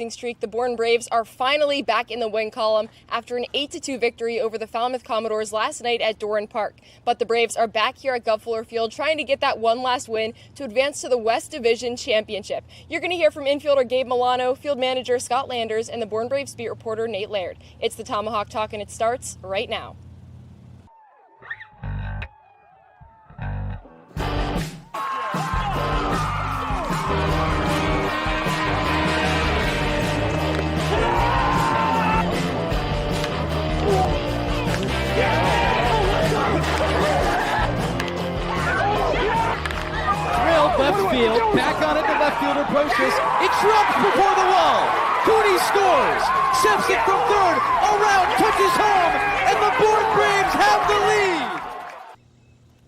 streak, the Bourne Braves are finally back in the win column after an 8-2 victory over the Falmouth Commodores last night at Devon Park. But the Braves are back here at Fuller Field trying to get that one last win to advance to the West Division Championship. You're going to hear from infielder Gabe Milano, field manager Scott Landers, and the Bourne Braves beat reporter Nate Laird. It's the Tomahawk Talk, and it starts right now. Left field, back on it, the left fielder approaches. It drops before the wall. Cooney scores, steps it from third, around, touches home, and the Bourne Braves have the lead.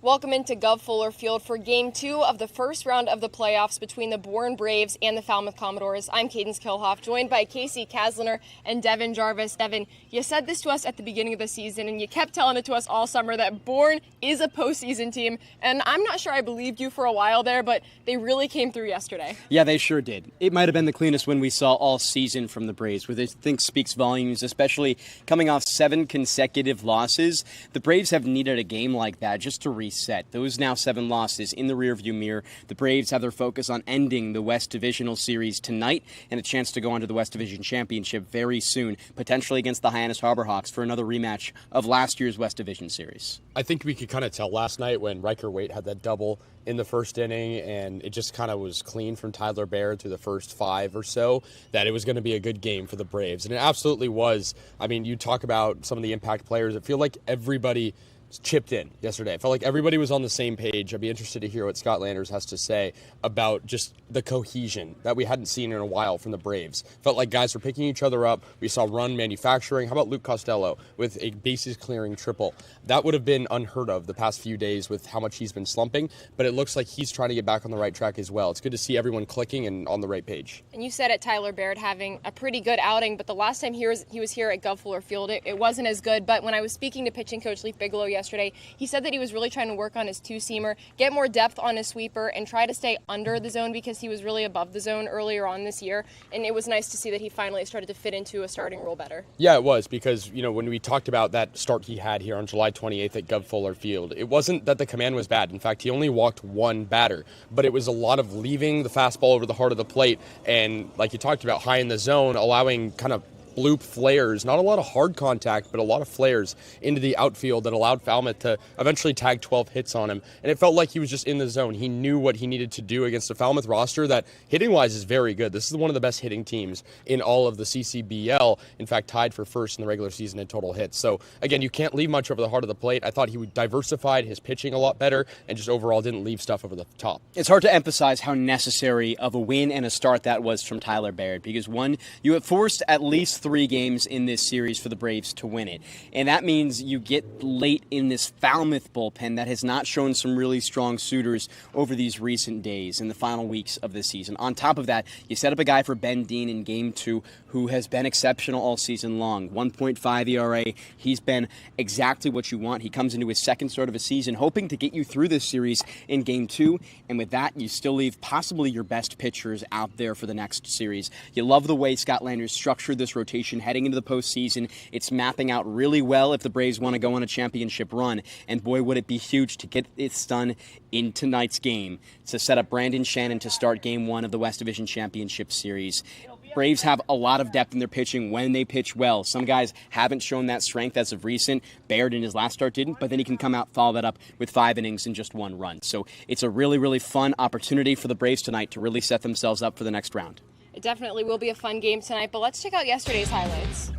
Welcome into Fuller Field for Game 2 of the first round of the playoffs between the Bourne Braves and the Falmouth Commodores. I'm Kaydence Kilhof, joined by Kasey, Kazliner, and Devon, Jarvis. Devon, you said this to us at the beginning of the season, and you kept telling it to us all summer that Bourne is a postseason team. And I'm not sure I believed you for a while there, but they really came through yesterday. Yeah, they sure did. It might have been the cleanest win we saw all season from the Braves, which I think speaks volumes, especially coming off 7 consecutive losses. The Braves have needed a game like that just to reset. Those now 7 losses in the rearview mirror. The Braves have their focus on ending the West Divisional Series tonight and a chance to go on to the West Division Championship very soon, potentially against the Hyannis Harbor Hawks for another rematch of last year's West Division Series. I think we could kind of tell last night when Riker Waite had that double in the first inning and it just kind of was clean from Tyler Baird through the first 5 or so, that it was going to be a good game for the Braves. And it absolutely was. I mean, you talk about some of the impact players. It felt like everybody chipped in yesterday. I felt like everybody was on the same page. I'd be interested to hear what Scott Landers has to say about just the cohesion that we hadn't seen in a while from the Braves. Felt like guys were picking each other up. We saw run manufacturing. How about Luke Costello with a bases clearing triple? That would have been unheard of the past few days with how much he's been slumping, but it looks like he's trying to get back on the right track as well. It's good to see everyone clicking and on the right page. And you said it, Tyler Baird having a pretty good outing, but the last time he was here at Fuller Field, it wasn't as good. But when I was speaking to pitching coach Leaf Bigelow yesterday, he said that he was really trying to work on his 2-seamer, get more depth on his sweeper, and try to stay under the zone because he was really above the zone earlier on this year. And it was nice to see that he finally started to fit into a starting role better. Yeah, it was, because, you know, when we talked about that start he had here on July 28th at Fuller Field, it wasn't that the command was bad. In fact, he only walked 1 batter, but it was a lot of leaving the fastball over the heart of the plate and, like you talked about, high in the zone, allowing kind of bloop flares, not a lot of hard contact, but a lot of flares into the outfield that allowed Falmouth to eventually tag 12 hits on him. And it felt like he was just in the zone. He knew what he needed to do against a Falmouth roster that hitting-wise is very good. This is one of the best hitting teams in all of the CCBL. In fact, tied for first in the regular season in total hits. So again, you can't leave much over the heart of the plate. I thought he diversified his pitching a lot better and just overall didn't leave stuff over the top. It's hard to emphasize how necessary of a win and a start that was from Tyler Baird, because one, you have forced at least 3 games in this series for the Braves to win it. And that means you get late in this Falmouth bullpen that has not shown some really strong suitors over these recent days in the final weeks of the season. On top of that, you set up a guy for Ben Dean in Game 2 who has been exceptional all season long. 1.5 ERA. He's been exactly what you want. He comes into his second start of a season hoping to get you through this series in Game 2. And with that, you still leave possibly your best pitchers out there for the next series. You love the way Scott Landers structured this rotation heading into the postseason. It's mapping out really well if the Braves want to go on a championship run. And boy, would it be huge to get this done in tonight's game to set up Brandon Shannon to start Game 1 of the West Division Championship Series. Braves have a lot of depth in their pitching when they pitch well. Some guys haven't shown that strength as of recent. Baird in his last start didn't, but then he can come out, follow that up with 5 innings and just 1 run. So it's a really, really fun opportunity for the Braves tonight to really set themselves up for the next round. It definitely will be a fun game tonight, but let's check out yesterday's highlights.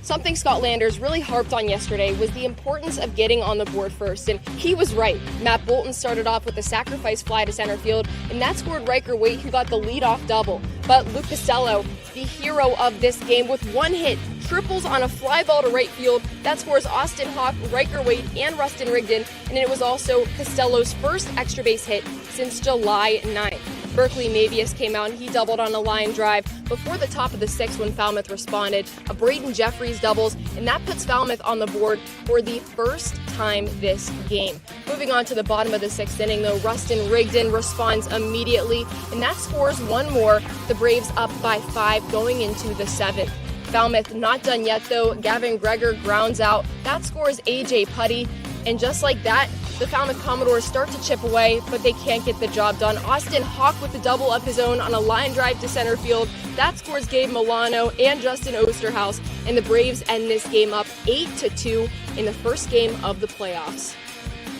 Something Scott Landers really harped on yesterday was the importance of getting on the board first, and he was right. Matt Bolton started off with a sacrifice fly to center field, and that scored Riker Waite, who got the leadoff double. But Luke Costello, the hero of this game, with 1 hit, triples on a fly ball to right field. That scores Austin Hawk, Riker Waite, and Rustin Rigdon, and it was also Costello's first extra base hit since July 9th. Berkeley Mavius came out and he doubled on a line drive before the top of the sixth when Falmouth responded. A Braden Jeffries doubles, and that puts Falmouth on the board for the first time this game. Moving on to the bottom of the sixth inning, though, Rustin Rigdon responds immediately, and that scores one more. The Braves up by 5 going into the seventh. Falmouth not done yet, though. Gavin Gregor grounds out. That scores A.J. Putty, and just like that, the Falmouth Commodores start to chip away, but they can't get the job done. Austin Hawk with the double of his own on a line drive to center field. That scores Gabe Milano and Justin Osterhaus, and the Braves end this game up 8-2 in the first game of the playoffs.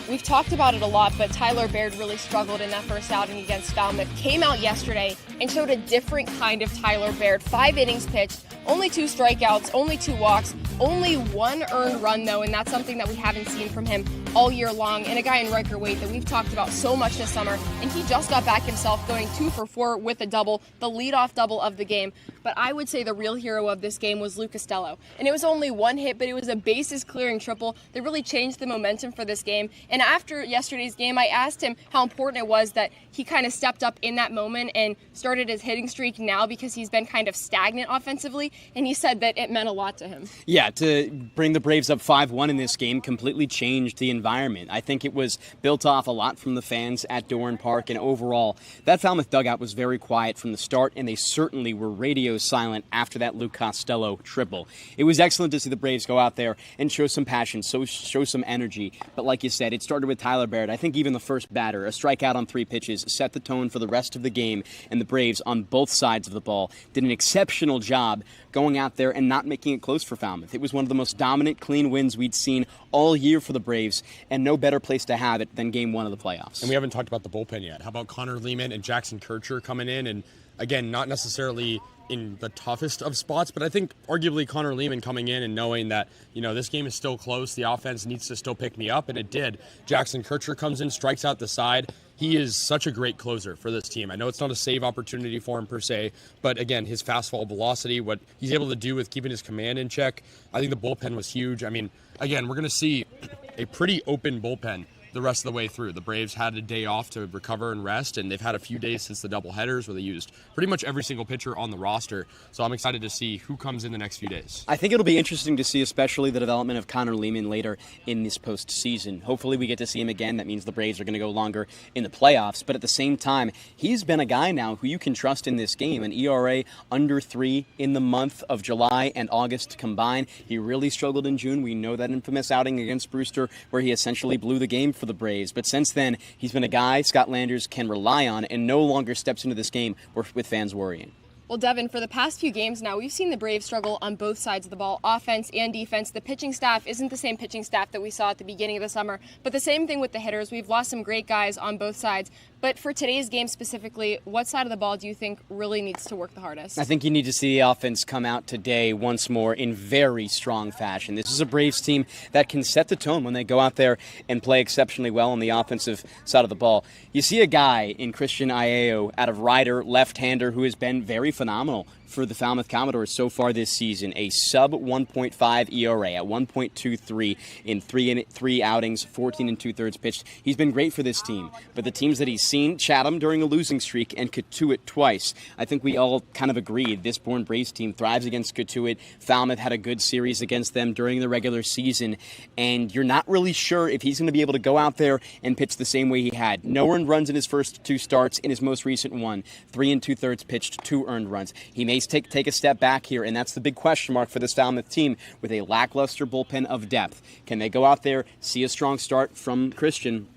We've talked about it a lot, but Tyler Baird really struggled in that first outing against Falmouth. Came out yesterday and showed a different kind of Tyler Baird. 5 innings pitched, only 2 strikeouts, only 2 walks, only 1 earned run, though, and that's something that we haven't seen from him all year long. And a guy in Riker Waite that we've talked about so much this summer, and he just got back himself going 2 for 4 with a double, the leadoff double of the game. But I would say the real hero of this game was Luke Costello. And it was only 1 hit, but it was a bases-clearing triple that really changed the momentum for this game. And after yesterday's game, I asked him how important it was that he kind of stepped up in that moment and started his hitting streak now because he's been kind of stagnant offensively, and he said that it meant a lot to him. Yeah, to bring the Braves up 5-1 in this game completely changed the environment. I think it was built off a lot from the fans at Dorn Park, and overall, that Falmouth dugout was very quiet from the start, and they certainly were radio silent after that Luke Costello triple. It was excellent to see the Braves go out there and show some passion, show some energy, but like you said, it started with Tyler Baird. I think even the first batter, a strikeout on 3 pitches, set the tone for the rest of the game, and the Braves on both sides of the ball did an exceptional job going out there and not making it close for Falmouth. It was one of the most dominant, clean wins we'd seen all year for the Braves, and no better place to have it than game 1 of the playoffs. And we haven't talked about the bullpen yet. How about Connor Lehman and Jackson Kircher coming in? And again, not necessarily in the toughest of spots, but I think arguably Connor Lehman coming in and knowing that, this game is still close, the offense needs to still pick me up, and it did. Jackson Kircher comes in, strikes out the side. He is such a great closer for this team. I know it's not a save opportunity for him per se, but again, his fastball velocity, what he's able to do with keeping his command in check, I think the bullpen was huge. I mean, again, we're going to see a pretty open bullpen the rest of the way through. The Braves had a day off to recover and rest, and they've had a few days since the doubleheaders where they used pretty much every single pitcher on the roster. So I'm excited to see who comes in the next few days. I think it'll be interesting to see, especially the development of Connor Lehman later in this postseason. Hopefully we get to see him again. That means the Braves are going to go longer in the playoffs. But at the same time, he's been a guy now who you can trust in this game. An ERA under 3 in the month of July and August combined. He really struggled in June. We know that infamous outing against Brewster where he essentially blew the game for the Braves. But since then, he's been a guy Scott Landers can rely on and no longer steps into this game with fans worrying. Well, Devon, for the past few games now, we've seen the Braves struggle on both sides of the ball, offense and defense. The pitching staff isn't the same pitching staff that we saw at the beginning of the summer, but the same thing with the hitters. We've lost some great guys on both sides. But for today's game specifically, what side of the ball do you think really needs to work the hardest? I think you need to see the offense come out today once more in very strong fashion. This is a Braves team that can set the tone when they go out there and play exceptionally well on the offensive side of the ball. You see a guy in Christian Ieo out of Ryder, left-hander, who has been very phenomenal for the Falmouth Commodores so far this season. A sub 1.5 ERA at 1.23 in three outings, 14 2/3 pitched. He's been great for this team, but the teams that he's seen, Chatham during a losing streak and Cotuit twice. I think we all kind of agreed this Bourne Braves team thrives against Cotuit. Falmouth had a good series against them during the regular season, and you're not really sure if he's going to be able to go out there and pitch the same way he had. No earned runs in his first 2 starts. In his most recent one, 3 2/3 pitched, 2 earned runs. He may take a step back here, and that's the big question mark for this Falmouth team with a lackluster bullpen of depth. Can they go out there, see a strong start from Christian?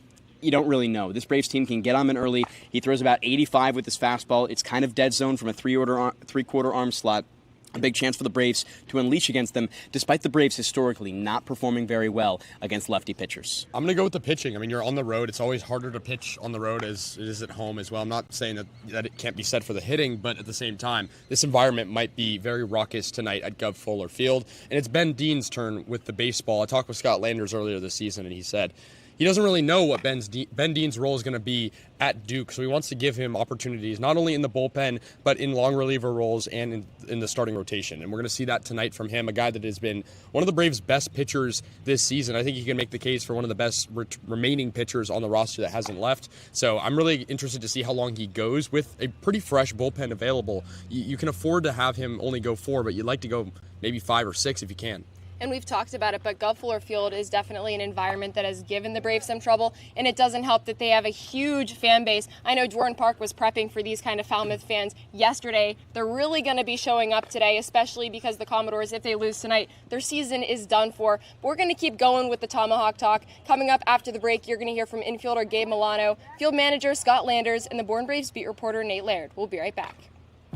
You don't really know. This Braves team can get on him early. He throws about 85 with his fastball. It's kind of dead zone from a three-quarter arm slot. A big chance for the Braves to unleash against them, despite the Braves historically not performing very well against lefty pitchers. I'm going to go with the pitching. I mean, you're on the road. It's always harder to pitch on the road as it is at home as well. I'm not saying that it can't be said for the hitting, but at the same time, this environment might be very raucous tonight at Gov Fuller Field. And it's Ben Dean's turn with the baseball. I talked with Scott Landers earlier this season, and he said, he doesn't really know what Ben Dean's role is going to be at Duke, so he wants to give him opportunities not only in the bullpen but in long reliever roles and in the starting rotation. And we're going to see that tonight from him, a guy that has been one of the Braves' best pitchers this season. I think he can make the case for one of the best remaining pitchers on the roster that hasn't left. So I'm really interested to see how long he goes with a pretty fresh bullpen available. You can afford to have him only go 4, but you'd like to go maybe 5 or 6 if you can. And we've talked about it, but Gov-Fuller Field is definitely an environment that has given the Braves some trouble, and it doesn't help that they have a huge fan base. I know Jordan Park was prepping for these kind of Falmouth fans yesterday. They're really going to be showing up today, especially because the Commodores, if they lose tonight, their season is done for. But we're going to keep going with the Tomahawk Talk. Coming up after the break, you're going to hear from infielder Gabe Milano, field manager Scott Landers, and the Bourne Braves beat reporter Nate Laird. We'll be right back.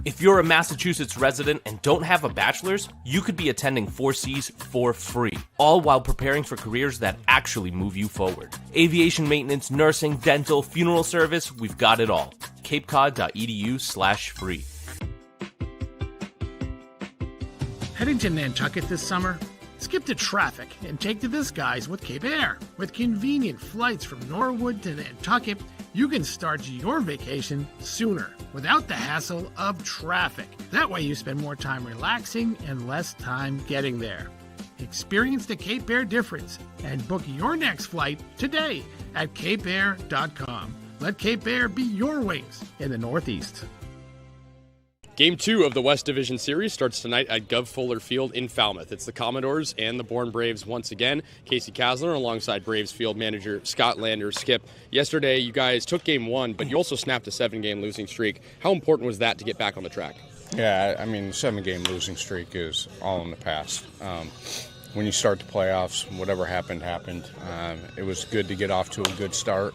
If you're a Massachusetts resident and don't have a bachelor's, you could be attending 4Cs for free, all while preparing for careers that actually move you forward. Aviation maintenance, nursing, dental, funeral service, we've got it all. capecod.edu/free. Heading to Nantucket this summer? Skip the traffic and take to the skies with Cape Air. With convenient flights from Norwood to Nantucket, you can start your vacation sooner without the hassle of traffic. That way you spend more time relaxing and less time getting there. Experience the Cape Air difference and book your next flight today at capeair.com. Let Cape Air be your wings in the Northeast. Game 2 of the West Division Series starts tonight at Gov-Fuller Field in Falmouth. It's the Commodores and the Bourne Braves once again. Kasey Kazliner alongside Braves field manager Scott Landers. Skip, yesterday you guys took Game 1, but you also snapped a 7-game losing streak. How important was that to get back on the track? Yeah, I mean, 7-game losing streak is all in the past. When you start the playoffs, whatever happened. It was good to get off to a good start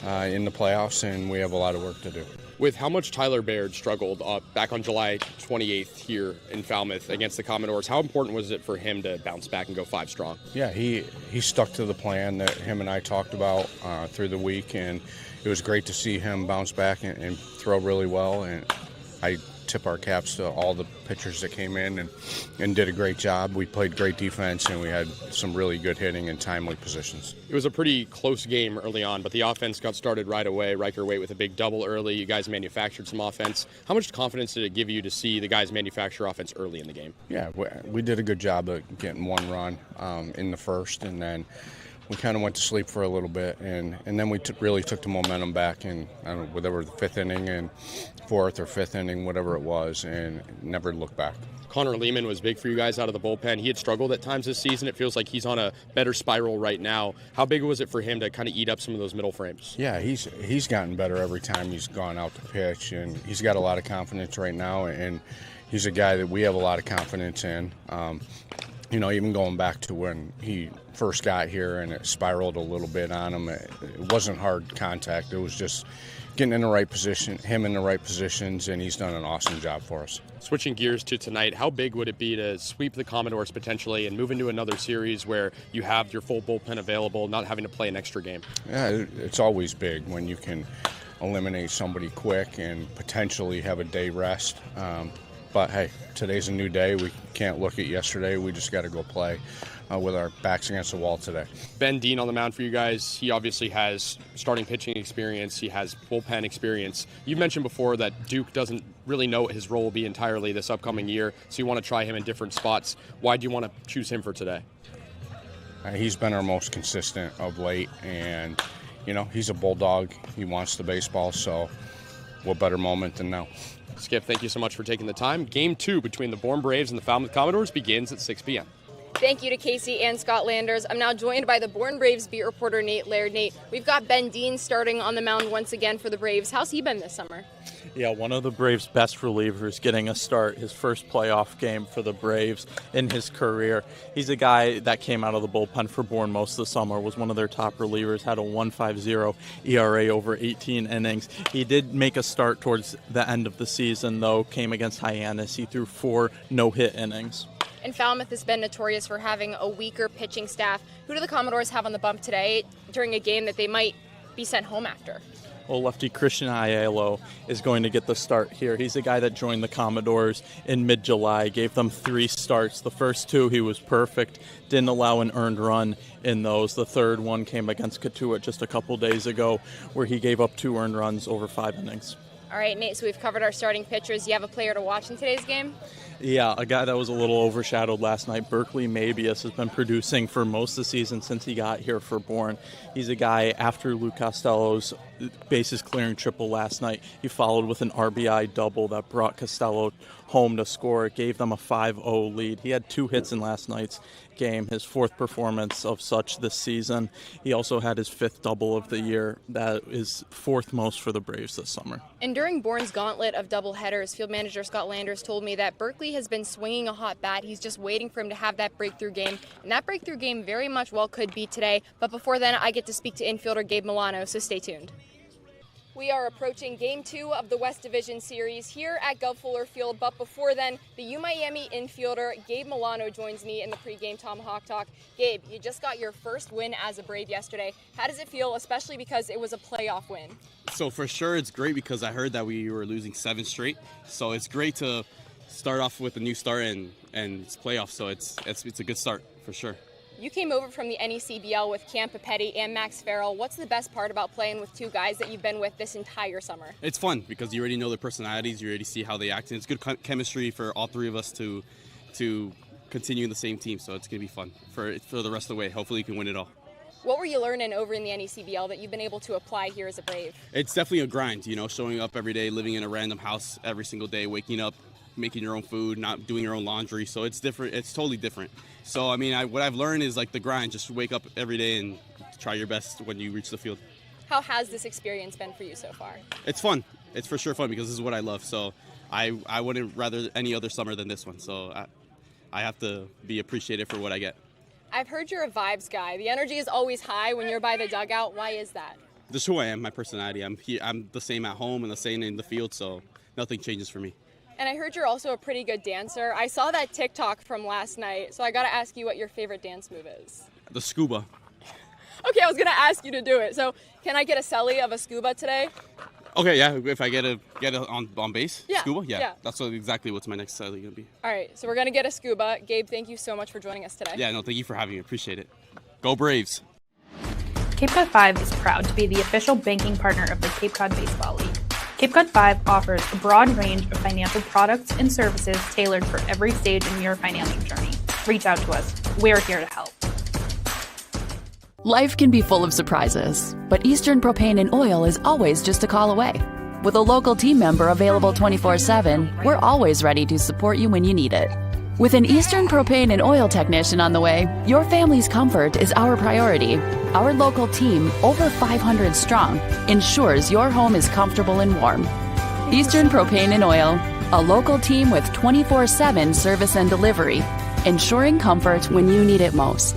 in the playoffs, and we have a lot of work to do. With how much Tyler Baird struggled back on July 28th here in Falmouth against the Commodores, how important was it for him to bounce back and go 5 strong? Yeah, he stuck to the plan that him and I talked about through the week, and it was great to see him bounce back and throw really well. And I tip our caps to all the pitchers that came in and did a great job. We played great defense, and we had some really good hitting and timely positions. It was a pretty close game early on, but the offense got started right away. Riker Waite with a big double early. You guys manufactured some offense. How much confidence did it give you to see the guys manufacture offense early in the game? Yeah, we did a good job of getting 1 run in the first, and then we kind of went to sleep for a little bit, and then we really took the momentum back in, I don't know, whatever the 5th inning and 4th or 5th inning, whatever it was, and never looked back. Connor Lehman was big for you guys out of the bullpen. He had struggled at times this season. It feels like he's on a better spiral right now. How big was it for him to kind of eat up some of those middle frames? Yeah, he's gotten better every time he's gone out to pitch, and he's got a lot of confidence right now, and he's a guy that we have a lot of confidence in. You know, even going back to when he first got here and it spiraled a little bit on him, it wasn't hard contact. It was just getting in the right position, him in the right positions, and he's done an awesome job for us. Switching gears to tonight, how big would it be to sweep the Commodores potentially and move into another series where you have your full bullpen available, not having to play an extra game? Yeah, it's always big when you can eliminate somebody quick and potentially have a day rest. But, hey, today's a new day. We can't look at yesterday. We just got to go play with our backs against the wall today. Ben Dean on the mound for you guys. He obviously has starting pitching experience. He has bullpen experience. You mentioned before that Duke doesn't really know what his role will be entirely this upcoming year, so you want to try him in different spots. Why do you want to choose him for today? He's been our most consistent of late, and, you know, he's a bulldog. He wants the baseball, so what better moment than now? Skip, thank you so much for taking the time. Game 2 between the Bourne Braves and the Falmouth Commodores begins at 6 p.m. Thank you to Kasey and Scott Landers. I'm now joined by the Bourne Braves beat reporter Nate Laird. Nate, we've got Ben Dean starting on the mound once again for the Braves. How's he been this summer? Yeah, one of the Braves' best relievers getting a start, his first playoff game for the Braves in his career. He's a guy that came out of the bullpen for Bourne most of the summer, was one of their top relievers, had a 1.50 ERA over 18 innings. He did make a start towards the end of the season, though, came against Hyannis. He threw 4 no-hit innings. And Falmouth has been notorious for having a weaker pitching staff. Who do the Commodores have on the bump today during a game that they might be sent home after? Well, lefty Christian Aiello is going to get the start here. He's a guy that joined the Commodores in mid-July, gave them 3 starts. The first 2, he was perfect, didn't allow an earned run in those. The third one came against Katuitt just a couple days ago, where he gave up 2 earned runs over 5 innings. All right, Nate, so we've covered our starting pitchers. Do you have a player to watch in today's game? Yeah, a guy that was a little overshadowed last night, Berkeley Mabius, has been producing for most of the season since he got here for Bourne. He's a guy, after Luke Costello's bases clearing triple last night, he followed with an RBI double that brought Costello home to score. It gave them a 5-0 lead. He had 2 hits in last night's game, his 4th performance of such this season. He also had his 5th double of the year. That is 4th most for the Braves this summer. And during Bourne's gauntlet of doubleheaders, field manager Scott Landers told me that Berkeley has been swinging a hot bat. He's just waiting for him to have that breakthrough game, and that breakthrough game very much well could be today. But before then, I get to speak to infielder Gabe Milano, so stay tuned. We are approaching Game 2 of the West Division Series here at Gov Fuller Field, but before then, the UMiami infielder Gabe Milano joins me in the pregame Tomahawk Talk. Gabe, you just got your first win as a Brave yesterday. How does it feel, especially because it was a playoff win? So for sure, it's great because I heard that we were losing 7 straight. So it's great to start off with a new start and it's playoffs. So it's a good start for sure. You came over from the NECBL with Cam Papetti and Max Farrell. What's the best part about playing with 2 guys that you've been with this entire summer? It's fun because you already know their personalities. You already see how they act. And it's good chemistry for all 3 of us to continue in the same team. So it's going to be fun for the rest of the way. Hopefully you can win it all. What were you learning over in the NECBL that you've been able to apply here as a Brave? It's definitely a grind, showing up every day, living in a random house every single day, waking up, making your own food, not doing your own laundry. So it's different. It's totally different. So, what I've learned is like the grind, just wake up every day and try your best when you reach the field. How has this experience been for you so far? It's fun. It's for sure fun because this is what I love. So I wouldn't rather any other summer than this one. So I have to be appreciative for what I get. I've heard you're a vibes guy. The energy is always high when you're by the dugout. Why is that? Just who I am, my personality. I'm the same at home and the same in the field, so nothing changes for me. And I heard you're also a pretty good dancer. I saw that TikTok from last night, so I got to ask you what your favorite dance move is. The scuba. Okay, I was going to ask you to do it. So can I get a celly of a scuba today? Okay, yeah, if I get it on base, yeah, scuba, yeah. That's exactly what's my next celly going to be. All right, so we're going to get a scuba. Gabe, thank you so much for joining us today. Yeah, no, thank you for having me. Appreciate it. Go Braves. Cape Cod 5 is proud to be the official banking partner of the Cape Cod Baseball League. Cape Cod 5 offers a broad range of financial products and services tailored for every stage in your financing journey. Reach out to us. We're here to help. Life can be full of surprises, but Eastern Propane and Oil is always just a call away. With a local team member available 24/7, we're always ready to support you when you need it. With an Eastern Propane and Oil technician on the way, your family's comfort is our priority. Our local team, over 500 strong, ensures your home is comfortable and warm. Eastern Propane and Oil, a local team with 24/7 service and delivery, ensuring comfort when you need it most.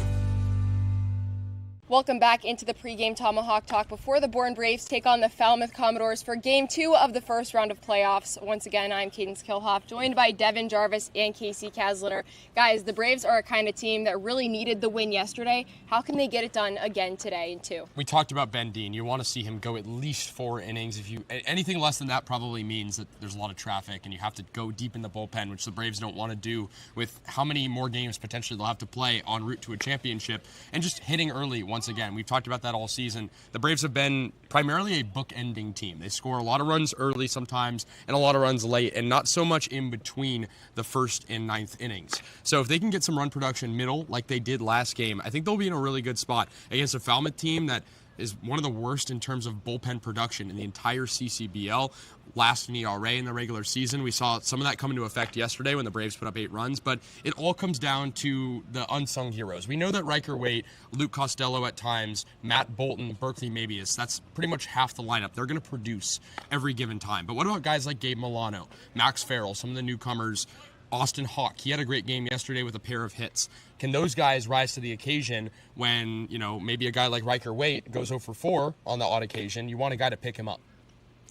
Welcome back into the pregame Tomahawk Talk before the Bourne Braves take on the Falmouth Commodores for Game 2 of the first round of playoffs. Once again, I'm Kaydence Kilhof, joined by Devon, Jarvis, and Kasey, Kazliner. Guys, the Braves are a kind of team that really needed the win yesterday. How can they get it done again today in 2? We talked about Ben Dean. You want to see him go at least 4 innings. Anything less than that probably means that there's a lot of traffic and you have to go deep in the bullpen, which the Braves don't want to do with how many more games potentially they'll have to play en route to a championship, and just hitting early once again. We've talked about that all season. The Braves have been primarily a book-ending team. They score a lot of runs early sometimes and a lot of runs late, and not so much in between the 1st and 9th innings. So if they can get some run production middle like they did last game, I think they'll be in a really good spot against a Falmouth team that is one of the worst in terms of bullpen production in the entire CCBL. Last in ERA in the regular season. We saw some of that come into effect yesterday when the Braves put up 8 runs, but it all comes down to the unsung heroes. We know that Riker Waite, Luke Costello at times, Matt Bolton, Berkeley Mabius, that's pretty much half the lineup. They're going to produce every given time. But what about guys like Gabe Milano, Max Farrell, some of the newcomers, Austin Hawk? He had a great game yesterday with a pair of hits. Can those guys rise to the occasion when, maybe a guy like Riker Waite goes 0 for 4 on the odd occasion? You want a guy to pick him up.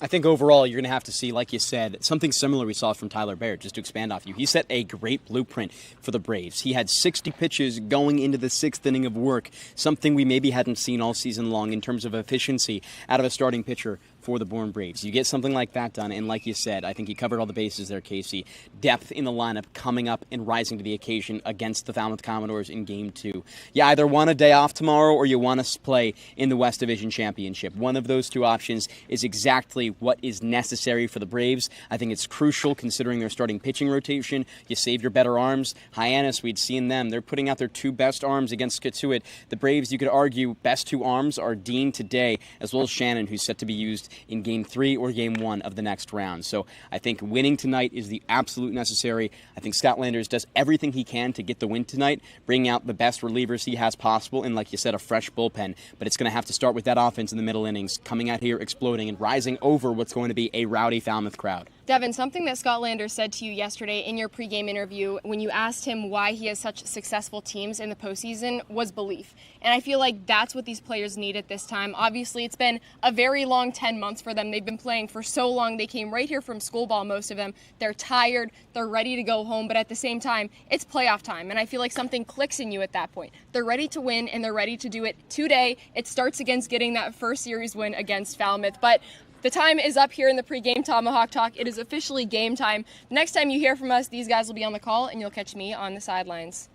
I think overall you're going to have to see, like you said, something similar we saw from Tyler Baird, just to expand off you. He set a great blueprint for the Braves. He had 60 pitches going into the 6th inning of work, something we maybe hadn't seen all season long in terms of efficiency out of a starting pitcher for the Bourne Braves. You get something like that done, and like you said, I think you covered all the bases there, Kasey. Depth in the lineup coming up and rising to the occasion against the Falmouth Commodores in Game 2. You either want a day off tomorrow or you want to play in the West Division Championship. One of those two options is exactly what is necessary for the Braves. I think it's crucial considering their starting pitching rotation. You save your better arms. Hyannis, we'd seen them. They're putting out their two best arms against Katuit. The Braves, you could argue, best two arms are Dean today, as well as Shannon, who's set to be used in Game 3 or Game 1 of the next round. So I think winning tonight is the absolute necessary. I think Scott Landers does everything he can to get the win tonight, bring out the best relievers he has possible, and like you said, a fresh bullpen. But it's going to have to start with that offense in the middle innings, coming out here, exploding, and rising over what's going to be a rowdy Falmouth crowd. Devon, something that Scott Landers said to you yesterday in your pregame interview when you asked him why he has such successful teams in the postseason was belief. And I feel like that's what these players need at this time. Obviously, it's been a very long 10 months for them. They've been playing for so long. They came right here from school ball, most of them. They're tired. They're ready to go home. But at the same time, it's playoff time. And I feel like something clicks in you at that point. They're ready to win, and they're ready to do it today. It starts against getting that first series win against Falmouth. But the time is up here in the pregame Tomahawk Talk. It is officially game time. The next time you hear from us, these guys will be on the call, and you'll catch me on the sidelines.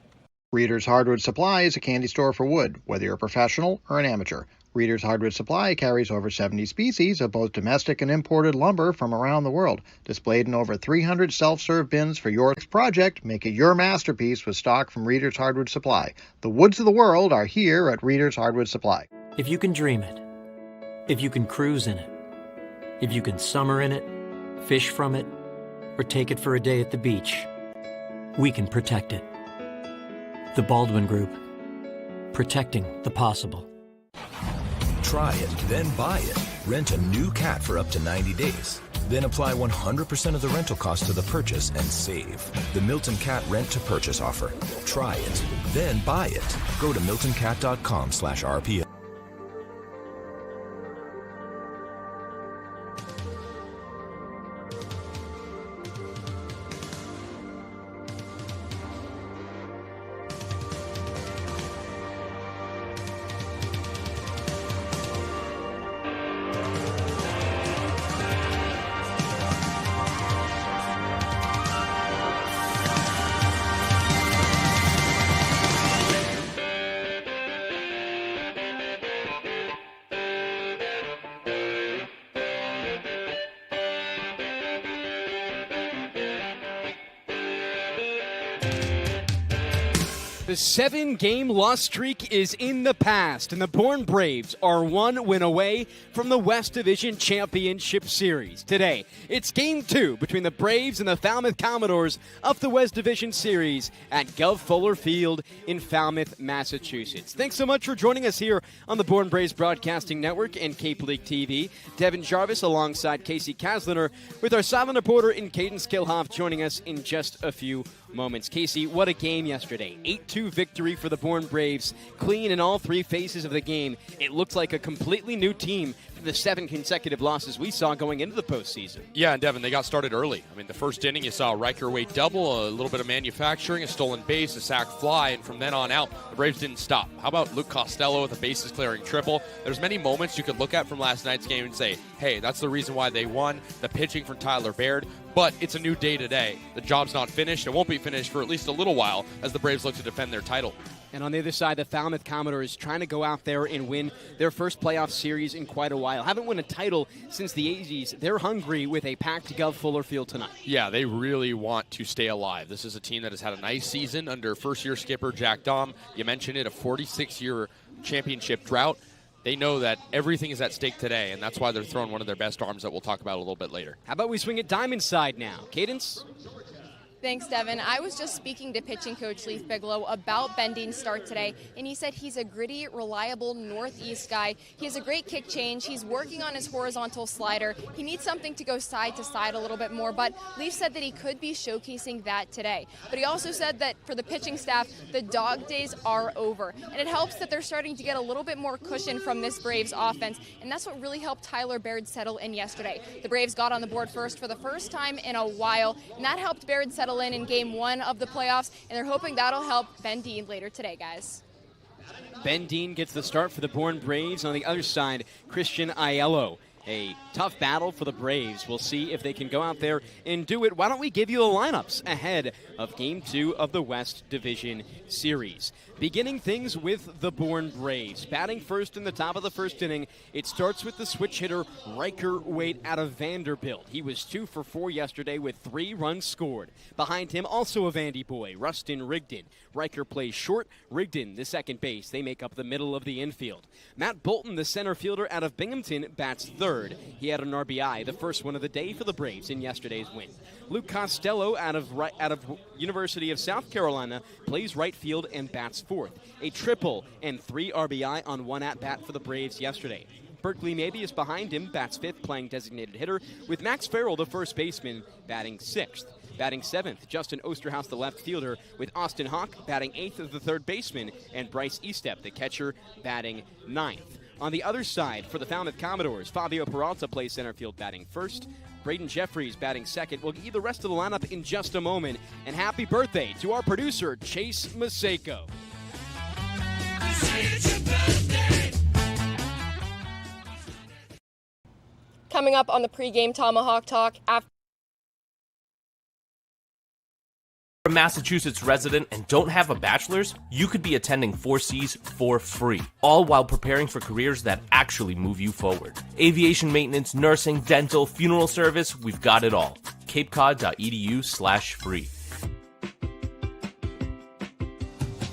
Reader's Hardwood Supply is a candy store for wood, whether you're a professional or an amateur. Reader's Hardwood Supply carries over 70 species of both domestic and imported lumber from around the world. Displayed in over 300 self-serve bins for your next project, make it your masterpiece with stock from Reader's Hardwood Supply. The woods of the world are here at Reader's Hardwood Supply. If you can dream it, if you can cruise in it, if you can summer in it, fish from it, or take it for a day at the beach, we can protect it. The Baldwin Group, protecting the possible. Try it, then buy it. Rent a new cat for up to 90 days. Then apply 100% of the rental cost to the purchase and save. The Milton Cat Rent to Purchase offer. Try it, then buy it. Go to miltoncat.com/RPO. The 7-game loss streak is in the past, and the Bourne Braves are one win away from the West Division Championship Series. Today, it's Game 2 between the Braves and the Falmouth Commodores of the West Division Series at Gov Fuller Field in Falmouth, Massachusetts. Thanks so much for joining us here on the Bourne Braves Broadcasting Network and Cape League TV. Devon Jarvis alongside Kasey Kazliner with our Sideline reporter in Kaydence Kilhof joining us in just a few moments. Kasey, what a game yesterday. 8-2 victory for the Bourne Braves. Clean in all three phases of the game. It looked like a completely new team from the 7 consecutive losses we saw going into the postseason. Yeah, and Devon, they got started early. I mean, the first inning, you saw a Riker Wade double, a little bit of manufacturing, a stolen base, a sac fly, and from then on out, the Braves didn't stop. How about Luke Costello with a bases-clearing triple? There's many moments you could look at from last night's game and say, hey, that's the reason why they won. The pitching from Tyler Baird. But it's a new day today. The job's not finished. It won't be finished for at least a little while as the Braves look to defend their title. And on the other side, the Falmouth Commodores trying to go out there and win their first playoff series in quite a while. Haven't won a title since the 80s. They're hungry with a packed Gov Fuller Field tonight. Yeah, they really want to stay alive. This is a team that has had a nice season under first-year skipper Jack Dahm. You mentioned it, a 46-year championship drought. They know that everything is at stake today, and that's why they're throwing one of their best arms that we'll talk about a little bit later. How about we swing it diamond side now? Kaydence? Thanks, Devon. I was just speaking to pitching coach Leaf Bigelow about Ben Dean's start today, and he said he's a gritty, reliable northeast guy. He has a great kick change. He's working on his horizontal slider. He needs something to go side to side a little bit more, but Leaf said that he could be showcasing that today. But he also said that for the pitching staff, the dog days are over, and it helps that they're starting to get a little bit more cushion from this Braves offense, and that's what really helped Tyler Baird settle in yesterday. The Braves got on the board first for the first time in a while, and that helped Baird settle in Game 1 of the playoffs, and they're hoping that'll help Ben Dean later today, guys. Ben Dean gets the start for the Bourne Braves. On the other side, Christian Aiello A tough battle for the Braves. We'll see if they can go out there and do it. Why don't we give you the lineups ahead of Game 2 of the West Division Series? Beginning things with the Bourne Braves. Batting first in the top of the first inning, it starts with the switch hitter Riker Waite out of Vanderbilt. He was 2 for 4 yesterday with 3 runs scored. Behind him, also a Vandy boy, Rustin Rigdon. Riker plays short, Rigdon the second base. They make up the middle of the infield. Matt Bolton, the center fielder out of Binghamton, bats third. He had an RBI, the first one of the day for the Braves in yesterday's win. Luke Costello out of University of South Carolina plays right field and bats fourth. A triple and 3 RBI on 1 at-bat for the Braves yesterday. Berkeley Maybe is behind him, bats fifth, playing designated hitter, with Max Farrell, the first baseman, batting sixth. Batting seventh, Justin Osterhaus, the left fielder, with Austin Hawk batting eighth of the third baseman, and Bryce Estep, the catcher, batting ninth. On the other side, for the Falmouth Commodores, Fabio Peralta plays center field batting first. Braden Jeffries batting second. We'll get you the rest of the lineup in just a moment. And happy birthday to our producer, Chase Maceiko. Coming up on the pregame Tomahawk Talk after. A Massachusetts resident and don't have a bachelor's, you could be attending 4Cs for free, all while preparing for careers that actually move you forward. Aviation maintenance, nursing, dental, funeral service, we've got it all. capecod.edu/free.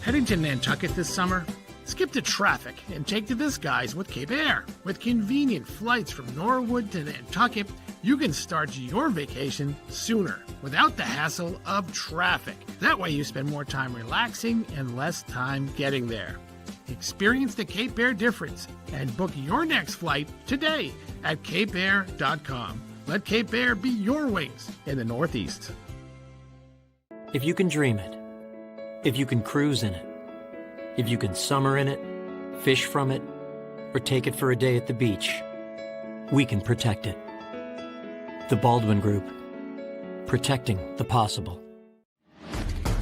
Heading to Nantucket this summer? Skip the traffic and take to the skies with Cape Air. With convenient flights from Norwood to Nantucket, you can start your vacation sooner without the hassle of traffic. That way you spend more time relaxing and less time getting there. Experience the Cape Air difference and book your next flight today at capeair.com. Let Cape Air be your wings in the Northeast. If you can dream it, if you can cruise in it, if you can summer in it, fish from it, or take it for a day at the beach, we can protect it. The Baldwin Group, protecting the possible.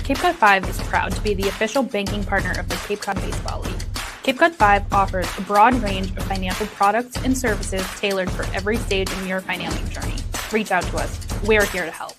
Cape Cod 5 is proud to be the official banking partner of the Cape Cod Baseball League. Cape Cod 5 offers a broad range of financial products and services tailored for every stage in your financing journey. Reach out to us. We're here to help.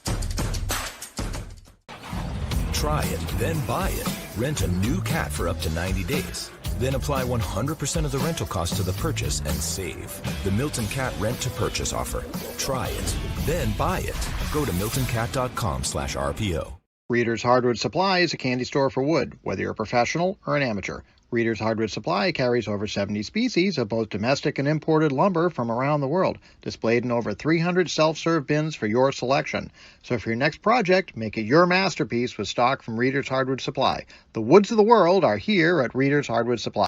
Try it, then buy it. Rent a new cat for up to 90 days. Then apply 100% of the rental cost to the purchase and save. The Milton Cat Rent to Purchase offer. Try it, then buy it. Go to miltoncat.com/RPO. Reader's Hardwood Supply is a candy store for wood, whether you're a professional or an amateur. Reader's Hardwood Supply carries over 70 species of both domestic and imported lumber from around the world, displayed in over 300 self-serve bins for your selection. So for your next project, make it your masterpiece with stock from Reader's Hardwood Supply. The woods of the world are here at Reader's Hardwood Supply.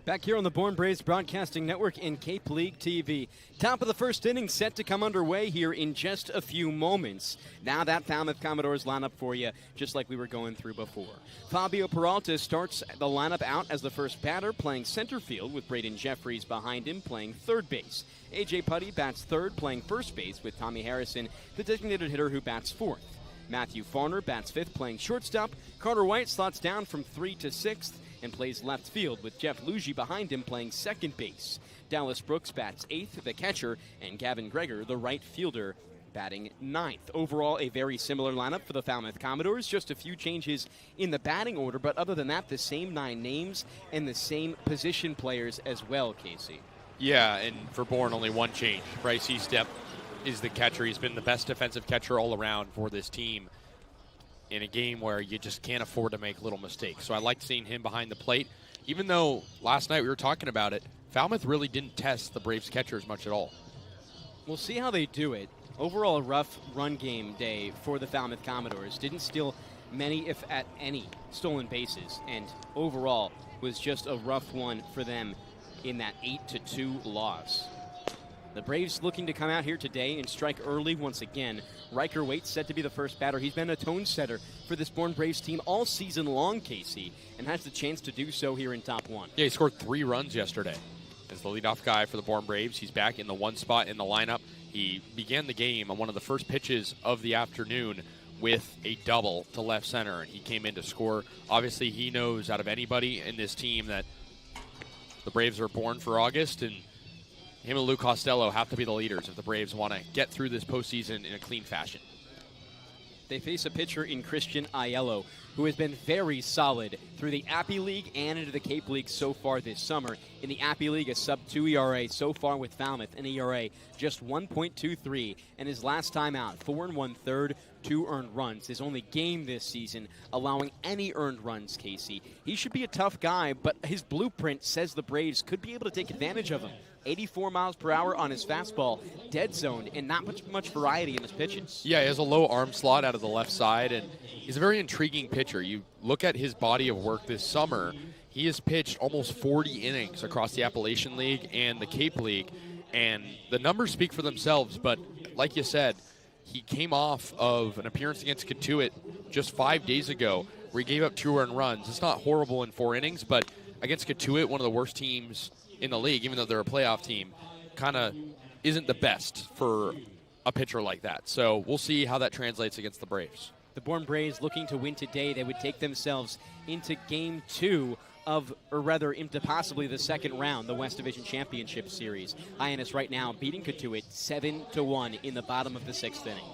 Back here on the Bourne Braves Broadcasting Network in Cape League TV. Top of the first inning set to come underway here in just a few moments. Now that Falmouth Commodores lineup for you, just like we were going through before. Fabio Peralta starts the lineup out as the first batter, playing center field with Braden Jeffries behind him, playing third base. A.J. Putty bats third, playing first base with Tommy Harrison, the designated hitter who bats fourth. Matthew Farner bats fifth, playing shortstop. Carter White slots down from 3 to 6th. And plays left field with Jeff Lugie behind him playing second base. Dallas Brooks bats 8th, the catcher, and Gavin Greger, the right fielder, batting 9th. Overall, a very similar lineup for the Falmouth Commodores. Just a few changes in the batting order, but other than that, the same 9 names and the same position players as well, Kasey. Yeah, and for Bourne, only one change. Bryce Estep is the catcher. He's been the best defensive catcher all around for this team in a game where you just can't afford to make little mistakes. So I liked seeing him behind the plate. Even though last night we were talking about it, Falmouth really didn't test the Braves catchers much at all. We'll see how they do it. Overall, a rough run game day for the Falmouth Commodores. Didn't steal many, if at any, stolen bases. And overall, was just a rough one for them in that 8-2 loss. The Braves looking to come out here today and strike early once again. Riker Waite set to be the first batter. He's been a tone setter for this Bourne Braves team all season long, Kasey, and has the chance to do so here in top 1. Yeah, he scored 3 runs yesterday as the leadoff guy for the Bourne Braves. He's back in the 1 spot in the lineup. He began the game on one of the first pitches of the afternoon with a double to left center, and he came in to score. Obviously, he knows out of anybody in this team that the Braves are born for August, and Him and Lou Costello have to be the leaders if the Braves want to get through this postseason in a clean fashion. They face a pitcher in Christian Aiello, who has been very solid through the Appy League and into the Cape League so far this summer. In the Appy League, a sub-2 ERA so far with Falmouth, an ERA just 1.23. And his last time out, 4 1/3, 2 earned runs. His only game this season allowing any earned runs, Kasey. He should be a tough guy, but his blueprint says the Braves could be able to take advantage of him. 84 miles per hour on his fastball, dead zoned, and not much variety in his pitches. Yeah, he has a low arm slot out of the left side, and he's a very intriguing pitcher. You look at his body of work this summer, he has pitched almost 40 innings across the Appalachian League and the Cape League, and the numbers speak for themselves, but like you said, he came off of an appearance against Katuitt just 5 days ago where he gave up 2 earned runs. It's not horrible in 4 innings, but against Katuitt, one of the worst teams in the league, even though they're a playoff team, kind of isn't the best for a pitcher like that. So we'll see how that translates against the Braves. The Bourne Braves looking to win today. They would take themselves into Game 2 of, or rather into possibly the second round, the West Division Championship Series. Hyannis right now beating Katuitt 7-1 in the bottom of the 6th inning.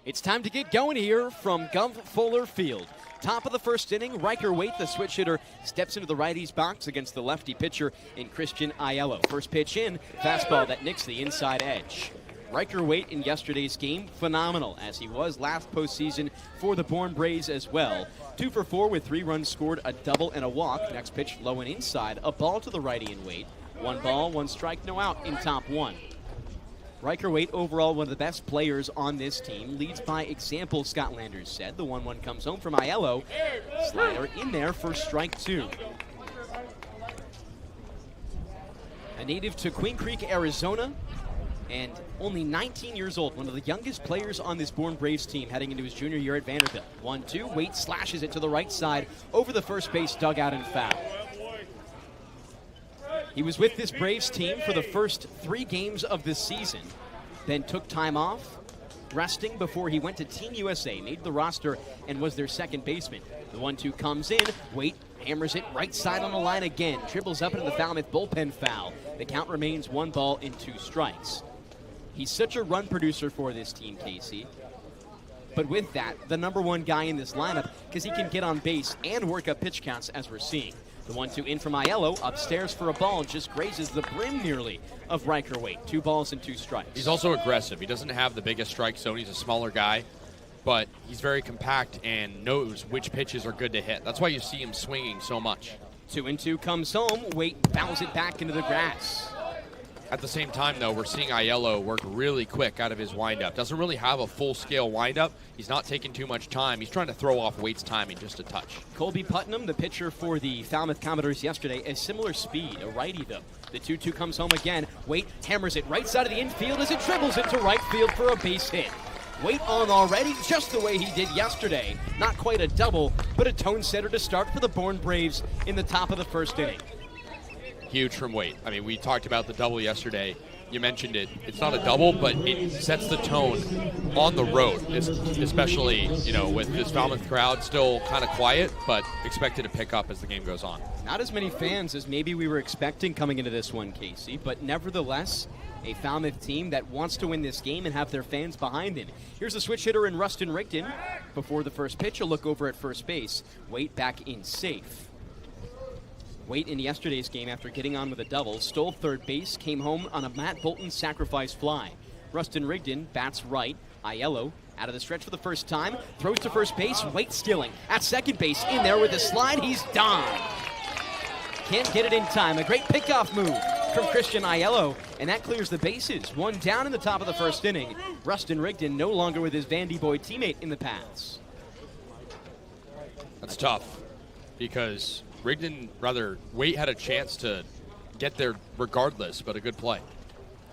It's time to get going here from Gov Fuller Field. Top of the first inning, Riker Waite, the switch hitter, steps into the righty's box against the lefty pitcher in Christian Aiello. First pitch in, fastball that nicks the inside edge. Riker Waite in yesterday's game, phenomenal, as he was last postseason for the Bourne Braves as well. 2 for 4 with 3 runs scored, a double and a walk. Next pitch low and inside, a ball to the righty and Waite. 1 ball, 1 strike, no out in top 1. Riker Waite, overall one of the best players on this team, leads by example, Scott Landers said. The 1-1 comes home from Aiello. Slider in there for strike 2. A native to Queen Creek, Arizona, and only 19 years old, one of the youngest players on this Bourne Braves team heading into his junior year at Vanderbilt. 1-2, Waite slashes it to the right side over the first base dugout and foul. He was with this Braves team for the first 3 games of this season, then took time off, resting before he went to Team USA, made the roster, and was their second baseman. The 1-2 comes in, Waite hammers it right side on the line again, dribbles up into the Falmouth bullpen foul. The count remains 1 ball and 2 strikes. He's such a run producer for this team, Kasey. But with that, the number 1 guy in this lineup, because he can get on base and work up pitch counts as we're seeing. The 1-2 in from Aiello, upstairs for a ball, just grazes the brim nearly of Riker Waite. 2 balls and 2 strikes. He's also aggressive. He doesn't have the biggest strike zone. He's a smaller guy, but he's very compact and knows which pitches are good to hit. That's why you see him swinging so much. 2-2 comes home. Waite fouls it back into the grass. At the same time, though, we're seeing Aiello work really quick out of his windup. Doesn't really have a full-scale windup. He's not taking too much time. He's trying to throw off Waite's timing just a touch. Colby Putnam, the pitcher for the Falmouth Commodores yesterday, a similar speed, a righty, though. The 2-2 comes home again. Waite hammers it right side of the infield as it dribbles it to right field for a base hit. Waite on already, just the way he did yesterday. Not quite a double, but a tone setter to start for the Bourne Braves in the top of the first inning. Huge from Waite. I mean, we talked about the double yesterday. You mentioned it. It's not a double, but it sets the tone on the road, especially, you know, with this Falmouth crowd still kind of quiet, but expected to pick up as the game goes on. Not as many fans as maybe we were expecting coming into this one, Kasey, but nevertheless, a Falmouth team that wants to win this game and have their fans behind them. Here's the switch hitter in Rustin Rigdon. Before the first pitch, a look over at first base. Waite back in safe. Waite in yesterday's game, after getting on with a double, stole third base, came home on a Matt Bolton sacrifice fly. Rustin Rigdon bats right. Aiello out of the stretch for the first time, throws to first base. Waite stealing at second base, in there with a slide. He's done. Can't get it in time. A great pickoff move from Christian Aiello, and that clears the bases. 1 down in the top of the first inning. Rustin Rigdon no longer with his Vandy Boy teammate in the paths. That's tough because Waite had a chance to get there regardless, but a good play.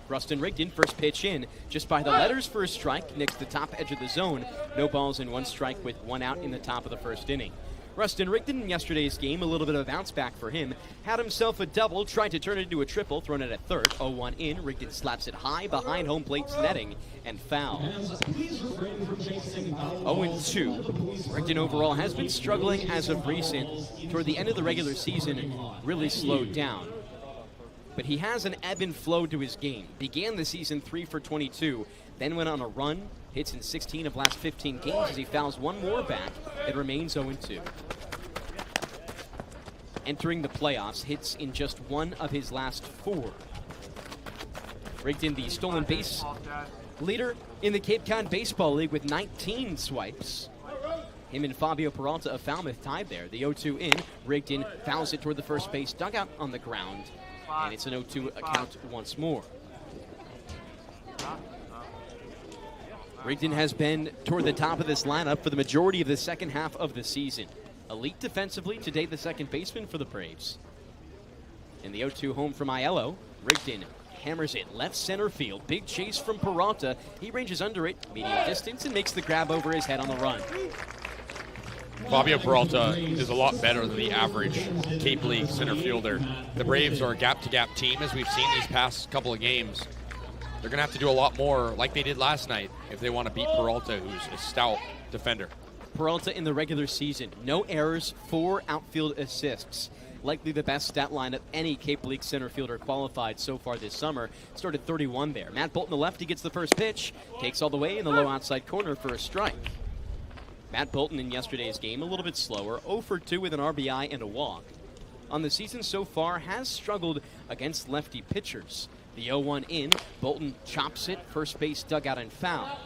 Rustin Rigdon, first pitch in, just by the letters for a strike, nicks the top edge of the zone. No balls and 1 strike with 1 out in the top of the first inning. Rustin Rigdon in yesterday's game, a little bit of a bounce back for him. Had himself a double, tried to turn it into a triple, thrown it at third. 0-1 in, Rigdon slaps it high behind home plate's netting and foul. 0-2. Rigdon overall has been struggling as of recent. Toward the end of the regular season, really slowed down. but he has an ebb and flow to his game. Began the season 3 for 22, then went on a run, hits in 16 of last 15 games as he fouls one more back and remains 0-2. Entering the playoffs, hits in just one of his last 4. Rigged in the stolen base leader in the Cape Cod Baseball League with 19 swipes. Him and Fabio Peralta of Falmouth tied there. The 0-2 in, rigged in, fouls it toward the first base dugout on the ground, and it's an 0-2 count once more. Rigdon has been toward the top of this lineup for the majority of the second half of the season. Elite defensively, today the second baseman for the Braves. In the 0-2 home from Aiello, Rigdon hammers it left center field. Big chase from Peralta. He ranges under it, medium distance, and makes the grab over his head on the run. Fabio Peralta is a lot better than the average Cape League center fielder. The Braves are a gap-to-gap team, as we've seen these past couple of games. They're going to have to do a lot more, like they did last night, if they want to beat Peralta, who's a stout defender. Peralta in the regular season, no errors, 4 outfield assists. Likely the best stat line of any Cape League center fielder qualified so far this summer. Started 31 there. Matt Bolton, the lefty, gets the first pitch, takes all the way in the low outside corner for a strike. Matt Bolton in yesterday's game, a little bit slower, 0 for 2 with an RBI and a walk. On the season so far, has struggled against lefty pitchers. The 0-1 in, Bolton chops it, first base dugout and foul.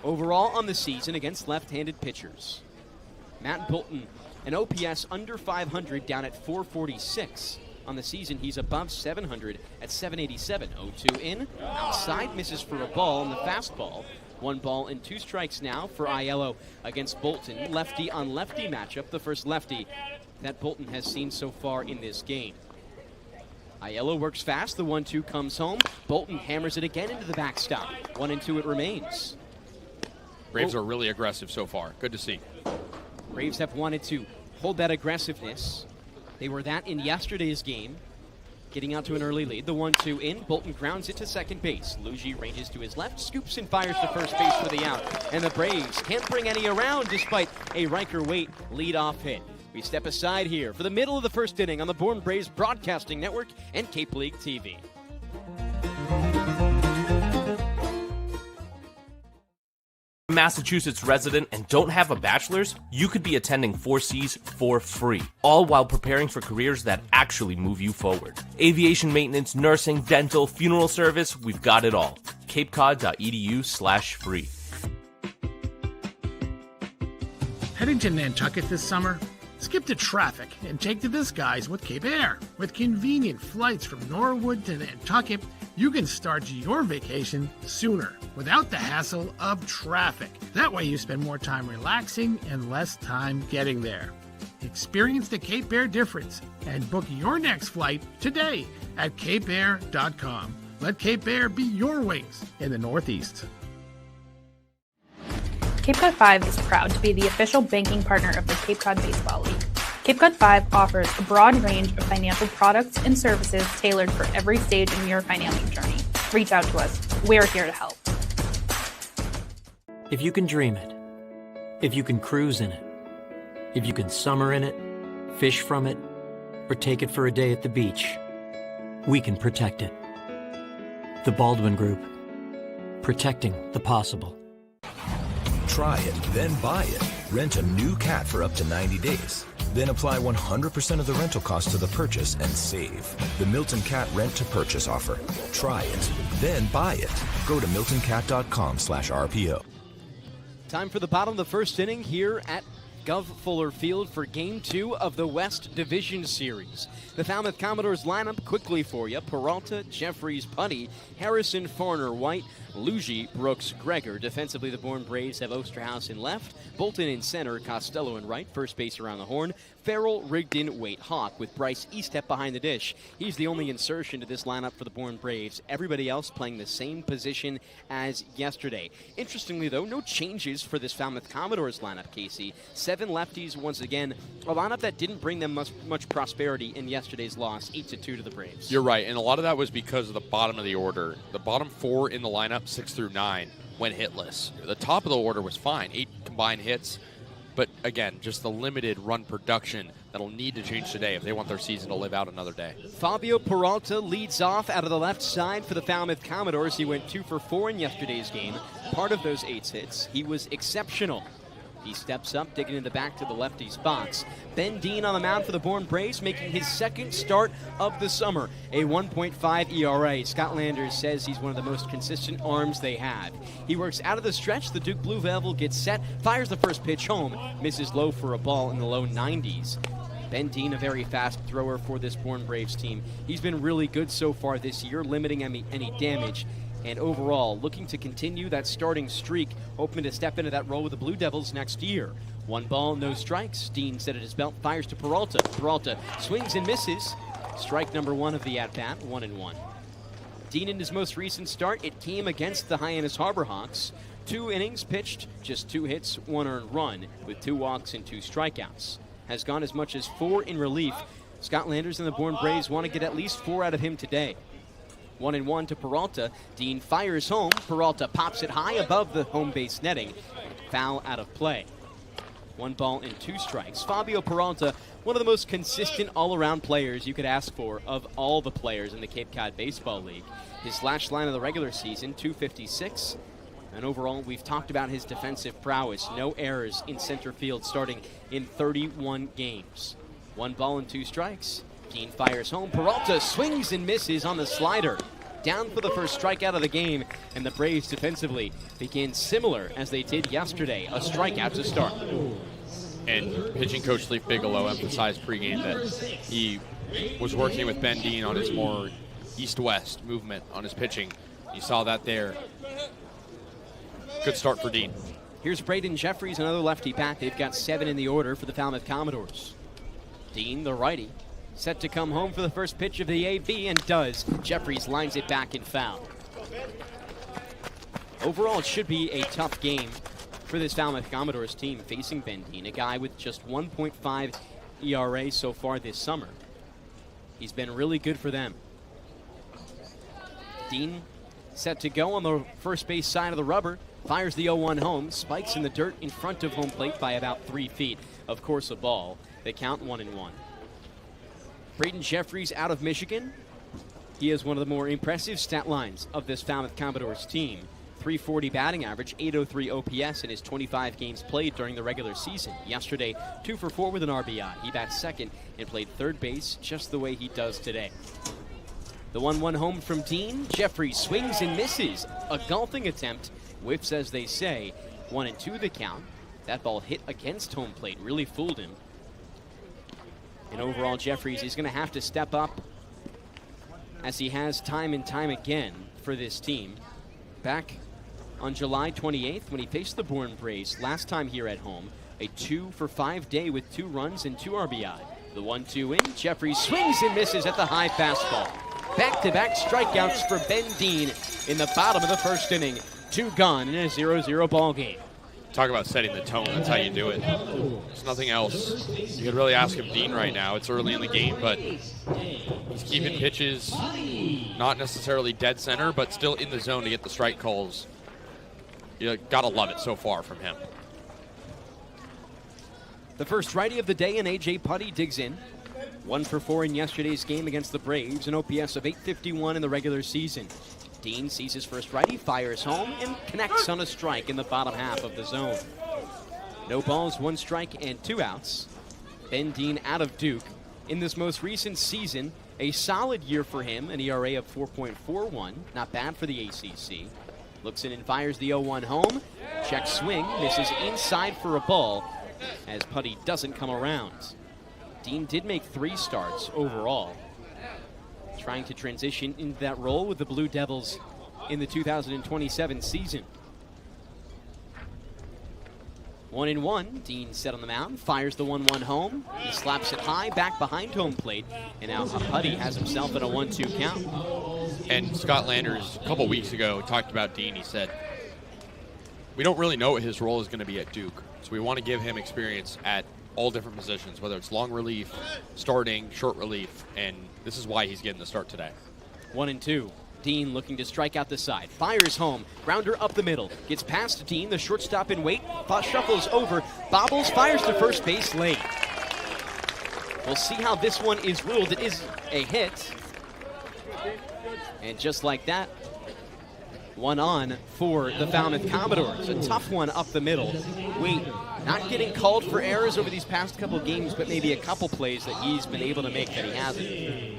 Overall on the season against left-handed pitchers, Matt Bolton, an OPS under 500 down at 446. On the season, he's above 700 at 787. 0-2 in, outside, misses for a ball on the fastball. 1 ball and 2 strikes now for Aiello against Bolton. Lefty on lefty matchup, the first lefty that Bolton has seen so far in this game. Aiello works fast, the 1-2 comes home. Bolton hammers it again into the backstop. 1-2 it remains. Braves are really aggressive so far. Good to see. Braves have wanted to hold that aggressiveness. They were that in yesterday's game, getting out to an early lead. The 1-2 in, Bolton grounds it to second base. Luigi ranges to his left, scoops and fires to first base for the out. And the Braves can't bring any around despite a Riker Waite leadoff hit. We step aside here for the middle of the first inning on the Bourne Braves Broadcasting Network and Cape League TV. Massachusetts resident and don't have a bachelor's, you could be attending 4Cs for free, all while preparing for careers that actually move you forward. Aviation maintenance, nursing, dental, funeral service, we've got it all. capecod.edu/free. Heading to Nantucket this summer? Skip the traffic and take to the skies with Cape Air. With convenient flights from Norwood to Nantucket, you can start your vacation sooner without the hassle of traffic. That way you spend more time relaxing and less time getting there. Experience the Cape Air difference and book your next flight today at capeair.com. Let Cape Air be your wings in the Northeast. Cape Cod 5 is proud to be the official banking partner of the Cape Cod Baseball League. Cape Cod 5 offers a broad range of financial products and services tailored for every stage in your financing journey. Reach out to us. We're here to help. If you can dream it, if you can cruise in it, if you can summer in it, fish from it, or take it for a day at the beach, we can protect it. The Baldwin Group. Protecting the possible. Try it, then buy it. Rent a new cat for up to 90 days. Then apply 100% of the rental cost to the purchase and save. The Milton Cat Rent to Purchase offer. Try it, then buy it. Go to miltoncat.com/RPO. Time for the bottom of the first inning here at Gov Fuller Field for Game 2 of the West Division Series. The Falmouth Commodores lineup quickly for you. Peralta, Jeffries, Putty, Harrison, Farner, White, Luigi, Brooks, Gregor. Defensively, the Bourne Braves have Osterhaus in left, Bolton in center, Costello in right, first base around the horn, Farrell, Rigdon, Waite, Hawk, with Bryce Eastep behind the dish. He's the only insertion to this lineup for the Bourne Braves. Everybody else playing the same position as yesterday. Interestingly, though, no changes for this Falmouth Commodores lineup, Kasey. 7 lefties once again, a lineup that didn't bring them much prosperity in yesterday's loss, 8-2 to the Braves. You're right, and a lot of that was because of the bottom of the order. The bottom 4 in the lineup, 6 through 9, went hitless. The top of the order was fine, 8 combined hits, But again, just the limited run production that'll need to change today if they want their season to live out another day. Fabio Peralta leads off out of the left side for the Falmouth Commodores. He went 2 for 4 in yesterday's game. Part of those 8 hits, he was exceptional. He steps up, digging in the back to the lefty's box. Ben Dean on the mound for the Bourne Braves, making his second start of the summer. A 1.5 ERA. Scott Landers says he's one of the most consistent arms they have. He works out of the stretch. The Duke Blue Devil gets set, fires the first pitch home, misses low for a ball in the low 90s. Ben Dean, a very fast thrower for this Bourne Braves team. He's been really good so far this year, limiting any damage. And overall, looking to continue that starting streak, hoping to step into that role with the Blue Devils next year. 1 ball, no strikes. Dean set at his belt, fires to Peralta. Peralta swings and misses. Strike number 1 of the at-bat, 1-1. Dean in his most recent start, it came against the Hyannis Harbor Hawks. 2 innings pitched, just 2 hits, 1 earned run, with 2 walks and 2 strikeouts. Has gone as much as 4 in relief. Scott Landers and the Bourne Braves want to get at least 4 out of him today. 1-1 to Peralta. Dean fires home. Peralta pops it high above the home base netting. Foul out of play. 1 ball and 2 strikes. Fabio Peralta, one of the most consistent all-around players you could ask for of all the players in the Cape Cod Baseball League. His last line of the regular season, 256. And overall, we've talked about his defensive prowess. No errors in center field starting in 31 games. 1 ball and 2 strikes. Dean fires home. Peralta swings and misses on the slider. Down for the first strikeout of the game, and the Braves defensively begin similar as they did yesterday. A strikeout to start. And pitching coach Leif Bigelow emphasized pregame that he was working with Ben Dean on his more east-west movement on his pitching. You saw that there. Good start for Dean. Here's Braden Jeffries, another lefty bat. They've got 7 in the order for the Falmouth Commodores. Dean, the righty, set to come home for the first pitch of the AB, and does. Jeffries lines it back and foul. Overall, it should be a tough game for this Falmouth Commodores team facing Ben Dean, a guy with just 1.5 ERA so far this summer. He's been really good for them. Dean set to go on the first base side of the rubber. Fires the 0-1 home. Spikes in the dirt in front of home plate by about 3 feet. Of course, a ball. They count 1-1. Braden Jeffries out of Michigan. He has one of the more impressive stat lines of this Falmouth Commodores team. 340 batting average, 803 OPS in his 25 games played during the regular season. Yesterday, 2 for 4 with an RBI. He bats second and played third base just the way he does today. The 1-1 home from Dean. Jeffries swings and misses. A golfing attempt. Whiffs, as they say. 1-2 the count. That ball hit against home plate. Really fooled him. And overall, Jeffries is going to have to step up, as he has time and time again for this team. Back on July 28th, when he faced the Bourne Braves last time here at home, a 2 for 5 day with 2 runs and 2 RBI. The 1-2 in. Jeffries swings and misses at the high fastball. Back-to-back strikeouts for Ben Dean in the bottom of the first inning. 2 gone in a 0-0 ball game. Talk about setting the tone. That's how you do it. There's nothing else you could really ask of Dean right now. It's early in the game, but he's keeping pitches not necessarily dead center, but still in the zone to get the strike calls. You gotta love it so far from him. The first righty of the day, and A.J. Putty digs in. 1 for 4 in yesterday's game against the Braves, an OPS of 851 in the regular season. Dean sees his first righty, fires home, and connects on a strike in the bottom half of the zone. No balls, 1 strike, and 2 outs. Ben Dean out of Duke. In this most recent season, a solid year for him, an ERA of 4.41. Not bad for the ACC. Looks in and fires the 0-1 home. Check swing, misses inside for a ball, as Putty doesn't come around. Dean did make 3 starts overall, trying to transition into that role with the Blue Devils in the 2027 season. 1-1, Dean set on the mound, fires the 1-1 home. He slaps it high back behind home plate, and now Putty has himself in a 1-2 count. And Scott Landers, a couple weeks ago, talked about Dean. He said, we don't really know what his role is going to be at Duke, so we want to give him experience at all different positions, whether it's long relief, starting, short relief, and this is why he's getting the start today. 1-2. Dean looking to strike out the side. Fires home. Grounder up the middle. Gets past Dean, the shortstop in wait. Shuffles over. Bobbles, fires to first base late. We'll see how this one is ruled. It is a hit. And just like that, one on for the Falmouth Commodores. A tough one up the middle. Wait, not getting called for errors over these past couple games, but maybe a couple plays that he's been able to make that he hasn't.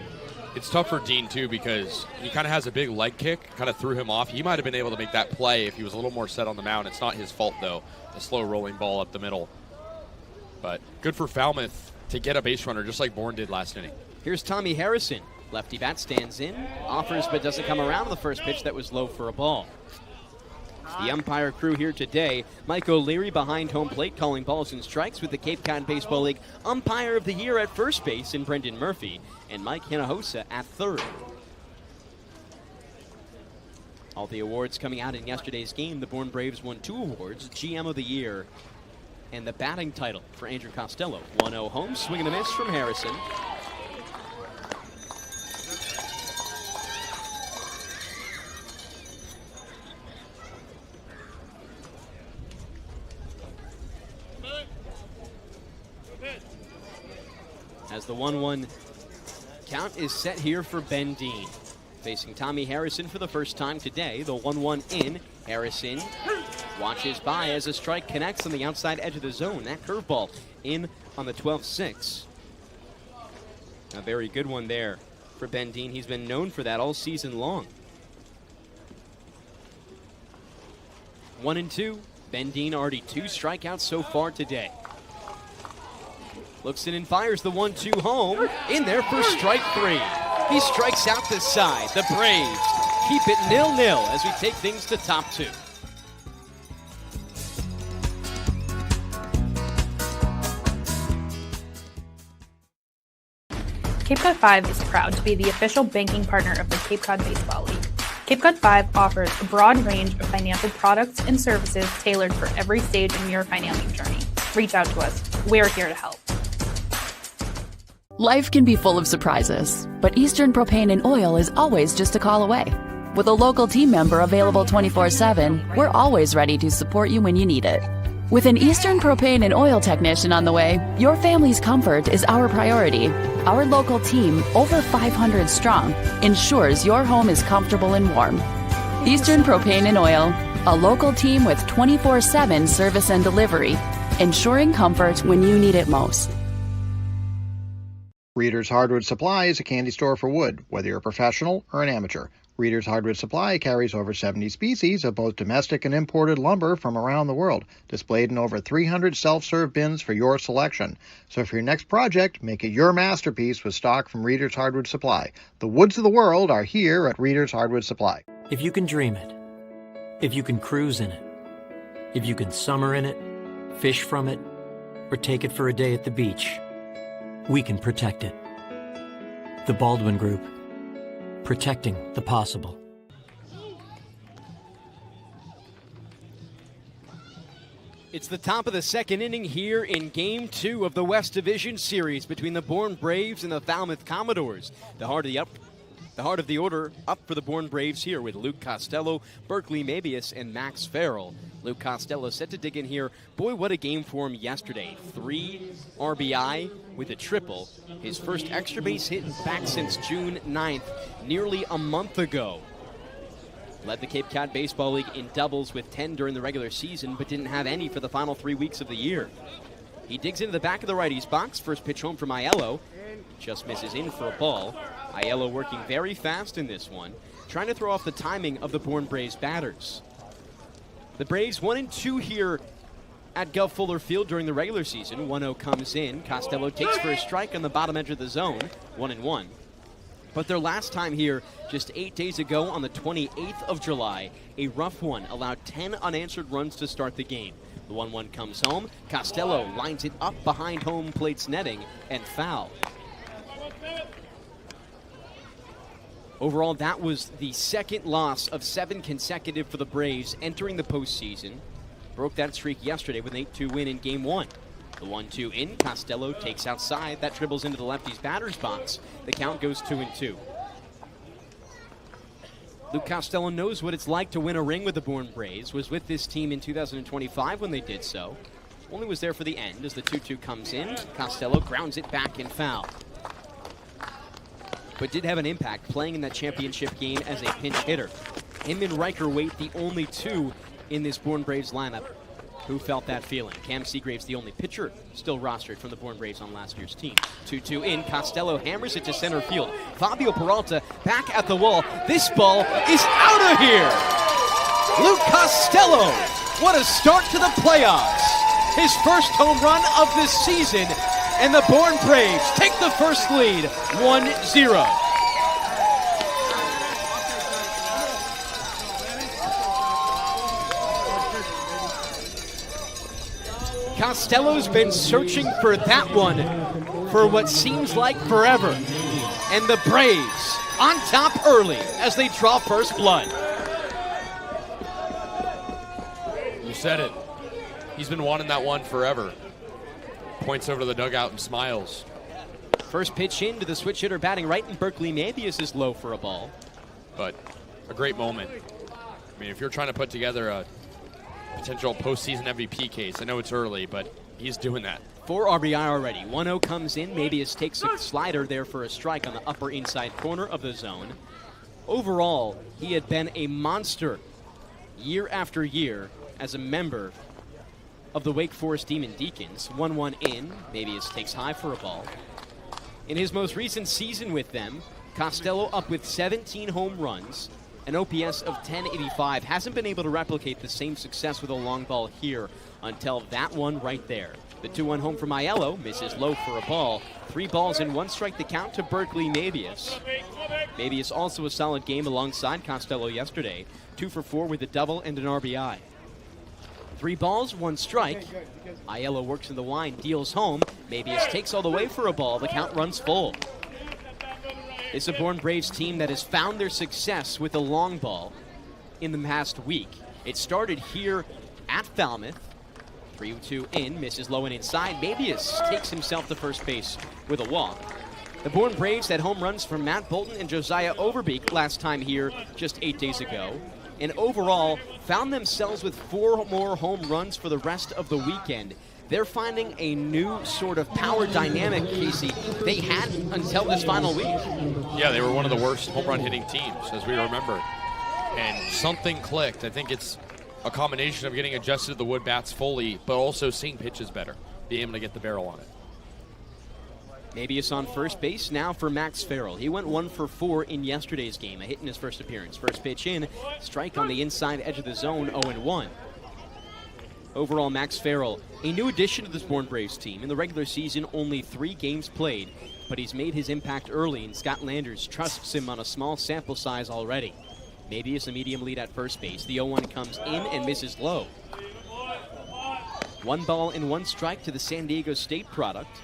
It's tough for Dean, too, because he kind of has a big leg kick, kind of threw him off. He might have been able to make that play if he was a little more set on the mound. It's not his fault, though, a slow rolling ball up the middle. But good for Falmouth to get a base runner just like Bourne did last inning. Here's Tommy Harrison. Lefty bat stands in, offers but doesn't come around on the first pitch that was low for a ball. The umpire crew here today, Mike O'Leary behind home plate calling balls and strikes with the Cape Cod Baseball League Umpire of the Year at first base in Brendan Murphy, and Mike Hinojosa at third. All the awards coming out in yesterday's game. The Bourne Braves won 2 awards, GM of the Year and the batting title for Andrew Costello. 1-0 home, swing and a miss from Harrison. As the 1-1 count is set here for Ben Dean. Facing Tommy Harrison for the first time today. The 1-1 in. Harrison watches by as a strike connects on the outside edge of the zone. That curveball in on the 12-6. A very good one there for Ben Dean. He's been known for that all season long. 1-2. Ben Dean already 2 strikeouts so far today. Looks in and fires the 1-2 home. In there for strike 3. He strikes out the side. The Braves keep it 0-0 as we take things to top 2. Cape Cod 5 is proud to be the official banking partner of the Cape Cod Baseball League. Cape Cod 5 offers a broad range of financial products and services tailored for every stage in your financing journey. Reach out to us. We're here to help. Life can be full of surprises, but Eastern Propane and Oil is always just a call away. With a local team member available 24/7, we're always ready to support you when you need it. With an Eastern Propane and Oil technician on the way, your family's comfort is our priority. Our local team, over 500 strong, ensures your home is comfortable and warm. Eastern Propane and Oil, a local team with 24/7 service and delivery, ensuring comfort when you need it most. Reader's Hardwood Supply is a candy store for wood, whether you're a professional or an amateur. Reader's Hardwood Supply carries over 70 species of both domestic and imported lumber from around the world, displayed in over 300 self-serve bins for your selection. So for your next project, make it your masterpiece with stock from Reader's Hardwood Supply. The woods of the world are here at Reader's Hardwood Supply. If you can dream it, if you can cruise in it, if you can summer in it, fish from it, or take it for a day at the beach, we can protect it. The Baldwin Group. Protecting the possible. It's the top of the second inning here in Game 2 of the West Division Series between the Bourne Braves and the Falmouth Commodores. The heart of the order up for the Bourne Braves here with Luke Costello, Berkeley Mabius, and Max Farrell. Luke Costello set to dig in here. Boy, what a game for him yesterday. 3 RBI with a triple. His first extra base hit back since June 9th, nearly a month ago. Led the Cape Cod Baseball League in doubles with 10 during the regular season, but didn't have any for the final 3 weeks of the year. He digs into the back of the righty's box. First pitch home from Aiello. Just misses in for a ball. Aiello working very fast in this one, trying to throw off the timing of the Bourne Braves batters. The Braves 1-2 here at Gov Fuller Field during the regular season. 1-0 comes in. Costello takes for a strike on the bottom edge of the zone. 1-1. But their last time here, just 8 days ago on the 28th of July, a rough one allowed 10 unanswered runs to start the game. The 1-1 comes home. Costello lines it up behind home plate's netting and foul. Overall, that was the second loss of 7 consecutive for the Braves entering the postseason. Broke that streak yesterday with an 8-2 win in Game 1. The 1-2 in, Costello takes outside. That dribbles into the lefty's batter's box. The count goes 2-2. Luke Costello knows what it's like to win a ring with the Bourne Braves, was with this team in 2025 when they did so. Only was there for the end as the 2-2 comes in. Costello grounds it back and foul. But did have an impact playing in that championship game as a pinch hitter. Him and Riker Waite, the only two in this Bourne Braves lineup who felt that feeling. Cam Seagrave's the only pitcher still rostered from the Bourne Braves on last year's team. 2-2 in. Costello hammers it to center field. Fabio Peralta back at the wall. This ball is out of here. Luke Costello, what a start to the playoffs. His first home run of this season, and the Bourne Braves take the first lead, 1-0. Costello's been searching for that one for what seems like forever. And the Braves on top early as they draw first blood. You said it. He's been wanting that one forever. Points over to the dugout and smiles. First pitch in to the switch hitter batting right, and Berkeley Mabius is low for a ball. But a great moment. I mean, if you're trying to put together a potential postseason MVP case, I know it's early, but he's doing that. 4 RBI already. 1-0 comes in. Mabius takes a slider there for a strike on the upper inside corner of the zone. Overall, he had been a monster year after year as a member of the Wake Forest Demon Deacons. 1-1 in. Mabius takes high for a ball. In his most recent season with them, Costello up with 17 home runs, an OPS of 1085. Hasn't been able to replicate the same success with a long ball here until that one right there. The 2-1 home from Aiello misses low for a ball. 3 balls and 1 strike to count to Berkeley Mabius. Mabius also a solid game alongside Costello yesterday. 2 for 4 with a double and an RBI. 3 balls, 1 strike. Aiello works in the wind, deals home. Mabius takes all the way for a ball. The count runs full. It's a Bourne Braves team that has found their success with the long ball in the past week. It started here at Falmouth. 3-2 in, misses low and inside. Mabius takes himself to first base with a walk. The Bourne Braves had home runs from Matt Bolton and Josiah Overbeek last time here just 8 days ago. And overall, found themselves with 4 more home runs for the rest of the weekend. They're finding a new sort of power dynamic, Kasey, they hadn't until this final week. Yeah, they were one of the worst home run hitting teams, as we remember. And something clicked. I think it's a combination of getting adjusted to the wood bats fully, but also seeing pitches better, being able to get the barrel on it. Mabius on first base now for Max Farrell. He went 1 for 4 in yesterday's game, a hit in his first appearance. First pitch in, strike on the inside edge of the zone, 0-1. Overall, Max Farrell, a new addition to this Bourne Braves team. In the regular season, only 3 games played, but he's made his impact early, and Scott Landers trusts him on a small sample size already. Mabius a medium lead at first base. The 0-1 comes in and misses low. 1 ball and 1 strike to the San Diego State product.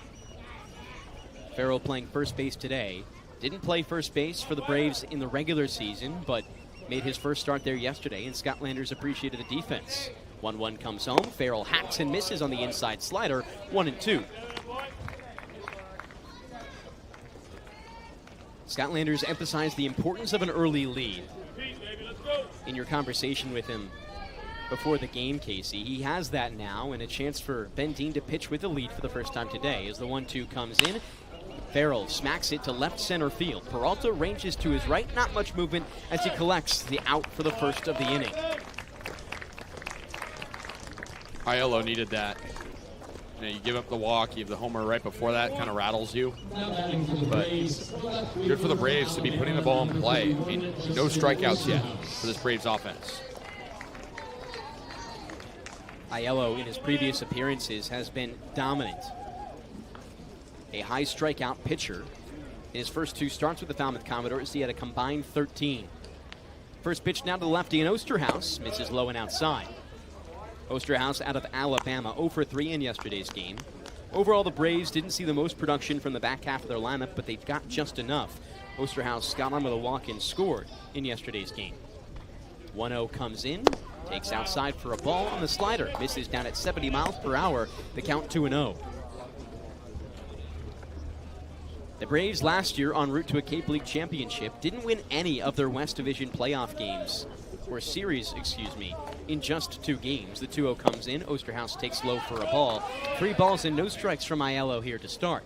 Farrell playing first base today. Didn't play first base for the Braves in the regular season, but made his first start there yesterday, and Scott Landers appreciated the defense. 1-1 comes home. Farrell hacks and misses on the inside slider. 1-2. Scott Landers emphasized the importance of an early lead. In your conversation with him before the game, Kasey, he has that now, and a chance for Ben Dean to pitch with the lead for the first time today. As the 1-2 comes in, Farrell smacks it to left center field. Peralta ranges to his right. Not much movement as he collects the out for the first of the inning. Aiello needed that. You give up the walk, you have the homer right before that, kind of rattles you. But good for the Braves to be putting the ball in play. I mean, no strikeouts yet for this Braves offense. Aiello, in his previous appearances, has been dominant. A high strikeout pitcher. In his first 2 starts with the Falmouth Commodores, he had a combined 13. First pitch now to the lefty in Osterhaus, misses low and outside. Osterhaus out of Alabama, 0 for 3 in yesterday's game. Overall, the Braves didn't see the most production from the back half of their lineup, but they've got just enough. Osterhaus got on with a walk and scored in yesterday's game. 1-0 comes in, takes outside for a ball on the slider, misses down at 70 miles per hour. The count 2-0. The Braves last year en route to a Cape League championship didn't win any of their West Division playoff games, or series, in just 2 games. The 2-0 comes in. Osterhaus takes low for a ball. 3 balls and no strikes from Aiello here to start.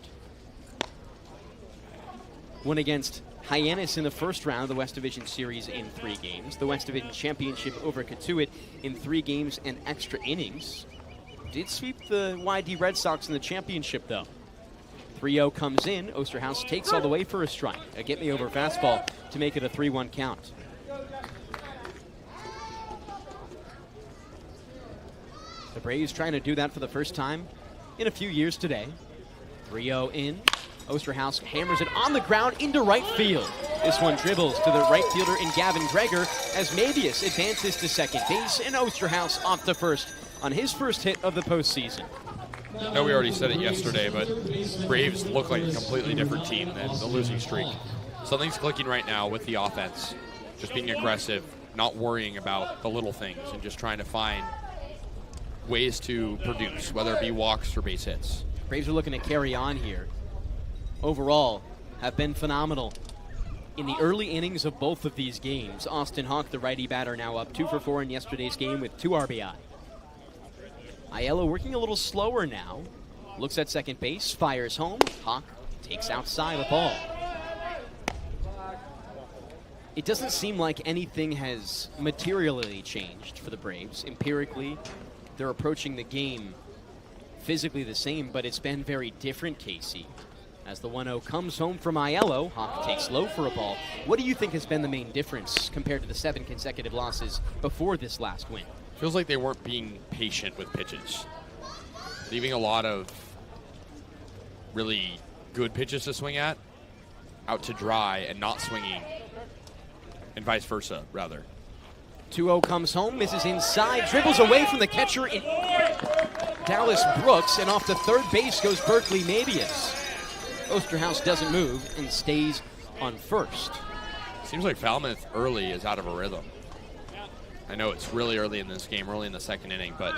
Won against Hyannis in the first round of the West Division Series in 3 games. The West Division Championship over Katuitt in 3 games and extra innings. Did sweep the YD Red Sox in the championship, though. 3-0 comes in. Osterhaus takes all the way for a strike. A get-me-over fastball to make it a 3-1 count. The Braves trying to do that for the first time in a few years today. 3-0 in. Osterhaus hammers it on the ground into right field. This one dribbles to the right fielder in Gavin Greger as Mabius advances to second base, and Osterhaus off to first on his first hit of the postseason. I know we already said it yesterday, but Braves look like a completely different team than the losing streak. Something's clicking right now with the offense. Just being aggressive, not worrying about the little things, and just trying to find ways to produce, whether it be walks or base hits. Braves are looking to carry on here. Overall, have been phenomenal in the early innings of both of these games. Austin Hawk, the righty batter, now up 2 for 4 in yesterday's game with 2 RBI. Aiello working a little slower now. Looks at second base, fires home. Hawk takes outside a ball. It doesn't seem like anything has materially changed for the Braves. Empirically, they're approaching the game physically the same, but it's been very different, Kasey. As the 1-0 comes home from Aiello, Hawk takes low for a ball. What do you think has been the main difference compared to the 7 consecutive losses before this last win? Feels like they weren't being patient with pitches, leaving a lot of really good pitches to swing at out to dry and not swinging, and vice versa, rather. 2-0 comes home, misses inside, dribbles away from the catcher in Dallas Brooks, and off to third base goes Berkeley Mabius. Osterhaus doesn't move and stays on first. Seems like Falmouth early is out of a rhythm. I know it's really early in this game, early in the second inning, but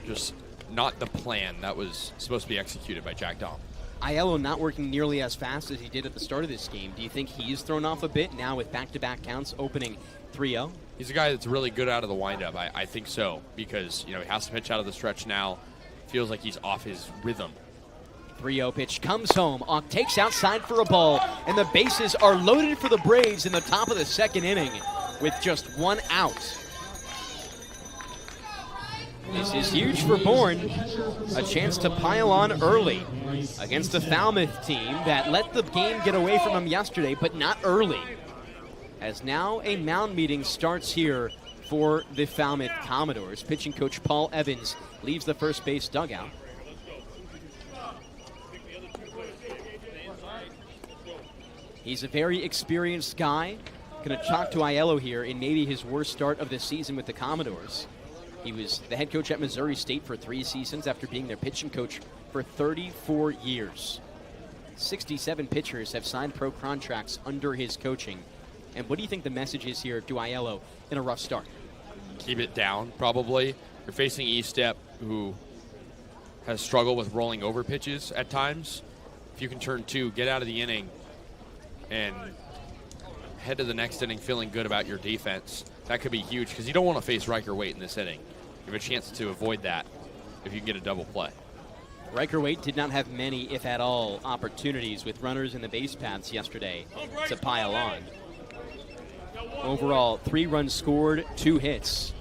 just not the plan that was supposed to be executed by Jack Dahm. Aiello not working nearly as fast as he did at the start of this game. Do you think he's thrown off a bit now with back-to-back counts opening 3-0? He's a guy that's really good out of the windup. I think so, because he has to pitch out of the stretch now. Feels like he's off his rhythm. 3-0 pitch comes home. Hawk takes outside for a ball, and the bases are loaded for the Braves in the top of the second inning with just 1 out. This is huge for Bourne. A chance to pile on early against a Falmouth team that let the game get away from them yesterday, but not early. As now a mound meeting starts here for the Falmouth Commodores. Pitching coach Paul Evans leaves the first base dugout. He's a very experienced guy. Going to talk to Aiello here in maybe his worst start of the season with the Commodores. He was the head coach at Missouri State for 3 seasons after being their pitching coach for 34 years. 67 pitchers have signed pro contracts under his coaching. And what do you think the message is here to Aiello in a rough start? Keep it down, probably. You're facing E-Step, who has struggled with rolling over pitches at times. If you can turn 2, get out of the inning, and head to the next inning feeling good about your defense, that could be huge, because you don't want to face Riker Waite in this inning. You have a chance to avoid that if you can get a double play. Riker Waite did not have many, if at all, opportunities with runners in the base paths yesterday to pile on. Overall, 3 runs scored, 2 hits,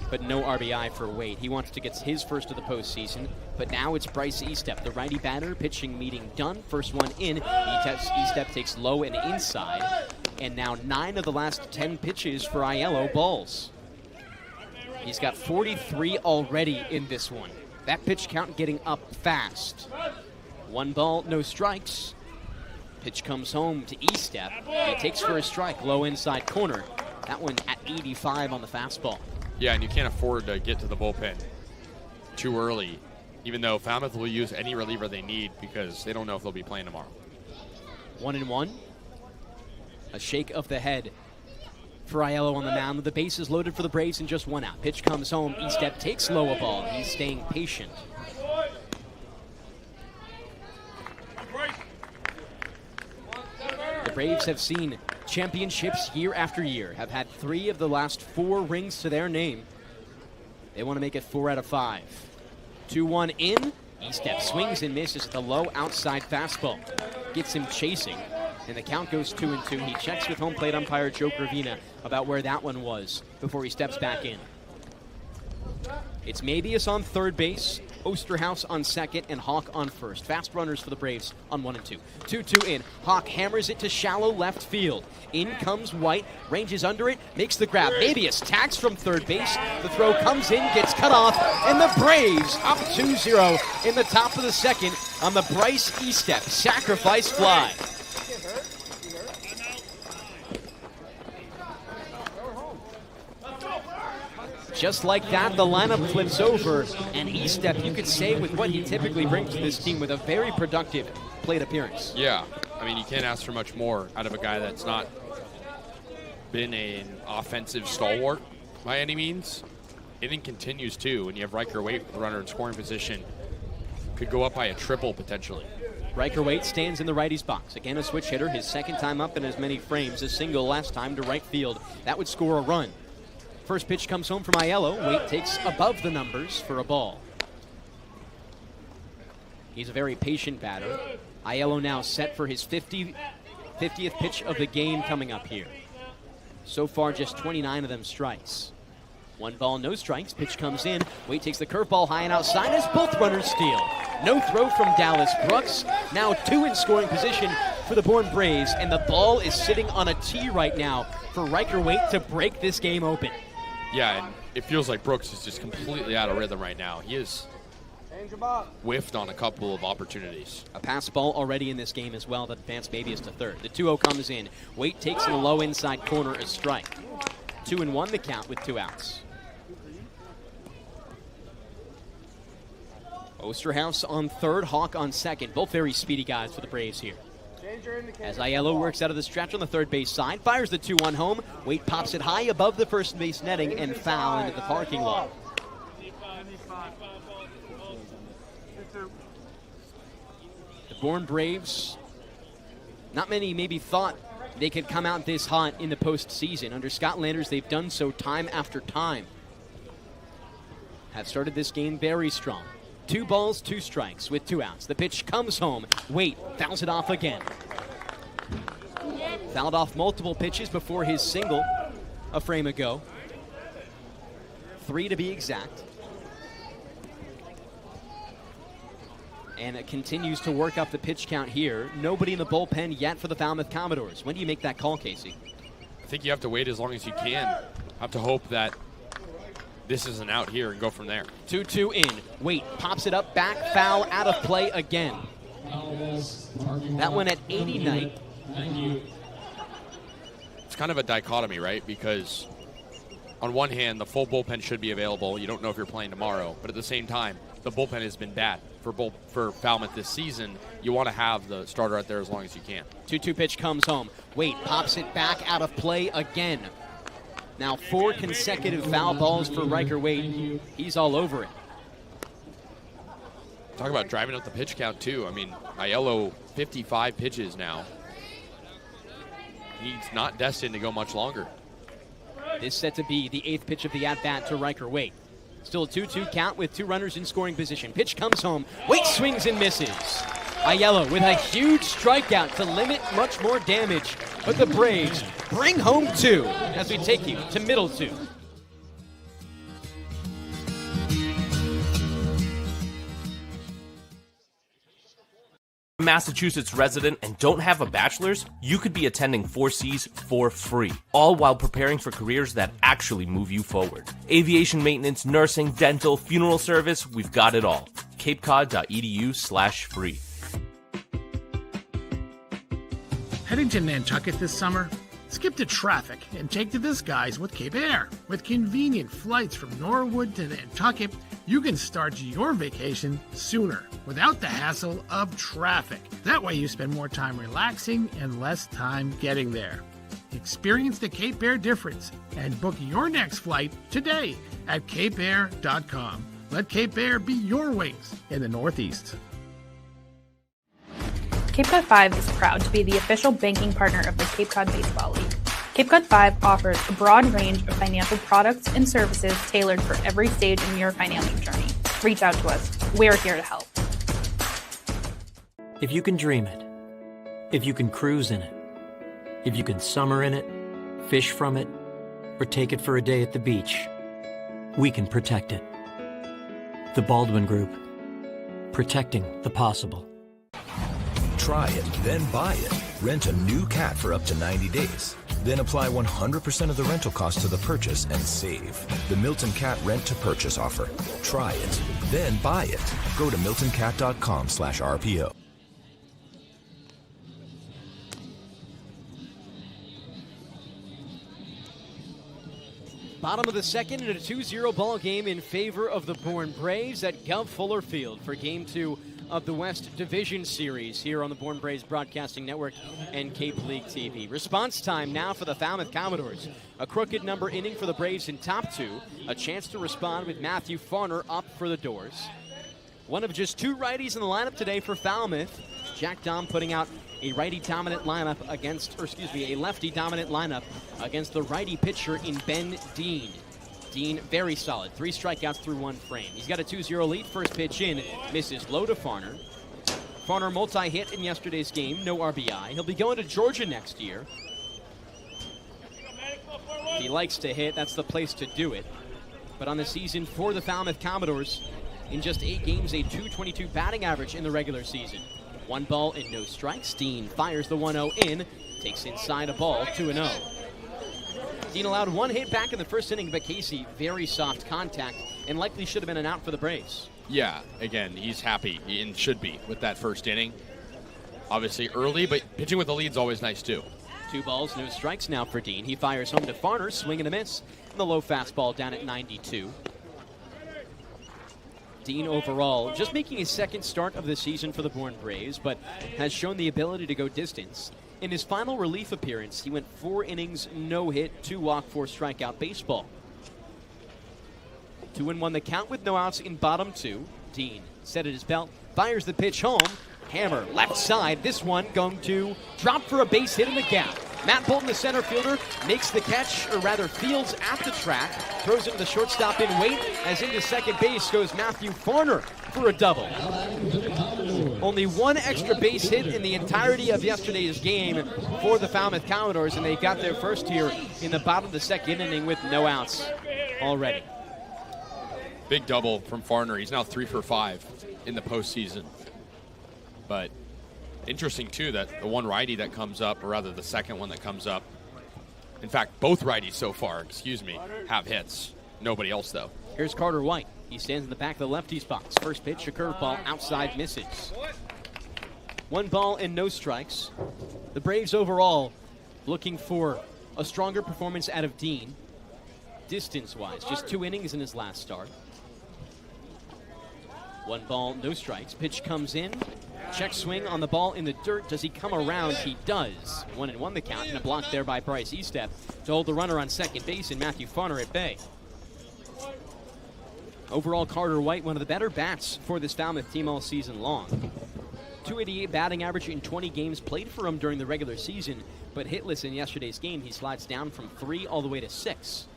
but no RBI for Waite. He wants to get his first of the postseason, but now it's Bryce Estep, the righty batter. Pitching meeting done. First one in. Estep takes low and inside, and now 9 of the last 10 pitches for Aiello balls. He's got 43 already in this one. That pitch count getting up fast. 1 ball, no strikes. Pitch comes home to Estep. He takes for a strike, low inside corner. That one at 85 on the fastball. Yeah, and you can't afford to get to the bullpen too early, even though Falmouth will use any reliever they need because they don't know if they'll be playing tomorrow. 1-1. A shake of the head for Aiello on the mound. The bases loaded for the Braves and just 1 out. Pitch comes home. Estep takes low a ball. He's staying patient. Braves have seen championships year after year, have had 3 of the last 4 rings to their name. They want to make it 4 out of 5. 2-1 in. E-step swings and misses at the low outside fastball. Gets him chasing, and the count goes 2-2. He checks with home plate umpire Joe Gravina about where that one was before he steps back in. It's Mabius on third base, Osterhaus on second, and Hawk on first. Fast runners for the Braves on 1 and 2. 2-2 in. Hawk hammers it to shallow left field. In comes White, ranges under it, makes the grab. Mabius tags from third base. The throw comes in, gets cut off, and the Braves up 2-0 in the top of the second on the Bryce E-step sacrifice fly. Just like that, the lineup flips over, and E-step, you could say, with what he typically brings to this team, with a very productive plate appearance. Yeah, I mean, you can't ask for much more out of a guy that's not been an offensive stalwart by any means. Inning continues, too, when you have Riker Waite with the runner in scoring position. Could go up by a triple, potentially. Riker Waite stands in the righty's box. Again, a switch hitter, his second time up in as many frames, a single last time to right field. That would score a run. First pitch comes home from Aiello. Waite takes above the numbers for a ball. He's a very patient batter. Aiello now set for his 50th pitch of the game coming up here. So far, just 29 of them strikes. 1 ball, no strikes. Pitch comes in. Waite takes the curveball high and outside as both runners steal. No throw from Dallas Brooks. Now 2 in scoring position for the Bourne Braves, and the ball is sitting on a tee right now for Riker Waite to break this game open. Yeah, and it feels like Brooks is just completely out of rhythm right now. He is whiffed on a couple of opportunities. A pass ball already in this game as well that advanced Mabius to third. The 2-0 comes in. Waite takes in the low inside corner a strike. 2-1 the count with 2 outs. Osterhaus on third, Hawk on second. Both very speedy guys for the Braves here. As Aiello works out of the stretch on the third base side, fires the 2-1 home. Waite pops it high above the first base netting and foul into the parking lot. The Bourne Braves, not many maybe thought they could come out this hot in the postseason. Under Scott Landers, they've done so time after time. Have started this game very strong. 2 balls, 2 strikes with 2 outs. The pitch comes home. Waite fouls it off again. Fouled off multiple pitches before his single a frame ago. 3 to be exact. And it continues to work up the pitch count here. Nobody in the bullpen yet for the Falmouth Commodores. When do you make that call, Kasey? I think you have to wait as long as you can. Have to hope that this is an out here and go from there. 2-2 in. Waite pops it up, back, foul, out of play again. That one at 89. It's kind of a dichotomy, right? Because on one hand, the full bullpen should be available. You don't know if you're playing tomorrow. But at the same time, the bullpen has been bad for Falmouth this season. You want to have the starter out there as long as you can. 2-2 pitch comes home. Waite pops it back, out of play again. Now 4 consecutive foul balls for Riker Waite. He's all over it. Talk about driving up the pitch count, too. I mean, Aiello, 55 pitches now. He's not destined to go much longer. This set to be the 8th pitch of the at-bat to Riker Waite. Still a 2-2 count with 2 runners in scoring position. Pitch comes home. Waite swings and misses. Aiello with a huge strikeout to limit much more damage. But the Braves bring home 2 as we take you to middle 2. Massachusetts resident and don't have a bachelor's, you could be attending 4Cs for free, all while preparing for careers that actually move you forward. Aviation maintenance, nursing, dental, funeral service, we've got it all. capecod.edu/free. Heading to Nantucket this summer? Skip the traffic and take to the skies with Cape Air. With convenient flights from Norwood to Nantucket, you can start your vacation sooner without the hassle of traffic. That way you spend more time relaxing and less time getting there. Experience the Cape Air difference and book your next flight today at capeair.com. Let Cape Air be your wings in the Northeast. Cape Cod 5 is proud to be the official banking partner of the Cape Cod Baseball League. Cape Cod 5 offers a broad range of financial products and services tailored for every stage in your financing journey. Reach out to us. We're here to help. If you can dream it, if you can cruise in it, if you can summer in it, fish from it, or take it for a day at the beach, we can protect it. The Baldwin Group. Protecting the possible. Try it, then buy it. Rent a new cat for up to 90 days. Then apply 100% of the rental cost to the purchase and save. The Milton Cat Rent to Purchase offer. Try it, then buy it. Go to miltoncat.com/RPO. Bottom of the second in a 2-0 ball game in favor of the Bourne Braves at Gov Fuller Field for Game 2 of the West Division Series here on the Bourne Braves Broadcasting Network and Cape League TV. Response time now for the Falmouth Commodores. A crooked number inning for the Braves in top 2. A chance to respond with Matthew Farner up for the doors. One of just 2 righties in the lineup today for Falmouth. Jack Dom putting out a lefty-dominant lineup against the righty pitcher in Ben Dean. Dean, very solid. 3 strikeouts through 1 frame. He's got a 2-0 lead. First pitch in, misses low to Farner. Farner multi-hit in yesterday's game, no RBI. He'll be going to Georgia next year. He likes to hit, that's the place to do it. But on the season for the Falmouth Commodores, in just 8 games, a .222 batting average in the regular season. 1 ball and no strikes. Dean fires the 1-0 in, takes inside a ball, 2-0. Dean allowed 1 hit back in the first inning, but Kasey, very soft contact, and likely should have been an out for the Braves. Yeah, again, he's happy and should be with that first inning. Obviously early, but pitching with the lead's always nice too. 2 balls, no strikes now for Dean. He fires home to Farner, swing and a miss, and the low fastball down at 92. Dean overall just making his second start of the season for the Bourne Braves, but has shown the ability to go distance. In his final relief appearance, he went 4 innings, no hit, 2 walk, 4 strikeout baseball. 2-1 the count with no outs in bottom 2. Dean set at his belt, fires the pitch home, hammer left side. This one going to drop for a base hit in the gap. Matt Bolton, the center fielder, makes the catch, or rather fields at the track, throws it to the shortstop in wait, as into second base goes Matthew Farner for a double. Only 1 extra base hit in the entirety of yesterday's game for the Falmouth Commodores, and they got their first here in the bottom of the second inning with no outs already. Big double from Farner. He's now 3 for 5 in the postseason. But interesting, too, that the one righty that comes up, or rather the second one that comes up, in fact, both righties so far, have hits. Nobody else, though. Here's Carter White. He stands in the back of the lefty's box. First pitch, a curveball, outside, misses. 1 ball and no strikes. The Braves overall looking for a stronger performance out of Dean. Distance-wise, just 2 innings in his last start. 1 ball, no strikes. Pitch comes in. Check swing on the ball in the dirt. Does he come around? He does. 1-1 the count, and a block there by Bryce Estep to hold the runner on second base and Matthew Farner at bay. Overall, Carter White, one of the better bats for this Falmouth team all season long. .288 batting average in 20 games played for him during the regular season, but hitless in yesterday's game. He slides down from 3 all the way to 6.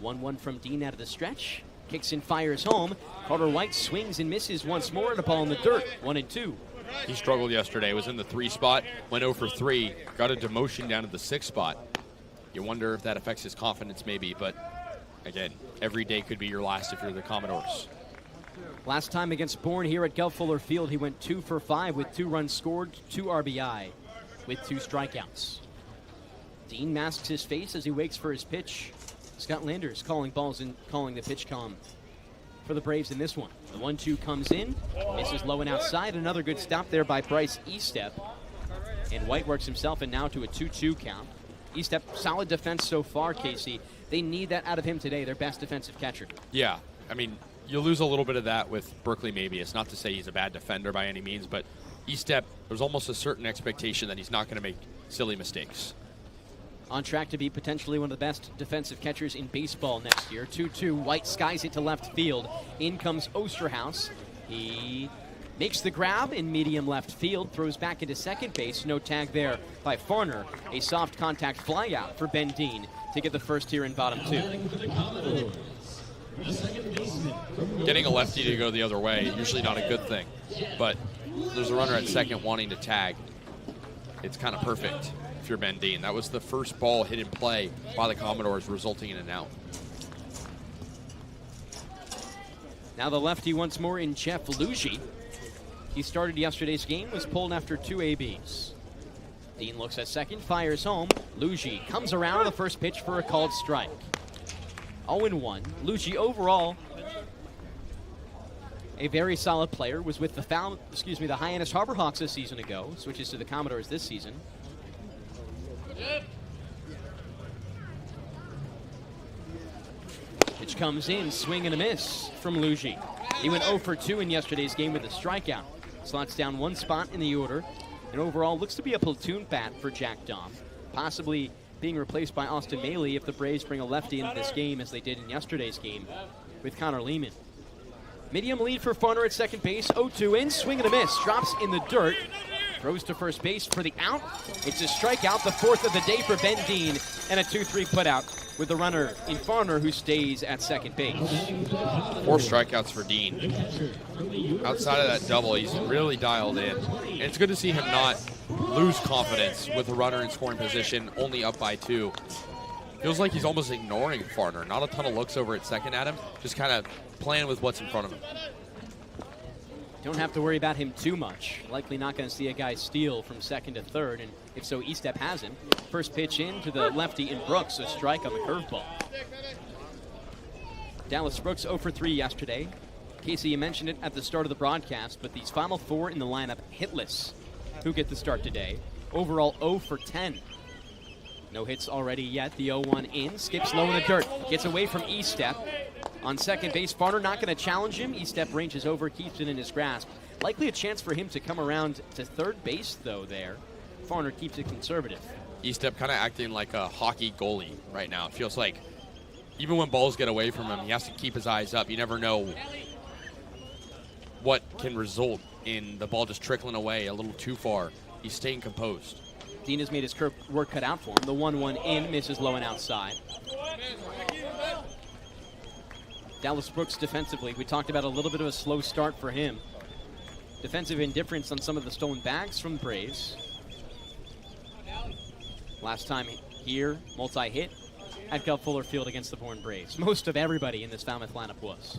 1-1 from Dean out of the stretch. Kicks and fires home. Carter White swings and misses once more, and a ball in the dirt. 1-2. He struggled yesterday, was in the 3 spot, went 0 for 3, got a demotion down to the 6 spot. You wonder if that affects his confidence maybe, but again, every day could be your last if you're the Commodores. Last time against Bourne here at Gov Fuller Field, he went 2 for 5 with 2 runs scored, 2 RBI with 2 strikeouts. Dean masks his face as he waits for his pitch. Scott Landers calling balls and calling the pitch calm for the Braves in this one. The 1-2 comes in, misses low and outside. Another good stop there by Bryce Estep. And White works himself in now to a 2-2 count. Estep, solid defense so far, Kasey. They need that out of him today, their best defensive catcher. Yeah, I mean, you'll lose a little bit of that with Berkeley maybe. It's not to say he's a bad defender by any means, but Estep, there's almost a certain expectation that he's not going to make silly mistakes. On track to be potentially one of the best defensive catchers in baseball next year. 2-2, White skies it to left field. In comes Osterhaus. He Makes the grab in medium left field, throws back into second base. No tag there by Farner. A soft contact fly out for Ben Dean to get the first here in bottom 2. Getting a lefty to go the other way, usually not a good thing. But there's a runner at second wanting to tag. It's kind of perfect if you're Ben Dean. That was the first ball hit in play by the Commodores, resulting in an out. Now the lefty once more in Jeff Lugie. He started yesterday's game, was pulled after 2 ABs. Dean looks at second, fires home. Lugie comes around on the first pitch for a called strike. 0-1. Lugie overall a very solid player. Was with the Hyannis Harbor Hawks a season ago. Switches to the Commodores this season. Pitch comes in, swing and a miss from Lugie. He went 0 for 2 in yesterday's game with a strikeout. Slots down one spot in the order. And overall looks to be a platoon bat for Jack Dahm. Possibly being replaced by Austin Maley if the Braves bring a lefty into this game as they did in yesterday's game with Connor Lehman. Medium lead for Farner at second base. 0-2 in, swing and a miss. Drops in the dirt. Throws to first base for the out. It's a strikeout, the fourth of the day for Ben Dean, and a 2-3 putout with the runner in Farner who stays at second base. 4 strikeouts for Dean. Outside of that double, he's really dialed in. And it's good to see him not lose confidence with a runner in scoring position, only up by 2. Feels like he's almost ignoring Farner. Not a ton of looks over at second at him, just kind of playing with what's in front of him. Don't have to worry about him too much. Likely not going to see a guy steal from second to third, and if so, Estep has him. First pitch in to the lefty in Brooks, a strike on the curveball. Dallas Brooks 0 for 3 yesterday. Kasey, you mentioned it at the start of the broadcast, but these final 4 in the lineup hitless who get the start today. Overall 0 for 10. No hits already yet. The 0-1 in, skips low in the dirt, gets away from Estep. On second base, Farner not going to challenge him. Estep ranges over, keeps it in his grasp. Likely a chance for him to come around to third base, though, there. Farner keeps it conservative. Estep kind of acting like a hockey goalie right now. It feels like even when balls get away from him, he has to keep his eyes up. You never know what can result in the ball just trickling away a little too far. He's staying composed. Dean has made his work cut out for him. The 1-1 in, misses low and outside. Dallas Brooks defensively, we talked about a little bit of a slow start for him. Defensive indifference on some of the stolen bags from the Braves. Last time here, multi-hit at Gov Fuller Field against the Bourne Braves. Most of everybody in this Falmouth lineup was.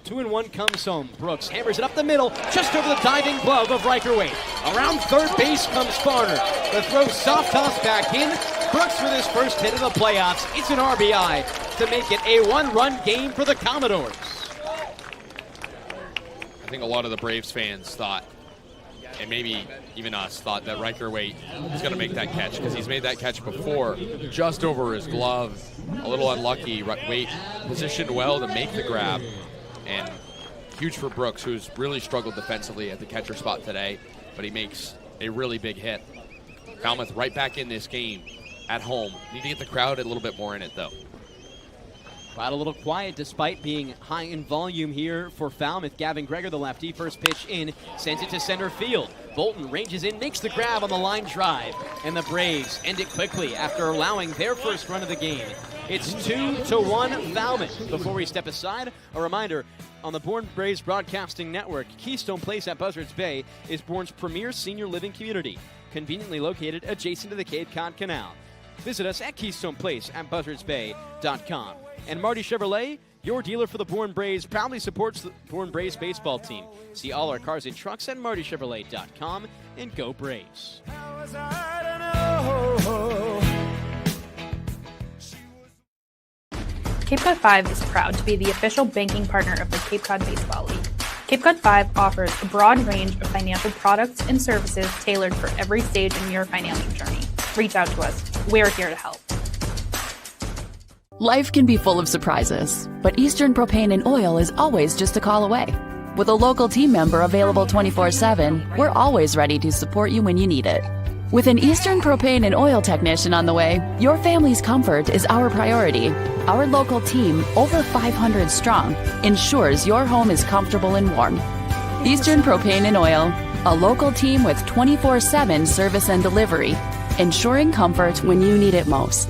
2-1 comes home. Brooks hammers it up the middle, just over the diving glove of Riker Waite. Around third base comes Farner. The throw soft toss back in. Brooks with his first hit of the playoffs. It's an RBI to make it a 1-run game for the Commodores. I think a lot of the Braves fans thought, and maybe even us, thought that Riker Waite was going to make that catch because he's made that catch before, just over his glove. A little unlucky. Waite positioned well to make the grab. And huge for Brooks, who's really struggled defensively at the catcher spot today, but he makes a really big hit. Falmouth right back in this game at home. Need to get the crowd a little bit more in it, though. Crowd a little quiet despite being high in volume here for Falmouth. Gavin Greger, the lefty, first pitch in, sends it to center field. Bolton ranges in, makes the grab on the line drive, and the Braves end it quickly after allowing their first run of the game. It's 2-1 Falmouth. Before we step aside, a reminder, on the Bourne Braves Broadcasting Network, Keystone Place at Buzzards Bay is Bourne's premier senior living community, conveniently located adjacent to the Cape Cod Canal. Visit us at Keystone Place at buzzardsbay.com. And Marty Chevrolet, your dealer for the Bourne Braves, proudly supports the Bourne Braves baseball team. See all our cars and trucks at martychevrolet.com, and go Braves. Cape Cod 5 is proud to be the official banking partner of the Cape Cod Baseball League. Cape Cod 5 offers a broad range of financial products and services tailored for every stage in your financial journey. Reach out to us. We're here to help. Life can be full of surprises, but Eastern Propane and Oil is always just a call away. With a local team member available 24/7, we're always ready to support you when you need it. With an Eastern Propane and Oil technician on the way, your family's comfort is our priority. Our local team, over 500 strong, ensures your home is comfortable and warm. Eastern Propane and Oil, a local team with 24/7 service and delivery, ensuring comfort when you need it most.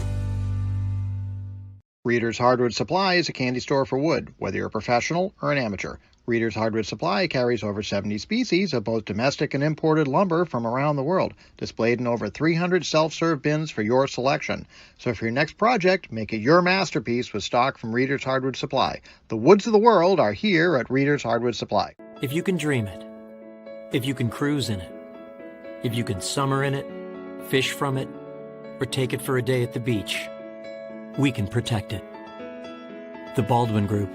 Reader's Hardwood Supply is a candy store for wood, whether you're a professional or an amateur. Reader's Hardwood Supply carries over 70 species of both domestic and imported lumber from around the world, displayed in over 300 self-serve bins for your selection. So for your next project, make it your masterpiece with stock from Reader's Hardwood Supply. The woods of the world are here at Reader's Hardwood Supply. If you can dream it, if you can cruise in it, if you can summer in it, fish from it, or take it for a day at the beach, we can protect it. The Baldwin Group,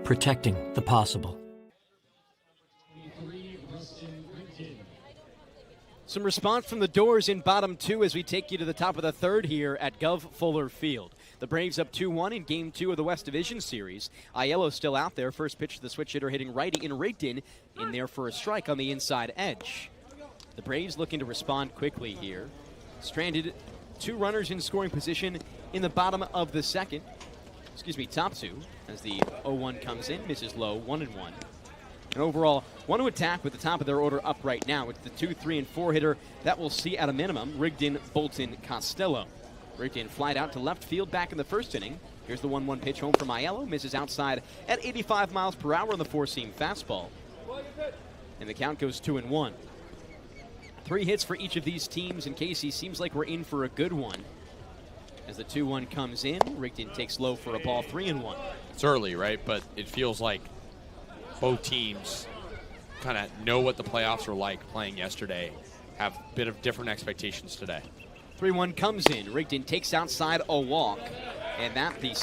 protecting the possible. Some response from the doors in bottom two as we take you to the top of the third here at Gov Fuller Field. The Braves up 2-1 in Game 2 of the West Division Series. Aiello still out there. First pitch to the switch hitter hitting righty in Rigdon, in there for a strike on the inside edge. The Braves looking to respond quickly here. Stranded 2 runners in scoring position in the bottom of the second. Top 2, as the 0-1 comes in, misses low, 1-1. And overall, one to attack with the top of their order up right now. It's the 2, 3, and 4 hitter that we'll see at a minimum, Rigdon, Bolton, Costello. Rigdon flied out to left field back in the first inning. Here's the 1-1 pitch home from Aiello, misses outside at 85 miles per hour on the four-seam fastball. And the count goes 2-1. 3 hits for each of these teams, and Kasey seems like we're in for a good one. As the 2-1 comes in, Rigdon takes low for a ball, 3-1. It's early, right? But it feels like both teams kind of know what the playoffs were like playing yesterday, have a bit of different expectations today. 3-1 comes in. Rigdon takes outside a walk. And that the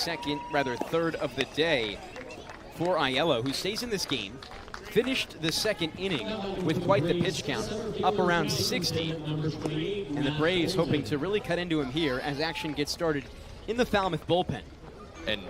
third of the day for Aiello, who stays in this game. Finished the second inning with quite the pitch count, up around 60. And the Braves hoping to really cut into him here as action gets started in the Falmouth bullpen. And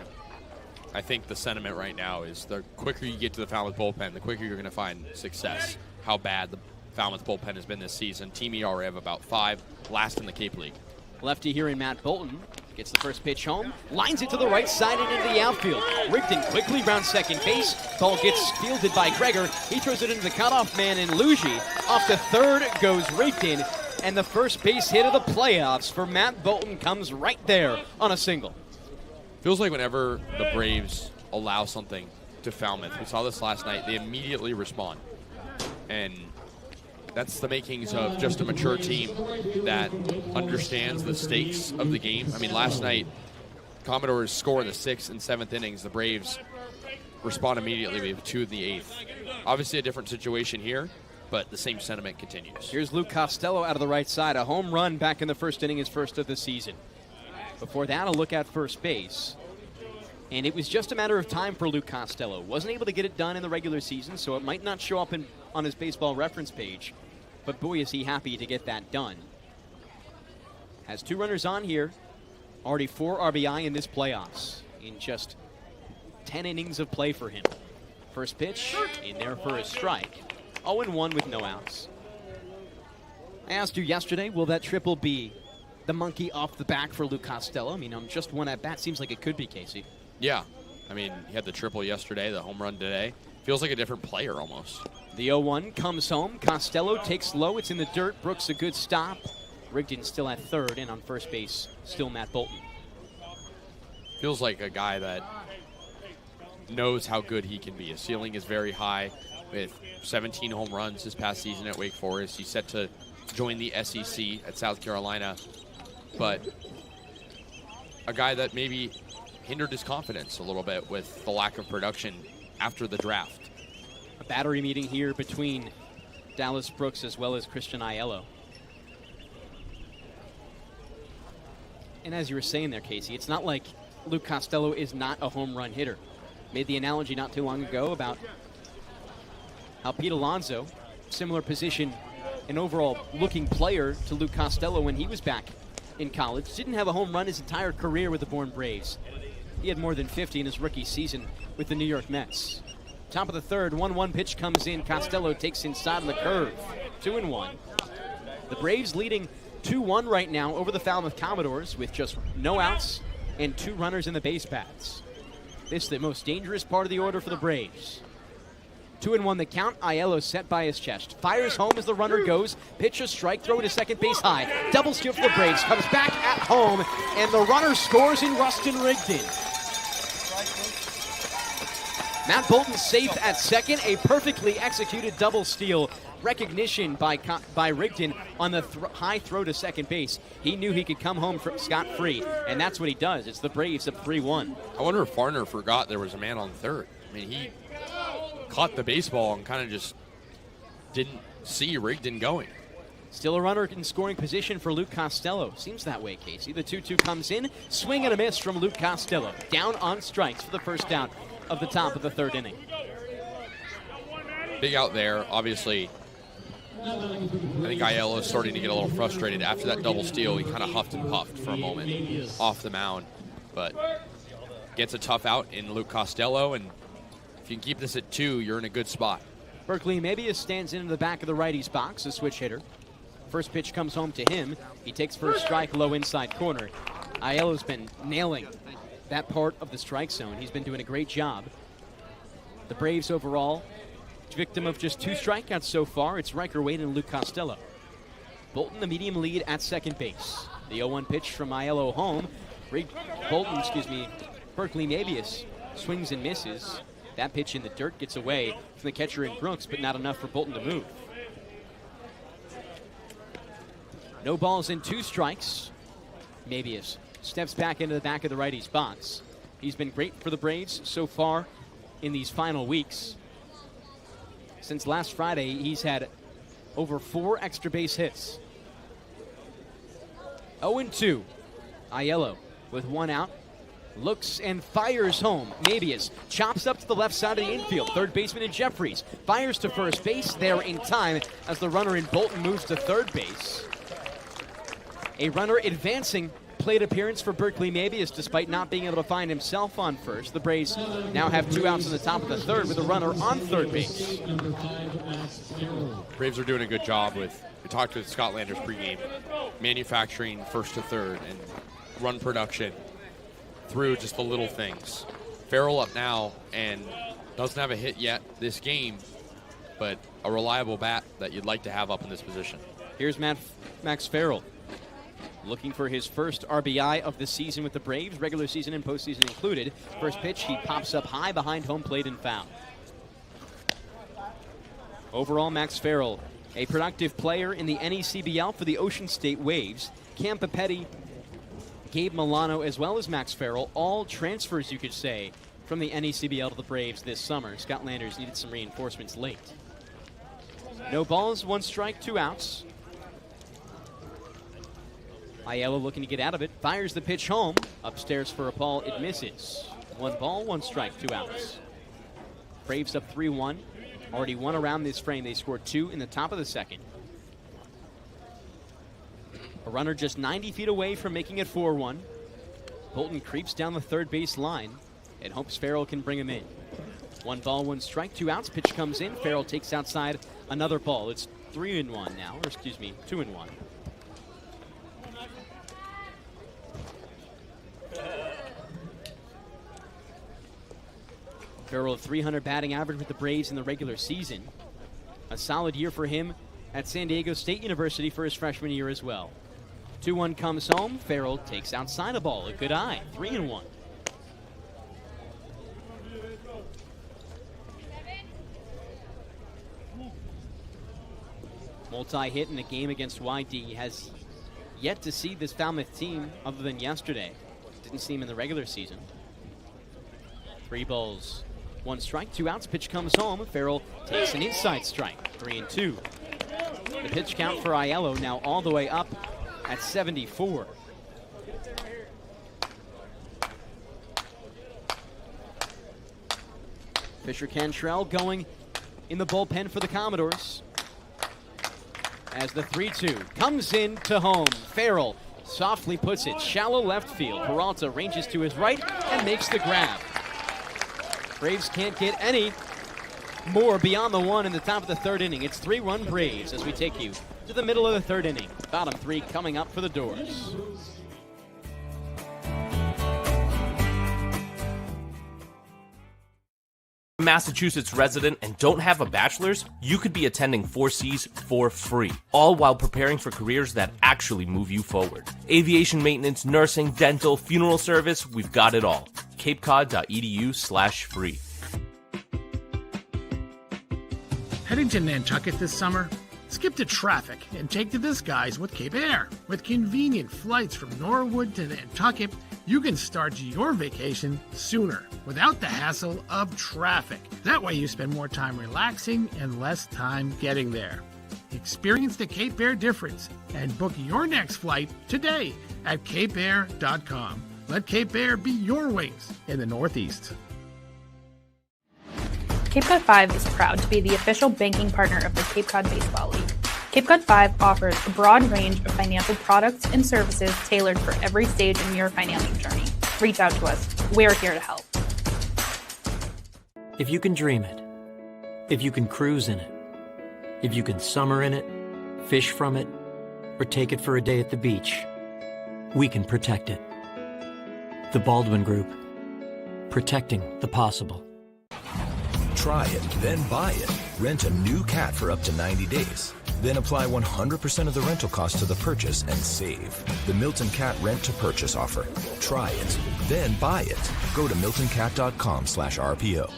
I think the sentiment right now is the quicker you get to the Falmouth bullpen, the quicker you're going to find success. How bad the Falmouth bullpen has been this season. Team ERA of about 5, last in the Cape League. Lefty here in Matt Bolton. Gets the first pitch home, lines it to the right side and into the outfield. Rigdon quickly round second base. Ball gets fielded by Gregor. He throws it into the cutoff man in Luigi. Off to third goes Rigdon. And the first base hit of the playoffs for Matt Bolton comes right there on a single. Feels like whenever the Braves allow something to Falmouth, we saw this last night, they immediately respond. And that's the makings of just a mature team that understands the stakes of the game. I mean, last night, Commodores score in the 6th and 7th innings. The Braves respond immediately. We have 2 in the 8th. Obviously a different situation here, but the same sentiment continues. Here's Luke Costello out of the right side. A home run back in the first inning, his first of the season. Before that, a look at first base. And it was just a matter of time for Luke Costello. Wasn't able to get it done in the regular season, so it might not show up on his baseball reference page. But boy, is he happy to get that done. Has 2 runners on here. Already 4 RBI in this playoffs in just 10 innings of play for him. First pitch in there for a strike. 0-1 with no outs. I asked you yesterday, will that triple be the monkey off the back for Luke Costello? I mean, just one at bat seems like it could be, Kasey. Yeah. I mean, he had the triple yesterday, the home run today. Feels like a different player almost. The 0-1 comes home. Costello takes low. It's in the dirt. Brooks a good stop. Rigdon still at third, and on first base, still Matt Bolton. Feels like a guy that knows how good he can be. His ceiling is very high with 17 home runs this past season at Wake Forest. He's set to join the SEC at South Carolina, but a guy that maybe hindered his confidence a little bit with the lack of production after the draft. A battery meeting here between Dallas Brooks as well as Christian Aiello. And as you were saying there, Kasey, it's not like Luke Costello is not a home run hitter. Made the analogy not too long ago about how Pete Alonso, similar position, an overall looking player to Luke Costello when he was back in college, didn't have a home run his entire career with the Bourne Braves. He had more than 50 in his rookie season with the New York Mets. Top of the third, 1-1 pitch comes in. Costello takes inside on the curve. 2-1. The Braves leading 2-1 right now over the Falmouth Commodores with just no outs and 2 runners in the base paths. This is the most dangerous part of the order for the Braves. 2-1 the count. Aiello set by his chest. Fires home as the runner goes. Pitch a strike, throw to second base high. Double steal for the Braves. Comes back at home, and the runner scores in Rustin Rigdon. Matt Bolton safe at second. A perfectly executed double steal. Recognition by Rigdon on the high throw to second base. He knew he could come home scot-free, and that's what he does. It's the Braves up 3-1. I wonder if Farner forgot there was a man on third. I mean, he caught the baseball and kind of just didn't see Rigdon going. Still a runner in scoring position for Luke Costello. Seems that way, Kasey. The 2-2 comes in. Swing and a miss from Luke Costello. Down on strikes for the first down of the top of the third inning. Big out there, obviously. I think Aiello is starting to get a little frustrated. After that double steal, he kind of huffed and puffed for a moment off the mound. But gets a tough out in Luke Costello, and if you can keep this at 2, you're in a good spot. Berkeley Mabius stands into the back of the righty's box, a switch hitter. First pitch comes home to him. He takes first strike, low inside corner. Aiello's been nailing that part of the strike zone. He's been doing a great job. The Braves overall, victim of just 2 strikeouts so far. It's Riker Wade and Luke Costello. Bolton, the medium lead at second base. The 0-1 pitch from Aiello home. Berkeley Mabius swings and misses. That pitch in the dirt gets away from the catcher in Brooks, but not enough for Bolton to move. No balls and 2 strikes. Mabius steps back into the back of the righty's box. He's been great for the Braves so far in these final weeks. Since last Friday, he's had over 4 extra base hits. 0-2. Aiello with 1 out. Looks and fires home. Mabius chops up to the left side of the infield. Third baseman in Jeffries fires to first base there in time as the runner in Bolton moves to third base. A runner advancing plate appearance for Berkeley Mabius despite not being able to find himself on first. The Braves now have 2 outs in the top of the third with a runner on third base. Braves are doing a good job we talked to Scott Landers pregame, manufacturing first to third and run production through just the little things. Farrell up now and doesn't have a hit yet this game, but a reliable bat that you'd like to have up in this position. Here's Max Farrell looking for his first RBI of the season with the Braves, regular season and postseason included. First pitch, he pops up high behind home plate and foul. Overall, Max Farrell, a productive player in the NECBL for the Ocean State Waves. Cam Papetti, Gabe Milano, as well as Max Farrell, all transfers, you could say, from the NECBL to the Braves this summer. Scott Landers needed some reinforcements late. No balls, 1 strike, 2 outs. Aiello looking to get out of it, fires the pitch home. Upstairs for a ball, it misses. 1 ball, 1 strike, 2 outs. Braves up 3-1. Already 1 around this frame. They scored 2 in the top of the second. A runner just 90 feet away from making it 4-1. Bolton creeps down the third base line and hopes Farrell can bring him in. 1 ball, 1 strike, 2 outs. Pitch comes in. Farrell takes outside another ball. It's 3-1 now, or excuse me, 2-1. Farrell, a 300 batting average with the Braves in the regular season. A solid year for him at San Diego State University for his freshman year as well. 2-1 comes home. Farrell takes outside a ball. A good eye. 3-1. Multi-hit in a game against YD has yet to see this Falmouth team other than yesterday. Didn't see him in the regular season. 3 balls, 1 strike, 2 outs. Pitch comes home. Farrell takes an inside strike. 3-2. The pitch count for Aiello now all the way up at 74. Fisher Cantrell going in the bullpen for the Commodores. As the 3-2 comes in to home. Farrell softly puts it shallow left field. Peralta ranges to his right and makes the grab. Braves can't get any more beyond the 1 in the top of the third inning. It's 3-1 Braves as we take you to the middle of the third inning. Bottom 3 coming up for the Doors. Massachusetts resident and don't have a bachelor's, you could be attending 4Cs for free, all while preparing for careers that actually move you forward. Aviation maintenance, nursing, dental, funeral service, we've got it all. capecod.edu/free. Heading to Nantucket this summer? Skip the traffic and take to the skies with Cape Air. With convenient flights from Norwood to Nantucket, you can start your vacation sooner without the hassle of traffic. That way you spend more time relaxing and less time getting there. Experience the Cape Air difference and book your next flight today at capeair.com. Let Cape Air be your wings in the Northeast. Cape Cod 5 is proud to be the official banking partner of the Cape Cod Baseball League. Cape Cod 5 offers a broad range of financial products and services tailored for every stage in your financing journey. Reach out to us. We're here to help. If you can dream it, if you can cruise in it, if you can summer in it, fish from it, or take it for a day at the beach, we can protect it. The Baldwin Group. Protecting the possible. Try it, then buy it. Rent a new cat for up to 90 days. Then apply 100% of the rental cost to the purchase and save. The Milton Cat Rent to Purchase offer. Try it, then buy it. Go to miltoncat.com/RPO.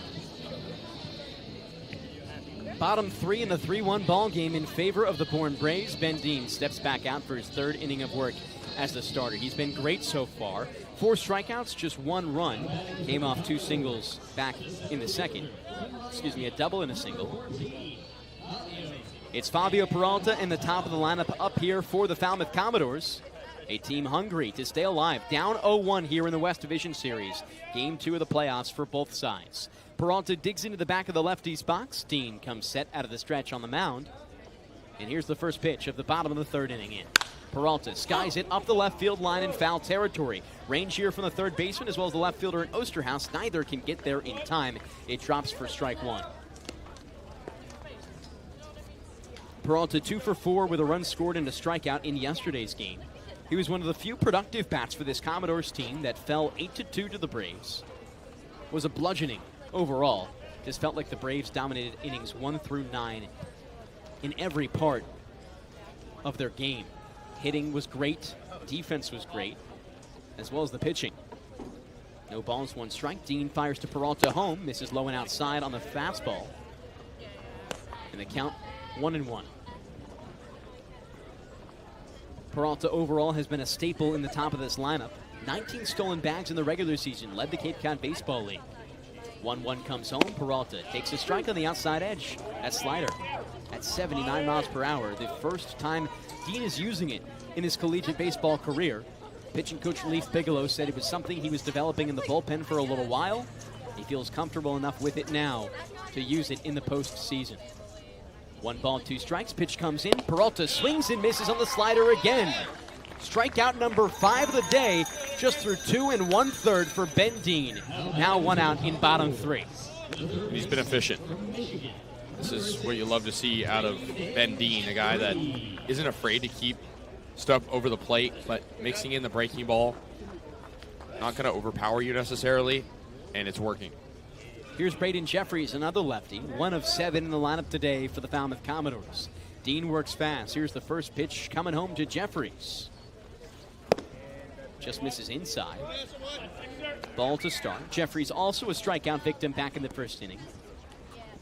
Bottom three in the 3-1 ball game in favor of the Bourne Braves. Ben Dean steps back out for his third inning of work as the starter. He's been great so far. 4 strikeouts, just 1 run. Came off 2 singles back in the second. A double and a single. It's Fabio Peralta in the top of the lineup up here for the Falmouth Commodores. A team hungry to stay alive. Down 0-1 here in the West Division Series. Game 2 of the playoffs for both sides. Peralta digs into the back of the lefty's box. Dean comes set out of the stretch on the mound. And here's the first pitch of the bottom of the third inning in. Peralta skies it up the left field line in foul territory. Range here from the third baseman as well as the left fielder in Osterhaus. Neither can get there in time. It drops for strike 1. Peralta 2 for 4 with a run scored and a strikeout in yesterday's game. He was one of the few productive bats for this Commodores team that fell 8-2 to the Braves. Was a bludgeoning overall. Just felt like the Braves dominated innings 1 through 9 in every part of their game. Hitting was great, defense was great, as well as the pitching. No balls, 1 strike. Dean fires to Peralta home, misses low and outside on the fastball. And the count 1-1. Peralta overall has been a staple in the top of this lineup. 19 stolen bags in the regular season, led the Cape Cod Baseball League. 1-1 comes home. Peralta takes a strike on the outside edge. That slider at 79 miles per hour. The first time Dean is using it in his collegiate baseball career. Pitching coach Leaf Bigelow said it was something he was developing in the bullpen for a little while. He feels comfortable enough with it now to use it in the postseason. 1 ball, 2 strikes. Pitch comes in. Peralta swings and misses on the slider again. Strikeout number 5 of the day, just through 2 1/3 for Ben Dean. Now 1 out in bottom 3. He's been efficient. This is what you love to see out of Ben Dean, a guy that isn't afraid to keep stuff over the plate, but mixing in the breaking ball, not going to overpower you necessarily, and it's working. Here's Braden Jeffries, another lefty, 1 of 7 in the lineup today for the Falmouth Commodores. Dean works fast. Here's the first pitch coming home to Jeffries. Just misses inside. Ball to start. Jeffries also a strikeout victim back in the first inning.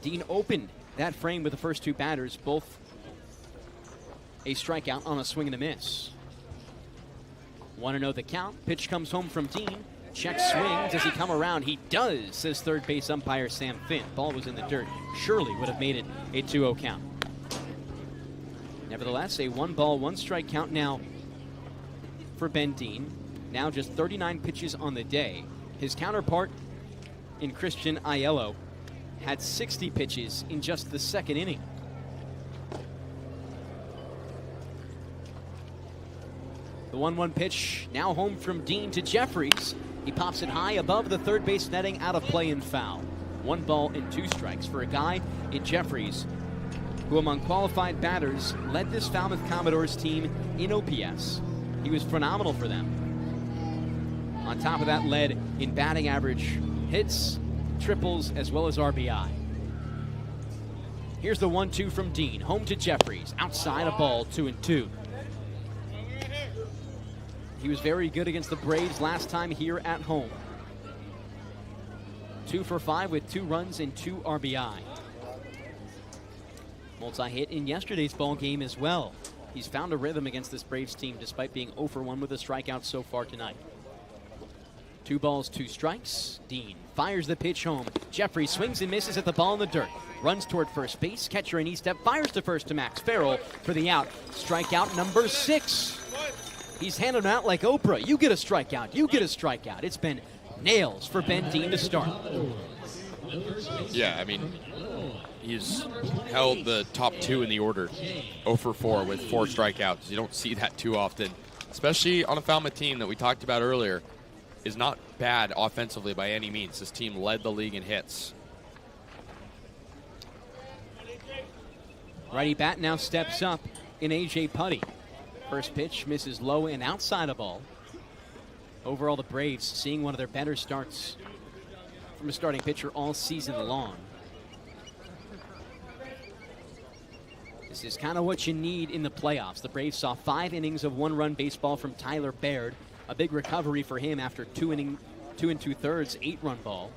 Dean opened that frame with the first 2 batters, both a strikeout on a swing and a miss. 1-0 the count. Pitch comes home from Dean. Check swing. Does he come around? He does, says third base umpire Sam Finn. Ball was in the dirt. Surely would have made it a 2-0 count. Nevertheless, a 1 ball, 1 strike count now for Ben Dean. Now just 39 pitches on the day. His counterpart in Christian Aiello had 60 pitches in just the second inning. The 1-1 pitch now home from Dean to Jeffries. He pops it high above the third base netting, out of play and foul. 1 ball and 2 strikes for a guy in Jeffries who among qualified batters led this Falmouth Commodores team in OPS. He was phenomenal for them. On top of that, led in batting average, hits, triples, as well as RBI. Here's the 1-2 from Dean. Home to Jeffries. Outside a ball, 2-2. He was very good against the Braves last time here at home. 2 for 5 with 2 runs and 2 RBI. Multi-hit in yesterday's ball game as well. He's found a rhythm against this Braves team despite being 0 for 1 with a strikeout so far tonight. 2 balls, 2 strikes. Dean fires the pitch home. Jeffrey swings and misses at the ball in the dirt. Runs toward first base. Catcher in E-step fires to first to Max Farrell for the out. Strikeout number 6. He's handed them out like Oprah. You get a strikeout. You get a strikeout. It's been nails for Ben Dean to start. Yeah, I mean, he's held the top 2 in the order, 0 for 4 with 4 strikeouts. You don't see that too often, especially on a Falmouth team that we talked about earlier is not bad offensively by any means. This team led the league in hits. Righty bat now steps up in A.J. Putty. First pitch misses low and outside a ball. Overall, the Braves seeing one of their better starts from a starting pitcher all season long. This is kind of what you need in the playoffs. The Braves saw 5 innings of 1-run baseball from Tyler Baird. A big recovery for him after 2 2/3 8-run ball.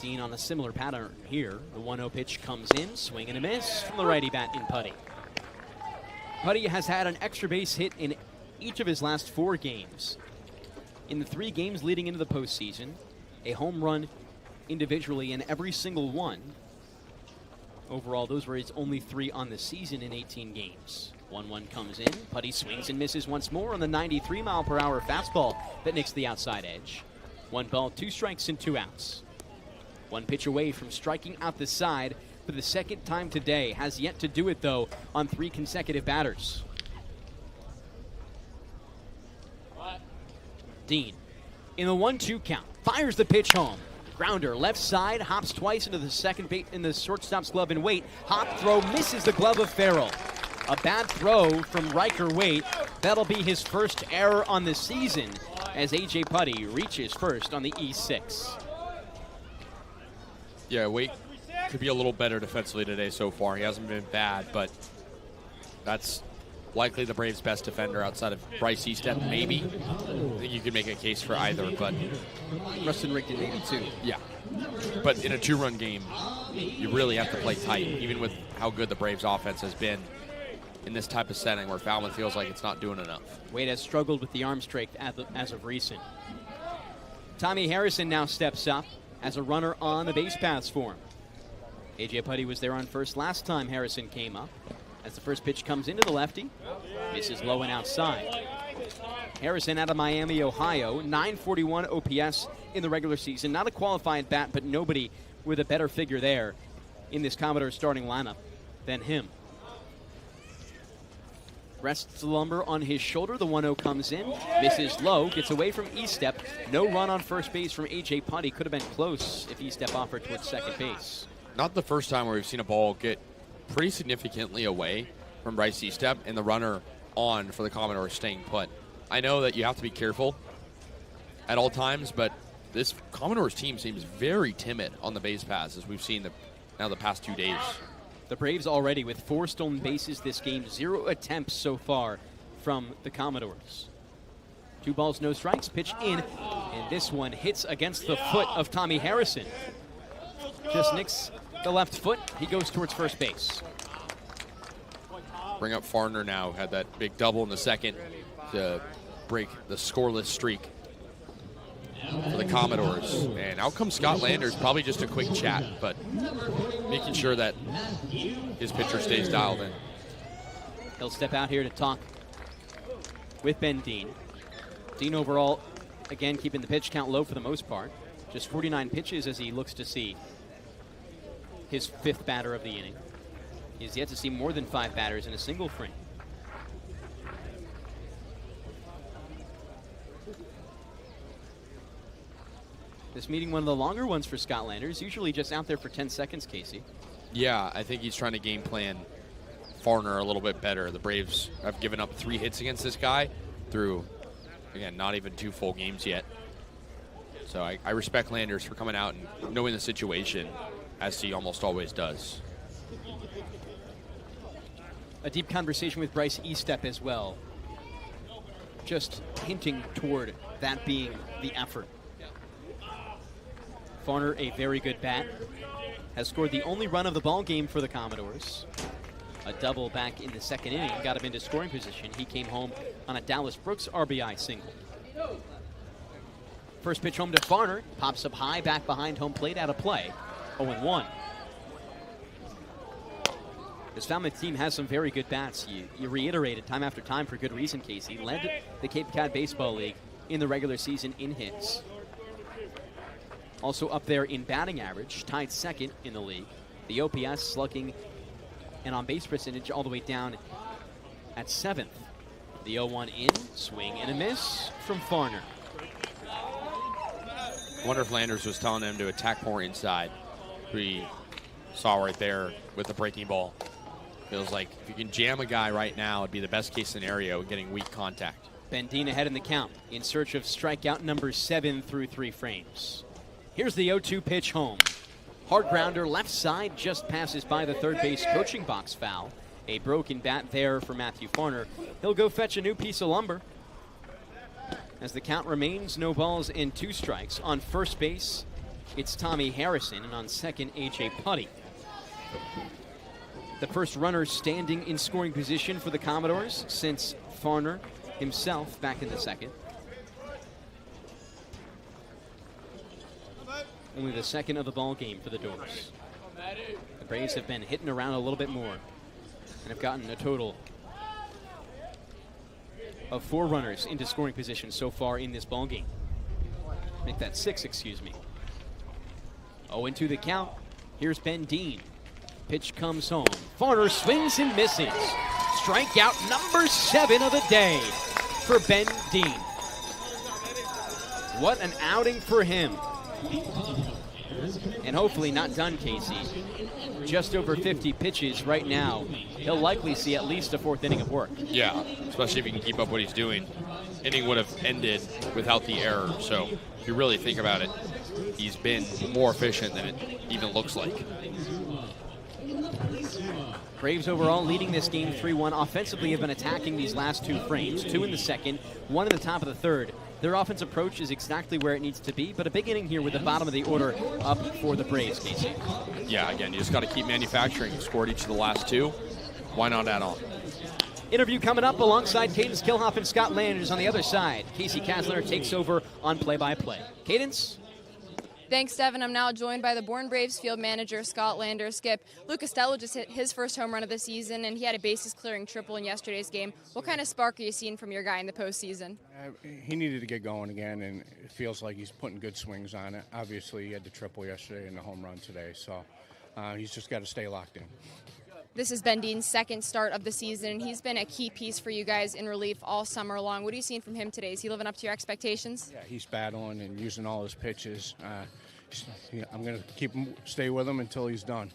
Dean on a similar pattern here. The 1-0 pitch comes in, swing and a miss from the righty bat in Putty. Putty has had an extra base hit in each of his last 4 games. In the 3 games leading into the postseason, a home run individually in every single one. Overall, those were his only 3 on the season in 18 games. 1-1 comes in. Putty swings and misses once more on the 93-mile-per-hour fastball that nicks the outside edge. 1 ball, 2 strikes, and 2 outs. 1 pitch away from striking out the side for the second time today. Has yet to do it, though, on 3 consecutive batters. Dean, in the 1-2 count, fires the pitch home. Grounder, left side, hops twice into the second base in the shortstop's glove and Waite. Hop throw misses the glove of Farrell. A bad throw from Riker Waite. That'll be his first error on the season as A.J. Putty reaches first on the E6. Yeah, Waite could be a little better defensively today so far. He hasn't been bad, but that's likely the Braves' best defender outside of Bryce Eastep, maybe. I think you could make a case for either, but Rustin Rigdon maybe too. Yeah, but in a 2-run game, you really have to play tight, even with how good the Braves' offense has been in this type of setting where Falmouth feels like it's not doing enough. Waite has struggled with the arm strength as of recent. Tommy Harrison now steps up as a runner on the base paths for him. A.J. Putty was there on first last time Harrison came up. As the first pitch comes into the lefty, misses low and outside. Harrison out of Miami, Ohio, 941 OPS in the regular season. Not a qualified bat, but nobody with a better figure there in this Commodores starting lineup than him. Rests the lumber on his shoulder. The 1-0 comes in, misses low, gets away from E-step. No run on first base from A.J. Putty. Could have been close if E-step offered towards second base. Not the first time where we've seen a ball get pretty significantly away from Bryce Eastep and the runner on for the Commodores staying put. I know that you have to be careful at all times, but this Commodores team seems very timid on the base paths as we've seen the past 2 days. The Braves already with 4 stolen bases this game, 0 attempts so far from the Commodores. 2 balls, no strikes, pitch in, and this one hits against the foot of Tommy Harrison. Just nicks the left foot. He goes towards first base. Bring up Farner now. Had that big double in the second to break the scoreless streak for the Commodores. And out comes Scott Landers. Probably just a quick chat, but making sure that his pitcher stays dialed in. He'll step out here to talk with Ben Dean. Dean overall, again, keeping the pitch count low for the most part. Just 49 pitches as he looks to see his 5th batter of the inning. He's yet to see more than 5 batters in a single frame. This meeting, one of the longer ones for Scott Landers, usually just out there for 10 seconds, Kasey. Yeah, I think he's trying to game plan Farner a little bit better. The Braves have given up 3 hits against this guy through, again, not even 2 full games yet. So I respect Landers for coming out and knowing the situation, as he almost always does. A deep conversation with Bryce Estep as well. Just hinting toward that being the effort. Farner, a very good bat, has scored the only run of the ball game for the Commodores. A double back in the second inning got him into scoring position. He came home on a Dallas Brooks RBI single. First pitch home to Farner. Pops up high, back behind home plate, out of play. 0-1. This Falmouth team has some very good bats. You reiterated time after time for good reason, Kasey. Led the Cape Cod Baseball League in the regular season in hits. Also up there in batting average, tied second in the league. The OPS, slugging, and on-base percentage all the way down at 7th. The 0-1 in, swing and a miss from Farner. I wonder if Landers was telling him to attack more inside. We saw right there with the breaking ball. Feels like if you can jam a guy right now, it'd be the best case scenario, getting weak contact. Bendine ahead in the count, in search of strikeout number 7 through 3 frames. Here's the 0-2 pitch home. Hard grounder, left side, just passes by the third base coaching box foul. A broken bat there for Matthew Farner. He'll go fetch a new piece of lumber. As the count remains, no balls and 2 strikes. On first base, it's Tommy Harrison, and on second, A.J. Putty. The first runner standing in scoring position for the Commodores since Farner himself back in the second. Only the second of the ball game for the Doors. The Braves have been hitting around a little bit more and have gotten a total of 4 runners into scoring position so far in this ball game. Make that 6, excuse me. 0-2 the count. Here's Bendine. Pitch comes home. Farner swings and misses. Strikeout number 7 of the day for Bendine. What an outing for him. And hopefully not done, Kasey. Just over 50 pitches right now. He'll likely see at least a 4th inning of work. Yeah, especially if he can keep up what he's doing. Inning would have ended without the error. So if you really think about it, he's been more efficient than it even looks like. Braves overall leading this game 3-1. Offensively have been attacking these last 2 frames. 2 in the second, 1 in the top of the third. Their offense approach is exactly where it needs to be, but a big inning here with the bottom of the order up for the Braves, Kasey. Yeah, again, you just got to keep manufacturing. Scored each of the last 2. Why not add on? Interview coming up alongside Kaydence, Kilhof, and Scott Landers on the other side. Kasey Kazliner takes over on play-by-play. Kaydence? Thanks, Devon. I'm now joined by the Bourne Braves field manager, Scott Landers. Skip, Luke Costello just hit his first home run of the season, and he had a bases-clearing triple in yesterday's game. What kind of spark are you seeing from your guy in the postseason? He needed to get going again, and it feels like he's putting good swings on it. Obviously, he had the triple yesterday and the home run today, so he's just got to stay locked in. This is Bendine's second start of the season, and he's been a key piece for you guys in relief all summer long. What are you seeing from him today? Is he living up to your expectations? Yeah, he's battling and using all his pitches. I'm going to stay with him until he's done.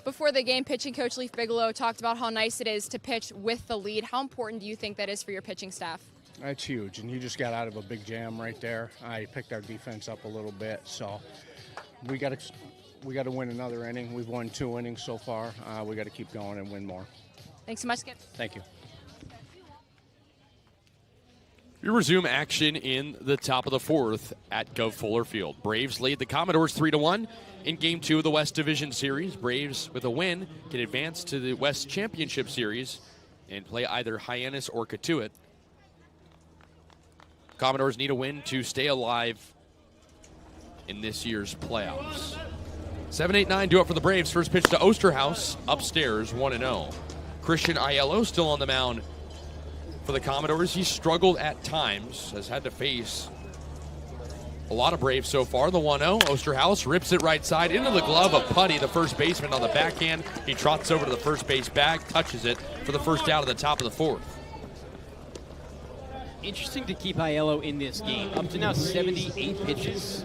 Before the game, pitching coach Leaf Bigelow talked about how nice it is to pitch with the lead. How important do you think that is for your pitching staff? That's huge, and you just got out of a big jam right there. I picked our defense up a little bit, so we got to win another inning. We've won 2 innings so far. We got to keep going and win more. Thanks so much, Skip. Thank you. We resume action in the top of the 4th at Gov Fuller Field. Braves lead the Commodores 3-1 in Game 2 of the West Division Series. Braves, with a win, can advance to the West Championship Series and play either Hyannis or Cotuit. Commodores need a win to stay alive in this year's playoffs. 7-8-9 due up for the Braves. First pitch to Osterhaus, upstairs, 1-0. Christian Aiello still on the mound for the Commodores. He's struggled at times, has had to face a lot of Braves so far. The 1-0, Osterhaus rips it right side into the glove of Putty, the first baseman, on the backhand. He trots over to the first base bag, touches it for the first out of the top of the 4th. Interesting to keep Aiello in this game. Up to now 78 pitches.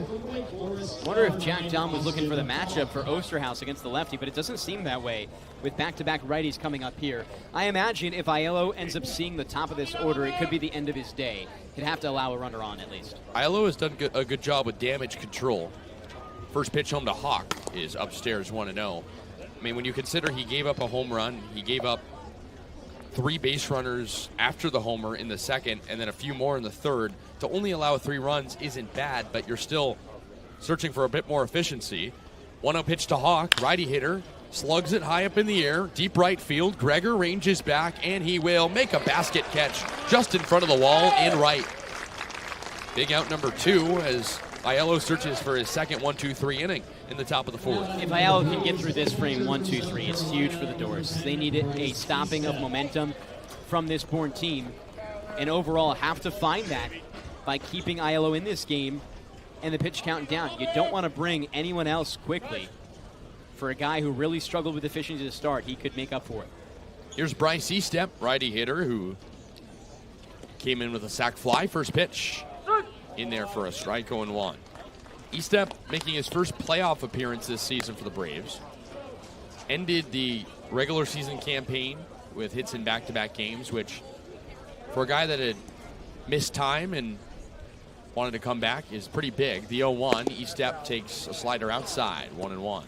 Wonder if Jack Dom was looking for the matchup for Osterhaus against the lefty, but it doesn't seem that way with back-to-back righties coming up here. I imagine if Aiello ends up seeing the top of this order, it could be the end of his day. He'd have to allow a runner on at least. Aiello has done a good job with damage control. First pitch home to Hawk is upstairs 1-0. I mean, when you consider he gave up a home run, he gave up 3 base runners after the homer in the second, and then a few more in the third. To only allow 3 runs isn't bad, but you're still searching for a bit more efficiency. 1-0 pitch to Hawk, righty hitter, slugs it high up in the air, deep right field. Gregor ranges back, and he will make a basket catch just in front of the wall in right. Big out number 2 as Aiello searches for his second 1-2-3 inning in the top of the 4th. If Aiello can get through this frame 1-2-3, it's huge for the Doors. They need a stopping of momentum from this Bourne team, and overall have to find that by keeping Aiello in this game and the pitch count down. You don't want to bring anyone else quickly. For a guy who really struggled with efficiency to start, he could make up for it. Here's Bryce Eastep, righty hitter, who came in with a sac fly. First pitch in there for a strike, 0-1. Eastep making his first playoff appearance this season for the Braves. Ended the regular season campaign with hits in back-to-back games, which for a guy that had missed time and wanted to come back is pretty big. The 0-1, Eastep takes a slider outside, 1-1.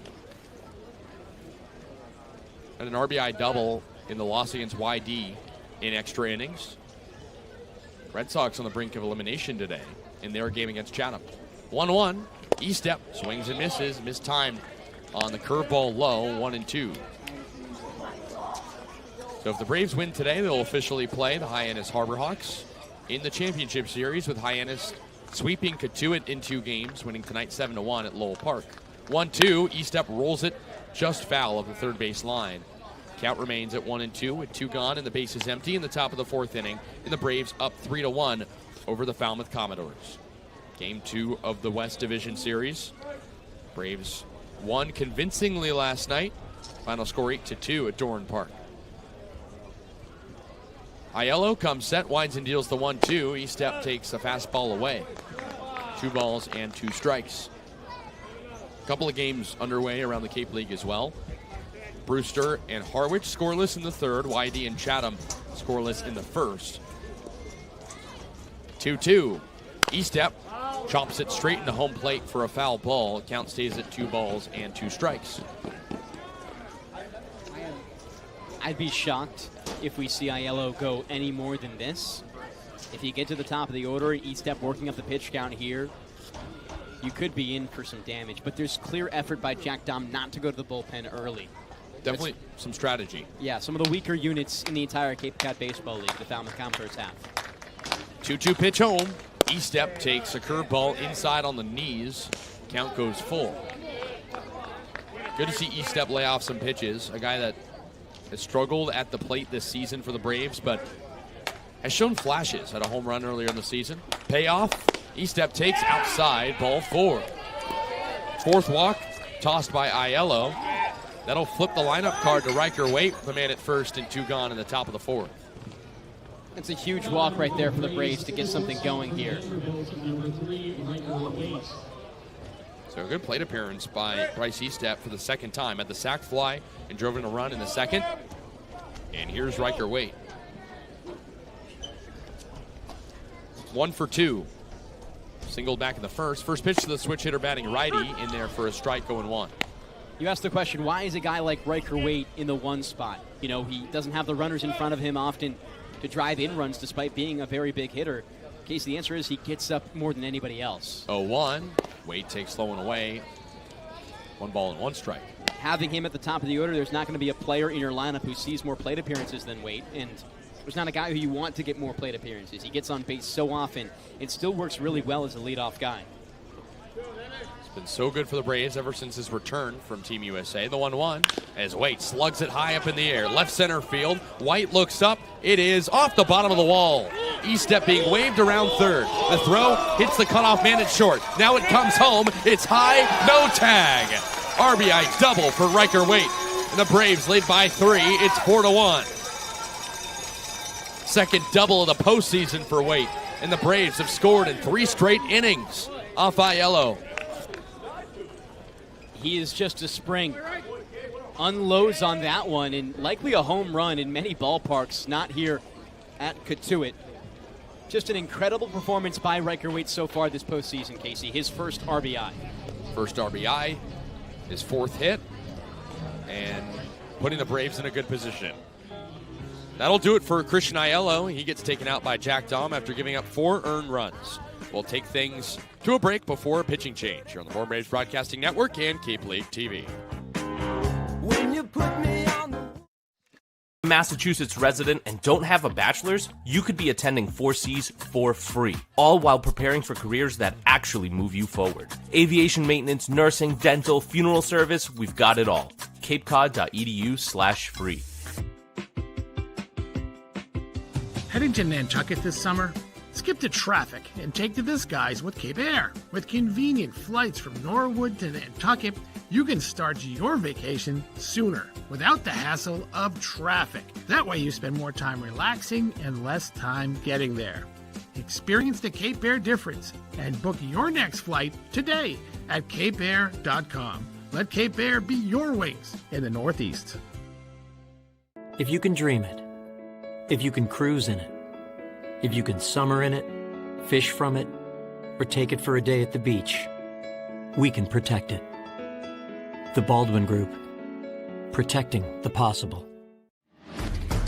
And an RBI double in the loss against YD in extra innings. Red Sox on the brink of elimination today in their game against Chatham. 1-1, Eastep swings and misses, mistimed on the curveball low, 1-2. So if the Braves win today, they'll officially play the Hyannis Harbor Hawks in the championship series, with Hyannis sweeping Catuit in 2 games, winning tonight 7-1 at Lowell Park. 1-2, Eastep rolls it just foul of the third base line. Count remains at 1-2 with 2 gone and the base is empty in the top of the 4th inning, and the Braves up 3-1 over the Falmouth Commodores. Game 2 of the West Division Series. Braves won convincingly last night. Final score 8-2 at Dorn Park. Aiello comes set, winds and deals the 1-2. Eastep takes a fastball away. 2 balls and 2 strikes. A couple of games underway around the Cape League as well. Brewster and Harwich scoreless in the 3rd. YD and Chatham scoreless in the 1st. 2-2. Eastep chomps it straight into home plate for a foul ball. Count stays at 2 balls and 2 strikes. I'd be shocked if we see Aiello go any more than this. If you get to the top of the order, Eastep working up the pitch count here, you could be in for some damage. But there's clear effort by Jack Dom not to go to the bullpen early. Definitely some strategy. Yeah, some of the weaker units in the entire Cape Cod Baseball League, the Falmouth Commodores have. 2-2 pitch home. Eastep takes a curveball inside on the knees. Count goes full. Good to see Eastep lay off some pitches. A guy that has struggled at the plate this season for the Braves, but has shown flashes at a home run earlier in the season. Payoff. Eastep takes outside, ball 4. 4th walk tossed by Aiello. That'll flip the lineup card to Riker Waite, the man at first, and 2 gone in the top of the 4th. It's a huge walk right there for the Braves to get something going here. So a good plate appearance by Bryce Eastep for the 2nd time. At the sac fly and drove in a run in the 2nd. And here's Riker Waite. 1 for 2. Singled back in the 1st. First pitch to the switch hitter batting righty in there for a strike, 0-1. You asked the question, why is a guy like Riker Waite in the 1 spot? You know, he doesn't have the runners in front of him often to drive in runs despite being a very big hitter. Kasey, the answer is he gets up more than anybody else. 0-1. Waite takes low and away. 1 ball and 1 strike. Having him at the top of the order, there's not going to be a player in your lineup who sees more plate appearances than Waite, and there's not a guy who you want to get more plate appearances. He gets on base so often. It still works really well as a leadoff guy. It's been so good for the Braves ever since his return from Team USA. The 1-1 as Waite slugs it high up in the air. Left center field. White looks up. It is off the bottom of the wall. Eastep being waved around 3rd. The throw hits the cutoff man at short. Now it comes home. It's high. No tag. RBI double for Riker Waite. And the Braves lead by 3. It's 4-1. second double of the postseason for Waite. And the Braves have scored in 3 straight innings off Aiello. He is just a spring. Unloads on that one, and likely a home run in many ballparks, not here at Cotuit. Just an incredible performance by Riker Waite so far this postseason, Kasey. His first RBI. First RBI, his 4th hit, and putting the Braves in a good position. That'll do it for Christian Aiello. He gets taken out by Jack Dahm after giving up 4 earned runs. We'll take things to a break before a pitching change here on the Bourne Braves Broadcasting Network and Cape League TV. When you put me on the Massachusetts resident and don't have a bachelor's, you could be attending 4Cs for free, all while preparing for careers that actually move you forward. Aviation maintenance, nursing, dental, funeral service, we've got it all. capecod.edu/free. Heading to Nantucket this summer? Skip the traffic and take to the skies with Cape Air. With convenient flights from Norwood to Nantucket, you can start your vacation sooner without the hassle of traffic. That way you spend more time relaxing and less time getting there. Experience the Cape Air difference and book your next flight today at capeair.com. Let Cape Air be your wings in the Northeast. If you can dream it, if you can cruise in it, if you can summer in it, fish from it, or take it for a day at the beach, we can protect it. The Baldwin Group. Protecting the possible.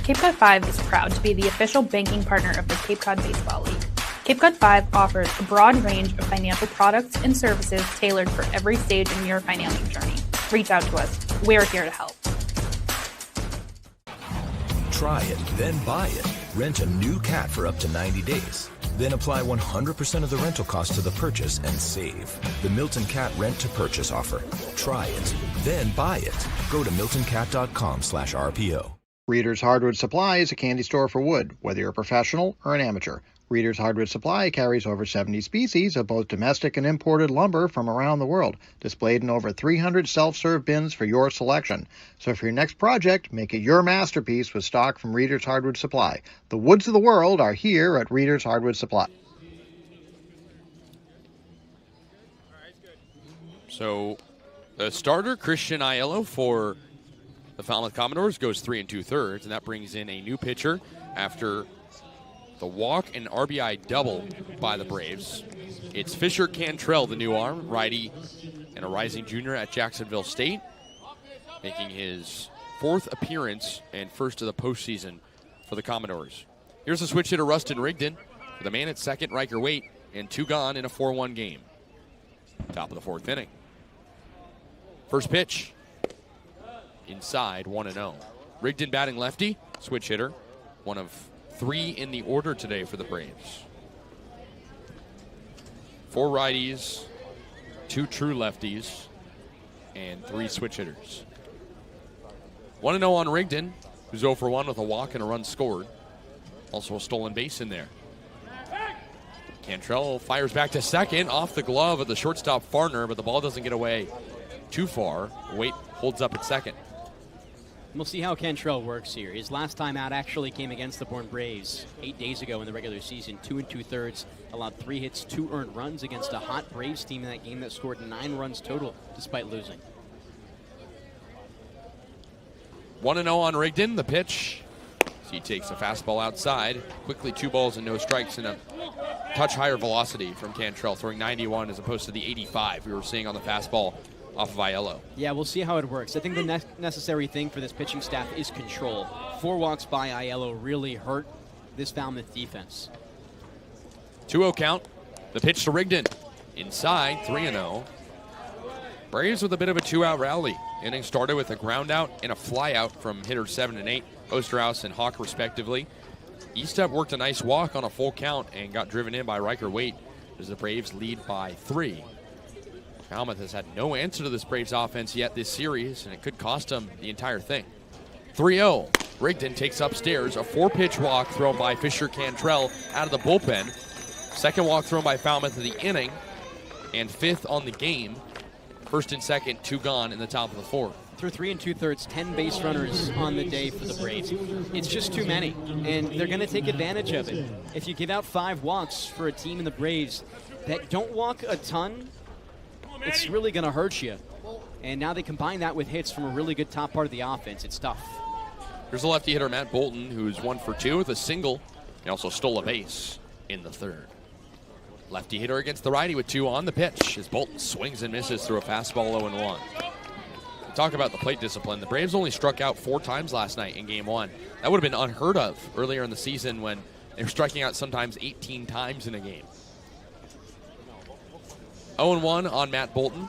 Cape Cod 5 is proud to be the official banking partner of the Cape Cod Baseball League. Cape Cod 5 offers a broad range of financial products and services tailored for every stage in your financial journey. Reach out to us. We're here to help. Try it, then buy it. Rent a new cat for up to 90 days. Then apply 100% of the rental cost to the purchase and save. The Milton Cat Rent to Purchase offer. Try it, then buy it. Go to miltoncat.com/RPO. Reader's Hardwood Supply is a candy store for wood, whether you're a professional or an amateur. Reader's Hardwood Supply carries over 70 species of both domestic and imported lumber from around the world, displayed in over 300 self-serve bins for your selection. So for your next project, make it your masterpiece with stock from Reader's Hardwood Supply. The woods of the world are here at Reader's Hardwood Supply. So the starter, Christian Aiello, for the Falmouth Commodores goes 3 2/3, and that brings in a new pitcher after the walk and RBI double by the Braves. It's Fisher Cantrell, the new arm, righty and a rising junior at Jacksonville State, making his 4th appearance and first of the postseason for the Commodores. Here's the switch hitter, Rustin Rigdon, with a man at second, Riker Waite, and 2 gone in a 4-1 game. Top of the 4th inning. First pitch. Inside, 1-0. Rigdon batting lefty, switch hitter, one of 3 in the order today for the Braves. 4 righties, 2 true lefties, and 3 switch hitters. 1-0 on Rigdon, who's 0 for 1 with a walk and a run scored. Also a stolen base in there. Cantrell fires back to second, off the glove of the shortstop Farner, but the ball doesn't get away too far. Waite holds up at second. We'll see how Cantrell works here. His last time out actually came against the Bourne Braves 8 days ago in the regular season. 2 2/3, allowed 3 hits, 2 earned runs against a hot Braves team in that game that scored 9 runs total despite losing. 1-0 on Rigdon, the pitch. He takes a fastball outside. Quickly 2 balls and no strikes, and a touch higher velocity from Cantrell, throwing 91 as opposed to the 85 we were seeing on the fastball off of Aiello. Yeah, we'll see how it works. I think the necessary thing for this pitching staff is control. 4 walks by Aiello really hurt this Falmouth defense. 2-0 count. The pitch to Rigdon. Inside, 3-0. Braves with a bit of a 2-out rally. Inning started with a ground out and a fly out from hitters 7 and 8, Osterhaus and Hawk respectively. Eastep worked a nice walk on a full count and got driven in by Riker Waite as the Braves lead by 3. Falmouth has had no answer to this Braves offense yet this series, and it could cost them the entire thing. 3-0. Rigdon takes upstairs. A 4-pitch walk thrown by Fisher Cantrell out of the bullpen. Second walk thrown by Falmouth in the inning, and 5th on the game. First and second, 2 gone in the top of the 4th. through 3 2/3, 10 base runners on the day for the Braves. It's just too many, and they're going to take advantage of it. If you give out 5 walks for a team in the Braves that don't walk a ton, it's really going to hurt you. And now they combine that with hits from a really good top part of the offense. It's tough. Here's the lefty hitter, Matt Bolton, who's 1 for 2 with a single. He also stole a base in the third. Lefty hitter against the righty with 2 on the pitch as Bolton swings and misses through a fastball 0-1. Talk about the plate discipline. The Braves only struck out 4 times last night in Game 1. That would have been unheard of earlier in the season when they were striking out sometimes 18 times in a game. 0-1 on Matt Bolton.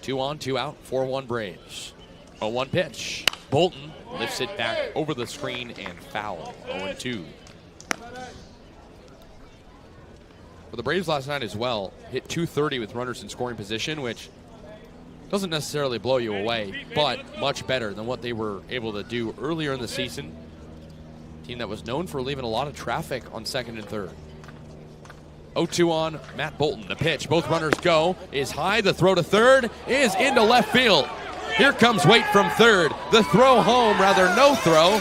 2 on, 2 out, 4-1 Braves. 0-1 pitch. Bolton lifts it back over the screen and foul. 0-2. For the Braves last night as well, hit .230 with runners in scoring position, which doesn't necessarily blow you away, but much better than what they were able to do earlier in the season. A team that was known for leaving a lot of traffic on second and third. 0-2 on Matt Bolton. The pitch, both runners go, is high. The throw to third is into left field. Here comes Waite from third. The throw home, rather no throw.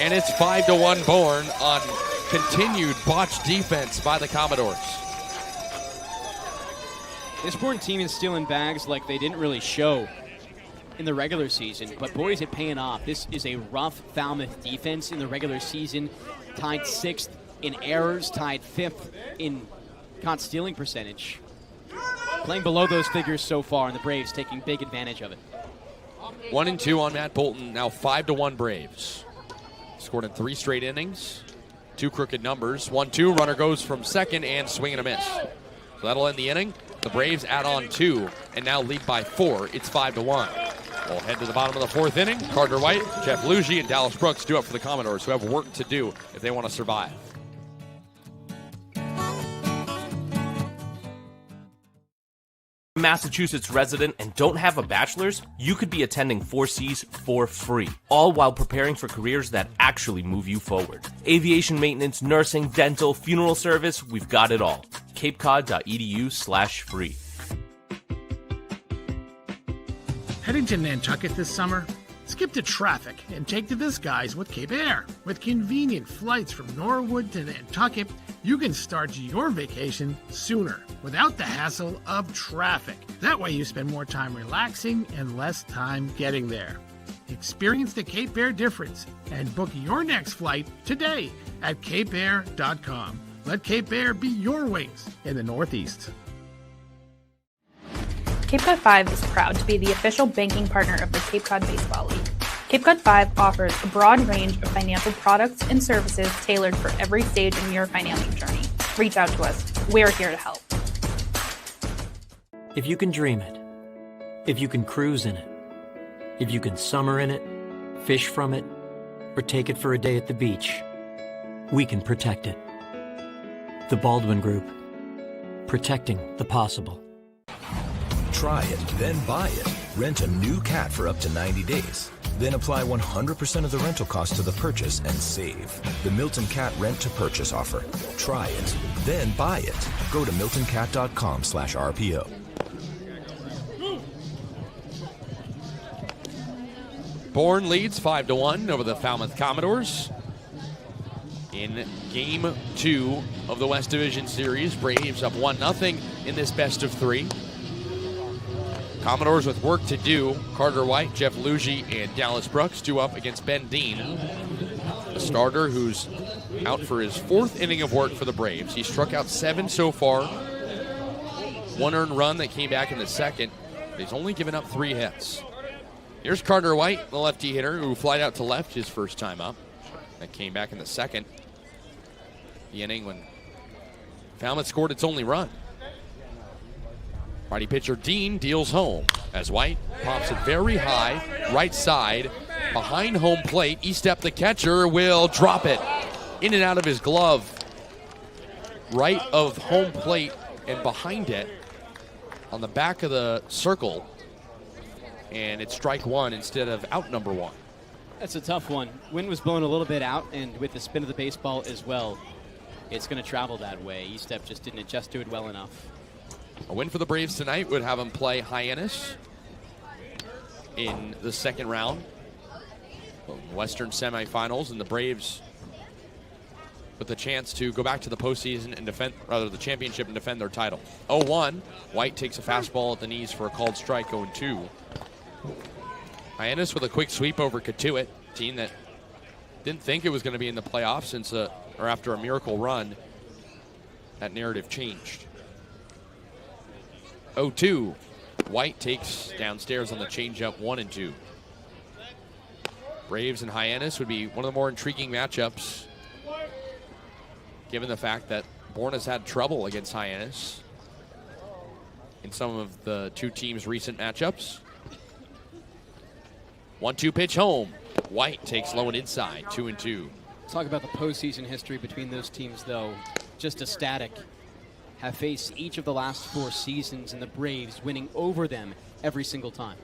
And it's 5-1 Bourne on continued botched defense by the Commodores. This Bourne team is stealing bags like they didn't really show in the regular season, but boy, is it paying off. This is a rough Falmouth defense in the regular season, tied 6th in errors, tied 5th in caught stealing percentage. Playing below those figures so far, and the Braves taking big advantage of it. 1-2 on Matt Bolton, now 5-1 Braves. Scored in 3 straight innings, 2 crooked numbers. 1-2, runner goes from second and swing and a miss. So that'll end the inning. The Braves add on 2 and now lead by 4. It's 5-1. We'll head to the bottom of the 4th inning. Carter White, Jeff Lugie, and Dallas Brooks due up for the Commodores, who have work to do if they want to survive. Massachusetts resident and don't have a bachelor's, you could be attending 4Cs for free, all while preparing for careers that actually move you forward. Aviation maintenance, nursing, dental, funeral service, we've got it all. capecod.edu/free. Heading to Nantucket this summer? Skip the traffic and take to the skies with Cape Air. With convenient flights from Norwood to Nantucket, you can start your vacation sooner without the hassle of traffic. That way you spend more time relaxing and less time getting there. Experience the Cape Air difference and book your next flight today at capeair.com. Let Cape Air be your wings in the Northeast. Cape Cod 5 is proud to be the official banking partner of the Cape Cod Baseball League. Cape Cod 5 offers a broad range of financial products and services tailored for every stage in your financial journey. Reach out to us. We're here to help. If you can dream it, if you can cruise in it, if you can summer in it, fish from it, or take it for a day at the beach, we can protect it. The Baldwin Group. Protecting the possible. Try it, then buy it. Rent a new cat for up to 90 days. Then apply 100% of the rental cost to the purchase and save. The Milton Cat Rent to Purchase offer. Try it, then buy it. Go to miltoncat.com/RPO. Bourne leads 5-1 over the Falmouth Commodores. In Game 2 of the West Division Series, Braves up 1-0 in this best of 3. Commodores with work to do. Carter White, Jeff Lugie, and Dallas Brooks due up against Ben Dean, a starter who's out for his 4th inning of work for the Braves. He struck out 7 so far. 1 earned run that came back in the second. He's only given up 3 hits. Here's Carter White, the lefty hitter, who flied out to left his first time up. That came back in the second. The inning when Falmouth scored its only run. Righty pitcher Dean deals home as White pops it very high, right side, behind home plate. E-step the catcher will drop it in and out of his glove. Right of home plate and behind it on the back of the circle. And it's strike 1 instead of out number 1. That's a tough one. Wind was blowing a little bit out, and with the spin of the baseball as well, it's going to travel that way. E-step just didn't adjust to it well enough. A win for the Braves tonight would have them play Hyannis in the second round. Western semifinals, and the Braves with the chance to go back to the postseason and defend, rather the championship, and defend their title. 0-1. White takes a fastball at the knees for a called strike. 0-2. Kaydence with a quick sweep over Katuit, team that didn't think it was going to be in the playoffs since or after a miracle run. That narrative changed. 0-2. White takes downstairs on the changeup. 1-2. Braves and Kaydence would be one of the more intriguing matchups, given the fact that Bourne has had trouble against Kaydence in some of the two teams' recent matchups. 1-2 pitch home. White takes low and inside. 2-2. Talk about the postseason history between those teams, though. Just ecstatic. Have faced each of the last 4 seasons, and the Braves winning over them every single time.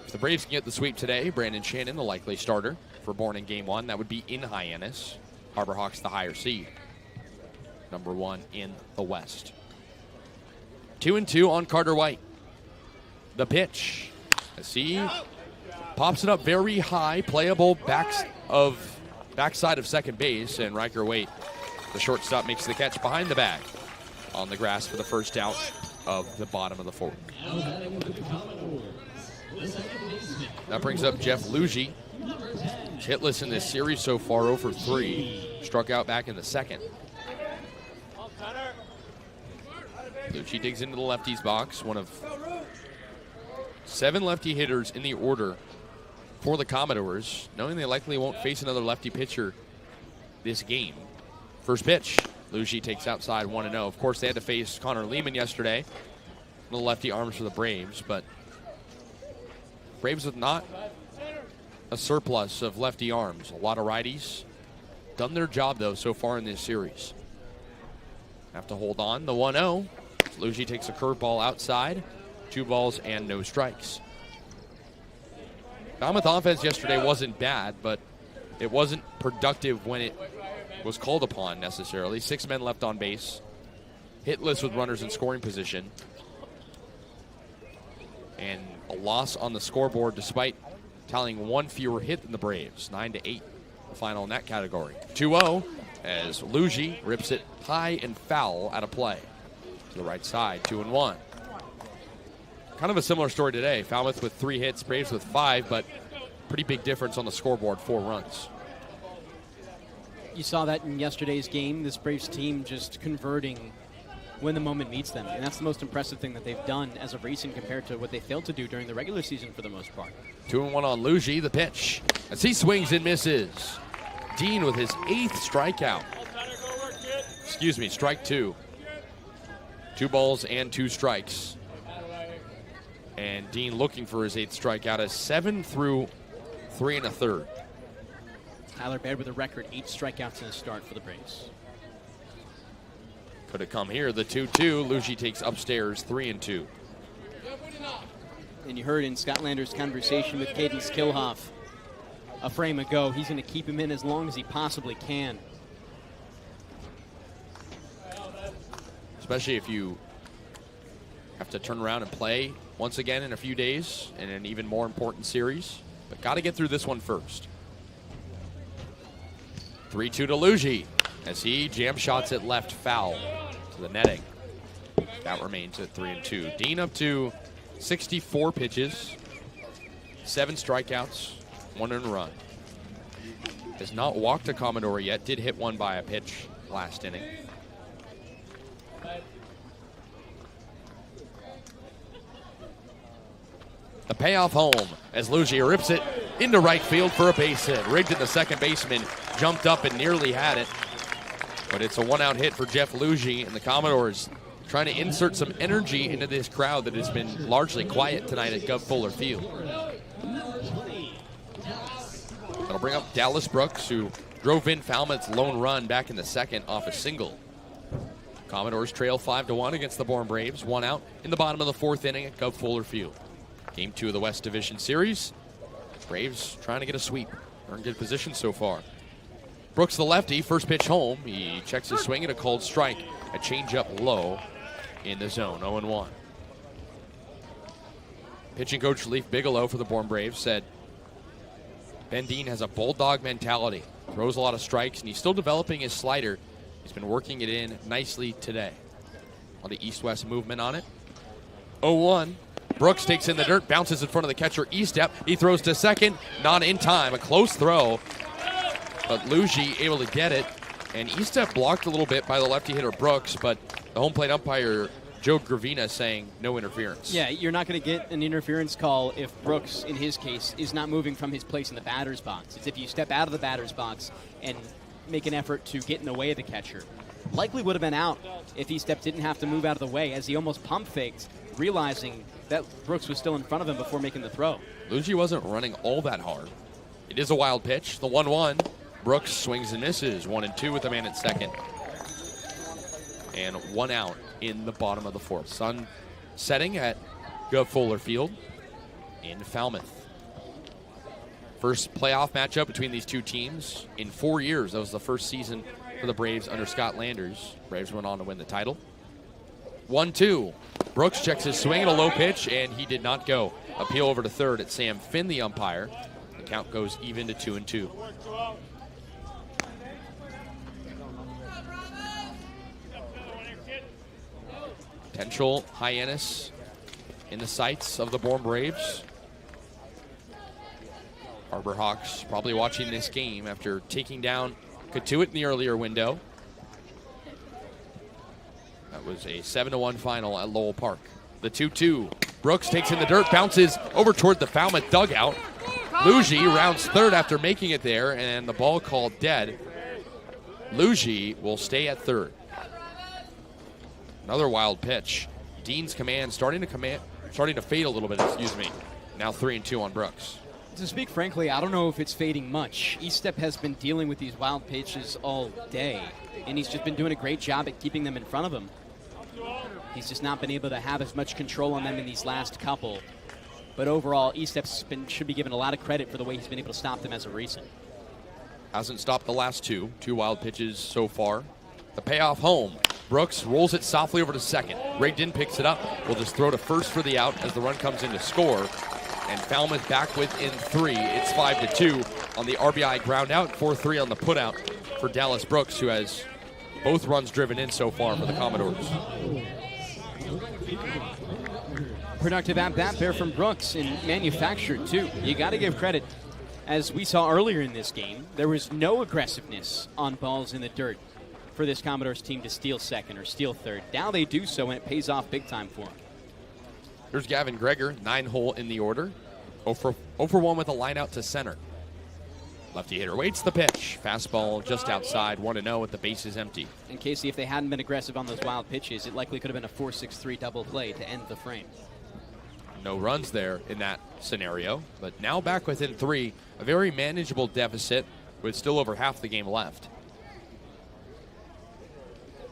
If the Braves can get the sweep today, Brandon Shannon, the likely starter for Bourne in Game 1. That would be in Kaydence. Harbor Hawks the higher seed. Number 1 in the West. 2-2 on Carter White. The pitch. As he pops it up very high, playable backside of second base, and Riker Waite, the shortstop, makes the catch behind the bag on the grass for the first out of the bottom of the 4th. That brings up Jeff Lugie. He's hitless in this series so far, 0 for 3. Struck out back in the second. Lugie digs into the lefty's box, one of 7 lefty hitters in the order for the Commodores, knowing they likely won't face another lefty pitcher this game. First pitch, Lugie takes outside 1-0. Of course, they had to face Connor Lehman yesterday, the lefty arms for the Braves, but Braves with not a surplus of lefty arms. A lot of righties. Done their job, though, so far in this series. Have to hold on. The 1-0. Lugie takes a curveball outside. 2 balls and no strikes. Falmouth offense yesterday wasn't bad, but it wasn't productive when it was called upon necessarily. 6 men left on base. Hitless with runners in scoring position. And a loss on the scoreboard despite tallying 1 fewer hit than the Braves. 9-8, the final in that category. 2-0 as Lugie rips it high and foul out of play. To the right side, 2-1. Kind of a similar story today. Falmouth with 3 hits, Braves with 5, but pretty big difference on the scoreboard, 4 runs. You saw that in yesterday's game, this Braves team just converting when the moment meets them. And that's the most impressive thing that they've done as of recent compared to what they failed to do during the regular season for the most part. 2-1 on Lugie, the pitch. As he swings and misses. Dean with his 8th strikeout. Excuse me, strike 2. 2 balls and 2 strikes. And Dean looking for his 8th strikeout, a 7 through 3 1/3. Tyler Baird with a record 8 strikeouts in a start for the Braves. Could it come here? The 2-2. Lugie takes upstairs 3-2. And you heard in Scott Lander's conversation with Kaydence Kilhof a frame ago, he's going to keep him in as long as he possibly can. Especially if you have to turn around and play once again in a few days in an even more important series. But got to get through this one first. 3-2 to Lugie as he jam shots it left foul to the netting. That remains at 3-2. Dean up to 64 pitches, 7 strikeouts, 1 earned run. Has not walked a Commodore yet. Did hit one by a pitch last inning. The payoff home as Lugie rips it into right field for a base hit. Rigged at the second baseman, jumped up and nearly had it. But it's a 1-out hit for Jeff Lugie, and the Commodores trying to insert some energy into this crowd that has been largely quiet tonight at Gov Fuller Field. That'll bring up Dallas Brooks, who drove in Falmouth's lone run back in the second off a single. Commodores trail 5-1 against the Bourne Braves. 1 out in the bottom of the 4th inning at Gov Fuller Field. Game 2 of the West Division Series. Braves trying to get a sweep. They're in good position so far. Brooks the lefty, first pitch home. He checks his swing at a called strike. A changeup low in the zone, 0-1. Pitching coach Leaf Bigelow for the Bourne Braves said Ben Dean has a bulldog mentality, throws a lot of strikes, and he's still developing his slider. He's been working it in nicely today. On the east-west movement on it. 0-1. Brooks takes in the dirt, bounces in front of the catcher, E-step. He throws to second, not in time. A close throw, but Luigi able to get it. And E-step blocked a little bit by the lefty hitter Brooks, but the home plate umpire, Joe Gravina, saying no interference. Yeah, you're not going to get an interference call if Brooks, in his case, is not moving from his place in the batter's box. It's if you step out of the batter's box and make an effort to get in the way of the catcher. Likely would have been out if E-step didn't have to move out of the way, as he almost pump faked, realizing that Brooks was still in front of him before making the throw. Luigi wasn't running all that hard. It is a wild pitch. The 1-1. Brooks swings and misses. 1-2 with a man at second. And 1 out in the bottom of the fourth. Sun setting at Gov Fuller Field in Falmouth. First playoff matchup between these two teams in 4 years. That was the first season for the Braves under Scott Landers. Braves went on to win the title. 1-2. Brooks checks his swing at a low pitch, and he did not go. Appeal over to third at Sam Finn, the umpire. The count goes even to 2-2. Potential Hyannis in the sights of the Bourne Braves. Harbor Hawks probably watching this game after taking down Katuitt in the earlier window. That was a 7-1 final at Lowell Park. The 2-2. Brooks takes in the dirt, bounces over toward the Falmouth dugout. Luigi rounds third after making it there, and the ball called dead. Luigi will stay at third. Another wild pitch. Dean's command starting to fade a little bit, Now 3-2 on Brooks. To speak frankly, I don't know if it's fading much. E-step has been dealing with these wild pitches all day, and he's just been doing a great job at keeping them in front of him. He's just not been able to have as much control on them in these last couple. But overall, E-step should be given a lot of credit for the way he's been able to stop them as of recent. Hasn't stopped the last two. 2 wild pitches so far. The payoff home. Brooks rolls it softly over to second. Rigdon picks it up. Will just throw to first for the out as the run comes in to score. And Falmouth back within 3. It's 5-2 on the RBI ground out. 4-3 on the put out for Dallas Brooks, who has both runs driven in so far for the Commodores. Productive at-bat there from Brooks, and manufactured too. You got to give credit. As we saw earlier in this game, there was no aggressiveness on balls in the dirt for this Commodores team to steal second or steal third. Now they do so, and it pays off big time for them. Here's Gavin Greger, 9-hole in the order. 0 for 1 with a line out to center. Lefty hitter waits the pitch. Fastball just outside, 1-0 with the bases empty. And Kasey, if they hadn't been aggressive on those wild pitches, it likely could have been a 4-6-3 double play to end the frame. No runs there in that scenario, but now back within 3. A very manageable deficit with still over half the game left.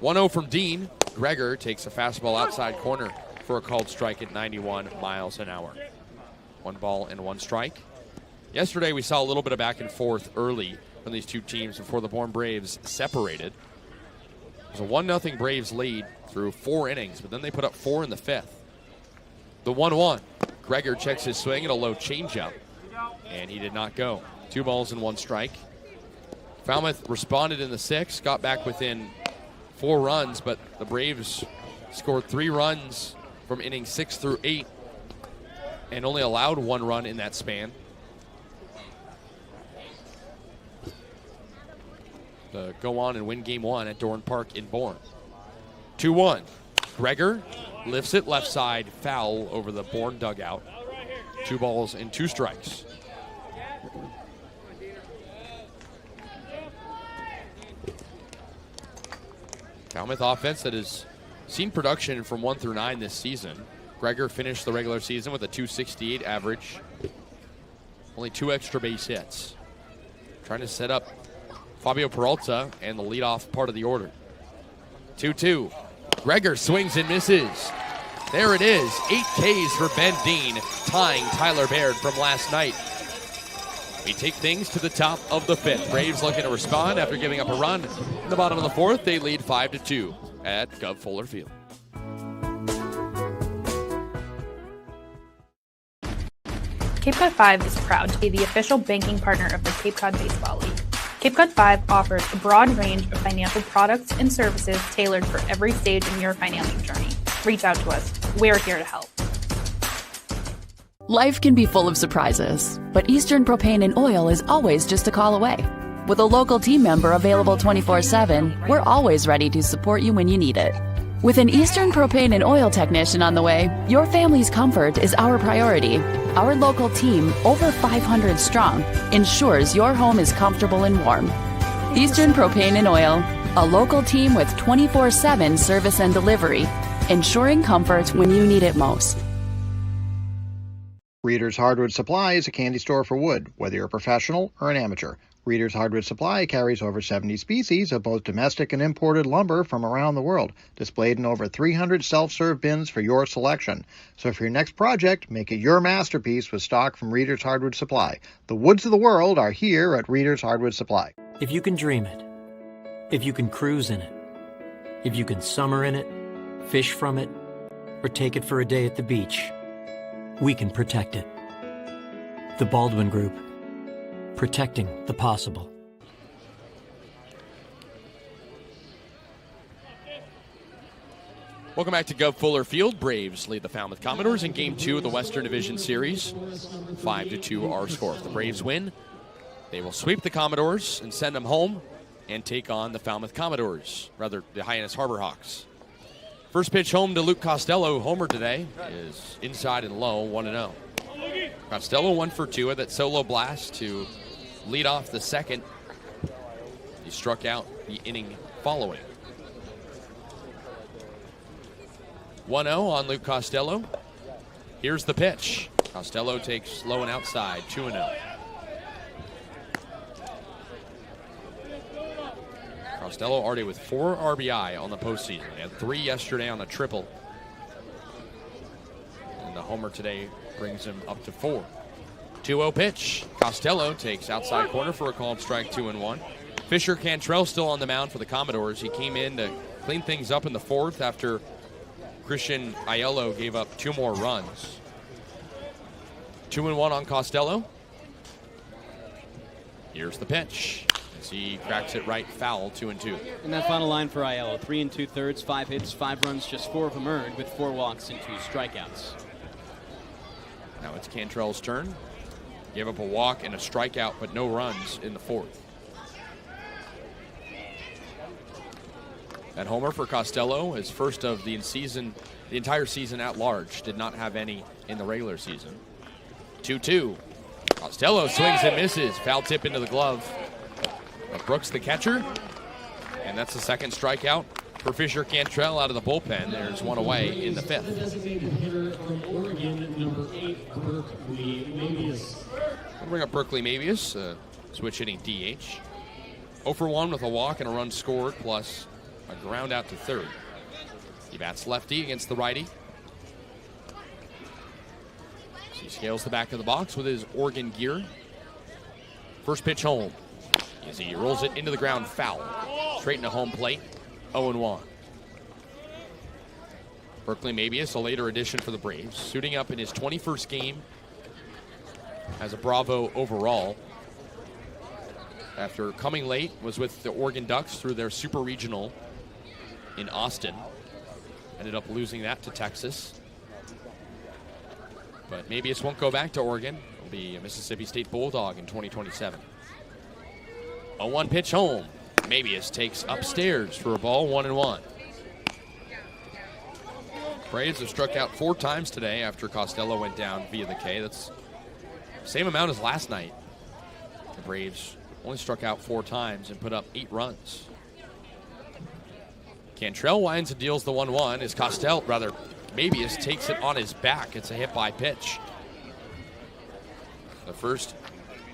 1-0 from Dean. Greger takes a fastball outside corner for a called strike at 91 miles an hour. 1 ball and 1 strike. Yesterday we saw a little bit of back and forth early from these two teams before the Bourne Braves separated. It was a 1-0 Braves lead through 4 innings, but then they put up 4 in the 5th. The 1-1. Greger checks his swing at a low changeup, and he did not go. 2 balls and 1 strike. Falmouth responded in the 6th, got back within 4 runs, but the Braves scored 3 runs from innings 6 through 8 and only allowed 1 run in that span. To go on and win game 1 at Dorn Park in Bourne. 2-1. Greger lifts it left side, foul over the Bourne dugout. 2 balls and 2 strikes. Falmouth offense that has seen production from 1 through 9 this season. Greger finished the regular season with a .268 average. Only 2 extra base hits. Trying to set up Fabio Peralta and the leadoff part of the order. 2-2. Greger swings and misses. There it is. 8 Ks for Ben Dean, tying Tyler Baird from last night. We take things to the top of the 5th. Braves looking to respond after giving up a run. In the bottom of the 4th, they lead 5-2 at Gov Fuller Field. Cape Cod 5 is proud to be the official banking partner of the Cape Cod Baseball League. Cape Cod 5 offers a broad range of financial products and services tailored for every stage in your financing journey. Reach out to us. We're here to help. Life can be full of surprises, but Eastern Propane and Oil is always just a call away. With a local team member available 24/7, we're always ready to support you when you need it. With an Eastern Propane and Oil technician on the way, your family's comfort is our priority. Our local team, over 500 strong, ensures your home is comfortable and warm. Eastern Propane and Oil, a local team with 24/7 service and delivery, ensuring comfort when you need it most. Reader's Hardwood Supply is a candy store for wood, whether you're a professional or an amateur. Reader's Hardwood Supply carries over 70 species of both domestic and imported lumber from around the world, displayed in over 300 self-serve bins for your selection. So for your next project, make it your masterpiece with stock from Reader's Hardwood Supply. The woods of the world are here at Reader's Hardwood Supply. If you can dream it, if you can cruise in it, if you can summer in it, fish from it, or take it for a day at the beach, we can protect it. The Baldwin Group. Protecting the possible. Welcome back to Gov Fuller Field. Braves lead the Falmouth Commodores in Game 2 of the Western Division Series. 5-2 our score. If the Braves win, they will sweep the Commodores and send them home and take on the Falmouth Commodores, rather the Hyannis Harbor Hawks. First pitch home to Luke Costello. Homer today is inside and low, 1-0. Costello 1 for 2 at that solo blast to lead off the second. He struck out the inning following. 1-0 on Luke Costello. Here's the pitch. Costello takes low and outside, 2-0. Costello already with 4 RBI on the postseason. He had 3 yesterday on the triple. And the homer today brings him up to 4. 2-0 pitch. Costello takes outside corner for a called strike, 2-1. Fisher Cantrell still on the mound for the Commodores. He came in to clean things up in the 4th after Christian Aiello gave up 2 more runs. 2-1 on Costello. Here's the pitch. As he cracks it right foul, 2-2. And that final line for Aiello, 3 2/3, 5 hits, 5 runs, just 4 of them earned with 4 walks and 2 strikeouts. Now it's Cantrell's turn. Gave up a walk and a strikeout, but no runs in the 4th. That homer for Costello is first of the entire season at large. Did not have any in the regular season. 2-2. Costello swings and misses. Foul tip into the glove of Brooks, the catcher. And that's the second strikeout for Fisher Cantrell out of the bullpen. There's one away in the 5th. We'll bring up Berkeley Mabius, switch hitting DH. 0 for 1 with a walk and a run scored, plus a ground out to third. He bats lefty against the righty. He scales the back of the box with his Oregon gear. First pitch home. As he rolls it into the ground, foul. Straight into home plate, 0-1. Berkeley Mabius, a later addition for the Braves, suiting up in his 21st game as a Bravo overall. After coming late, was with the Oregon Ducks through their Super Regional in Austin. Ended up losing that to Texas. But Mabius won't go back to Oregon. He'll be a Mississippi State Bulldog in 2027. A 1 pitch home. Mabius takes upstairs for a ball, 1-1. Braves have struck out 4 times today after Costello went down via the K. That's the same amount as last night. The Braves only struck out 4 times and put up 8 runs. Cantrell winds and deals the 1-1 as Mabius takes it on his back. It's a hit by pitch. The first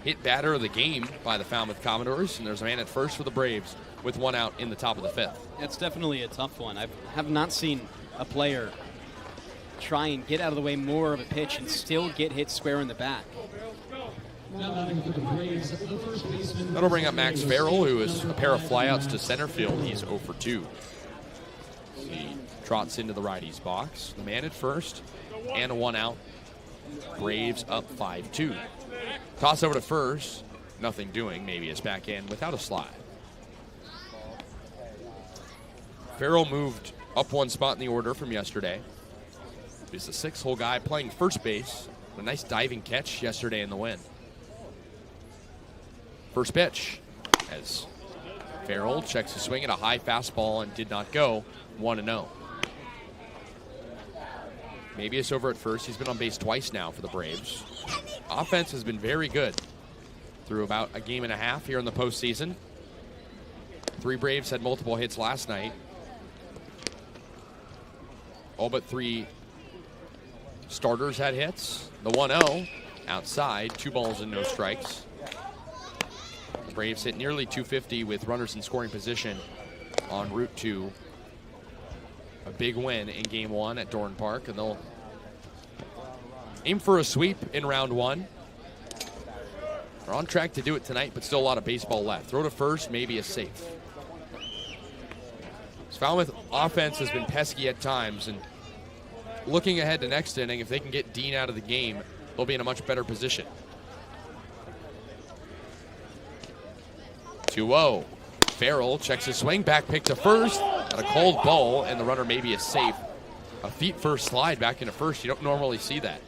hit batter of the game by the Falmouth Commodores, and there's a man at first for the Braves with 1 out in the top of the 5th. That's definitely a tough one. I have not seen a player try and get out of the way more of a pitch and still get hit square in the back. That'll bring up Max Farrell, who is a pair of flyouts to center field. He's 0 for 2. He trots into the righty's box. The man at first and a 1 out Braves up 5-2. Toss over to first. Nothing doing. Maybe it's back in without a slide. Farrell moved up one spot in the order from yesterday. He's a 6-hole guy playing first base. A nice diving catch yesterday in the win. First pitch as Farrell checks his swing at a high fastball and did not go. 1-0. Maybe it's over at first. He's been on base twice now for the Braves. Offense has been very good through about a game and a half here in the postseason. 3 Braves had multiple hits last night. All but 3 starters had hits. The 1-0 outside, 2 balls and no strikes. The Braves hit nearly 250 with runners in scoring position en route to a big win in Game 1 at Dorn Park, and they'll aim for a sweep in round 1. They're on track to do it tonight, but still a lot of baseball left. Throw to first, maybe a safe. Falmouth offense has been pesky at times, and looking ahead to next inning, if they can get Dean out of the game, they'll be in a much better position. 2-0. Farrell checks his swing, back pick to first, got a cold ball, and the runner maybe is safe. A feet first slide back into first. You don't normally see that.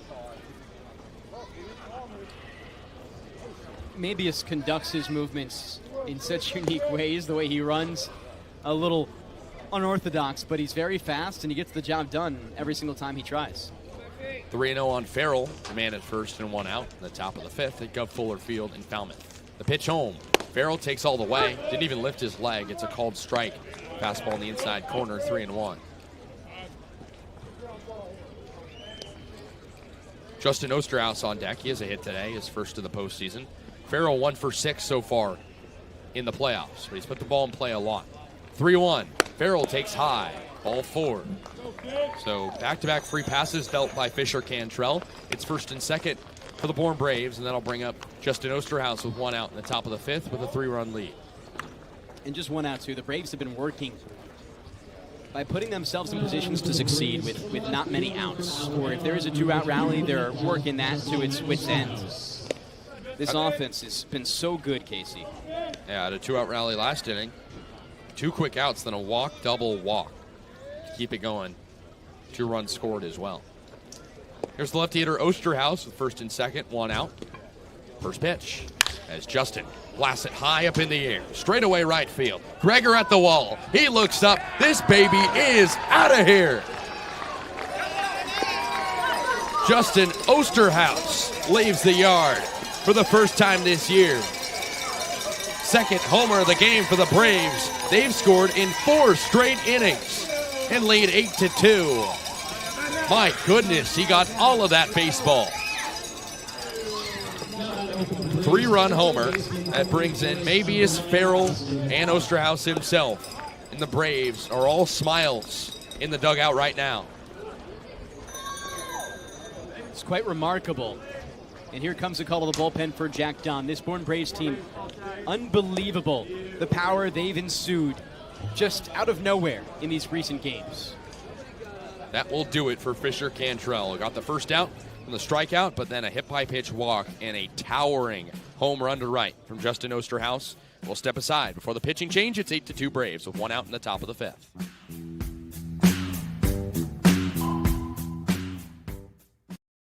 Mabius conducts his movements in such unique ways, the way he runs. A little unorthodox, but he's very fast, and he gets the job done every single time he tries. 3-0 on Farrell, the man at first and 1 out in the top of the 5th at Gov Fuller Field in Falmouth. The pitch home. Farrell takes all the way, didn't even lift his leg. It's a called strike. Fastball in the inside corner, 3-1. Justin Osterhaus on deck. He has a hit today, his first of the postseason. Farrell 1 for 6 so far in the playoffs, but he's put the ball in play a lot. 3-1. Farrell takes high. Ball 4. So back-to-back free passes dealt by Fisher Cantrell. It's first and second for the Bourne Braves, and that'll bring up Justin Osterhaus with 1 out in the top of the 5th with a 3-run lead. And just 1 out, too. The Braves have been working by putting themselves in positions to succeed with not many outs. Or if there is a 2-out rally, they're working that to its wit's end. This offense has been so good, Kasey. Yeah, at a 2-out rally last inning. 2 quick outs, then a walk, double, walk. Keep it going. 2 runs scored as well. Here's the lefty hitter Osterhaus with first and second, 1 out. First pitch as Justin blasts it high up in the air. Straight away right field. Gregor at the wall. He looks up. This baby is out of here. Justin Osterhaus leaves the yard for the first time this year. Second homer of the game for the Braves. They've scored in 4 straight innings and lead 8-2. My goodness, he got all of that baseball. 3-run homer that brings in Mabius, Farrell, and Osterhaus himself. And the Braves are all smiles in the dugout right now. It's quite remarkable. And here comes a call to the bullpen for Jack Dunn. This Bourne Braves team, unbelievable the power they've ensued just out of nowhere in these recent games. That will do it for Fisher Cantrell. Got the first out from the strikeout, but then a hit-by-pitch walk and a towering home run to right from Justin Osterhaus. We'll step aside before the pitching change. It's 8-2 Braves with 1 out in the top of the 5th.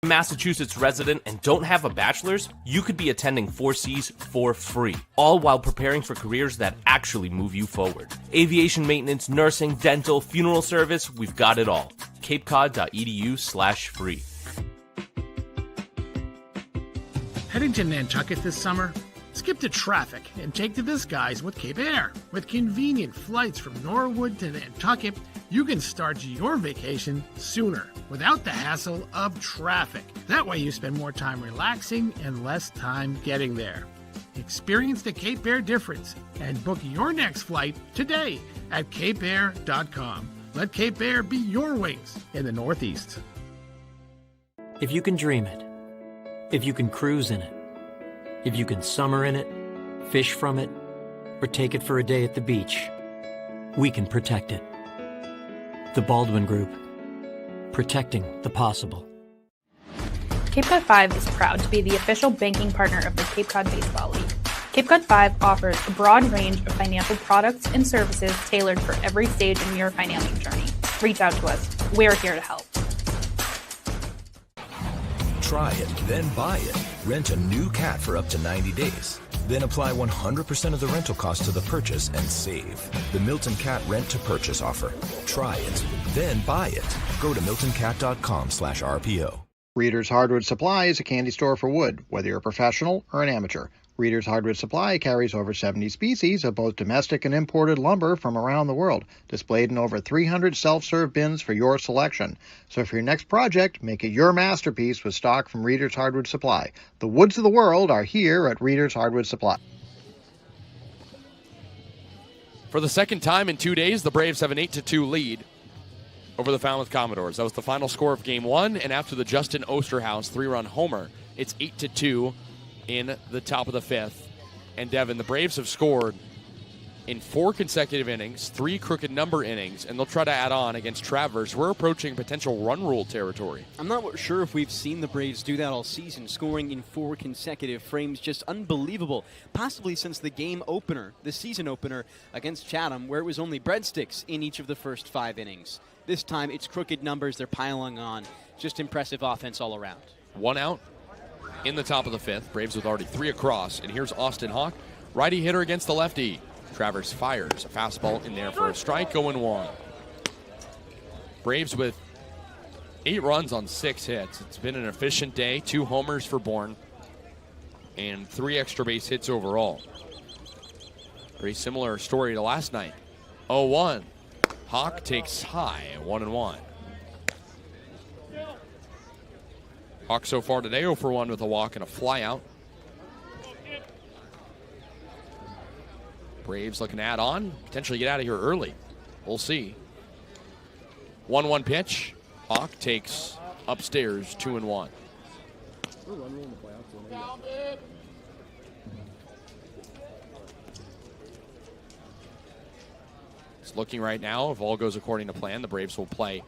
Massachusetts resident and don't have a bachelor's, you could be attending 4Cs for free, all while preparing for careers that actually move you forward. Aviation maintenance, nursing, dental, funeral service, we've got it all. capecod.edu/free. Heading to Nantucket this summer? Skip the traffic and take to the skies with Cape Air. With convenient flights from Norwood to Nantucket, you can start your vacation sooner without the hassle of traffic. That way you spend more time relaxing and less time getting there. Experience the Cape Air difference and book your next flight today at capeair.com. Let Cape Air be your wings in the Northeast. If you can dream it, if you can cruise in it, if you can summer in it, fish from it, or take it for a day at the beach, we can protect it. The Baldwin Group. Protecting the possible. Cape Cod 5 is proud to be the official banking partner of the Cape Cod Baseball League. Cape Cod 5 offers a broad range of financial products and services tailored for every stage in your financing journey. Reach out to us. We're here to help. Try it, then buy it. Rent a new cat for up to 90 days. Then apply 100% of the rental cost to the purchase and save. The Milton Cat Rent to Purchase offer. Try it, then buy it. Go to miltoncat.com/RPO. Reader's Hardwood Supply is a candy store for wood, whether you're a professional or an amateur. Reader's Hardwood Supply carries over 70 species of both domestic and imported lumber from around the world, displayed in over 300 self-serve bins for your selection. So for your next project, make it your masterpiece with stock from Reader's Hardwood Supply. The woods of the world are here at Reader's Hardwood Supply. For the second time in 2 days, the Braves have an 8-2 lead over the Falmouth Commodores. That was the final score of Game 1, and after the Justin Osterhaus 3-run homer, it's 8-2 in the top of the fifth. And Devon, the Braves have scored in 4 consecutive innings, 3 crooked number innings, and they'll try to add on against Travers. We're approaching potential run rule territory. I'm not sure if we've seen the Braves do that all season, scoring in 4 consecutive frames. Just unbelievable. Possibly since the game opener, the season opener against Chatham, where it was only breadsticks in each of the first 5 innings. This time it's crooked numbers. They're piling on. Just impressive offense all around. 1 out in the top of the fifth. Braves with already 3 across. And here's Austin Hawk, righty hitter against the lefty. Travers fires a fastball in there for a strike, 0-1. Braves with 8 runs on 6 hits. It's been an efficient day. 2 homers for Bourne and 3 extra base hits overall. Pretty similar story to last night. 0-1. Hawk takes high, 1-1. Hawk so far today 0 for 1 with a walk and a flyout. Braves looking to add on, potentially get out of here early. We'll see. 1-1 pitch. Hawk takes upstairs, 2-1. It's looking right now, if all goes according to plan, the Braves will play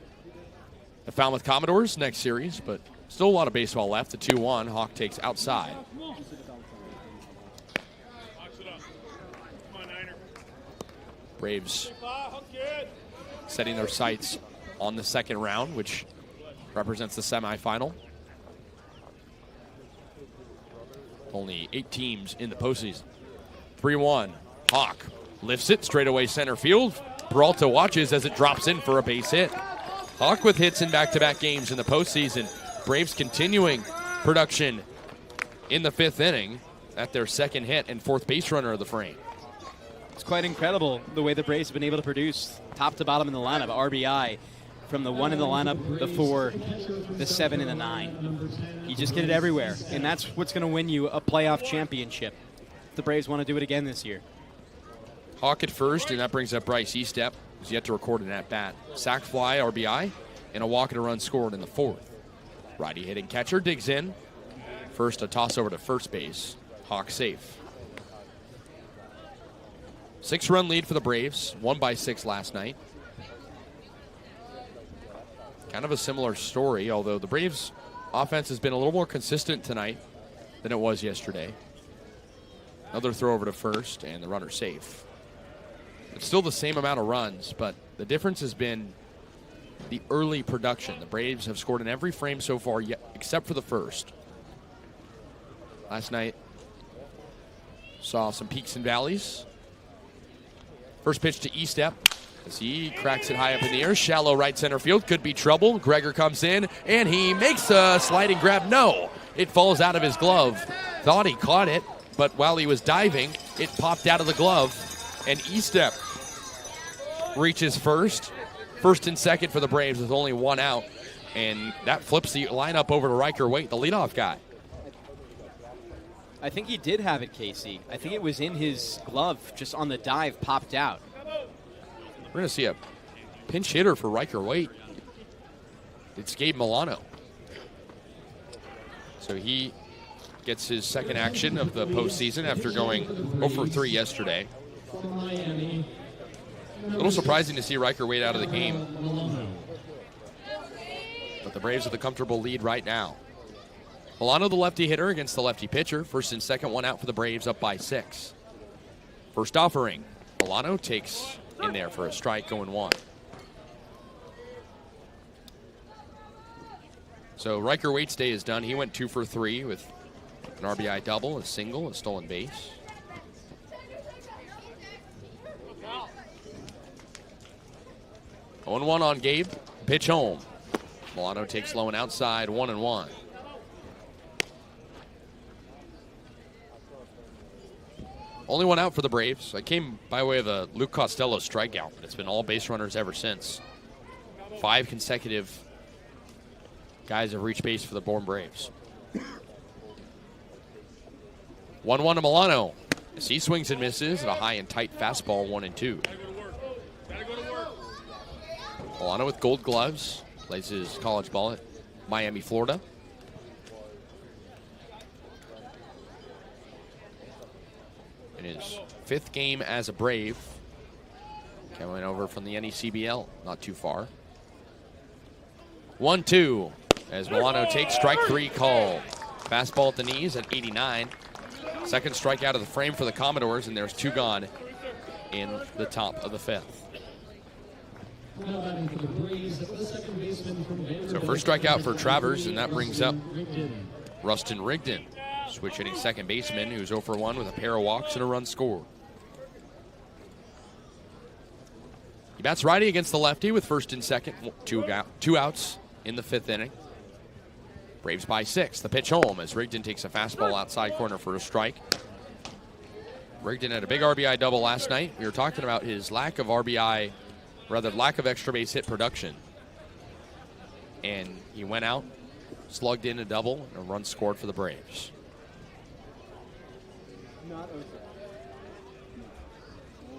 the Falmouth Commodores next series, but still a lot of baseball left. The 2-1. Hawk takes outside. Braves setting their sights on the second round, which represents the semifinal. Only 8 teams in the postseason. 3-1. Hawk lifts it straight away center field. Peralta watches as it drops in for a base hit. Hawk with hits in back-to-back games in the postseason. Braves continuing production in the 5th inning at their second hit and 4th base runner of the frame. It's quite incredible the way the Braves have been able to produce top to bottom in the lineup. RBI from the 1 in the lineup, the 4, the 7, and the 9. You just get it everywhere, and that's what's going to win you a playoff championship. The Braves want to do it again this year. Hawk at first, and that brings up Bryce Eastep, who's yet to record an at-bat. Sac fly, RBI, and a walk and a run scored in the 4th. Righty hitting catcher digs in. First, a toss over to first base. Hawk safe. 6-run lead for the Braves, won by 6 last night. Kind of a similar story, although the Braves' offense has been a little more consistent tonight than it was yesterday. Another throw over to first, and the runner safe. It's still the same amount of runs, but the difference has been the early production. The Braves have scored in every frame so far, except for the first. Last night, saw some peaks and valleys. First pitch to Eastep as he cracks it high up in the air. Shallow right center field. Could be trouble. Gregor comes in, and he makes a sliding grab. No, it falls out of his glove. Thought he caught it, but while he was diving, it popped out of the glove, and Eastep reaches first. First and second for the Braves with only 1 out, and that flips the lineup over to Riker Waite, the leadoff guy. I think he did have it, Kasey. I think it was in his glove, just on the dive, popped out. We're going to see a pinch hitter for Riker Waite. It's Gabe Milano. So he gets his second action of the postseason after going 0 for 3 yesterday. A little surprising to see Riker Waite out of the game. But the Braves with a comfortable lead right now. Milano, the lefty hitter against the lefty pitcher. First and second, one out for the Braves, up by 6. First offering. Milano takes in there for a strike, going 1. So Riker Waite's day is done. He went 2 for 3 with an RBI double, a single, a stolen base. On 1 on Gabe. Pitch home. Milano takes low and outside, 1-1. Only one out for the Braves. I came by way of a Luke Costello strikeout, but it's been all base runners ever since. 5 consecutive guys have reached base for the Bourne Braves. 1-1 to Milano. As he swings and misses at a high and tight fastball, 1-2. Milano with gold gloves. Plays his college ball at Miami, Florida. In his 5th game as a Brave. Coming over from the NECBL, not too far. 1-2 as Milano takes strike 3 call. Fastball at the knees at 89. Second strike out of the frame for the Commodores, and there's 2 gone in the top of the 5th. So first strikeout for Travers, and that brings up Rustin Rigdon, switch hitting second baseman, who's 0 for 1 with a pair of walks and a run scored. He bats righty against the lefty with first and second, 2 outs in the 5th inning. Braves by 6. The pitch home as Rigdon takes a fastball outside corner for a strike. Rigdon had a big RBI double last night. We were talking about his lack of extra base hit production. And he went out, slugged in a double, and a run scored for the Braves.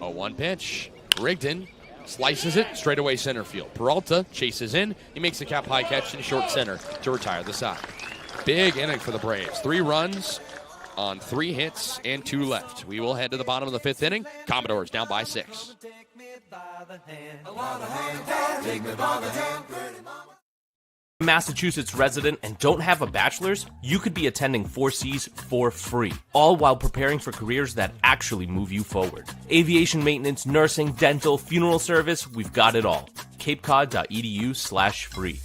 A 1 pitch. Rigdon slices it straight away center field. Peralta chases in. He makes a cap high catch in short center to retire the side. Big inning for the Braves. 3 runs on 3 hits and 2 left. We will head to the bottom of the 5th inning. Commodores down by 6. Massachusetts resident and don't have a bachelor's, you could be attending 4Cs for free, all while preparing for careers that actually move you forward. Aviation maintenance, nursing, dental, funeral service, we've got it all. capecod.edu/free.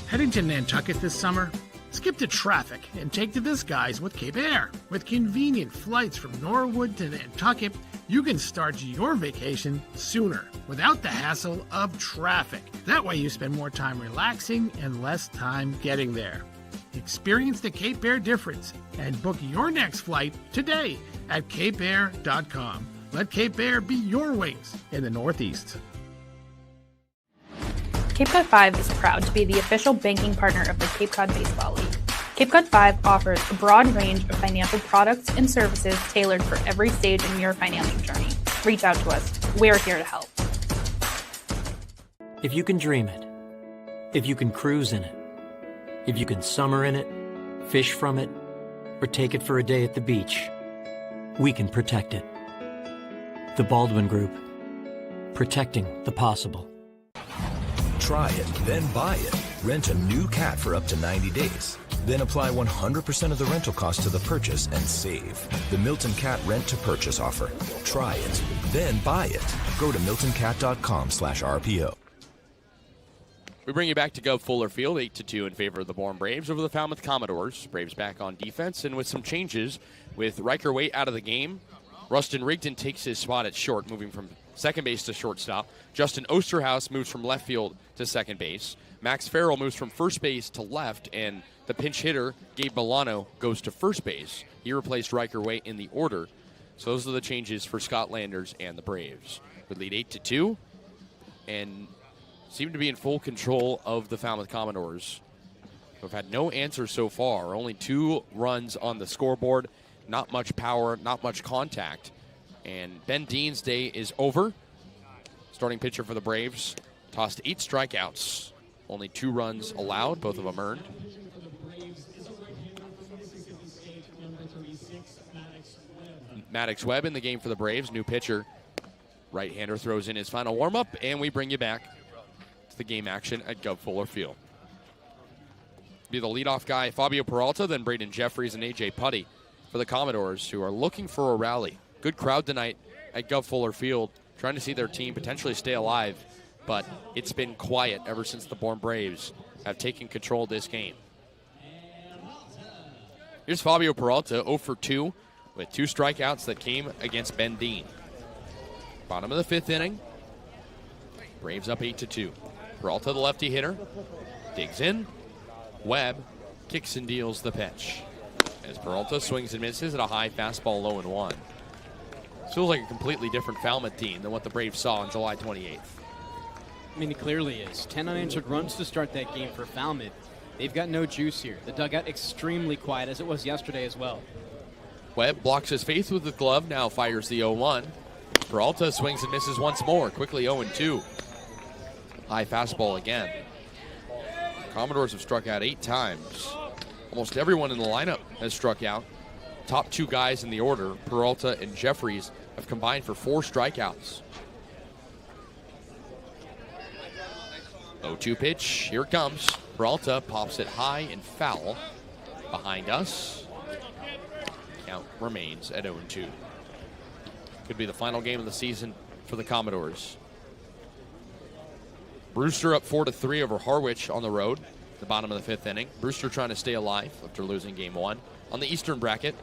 Heading to Nantucket this summer? Skip the traffic and take to the skies with Cape Air. With convenient flights from Norwood to Nantucket, you can start your vacation sooner without the hassle of traffic. That way you spend more time relaxing and less time getting there. Experience the Cape Air difference and book your next flight today at capeair.com. Let Cape Air be your wings in the Northeast. Cape Cod 5 is proud to be the official banking partner of the Cape Cod Baseball League. Cape Cod 5 offers a broad range of financial products and services tailored for every stage in your financing journey. Reach out to us. We're here to help. If you can dream it, if you can cruise in it, if you can summer in it, fish from it, or take it for a day at the beach, we can protect it. The Baldwin Group. Protecting the possible. Try it, then buy it. Rent a new cat for up to 90 days. Then apply 100% of the rental cost to the purchase and save. The Milton Cat Rent to Purchase offer. Try it, then buy it. Go to miltoncat.com/RPO. We bring you back to Gov Fuller Field, 8-2 in favor of the Bourne Braves over the Falmouth Commodores. Braves back on defense and with some changes. With Riker Waite out of the game, Rustin Rigdon takes his spot at short, moving from second base to shortstop. Justin Osterhaus moves from left field to second base. Max Farrell moves from first base to left, and the pinch hitter, Gabe Milano, goes to first base. He replaced Riker Waite in the order. So those are the changes for Scott Landers and the Braves. Would lead 8-2 and seem to be in full control of the Falmouth Commodores, who have had no answers so far. Only 2 runs on the scoreboard. Not much power, not much contact. And Ben Dean's day is over. Starting pitcher for the Braves tossed 8 strikeouts. Only 2 runs allowed, both of them earned. Maddox Webb in the game for the Braves, new pitcher. Right-hander throws in his final warm-up, and we bring you back to the game action at Gov Fuller Field. be the leadoff guy, Fabio Peralta, then Braden Jeffries and A.J. Putty for the Commodores, who are looking for a rally. Good crowd tonight at Gov Fuller Field, trying to see their team potentially stay alive, but it's been quiet ever since the Bourne Braves have taken control of this game. Here's Fabio Peralta, 0 for 2, with 2 strikeouts that came against Ben Dean. Bottom of the 5th inning. Braves up 8-2. Peralta, the lefty hitter, digs in. Webb kicks and deals the pitch. As Peralta swings and misses at a high fastball, low and 1. This feels like a completely different Falmouth team than what the Braves saw on July 28th. I mean, it clearly is. 10 unanswered runs to start that game for Falmouth. They've got no juice here. The dugout extremely quiet, as it was yesterday as well. Webb blocks his face with the glove, now fires the 0-1. Peralta swings and misses once more, quickly 0-2. High fastball again. Commodores have struck out 8 times. Almost everyone in the lineup has struck out. Top 2 guys in the order, Peralta and Jeffries, have combined for 4 strikeouts. 0-2 pitch, here it comes. Peralta pops it high and foul behind us. Count remains at 0-2. Could be the final game of the season for the Commodores. Brewster up 4-3 over Harwich on the road, the bottom of the 5th inning. Brewster trying to stay alive after losing game 1. On the Eastern bracket,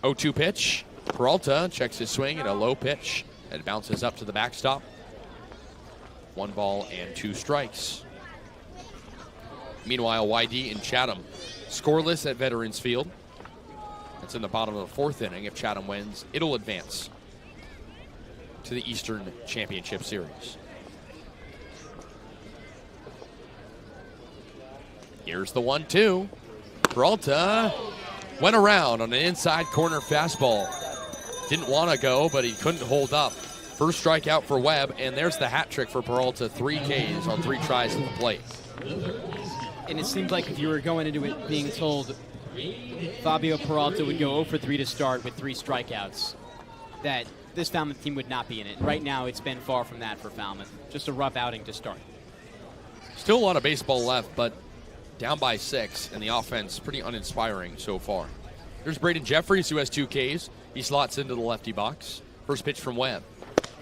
0-2 pitch. Peralta checks his swing at a low pitch. It bounces up to the backstop. 1 ball and 2 strikes. Meanwhile, YD and Chatham scoreless at Veterans Field. That's in the bottom of the 4th inning. If Chatham wins, it'll advance to the Eastern Championship Series. Here's the 1-2. Peralta went around on an inside corner fastball. Didn't want to go, but he couldn't hold up. First strikeout for Webb, and there's the hat trick for Peralta. 3 Ks on 3 tries at the plate. And it seemed like if you were going into it being told Fabio Peralta would go 0 for 3 to start with 3 strikeouts, that this Falmouth team would not be in it. Right now, it's been far from that for Falmouth. Just a rough outing to start. Still a lot of baseball left, but down by 6, and the offense pretty uninspiring so far. There's Braden Jeffries, who has 2 Ks. He slots into the lefty box. First pitch from Webb.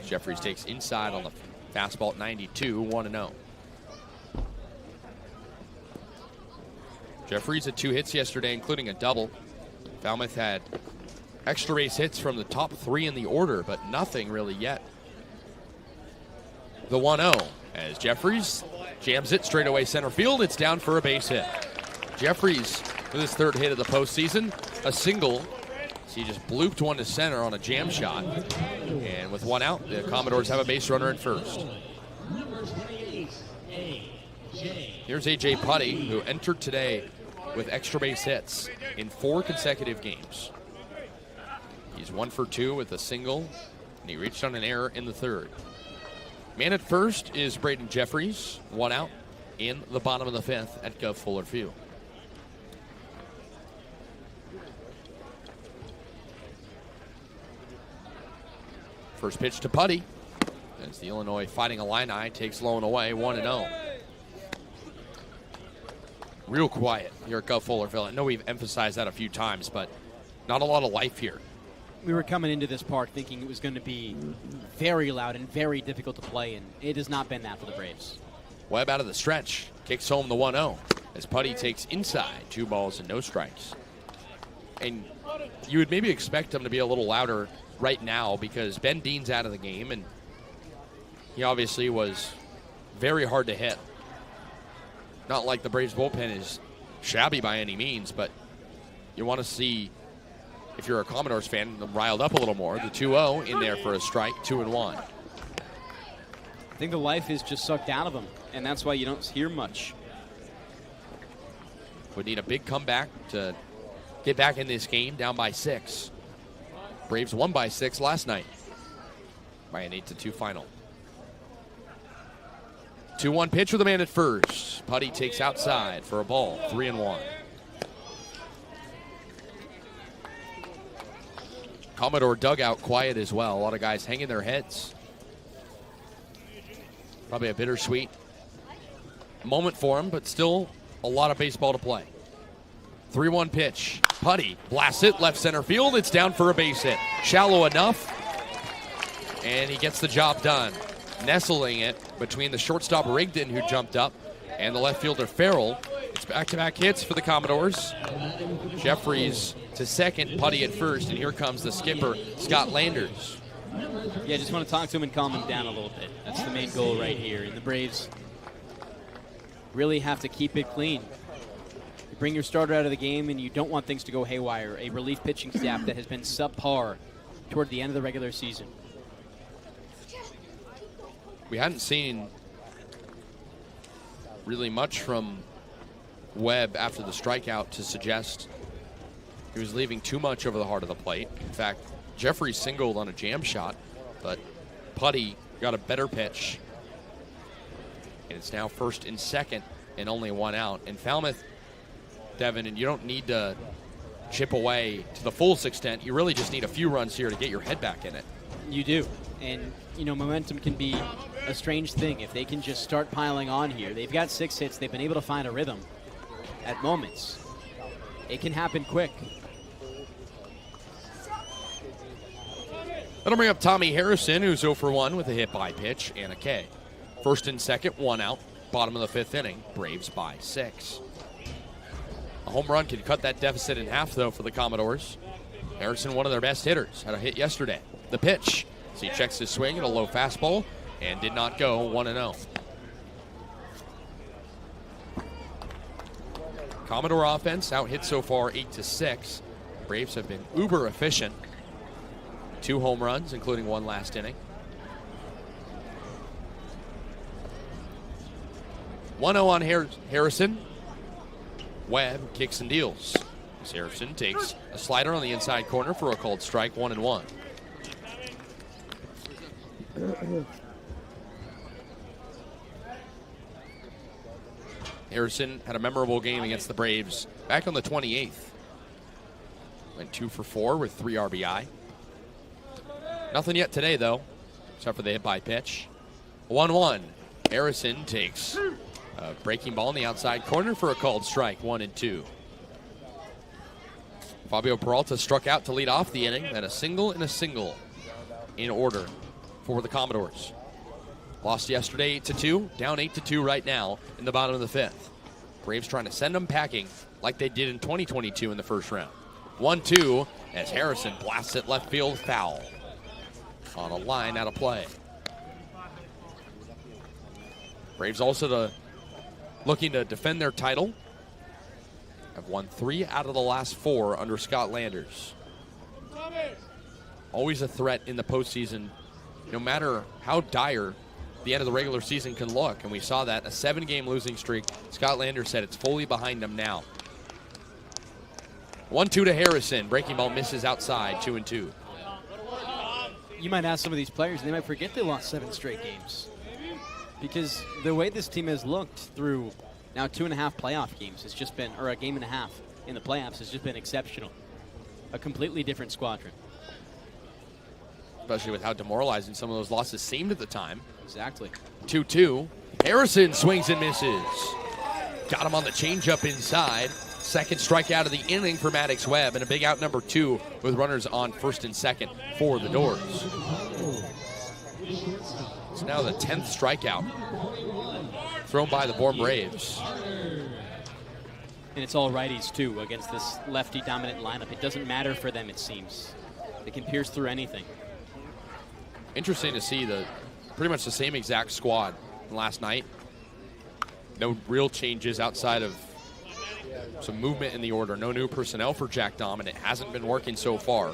Jeffries takes inside on the fastball at 92, 1-0. Jeffries had 2 hits yesterday, including a double. Falmouth had extra base hits from the top 3 in the order, but nothing really yet. The 1-0 as Jeffries jams it straight away center field. It's down for a base hit. Jeffries with his 3rd hit of the postseason, a single. So he just blooped one to center on a jam shot. And with 1 out, the Commodores have a base runner at first. Here's A.J. Putty, who entered today with extra base hits in 4 consecutive games. He's 1 for 2 with a single, and he reached on an error in the 3rd. Man at first is Braden Jeffries, 1 out in the bottom of the 5th at Gov Fuller Field. First pitch to Putty as the Illinois Fighting Illini takes low and away, 1-0. Real quiet here at Gov Fuller Field. I know we've emphasized that a few times, but not a lot of life here. We were coming into this park thinking it was going to be very loud and very difficult to play, and it has not been that for the Braves. Webb out of the stretch, kicks home the 1-0 as Putty takes inside, 2 balls and no strikes. And you would maybe expect him to be a little louder right now because Ben Dean's out of the game, and he obviously was very hard to hit. Not like the Braves bullpen is shabby by any means, but you want to see, if you're a Commodores fan, them riled up a little more. The 2-0 in there for a strike, 2-1. I think the life is just sucked out of him, and that's why you don't hear much. Would need a big comeback to get back in this game, down by 6. Braves won by 6 last night by an 8-2 final. 2-1 pitch with a man at first. Putty takes outside for a ball, 3-1. Commodore dugout quiet as well. A lot of guys hanging their heads. Probably a bittersweet moment for him, but still a lot of baseball to play. 3-1 pitch. Putty blasts it left center field. It's down for a base hit. Shallow enough, and he gets the job done. Nestling it between the shortstop Rigdon, who jumped up, and the left fielder Farrell. It's back-to-back hits for the Commodores. Jeffries to second, Putty at first, and here comes the skipper, Scott Landers. Yeah, just want to talk to him and calm him down a little bit. That's the main goal right here. And the Braves really have to keep it clean. You bring your starter out of the game, and you don't want things to go haywire. A relief pitching staff that has been subpar toward the end of the regular season. We hadn't seen really much from Webb after the strikeout to suggest he was leaving too much over the heart of the plate. In fact, Jeffries singled on a jam shot, but Putty got a better pitch. And it's now first and second and only one out. And Falmouth, Devon, and you don't need to chip away to the full extent. You really just need a few runs here to get your head back in it. You do. And, momentum can be a strange thing if they can just start piling on here. They've got 6 hits. They've been able to find a rhythm at moments. It can happen quick. That'll bring up Tommy Harrison, who's 0 for 1 with a hit by pitch and a K. First and second, 1 out. Bottom of the 5th inning, Braves by 6. A home run can cut that deficit in half, though, for the Commodores. Harrison, one of their best hitters, had a hit yesterday. The pitch. So he checks his swing at a low fastball and did not go 1-0. Commodore offense out hit so far 8-6. Braves have been uber efficient. 2 home runs, including 1 last inning. 1-0 on Harrison. Webb kicks and deals. As Harrison takes a slider on the inside corner for a called strike, 1-1. Harrison had a memorable game against the Braves back on the 28th. Went 2 for 4 with 3 RBI. Nothing yet today, though, except for the hit by pitch. 1-1. Harrison takes a breaking ball in the outside corner for a called strike, 1-2. Fabio Peralta struck out to lead off the inning, then a single and a single in order for the Commodores. Lost yesterday 8-2, down 8-2 right now in the bottom of the 5th. Braves trying to send them packing like they did in 2022 in the first round. 1-2 as Harrison blasts it left field, foul. On a line out of play. Braves also looking to defend their title. Have won 3 out of the last 4 under Scott Landers. Always a threat in the postseason, no matter how dire the end of the regular season can look. And we saw that, a 7-game losing streak. Scott Landers said it's fully behind them now. 1-2 to Harrison. Breaking ball misses outside, 2-2. You might ask some of these players, and they might forget they lost 7 straight games. Because the way this team has looked through now 2.5 playoff games has just been, or a game and a half in the playoffs has just been exceptional. A completely different squadron. Especially with how demoralizing some of those losses seemed at the time. Exactly. 2-2. Harrison swings and misses. Got him on the changeup inside. Second strikeout of the inning for Maddox Webb, and a big out number 2 with runners on first and second for the Doors. It's now the 10th strikeout thrown by the Bourne Braves. And it's all righties, too, against this lefty-dominant lineup. It doesn't matter for them, it seems. They can pierce through anything. Interesting to see pretty much the same exact squad from last night. No real changes outside of some movement in the order. No new personnel for Jack Dom, and it hasn't been working so far.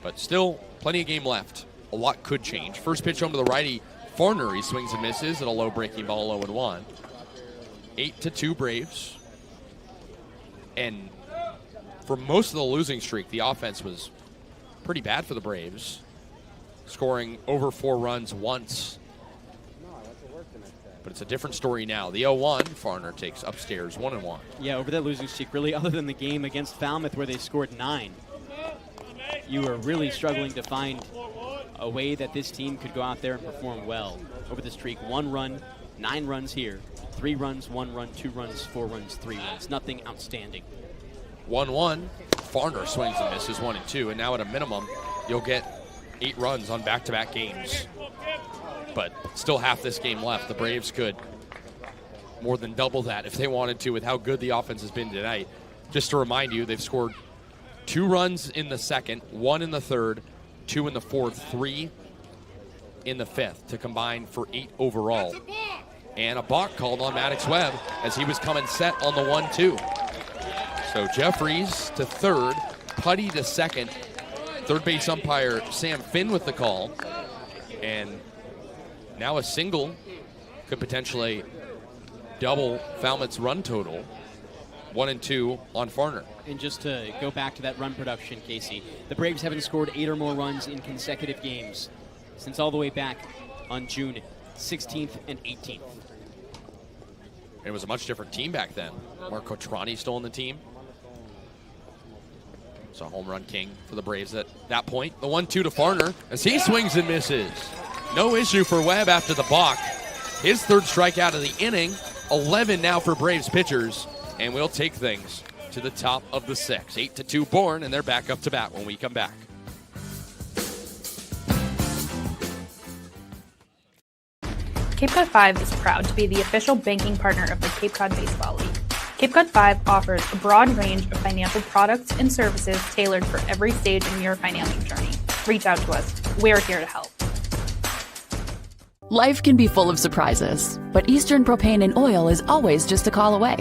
But still, plenty of game left. A lot could change. First pitch home to the righty, Farner. He swings and misses at a low breaking ball, 0-1. 8-2 Braves. And for most of the losing streak, the offense was pretty bad for the Braves. Scoring over 4 runs once. But it's a different story now. The 0-1, Farner takes upstairs, 1-1. Yeah, over that losing streak, really, other than the game against Falmouth where they scored 9, you were really struggling to find a way that this team could go out there and perform well. Over the streak, 1 run 9 runs here. 3 runs, 1 run, 2 runs, 4 runs, 3 runs. Nothing outstanding. 1-1. Farner swings and misses 1 and 2, and now at a minimum, you'll get 8 runs on back-to-back games. But still half this game left. The Braves could more than double that if they wanted to with how good the offense has been tonight. Just to remind you, they've scored 2 runs in the second, 1 in the third, 2 in the fourth, 3 in the fifth to combine for 8 overall. And a balk called on Maddox Webb as he was coming set on the 1-2. So Jeffries to third, Putty to second. Third base umpire Sam Finn with the call. And now a single could potentially double Falmouth's run total. 1 and 2 on Farner. And just to go back to that run production, Kasey, the Braves haven't scored 8 or more runs in consecutive games since all the way back on June 16th and 18th. It was a much different team back then. Mark Cotrani still on the team. It's a home run king for the Braves at that point. The 1-2 to Farner as he swings and misses. No issue for Webb after the balk. His third strikeout of the inning. 11 now for Braves pitchers. And we'll take things to the top of the 6. 8-2 Bourne, and they're back up to bat when we come back. Cape Cod 5 is proud to be the official banking partner of the Cape Cod Baseball League. Cape Cod 5 offers a broad range of financial products and services tailored for every stage in your financial journey. Reach out to us. We're here to help. Life can be full of surprises, but Eastern Propane and Oil is always just a call away.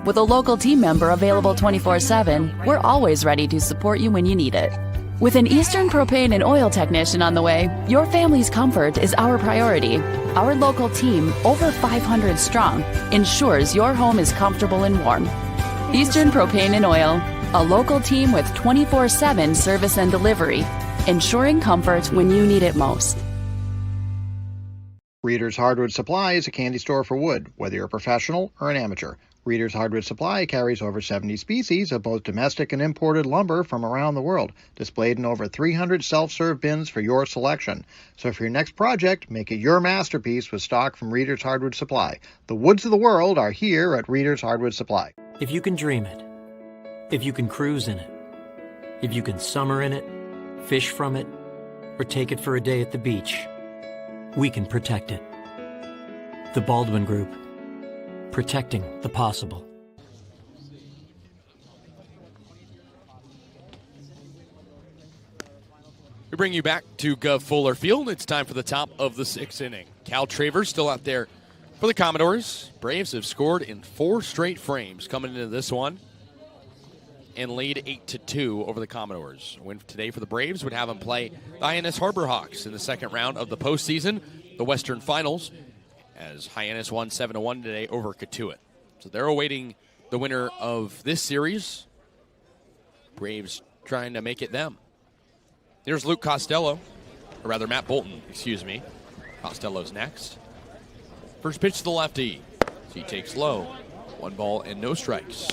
With a local team member available 24/7, we're always ready to support you when you need it. With an Eastern Propane and Oil technician on the way, your family's comfort is our priority. Our local team, over 500 strong, ensures your home is comfortable and warm. Eastern Propane and Oil, a local team with 24/7 service and delivery, ensuring comfort when you need it most. Reader's Hardwood Supply is a candy store for wood, whether you're a professional or an amateur. Reader's Hardwood Supply carries over 70 species of both domestic and imported lumber from around the world, displayed in over 300 self-serve bins for your selection. So for your next project, make it your masterpiece with stock from Reader's Hardwood Supply. The woods of the world are here at Reader's Hardwood Supply. If you can dream it, if you can cruise in it, if you can summer in it, fish from it, or take it for a day at the beach, we can protect it. The Baldwin Group. Protecting the possible. We bring you back to Gov Fuller Field. It's time for the top of the 6th inning. Cal Travers still out there for the Commodores. Braves have scored in 4 straight frames coming into this one and lead 8-2 over the Commodores. A win today for the Braves would have them play the Hyannis Harbor Hawks in the second round of the postseason, the Western Finals, as Hyannis won 7-1 today over Katuitt. So they're awaiting the winner of this series. Braves trying to make it them. Here's Luke Costello, or rather Matt Bolton, excuse me. Costello's next. First pitch to the lefty. So he takes low. 1 ball and no strikes.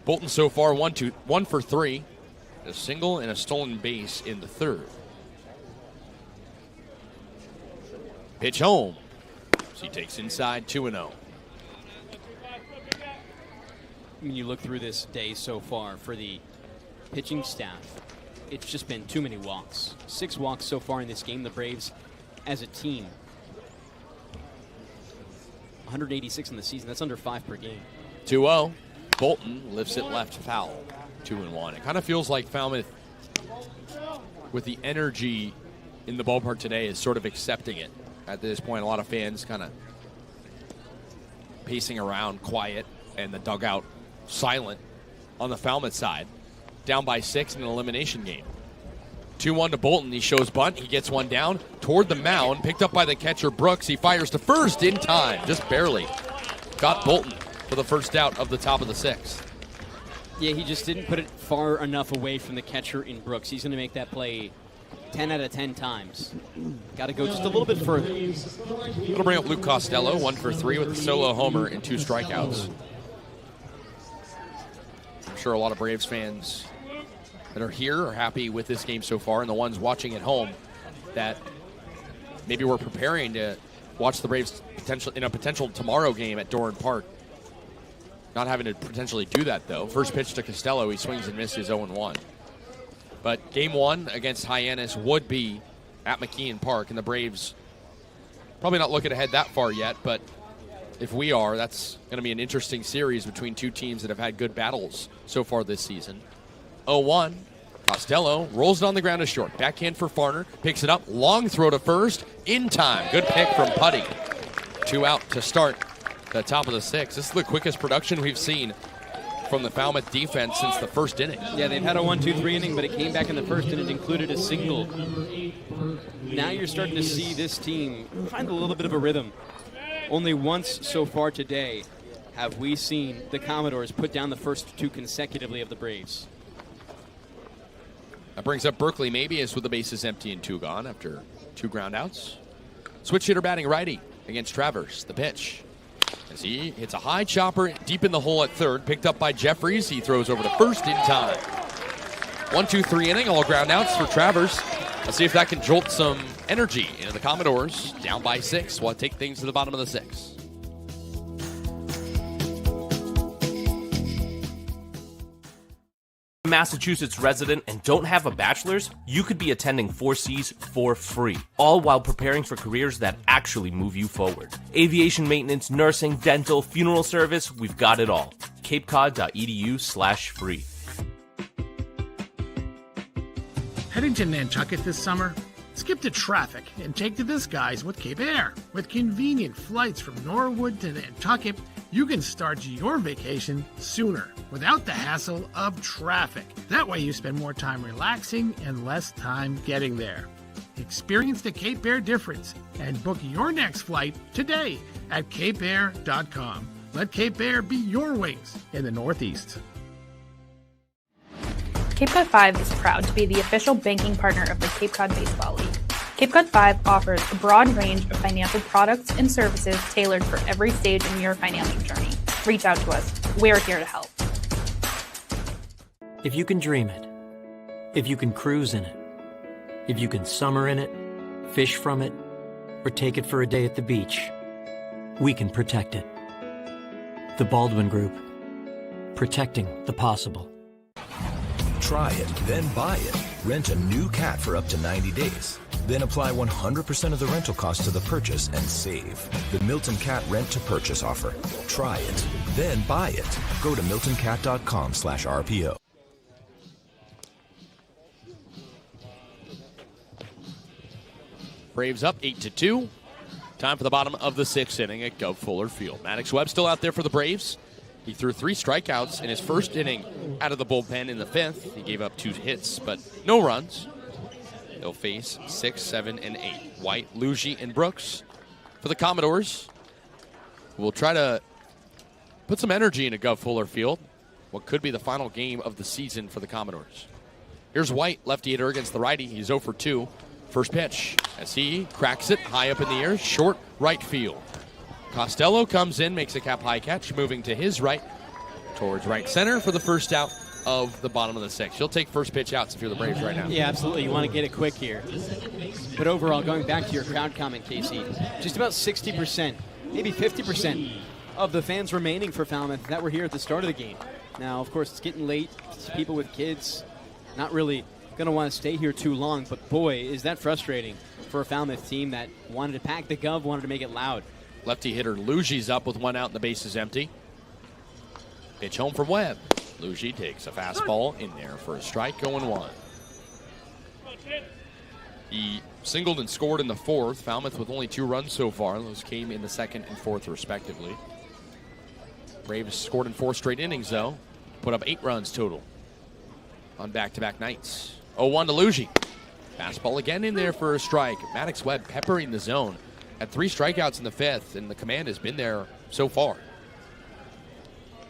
Bolton so far 1 for 3. A single and a stolen base in the third. Pitch home. So he takes inside 2-0. When you look through this day so far for the pitching staff, it's just been too many walks. 6 walks so far in this game. The Braves, as a team, 186 in the season. That's under 5 per game. 2-0. Bolton lifts it left foul. 2-1. It kind of feels like Falmouth, with the energy in the ballpark today, is sort of accepting it. At this point, a lot of fans kind of pacing around quiet and the dugout silent on the Falmouth side. Down by 6 in an elimination game. 2-1 to Bolton. He shows bunt. He gets one down toward the mound. Picked up by the catcher, Brooks. He fires to first in time. Just barely. Got Bolton for the first out of the top of the 6th. Yeah, he just didn't put it far enough away from the catcher in Brooks. He's going to make that play 10 out of 10 times. Got to go just a little bit further. It'll bring up Luke Costello, 1 for 3 with a solo homer and 2 strikeouts. I'm sure a lot of Braves fans that are here are happy with this game so far, and the ones watching at home that maybe we're preparing to watch the Braves in a potential tomorrow game at Dorn Park. Not having to potentially do that, though. First pitch to Costello, he swings and misses 0-1. But game one against Hyannis would be at McKeon Park, and the Braves probably not looking ahead that far yet, but if we are, that's going to be an interesting series between two teams that have had good battles so far this season. 0-1. Costello rolls it on the ground to short. Backhand for Farner. Picks it up. Long throw to first. In time. Good pick from Putty. 2 out to start the top of the 6th. This is the quickest production we've seen from the Falmouth defense since the first inning. Yeah, they've had a 1-2-3 inning, but it came back in the first and it included a single. Now you're starting to see this team find a little bit of a rhythm. Only once so far today have we seen the Commodores put down the first 2 consecutively of the Braves. That brings up Berkeley Mabius with the bases empty and 2 gone after 2 ground outs. Switch hitter batting righty against Travers. The pitch as he hits a high chopper deep in the hole at third, picked up by Jeffries. He throws over to first in time. 1-2-3 inning, all ground outs for Travers. Let's see if that can jolt some energy into the Commodores. Down by 6. We'll take things to the bottom of the 6th. Massachusetts resident and don't have a bachelor's, you could be attending 4Cs for free, all while preparing for careers that actually move you forward. Aviation maintenance, nursing, dental, funeral service, we've got it all. capecod.edu/free. Heading to Nantucket this summer? Skip the traffic and take to the skies with Cape Air. With convenient flights from Norwood to Nantucket, you can start your vacation sooner without the hassle of traffic. That way you spend more time relaxing and less time getting there. Experience the Cape Air difference and book your next flight today at capeair.com. Let Cape Air be your wings in the Northeast. Cape Cod 5 is proud to be the official banking partner of the Cape Cod Baseball League. Cape Cod 5 offers a broad range of financial products and services tailored for every stage in your financing journey. Reach out to us. We're here to help. If you can dream it, if you can cruise in it, if you can summer in it, fish from it, or take it for a day at the beach, we can protect it. The Baldwin Group. Protecting the possible. Try it, then buy it. Rent a new cat for up to 90 days. Then apply 100% of the rental cost to the purchase and save. The Milton Cat Rent to Purchase offer. Try it, then buy it. Go to miltoncat.com/RPO. Braves up 8-2. Time for the bottom of the 6th inning at Gov Fuller Field. Maddox Webb still out there for the Braves. He threw 3 strikeouts in his first inning out of the bullpen in the 5th. He gave up 2 hits, but no runs. They'll face 6, 7, and 8. White, Luigi, and Brooks for the Commodores. We'll try to put some energy into Gov Fuller Field. What could be the final game of the season for the Commodores. Here's White, lefty hitter against the righty. He's 0 for 2. First pitch as he cracks it high up in the air, short right field. Costello comes in, makes a cap-high catch, moving to his right towards right center for the first out of the bottom of the 6th. He'll take first pitch outs if you're the Braves right now. Yeah, absolutely. You want to get it quick here. But overall, going back to your crowd comment, Kasey, just about 60%, maybe 50% of the fans remaining for Falmouth that were here at the start of the game. Now, of course, it's getting late. It's people with kids not really going to want to stay here too long. But boy, is that frustrating for a Falmouth team that wanted to pack the Gov, wanted to make it loud. Lefty hitter Lugi's up with 1 out and the base is empty. Pitch home for Webb. Luigi takes a fastball in there for a strike, going 1. He singled and scored in the 4th. Falmouth with only 2 runs so far. Those came in the 2nd and 4th respectively. Braves scored in 4 straight innings though. Put up 8 runs total on back-to-back nights. 0-1 to Luigi. Fastball again in there for a strike. Maddox Webb peppering the zone. Had 3 strikeouts in the 5th, and the command has been there so far.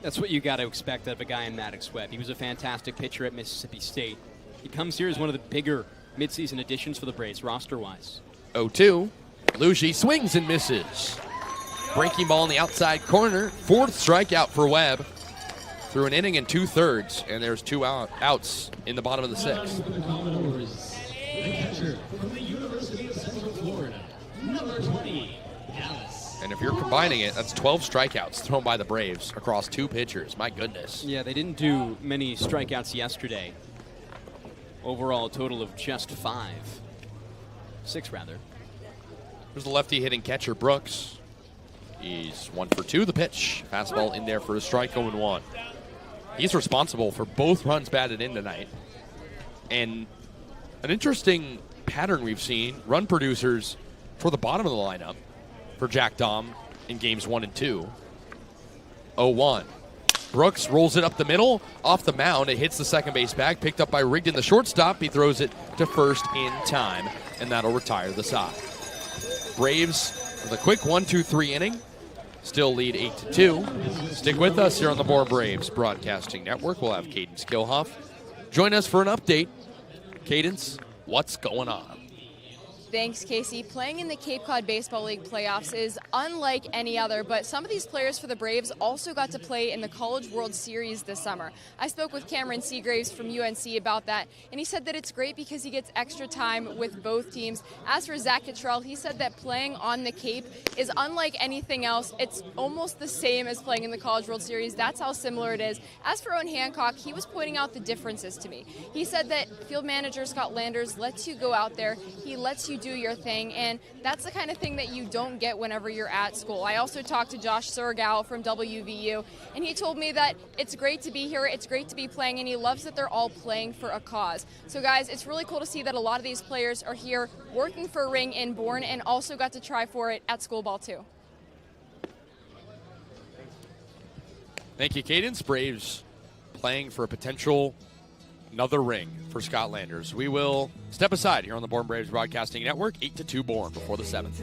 That's what you got to expect out of a guy in Maddox Webb. He was a fantastic pitcher at Mississippi State. He comes here as one of the bigger midseason additions for the Braves, roster-wise. 0-2. Luigi swings and misses. Breaking ball in the outside corner. 4th strikeout for Webb. Through an inning and 2/3, and there's 2 outs in the bottom of the 6th. And if you're combining it, that's 12 strikeouts thrown by the Braves across 2 pitchers. My goodness. Yeah, they didn't do many strikeouts yesterday. Overall, a total of just 5. 6, rather. There's the lefty hitting catcher, Brooks. He's 1 for 2. The pitch. Fastball in there for a strike, 0-1. He's responsible for both runs batted in tonight. And an interesting pattern we've seen, run producers for the bottom of the lineup for Jack Dom in games 1 and 2. 0-1. Brooks rolls it up the middle, off the mound. It hits the second base bag, picked up by Rigdon, the shortstop. He throws it to first in time, and that'll retire the side. Braves with a quick 1-2-3 inning. Still lead 8-2. Stick with us here on the Bourne Braves Broadcasting Network. We'll have Kaydence Kilhof join us for an update. Kaydence, what's going on? Thanks, Kasey. Playing in the Cape Cod Baseball League playoffs is unlike any other, but some of these players for the Braves also got to play in the College World Series this summer. I spoke with Cameron Seagraves from UNC about that, and he said that it's great because he gets extra time with both teams. As for Zach Cottrell, he said that playing on the Cape is unlike anything else. It's almost the same as playing in the College World Series. That's how similar it is. As for Owen Hancock, he was pointing out the differences to me. He said that field manager Scott Landers lets you go out there. He lets you do your thing, and that's the kind of thing that you don't get whenever you're at school. I also talked to Josh Surgal from WVU, and he told me that it's great to be here, it's great to be playing, and he loves that they're all playing for a cause. So guys, it's really cool to see that a lot of these players are here working for a ring in Bourne and also got to try for it at school ball too. Thank you, Kaydence. Braves playing for a potential another ring for Scott Landers. We will step aside here on the Bourne Braves Broadcasting Network. 8-2 Bourne before the 7th.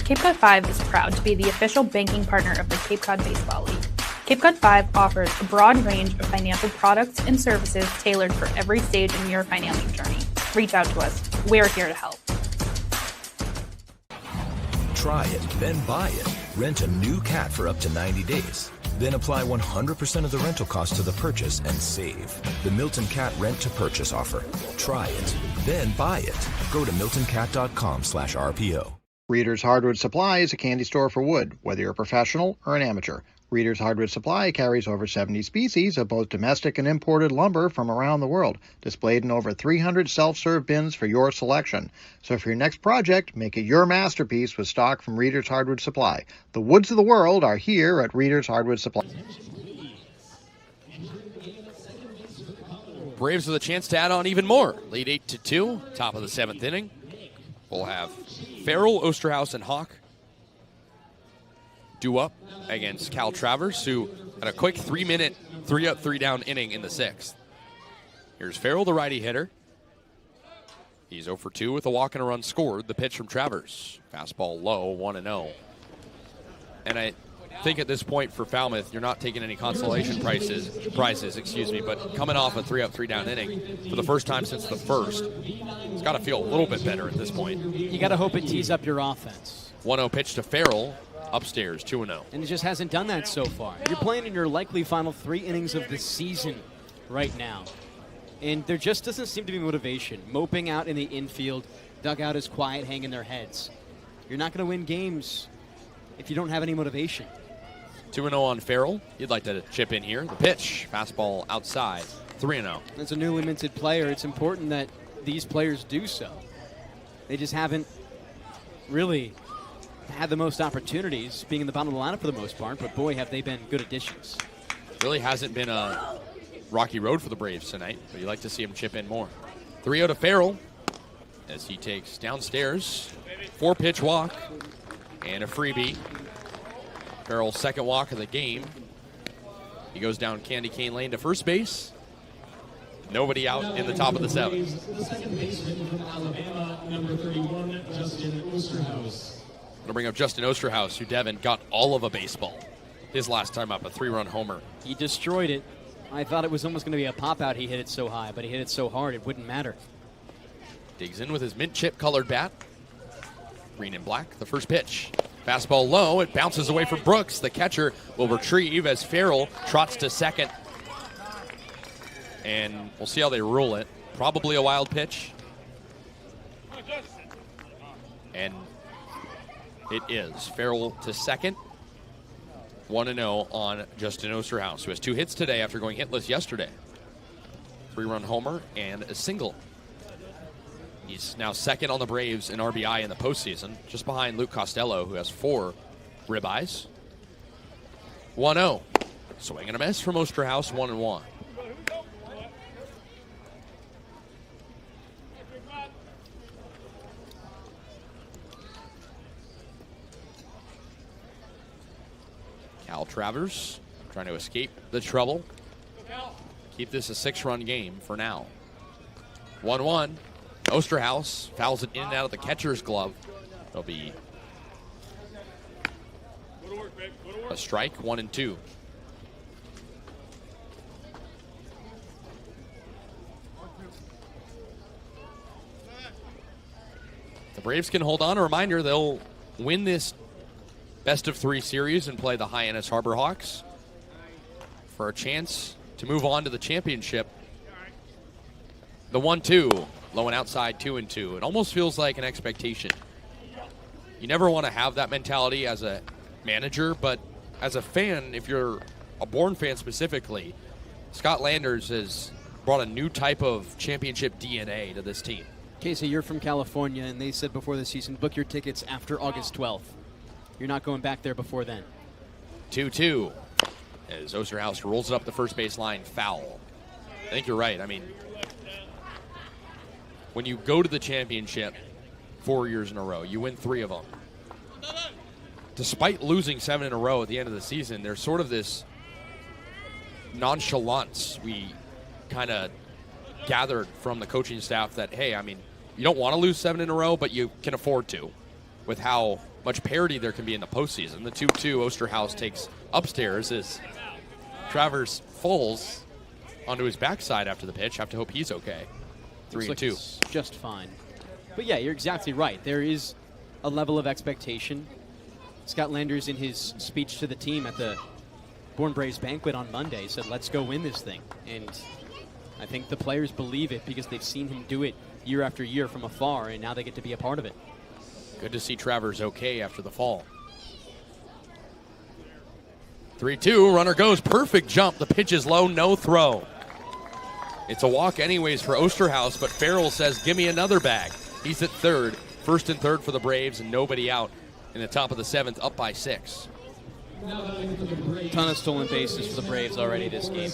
Cape Cod 5 is proud to be the official banking partner of the Cape Cod Baseball League. Cape Cod 5 offers a broad range of financial products and services tailored for every stage in your financing journey. Reach out to us. We're here to help. Try it, then buy it. Rent a new cat for up to 90 days. Then apply 100% of the rental cost to the purchase and save. The Milton Cat Rent to Purchase offer. Try it, then buy it. Go to miltoncat.com/RPO. Reader's Hardwood Supply is a candy store for wood, whether you're a professional or an amateur. Reader's Hardwood Supply carries over 70 species of both domestic and imported lumber from around the world, displayed in over 300 self-serve bins for your selection. So for your next project, make it your masterpiece with stock from Reader's Hardwood Supply. The woods of the world are here at Reader's Hardwood Supply. Braves with a chance to add on even more. Lead 8-2, top of the 7th inning. We'll have Farrell, Osterhaus, and Hawk due up against Cal Travers, who had a quick 3-minute, 3-up, 3-down inning in the 6th. Here's Farrell, the righty hitter. He's 0 for 2 with a walk and a run scored. The pitch from Travers. Fastball low, 1-0. And I think at this point for Falmouth, you're not taking any consolation prizes, but coming off a 3-up, 3-down inning for the first time since the first, it's got to feel a little bit better at this point. You got to hope it tees up your offense. 1-0 pitch to Farrell. Upstairs, 2-0. And it just hasn't done that so far. You're playing in your likely final 3 innings of the season right now. And there just doesn't seem to be motivation. Moping out in the infield, dugout is quiet, hanging their heads. You're not going to win games if you don't have any motivation. 2-0 on Farrell. You'd like to chip in here. The pitch, fastball outside, 3-0. As a newly minted player, it's important that these players do so. They just haven't really had the most opportunities, being in the bottom of the lineup for the most part, but boy, have they been good additions. Really hasn't been a rocky road for the Braves tonight, but you like to see him chip in more. 3-0 to Farrell as he takes downstairs. 4-pitch walk and a freebie. Farrell's second walk of the game. He goes down Candy Cane Lane to first base. Nobody out in the top of the 7th. Second baseman from Alabama, number 31, Justin Osterhaus. I'm going to bring up Justin Osterhaus, who Devon got all of a baseball his last time up, a 3-run homer. He destroyed it. I thought it was almost going to be a pop-out. He hit it so high, but he hit it so hard it wouldn't matter. Digs in with his mint chip colored bat. Green and black, the first pitch. Fastball low, it bounces away from Brooks. The catcher will retrieve as Farrell trots to second. And we'll see how they rule it. Probably a wild pitch. And it is. Farrell to second. 1-0 on Justin Osterhaus, who has 2 hits today after going hitless yesterday. 3-run homer and a single. He's now second on the Braves in RBI in the postseason, just behind Luke Costello, who has 4 ribeyes. 1-0. Swing and a miss from Osterhaus, 1-1. Cal Travers trying to escape the trouble. Keep this a 6-run game for now. 1-1. Osterhaus fouls it in and out of the catcher's glove. It'll be a strike, 1-2. The Braves can hold on. A reminder, they'll win this best-of-3 series and play the Hyannis Harbor Hawks for a chance to move on to the championship. The 1-2, low and outside, 2-2. It almost feels like an expectation. You never want to have that mentality as a manager, but as a fan, if you're a Bourne fan specifically, Scott Landers has brought a new type of championship DNA to this team. Kasey, you're from California, and they said before the season, book your tickets after August 12th. You're not going back there before then. 2-2 as Osterhaus rolls it up the first base line, foul. I think you're right. I mean, when you go to the championship 4 years in a row, you win 3 of them. Despite losing 7 in a row at the end of the season, there's sort of this nonchalance we kind of gathered from the coaching staff that, hey, I mean, you don't want to lose 7 in a row, but you can afford to with how much parity there can be in the postseason. The 2-2 Osterhaus takes upstairs as Travers falls onto his backside after the pitch. Have to hope he's okay. 3-2. Just fine. But yeah, you're exactly right. There is a level of expectation. Scott Landers, in his speech to the team at the Bourne Braves banquet on Monday, said, let's go win this thing. And I think the players believe it because they've seen him do it year after year from afar, and now they get to be a part of it. Good to see Travers okay after the fall. 3-2, runner goes, perfect jump. The pitch is low, no throw. It's a walk anyways for Osterhaus, but Farrell says, give me another bag. He's at third, first and third for the Braves, and nobody out in the top of the 7th, up by 6. Ton of stolen bases for the Braves already this game.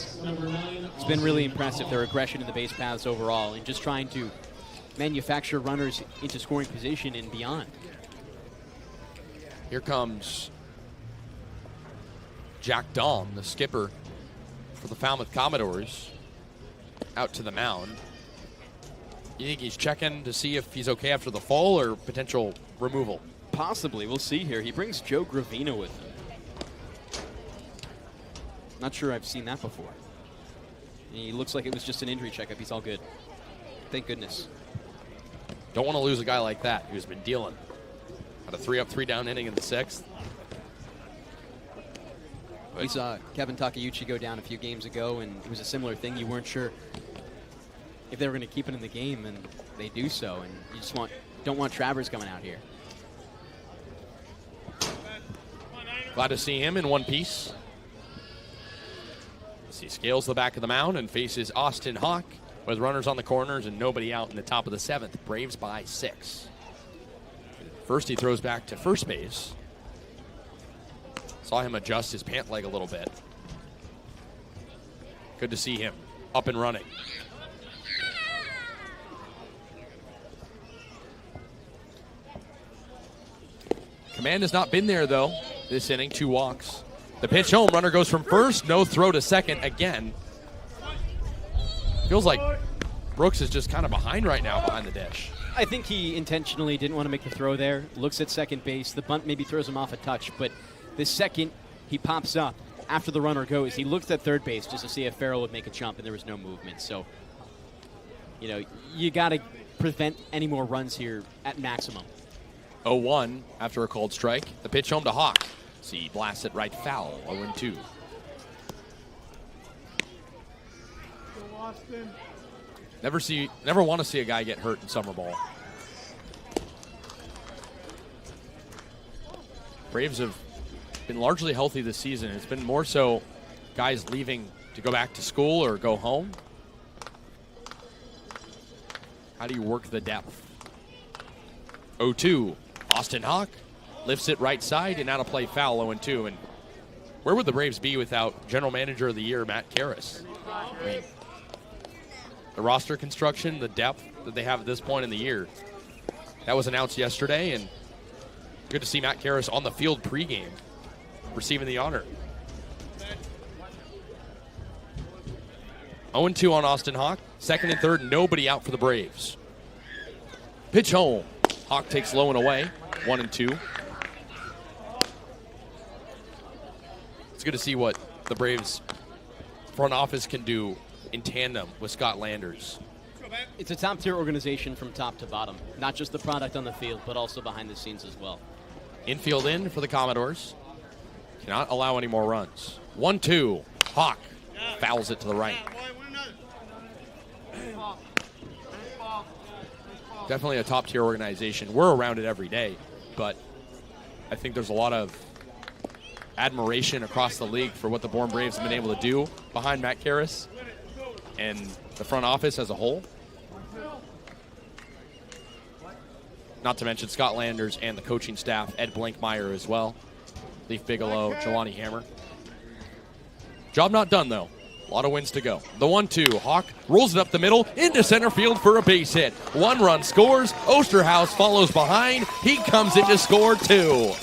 It's been really impressive, their aggression in the base paths overall, and just trying to manufacture runners into scoring position and beyond. Here comes Jack Dahm, the skipper for the Falmouth Commodores, out to the mound. You think he's checking to see if he's okay after the fall or potential removal? Possibly. We'll see here. He brings Joe Gravina with him. Not sure I've seen that before. He looks like it was just an injury checkup. He's all good. Thank goodness. Don't want to lose a guy like that who's been dealing. Had a 3-up, 3-down inning in the 6th. We saw Kevin Takeuchi go down a few games ago, and it was a similar thing. You weren't sure if they were going to keep it in the game, and they do so. And you just don't want Travers coming out here. Glad to see him in one piece. As he scales the back of the mound and faces Austin Hawk with runners on the corners and nobody out in the top of the 7th. Braves by 6. First he throws back to first base. Saw him adjust his pant leg a little bit. Good to see him up and running. Command has not been there, though, this inning. 2 walks. The pitch home. Runner goes from first. No throw to second again. Feels like Brooks is just kind of behind right now behind the dish. I think he intentionally didn't want to make the throw there. Looks at second base. The bunt maybe throws him off a touch, but the second he pops up after the runner goes, he looked at third base just to see if Farrell would make a jump, and there was no movement. So, you know, you got to prevent any more runs here at maximum. 0-1 after a called strike. The pitch home to Hawk. See, blasts it right foul. 0-2. Never want to see a guy get hurt in summer ball. Braves have been largely healthy this season. It's been more so guys leaving to go back to school or go home. How do you work the depth? 0-2. Austin Hawk lifts it right side and out of play foul 0-2. And where would the Braves be without General Manager of the Year Matt Karras? I mean, the roster construction, the depth that they have at this point in the year. That was announced yesterday, and good to see Matt Karras on the field pregame, receiving the honor. 0-2 on Austin Hawk. Second and third, nobody out for the Braves. Pitch home. Hawk takes low and away. 1-2. It's good to see what the Braves front office can do in tandem with Scott Landers. It's a top-tier organization from top to bottom. Not just the product on the field, but also behind the scenes as well. Infield in for the Commodores. Cannot allow any more runs. 1-2. Hawk fouls it to the right. Definitely a top-tier organization. We're around it every day, but I think there's a lot of admiration across the league for what the Bourne Braves have been able to do behind Matt Karras and the front office as a whole. Not to mention Scott Landers and the coaching staff, Ed Blankmeyer as well, Leaf Bigelow, Jelani Hammer. Job not done, though. A lot of wins to go. The 1-2. Hawk rolls it up the middle into center field for a base hit. One run scores. Osterhaus follows behind. He comes in to score two.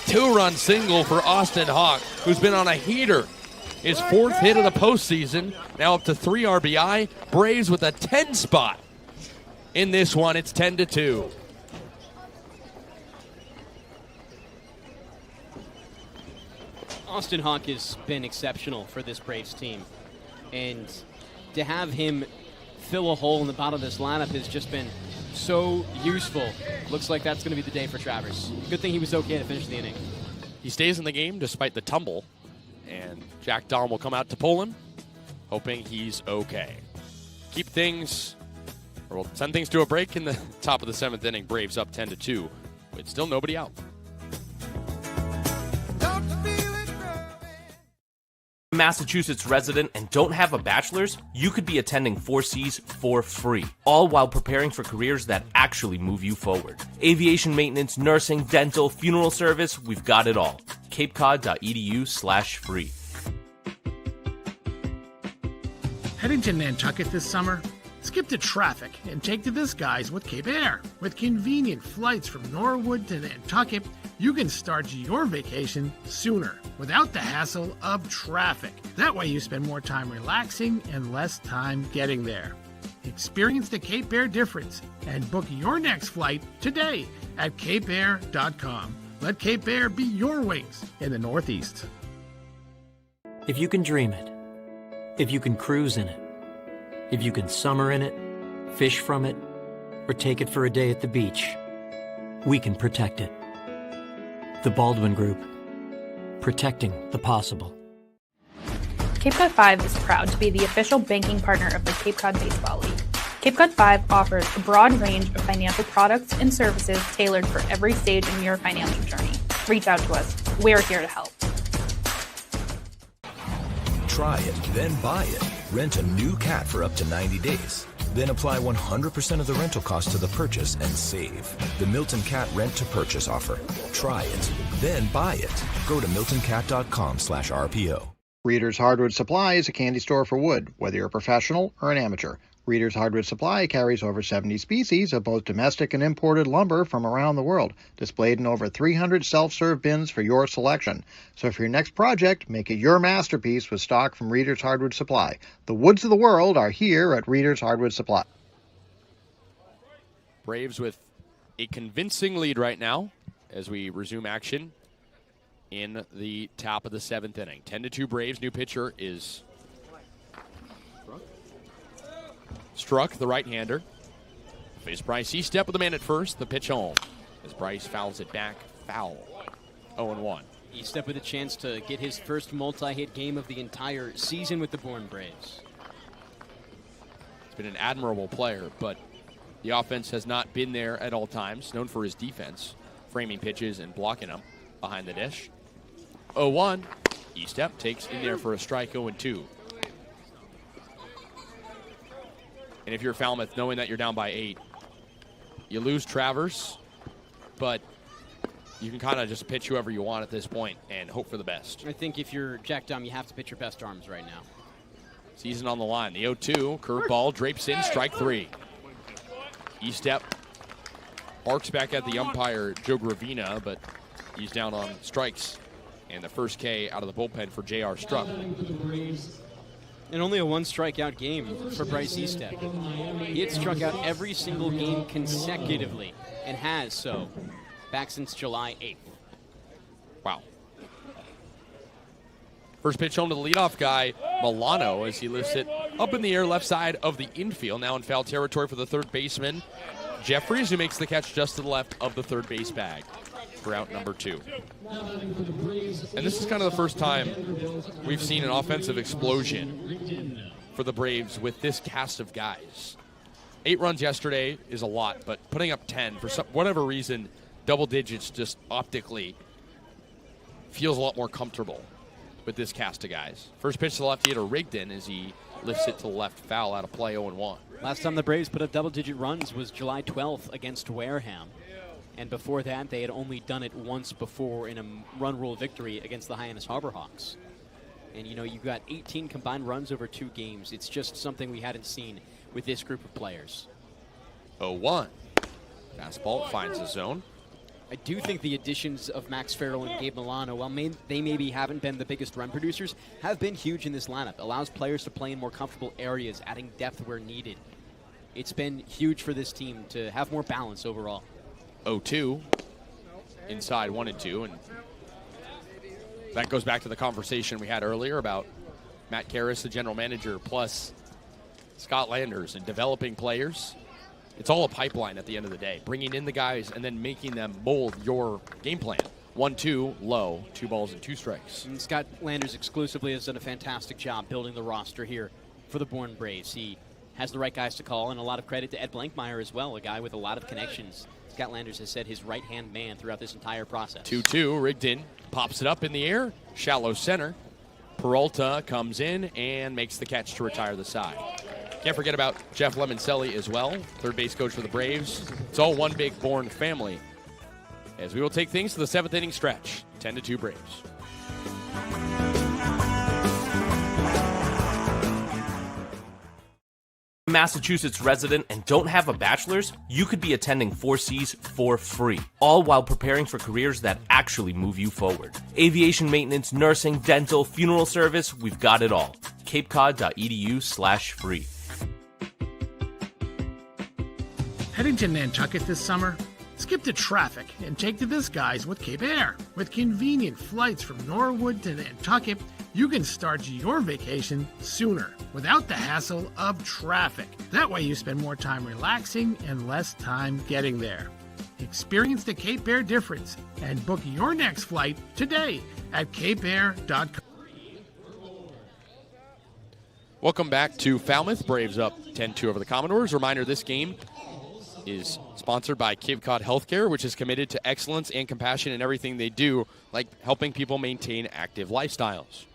Two-run single for Austin Hawk, who's been on a heater. His fourth hit of the postseason. Now up to 3 RBI. Braves with a 10 spot. In this one, it's 10-2. Austin Hawk has been exceptional for this Braves team. And to have him fill a hole in the bottom of this lineup has just been so useful. Looks like that's going to be the day for Travers. Good thing he was okay to finish the inning. He stays in the game despite the tumble. And Jack Dahm will come out to pull him, hoping he's okay. Keep things, or we'll send things to a break in the top of the 7th inning. Braves up 10-2, with still nobody out. Massachusetts resident and don't have a bachelor's, you could be attending 4Cs for free, all while preparing for careers that actually move you forward. Aviation maintenance, nursing, dental, funeral service, we've got it all. capecod.edu/free. Heading to Nantucket this summer? Skip the traffic and take to the skies with Cape Air. With convenient flights from Norwood to Nantucket, you can start your vacation sooner without the hassle of traffic. That way you spend more time relaxing and less time getting there. Experience the Cape Air difference and book your next flight today at capeair.com. Let Cape Air be your wings in the Northeast. If you can dream it, if you can cruise in it, if you can summer in it, fish from it, or take it for a day at the beach, we can protect it. The Baldwin Group. Protecting the possible. Cape Cod 5 is proud to be the official banking partner of the Cape Cod Baseball League. Cape Cod 5 offers a broad range of financial products and services tailored for every stage in your financial journey. Reach out to us. We're here to help. Try it, then buy it. Rent a new cat for up to 90 days. Then apply 100% of the rental cost to the purchase and save. The Milton Cat Rent to Purchase offer. Try it, then buy it. Go to miltoncat.com/RPO. Reader's Hardwood Supply is a candy store for wood, whether you're a professional or an amateur. Reader's Hardwood Supply carries over 70 species of both domestic and imported lumber from around the world, displayed in over 300 self-serve bins for your selection. So for your next project, make it your masterpiece with stock from Reader's Hardwood Supply. The woods of the world are here at Reader's Hardwood Supply. Braves with a convincing lead right now as we resume action in the top of the 7th inning. 10-2 Braves. New pitcher is Struck, the right-hander. Face Bryce Eastep with a man at first. The pitch home as Bryce fouls it back. Foul. 0-1. Eastep with a chance to get his first multi-hit game of the entire season with the Bourne Braves. been an admirable player, but the offense has not been there at all times. Known for his defense, framing pitches and blocking them behind the dish. 0-1. E-step takes in there for a strike, 0-2. And if you're Falmouth, knowing that you're down by 8, you lose Travers, but you can kind of just pitch whoever you want at this point and hope for the best. I think if you're Jack Dum, you have to pitch your best arms right now. Season on the line. The 0-2, curveball, drapes in, strike 3. E-step barks back at the umpire, Joe Gravina, but he's down on strikes. And the first K out of the bullpen for J.R. Struck. And only a 1-strikeout game for Bryce E-step. He had struck out every single game consecutively and has so back since July 8th. Wow. First pitch home to the leadoff guy, Milano, as he lifts it up in the air left side of the infield. Now in foul territory for the third baseman, Jeffries, who makes the catch just to the left of the third base bag for out number 2. And this is kind of the first time we've seen an offensive explosion for the Braves with this cast of guys. 8 runs yesterday is a lot, but putting up 10, for whatever reason, double digits just optically feels a lot more comfortable with this cast of guys. First pitch to the lefty to Rigdon as he lifts it to the left, foul out of play, 0-1. Last time the Braves put up double-digit runs was July 12th against Wareham. And before that, they had only done it once before in a run rule victory against the Hyannis Harbor Hawks. And, you know, you got 18 combined runs over 2 games. It's just something we hadn't seen with this group of players. 0-1. Fastball finds the zone. I do think the additions of Max Farrell and Gabe Milano, while they maybe haven't been the biggest run producers, have been huge in this lineup. Allows players to play in more comfortable areas, adding depth where needed. It's been huge for this team to have more balance overall. 0-2. Inside 1-2. And that goes back to the conversation we had earlier about Matt Karras, the general manager, plus Scott Landers and developing players. It's all a pipeline at the end of the day, bringing in the guys and then making them mold your game plan. 1-2, low, 2 balls and 2 strikes. And Scott Landers exclusively has done a fantastic job building the roster here for the Bourne Braves. He has the right guys to call, and a lot of credit to Ed Blankmeyer as well, a guy with a lot of connections. Scott Landers has said his right-hand man throughout this entire process. 2-2, Rigdon pops it up in the air, shallow center. Peralta comes in and makes the catch to retire the side. Can't forget about Jeff Lemoncelli as well, third base coach for the Braves. It's all one big Bourne family. As we will take things to the 7th inning stretch, 10-2 Braves. Massachusetts resident and don't have a bachelor's, you could be attending 4Cs for free, all while preparing for careers that actually move you forward. Aviation maintenance, nursing, dental, funeral service, we've got it all. capecod.edu/free. Heading to Nantucket this summer? Skip the traffic and take to the skies with Cape Air. With convenient flights from Norwood to Nantucket, you can start your vacation sooner without the hassle of traffic. That way you spend more time relaxing and less time getting there. Experience the Cape Air difference and book your next flight today at capeair.com. Welcome back to Falmouth. Braves up 10-2 over the Commodores. Reminder, this game is sponsored by Cape Cod Healthcare, which is committed to excellence and compassion in everything they do, like helping people maintain active lifestyles.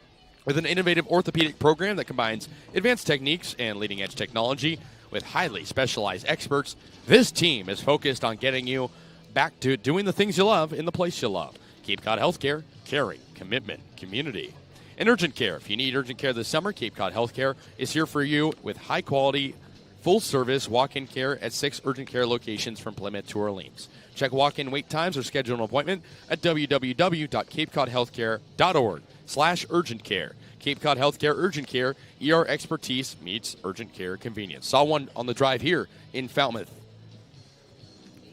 With an innovative orthopedic program that combines advanced techniques and leading-edge technology with highly specialized experts, this team is focused on getting you back to doing the things you love in the place you love. Cape Cod Healthcare, caring, commitment, community. And urgent care. If you need urgent care this summer, Cape Cod Healthcare is here for you with high-quality, full-service walk-in care at 6 urgent care locations from Plymouth to Orleans. Check walk-in wait times or schedule an appointment at www.capecodhealthcare.org/urgent care. Cape Cod Healthcare Urgent Care, ER expertise meets urgent care convenience. Saw one on the drive here in Falmouth.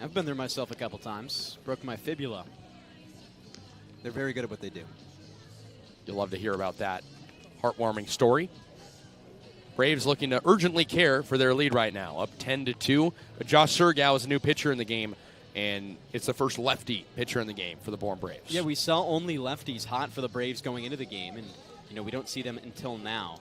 I've been there myself a couple times. Broke my fibula. They're very good at what they do. You'll love to hear about that heartwarming story. Braves looking to urgently care for their lead right now, up 10-2. But Josh Surgow is a new pitcher in the game, and it's the first lefty pitcher in the game for the Bourne Braves. Yeah, we saw only lefties hot for the Braves going into the game, and you know we don't see them until now.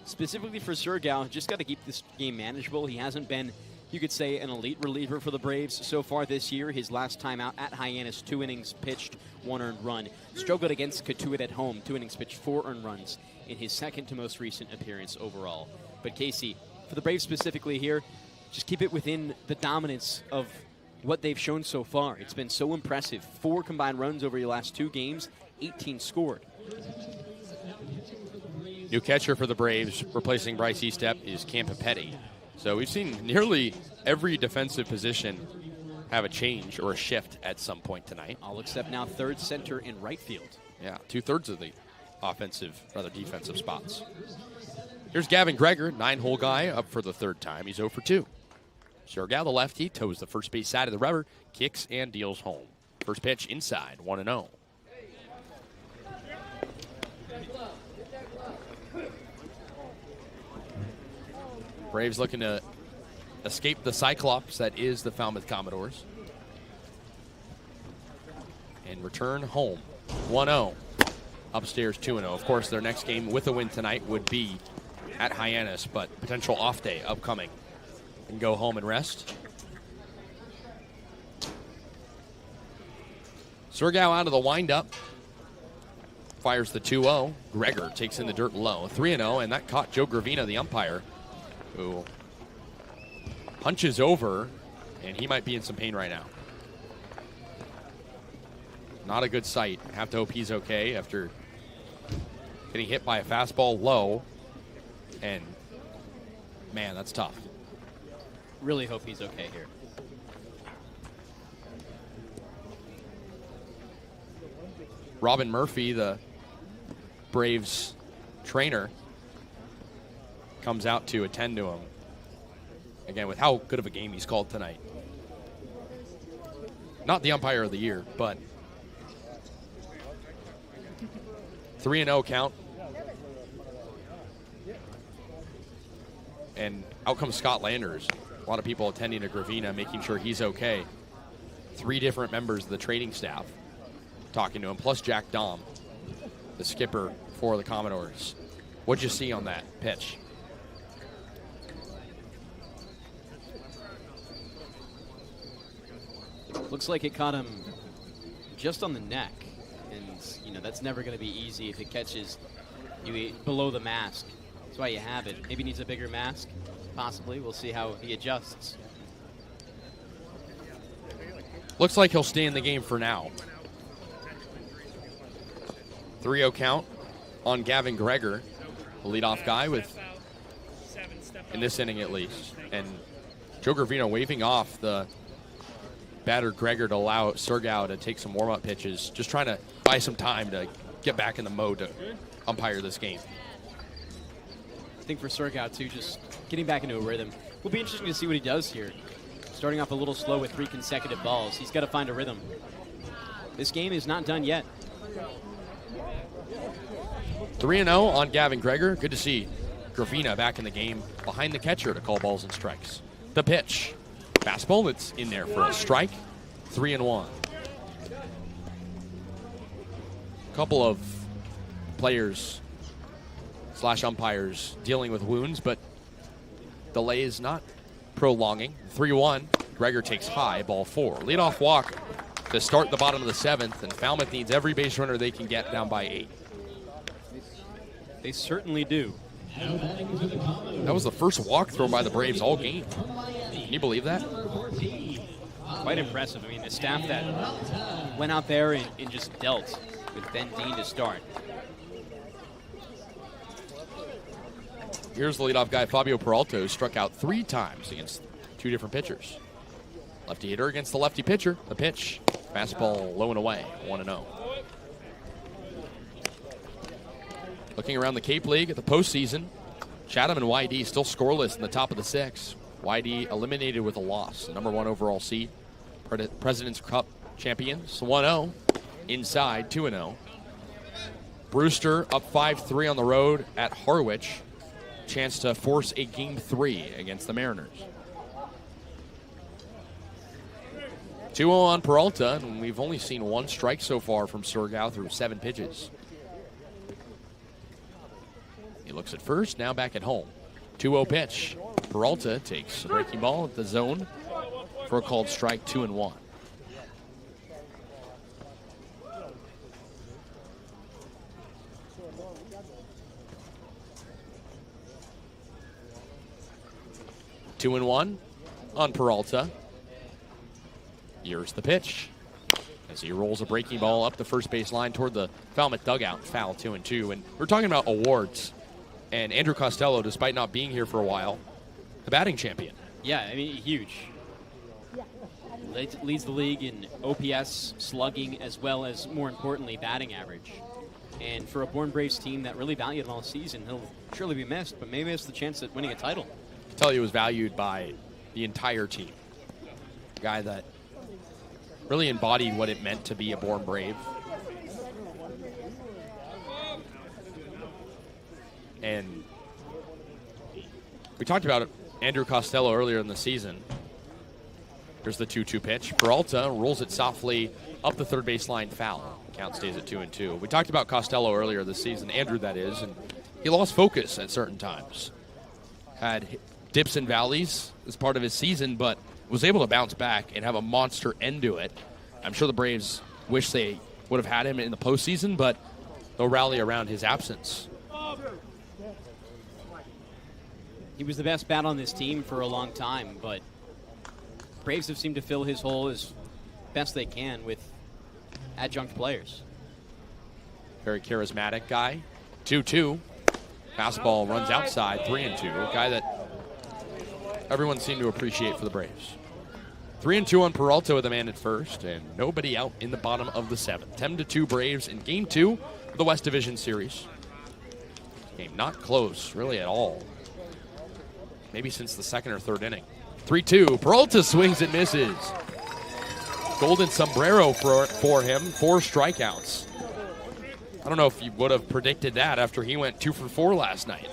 specifically for Surgow, just got to keep this game manageable. He hasn't been, you could say, an elite reliever for the Braves so far this year. His last time out at Hyannis, 2 innings pitched, 1 earned run. Struggled against Cotuit at home, 2 innings pitched, 4 earned runs in his second to most recent appearance overall. But Kasey, for the Braves specifically here, just keep it within the dominance of what they've shown so far. It's been so impressive. 4 combined runs over your last 2 games, 18 scored. New catcher for the Braves, replacing Bryce Estep, is Campapetti. So we've seen nearly every defensive position have a change or a shift at some point tonight. All except now third, center, and right field. Yeah, 2/3 of the defensive spots. Here's Gavin Greger, 9-hole guy, up for the 3rd time. He's 0 for 2. Surgow, the lefty, toes the first base side of the rubber, kicks and deals home. First pitch inside, 1-0. Braves looking to escape the Cyclops that is the Falmouth Commodores and return home. 1-0. Upstairs 2-0. Of course, their next game with a win tonight would be at Hyannis, but potential off day upcoming. And go home and rest. Surgow out of the windup. Fires the 2-0. Greger takes in the dirt low. 3-0, and that caught Joe Gravina, the umpire, who punches over, and he might be in some pain right now. Not a good sight. Have to hope he's okay after getting hit by a fastball low. And, man, that's tough. Really hope he's okay here. Robin Murphy, the Braves trainer, comes out to attend to him. Again, with how good of a game he's called tonight. Not the umpire of the year, but 3-0 count. And out comes Scott Landers. A lot of people attending to Gravina, making sure he's okay. 3 different members of the training staff talking to him, plus Jack Dahm, the skipper for the Commodores. What'd you see on that pitch? Looks like it caught him just on the neck. And, you know, that's never going to be easy if it catches you below the mask. That's why you have it. Maybe needs a bigger mask. Possibly. We'll see how he adjusts. Looks like he'll stay in the game for now. 3-0 count on Gavin Greger, the leadoff guy, with, in this inning at least. And Joe Gravina waving off the batter Greger to allow Surgow to take some warm-up pitches, just trying to buy some time to get back in the mode to umpire this game. I think for Surgow, too, just getting back into a rhythm. Will be interesting to see what he does here. Starting off a little slow with 3 consecutive balls. He's got to find a rhythm. This game is not done yet. 3-0 on Gavin Greger. Good to see Gravina back in the game behind the catcher to call balls and strikes. The pitch. Fastball that's in there for a strike. 3-1. Couple of players / umpires dealing with wounds, but delay is not prolonging. 3-1. Greger takes high, ball 4. Leadoff walk to start the bottom of the 7th, and Falmouth needs every base runner they can get down by 8. They certainly do. That was the first walk thrown by the Braves all game. Can you believe that? Quite impressive. I mean, the staff that went out there and just dealt with Ben Dean to start. Here's the leadoff guy, Fabio Peralta, who struck out 3 times against 2 different pitchers. Lefty hitter against the lefty pitcher. The pitch. Fastball low and away. 1-0. Looking around the Cape League at the postseason, Chatham and YD still scoreless in the top of the 6. YD eliminated with a loss. The number 1 overall seed. President's Cup champions. 1-0. Inside, 2-0. Brewster up 5-3 on the road at Harwich. Chance to force a Game 3 against the Mariners. 2-0 on Peralta, and we've only seen 1 strike so far from Surgow through 7 pitches. He looks at first, now back at home. 2-0 pitch. Peralta takes a breaking ball at the zone for a called strike, 2-1. Two and one on Peralta. Here's the pitch as he rolls a breaking ball up the first base line toward the Falmouth dugout. Foul, 2-2. And we're talking about awards. And Andrew Costello, despite not being here for a while, the batting champion. Yeah, I mean, huge. Leads the league in OPS, slugging, as well as, more importantly, batting average. And for a Bourne Braves team that really valued him all season, he'll surely be missed, but maybe it's the chance at winning a title. I can tell you, was valued by the entire team. A guy that really embodied what it meant to be a Bourne Brave. And we talked about Andrew Costello earlier in the season. Here's the 2-2 pitch. Peralta rolls it softly up the third baseline, foul. Count stays at 2-2. We talked about Costello earlier this season, Andrew that is, and he lost focus at certain times. Had dips and valleys as part of his season, but was able to bounce back and have a monster end to it. I'm sure the Braves wish they would have had him in the postseason, but they'll rally around his absence. He was the best bat on this team for a long time, but Braves have seemed to fill his hole as best they can with adjunct players. Very charismatic guy. 2-2. Fastball runs outside, 3-2. A guy that everyone seemed to appreciate for the Braves. 3-2 on Peralta with a man at first, and nobody out in the bottom of the seventh. 10-2 Braves in Game 2 of the West Division Series. Game not close, really, at all. Maybe since the second or third inning. 3-2. Peralta swings and misses. Golden sombrero for him. 4 strikeouts. I don't know if you would have predicted that after he went 2 for 4 last night.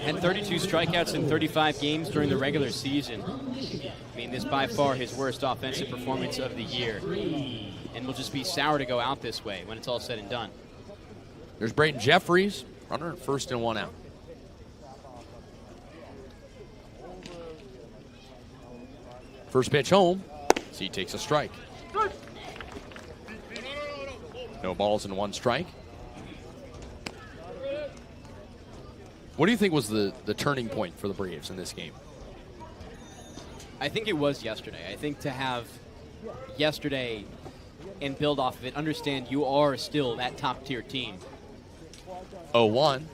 Had 32 strikeouts in 35 games during the regular season. I mean, this by far his worst offensive performance of the year. And will just be sour to go out this way when it's all said and done. There's Braden Jeffries, runner at first and 1 out. First pitch home, so he takes a strike. No balls and 1 strike. What do you think was the turning point for the Braves in this game? I think it was yesterday. I think to have yesterday and build off of it, understand you are still that top-tier team. 0-1.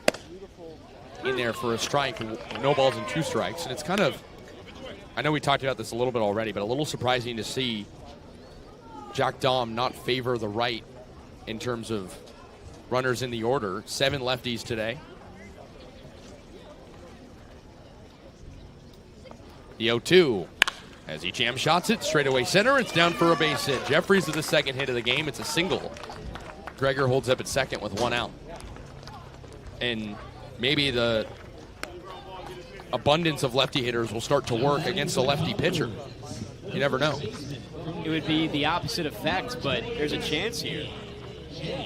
In there for a strike, no balls and 2 strikes. And it's kind of, I know we talked about this a little bit already, but a little surprising to see Jack Dahm not favor the right in terms of runners in the order. 7 lefties today. The 0-2. As he jam shots it, straightaway center. It's down for a base hit. Jeffries with the second hit of the game. It's a single. Gregor holds up at second with 1 out. And maybe the abundance of lefty hitters will start to work against a lefty pitcher. You never know. It would be the opposite effect, but there's a chance here.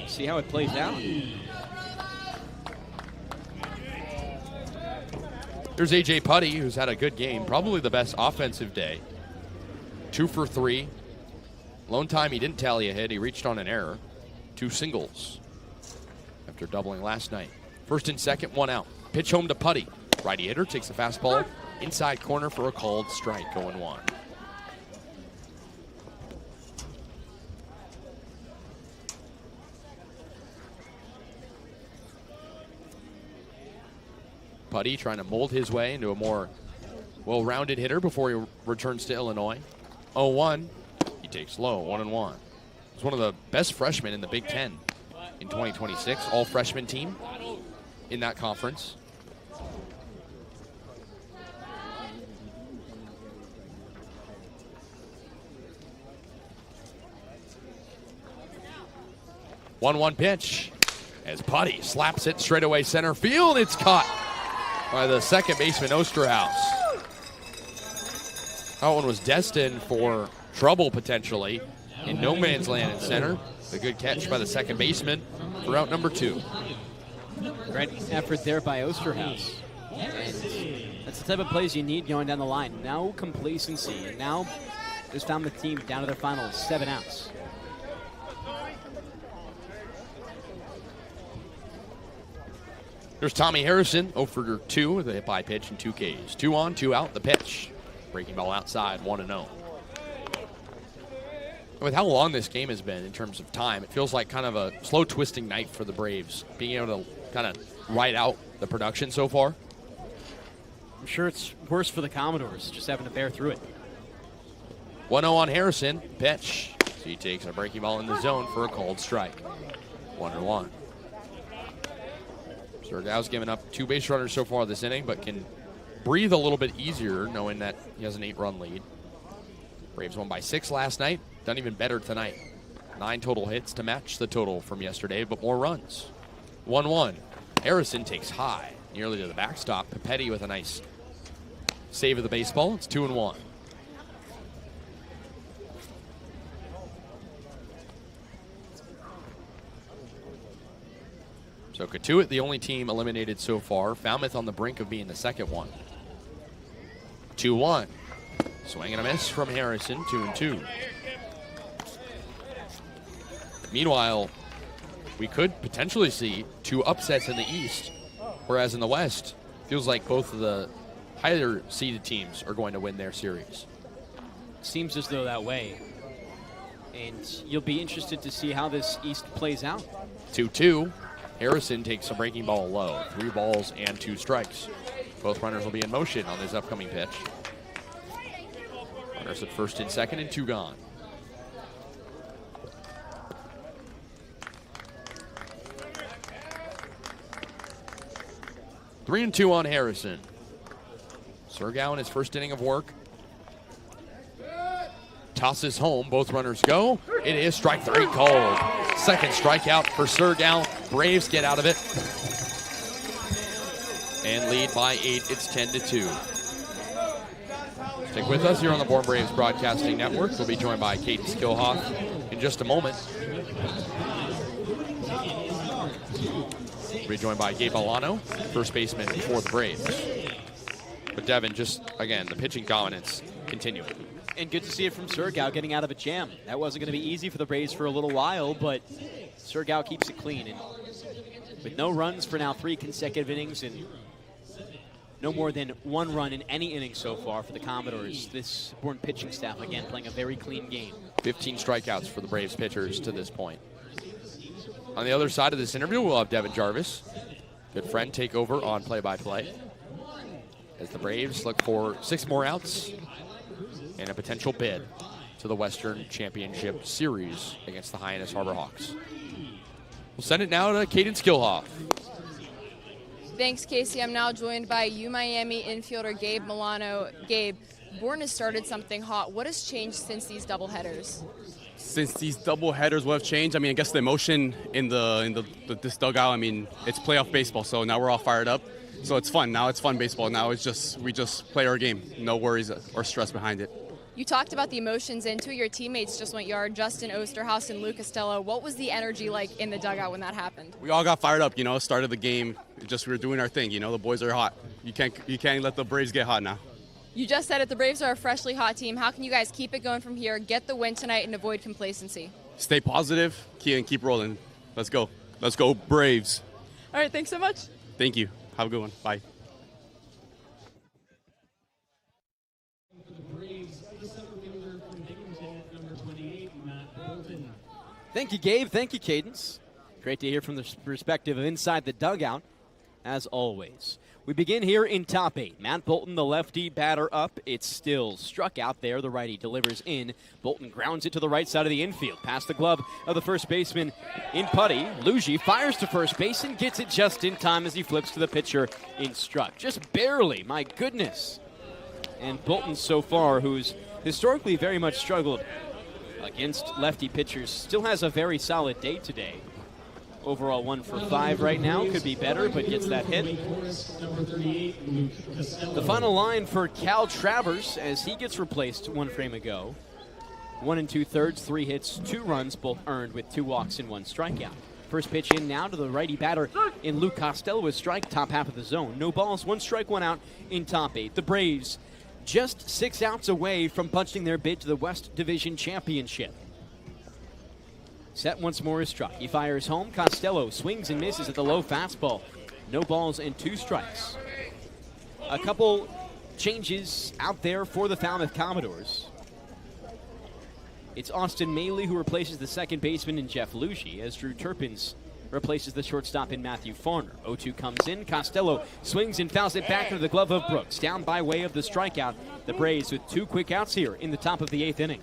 See how it plays out. There's A.J. Putty, who's had a good game, probably the best offensive day. 2 for 3. Lone time, he didn't tally a hit. He reached on an error. 2 singles after doubling last night. First and second, 1 out. Pitch home to Putty. Righty hitter takes the fastball inside corner for a called strike, 0-1. Putty trying to mold his way into a more well-rounded hitter before he returns to Illinois. 0-1. He takes low, 1-1. He's one of the best freshmen in the Big Ten in 2026. All-freshman team in that conference. One pitch as Putty slaps it straightaway center field. It's caught by the second baseman, Osterhaus. That one was destined for trouble potentially in no man's land in center. A good catch by the second baseman for out number 2. Great effort there by Osterhaus. And that's the type of plays you need going down the line. No complacency. And now this Falmouth team down to their final 7 outs. There's Tommy Harrison, 0 for 2 with a hit by pitch and 2 Ks. 2 on, 2 out, the pitch. Breaking ball outside, 1-0. With how long this game has been in terms of time, it feels like kind of a slow twisting night for the Braves, being able to kind of ride out the production so far. I'm sure it's worse for the Commodores, just having to bear through it. 1-0 on Harrison, pitch. So he takes a breaking ball in the zone for a called strike. 1-1. Sergow's given up 2 base runners so far this inning, but can breathe a little bit easier knowing that he has an 8-run lead. Braves won by 6 last night. Done even better tonight. 9 total hits to match the total from yesterday, but more runs. 1-1. Harrison takes high, nearly to the backstop. Papetti with a nice save of the baseball. It's 2-1. So Katuitt, the only team eliminated so far. Falmouth on the brink of being the second one. 2-1. Swing and a miss from Harrison, 2-2. Meanwhile, we could potentially see 2 upsets in the East, whereas in the West, feels like both of the higher seeded teams are going to win their series. Seems as though that way. And you'll be interested to see how this East plays out. 2-2. Harrison takes a breaking ball low. 3 balls and 2 strikes. Both runners will be in motion on this upcoming pitch. Runners at first and second and 2 gone. Three and 2 on Harrison. Sergow in his first inning of work. Tosses home. Both runners go. It is strike 3 called. Second strikeout for Sergow. Braves get out of it and lead by 8. It's 10-2. Stick with us here on the Bourne Braves Broadcasting Network. We'll be joined by Kaydence Kilhof in just a moment. We'll be joined by Gabe Alano, first baseman for the Braves. But Devon, just again, the pitching dominance continuing. And good to see it from Sergow getting out of a jam. That wasn't going to be easy for the Braves for a little while, but Sergow keeps it clean. And with no runs for now 3 consecutive innings and no more than 1 run in any inning so far for the Commodores, this Bourne pitching staff, again, playing a very clean game. 15 strikeouts for the Braves pitchers to this point. On the other side of this interview, we'll have Devon Jarvis, good friend, take over on play-by-play as the Braves look for 6 more outs and a potential bid to the Western Championship Series against the Hyannis Harbor Hawks. We'll send it now to Kaydence Kilhof. Thanks, Kasey. I'm now joined by Miami infielder Gabe Milano. Gabe, Bourne has started something hot. What has changed since these doubleheaders? Since these doubleheaders, what have changed? I mean, I guess the emotion in this dugout. I mean, it's playoff baseball, so now we're all fired up. So it's fun. Now it's fun baseball. Now it's just we just play our game. No worries or stress behind it. You talked about the emotions, and 2 of your teammates just went yard, Justin Osterhaus and Luke Costello. What was the energy like in the dugout when that happened? We all got fired up, started the game. We were doing our thing, the boys are hot. You can't let the Braves get hot now. You just said it, the Braves are a freshly hot team. How can you guys keep it going from here, get the win tonight, and avoid complacency? Stay positive, keep rolling. Let's go. Let's go, Braves. All right, thanks so much. Thank you. Have a good one. Bye. Thank you, Gabe. Thank you, Kaydence. Great to hear from the perspective of inside the dugout, as always. We begin here in top 8. Matt Bolton, the lefty, batter up. It's still struck out there. The righty delivers in. Bolton grounds it to the right side of the infield. Past the glove of the first baseman in putty. Luigi fires to first base and gets it just in time as he flips to the pitcher in struck. Just barely, my goodness. And Bolton so far, who's historically very much struggled against lefty pitchers, still has a very solid day today. Overall 1 for 5 right now. Could be better, but gets that hit. The final line for Cal Travers as he gets replaced 1 frame ago. 1 2/3, 3 hits, 2 runs, both earned with 2 walks and 1 strikeout. First pitch in now to the righty batter in Luke Costello with strike, top half of the zone. No balls, 1 strike, 1 out in top 8. The Braves just 6 outs away from punching their bid to the West Division Championship. Set once more is struck. He fires home. Costello swings and misses at the low fastball. No balls and 2 strikes. A couple changes out there for the Falmouth Commodores. It's Austin Maley who replaces the second baseman in Jeff Lugie, as Drew Turpins replaces the shortstop in Matthew Farner. 0-2 comes in. Costello swings and fouls it back into the glove of Brooks. Down by way of the strikeout. The Braves with 2 quick outs here in the top of the 8th inning.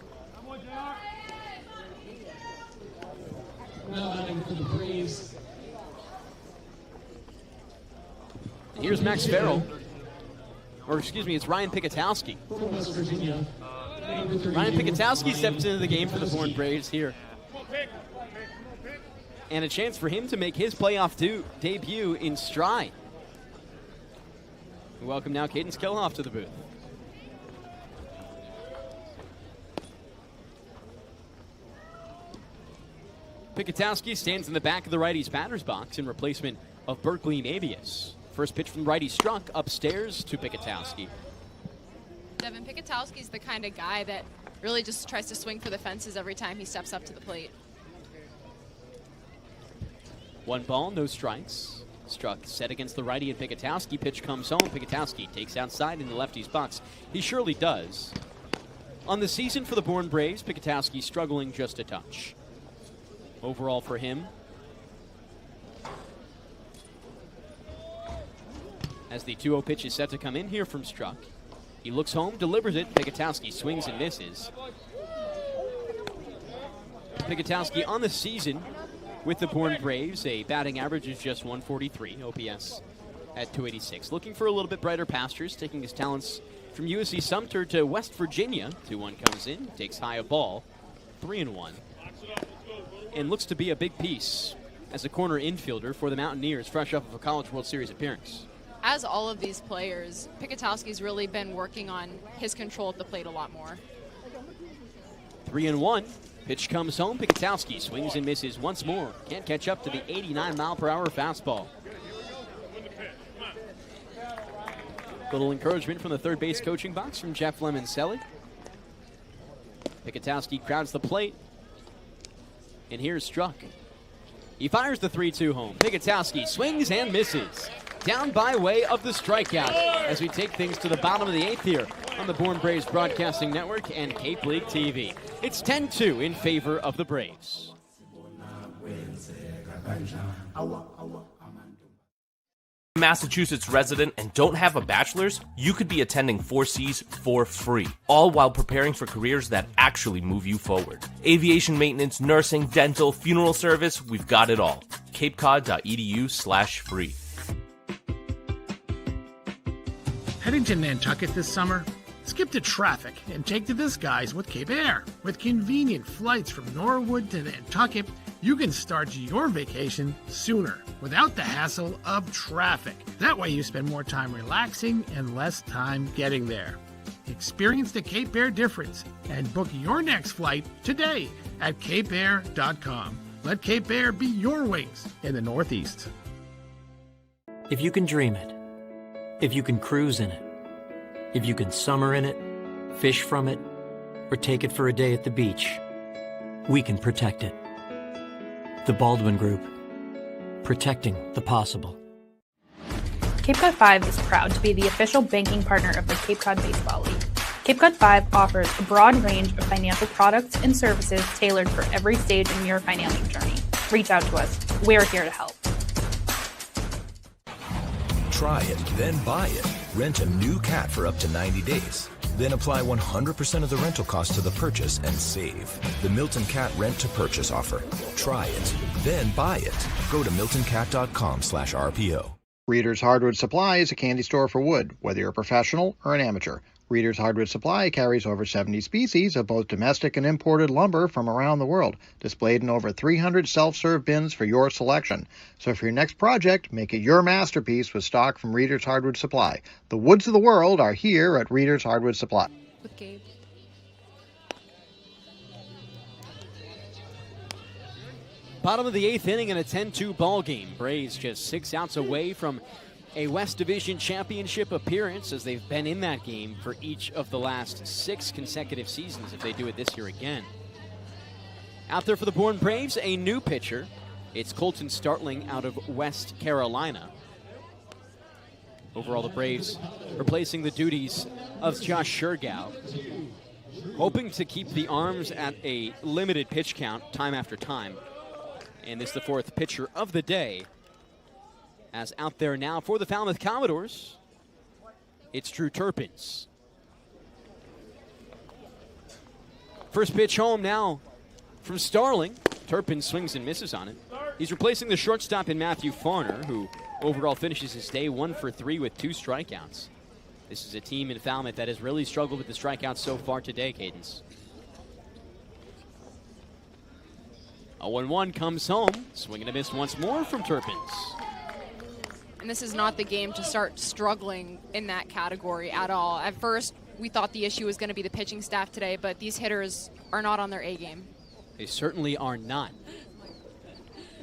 Here's Max Farrell. Or excuse me, it's Ryan Pikatowski. Ryan Pikatowski steps into the game for the Bourne Braves here. And a chance for him to make his playoff debut in stride. We welcome now Kaydence Kilhof to the booth. Pikatowski stands in the back of the righty's batter's box in replacement of Berkeley Mabius. First pitch from righty struck upstairs to Pikatowski. Devon, Pikatowski's the kind of guy that really just tries to swing for the fences every time he steps up to the plate. 1 ball, no strikes. Struck set against the righty and Pikatowski. Pitch comes home. Pikatowski takes outside in the lefty's box. He surely does. On the season for the Bourne Braves, Pikatowski struggling just a touch. Overall for him, as the 2-0 pitch is set to come in here from Struck. He looks home, delivers it. Pikatowski swings and misses. Pikatowski on the season with the Bourne Braves, a batting average is just 143, OPS at 286. Looking for a little bit brighter pastures, taking his talents from USC Sumter to West Virginia. 2-1 comes in, takes high a ball, 3-1. And looks to be a big piece as a corner infielder for the Mountaineers, fresh off of a College World Series appearance. As all of these players, Pikatowski's really been working on his control at the plate a lot more. 3-1. Pitch comes home. Pikatowski swings and misses once more. Can't catch up to the 89-mile-per-hour fastball. Little encouragement from the third base coaching box from Jeff Lemoncelli. Pikatowski crowds the plate. And here's Struck. He fires the 3-2 home. Pikatowski swings and misses. Down by way of the strikeout as we take things to the bottom of the 8th here on the Bourne Braves Broadcasting Network and Cape League TV. It's 10-2 in favor of the Braves. Massachusetts resident and don't have a bachelor's, you could be attending 4Cs for free, all while preparing for careers that actually move you forward. Aviation maintenance, nursing, dental, funeral service, we've got it all. capecod.edu/free. Heading to Nantucket this summer? Skip the traffic and take to the skies with Cape Air. With convenient flights from Norwood to Nantucket, you can start your vacation sooner without the hassle of traffic. That way you spend more time relaxing and less time getting there. Experience the Cape Air difference and book your next flight today at capeair.com. Let Cape Air be your wings in the Northeast. If you can dream it, if you can cruise in it, if you can summer in it, fish from it, or take it for a day at the beach, we can protect it. The Baldwin Group. Protecting the possible. Cape Cod 5 is proud to be the official banking partner of the Cape Cod Baseball League. Cape Cod 5 offers a broad range of financial products and services tailored for every stage in your financial journey. Reach out to us. We're here to help. Try it, then buy it. Rent a new cat for up to 90 days. Then apply 100% of the rental cost to the purchase and save. The Milton Cat Rent to Purchase offer. Try it, then buy it. Go to miltoncat.com/RPO. Reader's Hardwood Supply is a candy store for wood, whether you're a professional or an amateur. Reader's Hardwood Supply carries over 70 species of both domestic and imported lumber from around the world, displayed in over 300 self-serve bins for your selection. So for your next project, make it your masterpiece with stock from Reader's Hardwood Supply. The woods of the world are here at Reader's Hardwood Supply. With Gabe. Bottom of the 8th inning in a 10-2 ball game. Braves just 6 outs away from a West Division championship appearance, as they've been in that game for each of the last 6 consecutive seasons if they do it this year again. Out there for the Bourne Braves, a new pitcher. It's Colton Startling out of West Carolina. Overall, the Braves replacing the duties of Josh Shergow, hoping to keep the arms at a limited pitch count time after time. And this is the 4th pitcher of the day. As out there now for the Falmouth Commodores, it's Drew Turpins. First pitch home now from Starling. Turpin swings and misses on it. He's replacing the shortstop in Matthew Farner, who overall finishes his day 1 for 3 with 2 strikeouts. This is a team in Falmouth that has really struggled with the strikeouts so far today, Kaydence. 0-1 comes home. Swing and a miss once more from Turpins. And this is not the game to start struggling in that category at all. At first, we thought the issue was going to be the pitching staff today, but these hitters are not on their A game. They certainly are not.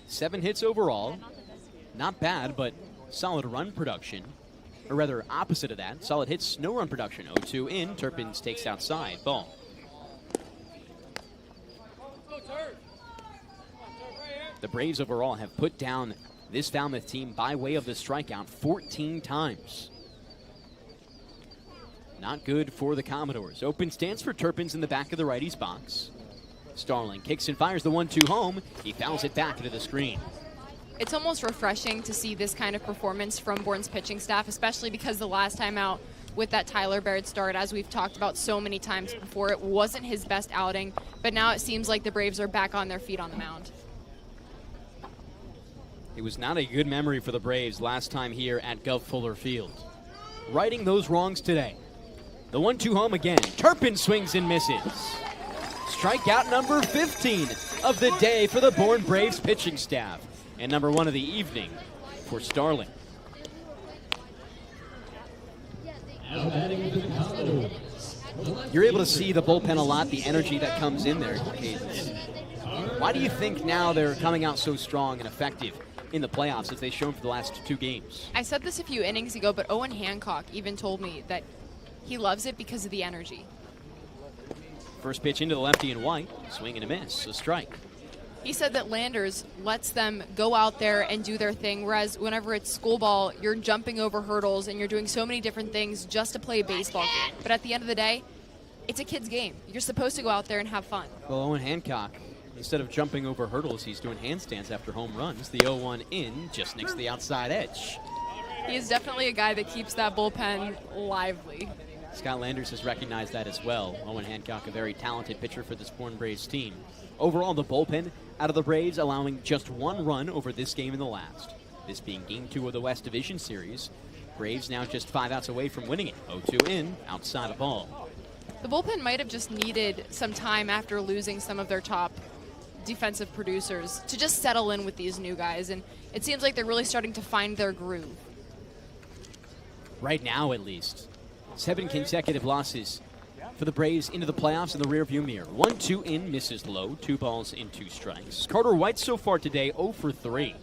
7 hits overall. Not bad, but solid run production. Or rather, opposite of that. Solid hits, no run production. 0-2 in. Turpins takes outside. Ball. The Braves overall have put down this Falmouth team by way of the strikeout 14 times. Not good for the Commodores. Open stance for Turpins in the back of the righty's box. Starling kicks and fires the 1-2 home. He fouls it back into the screen. It's almost refreshing to see this kind of performance from Bourne's pitching staff, especially because the last time out with that Tyler Baird start, as we've talked about so many times before, it wasn't his best outing, but now it seems like the Braves are back on their feet on the mound. It was not a good memory for the Braves last time here at Gov Fuller Field. Righting those wrongs today. The 1-2 home again. Turpin swings and misses. Strikeout number 15 of the day for the Bourne Braves pitching staff. And number 1 of the evening for Starling. You're able to see the bullpen a lot, the energy that comes in there. Why do you think now they're coming out so strong and effective in the playoffs as they've shown for the last 2 games? I said this a few innings ago, but Owen Hancock even told me that he loves it because of the energy. First pitch into the lefty and white. Swing and a miss. A strike. He said that Landers lets them go out there and do their thing, whereas whenever it's school ball, you're jumping over hurdles and you're doing so many different things just to play a baseball game. But at the end of the day, it's a kid's game. You're supposed to go out there and have fun. Well, Owen Hancock, instead of jumping over hurdles, he's doing handstands after home runs. The 0-1 in just nicks the outside edge. He is definitely a guy that keeps that bullpen lively. Scott Landers has recognized that as well. Owen Hancock, a very talented pitcher for this Bourne Braves team. Overall, the bullpen out of the Braves allowing just 1 run over this game in the last. This being Game 2 of the West Division Series. Braves now just 5 outs away from winning it. 0-2 in, outside of ball. The bullpen might have just needed some time after losing some of their top defensive producers to just settle in with these new guys, and it seems like they're really starting to find their groove. Right now, at least. 7 consecutive losses for the Braves into the playoffs in the rearview mirror. 1-2 in, misses low. 2 balls and 2 strikes. Carter White so far today, 0 for 3.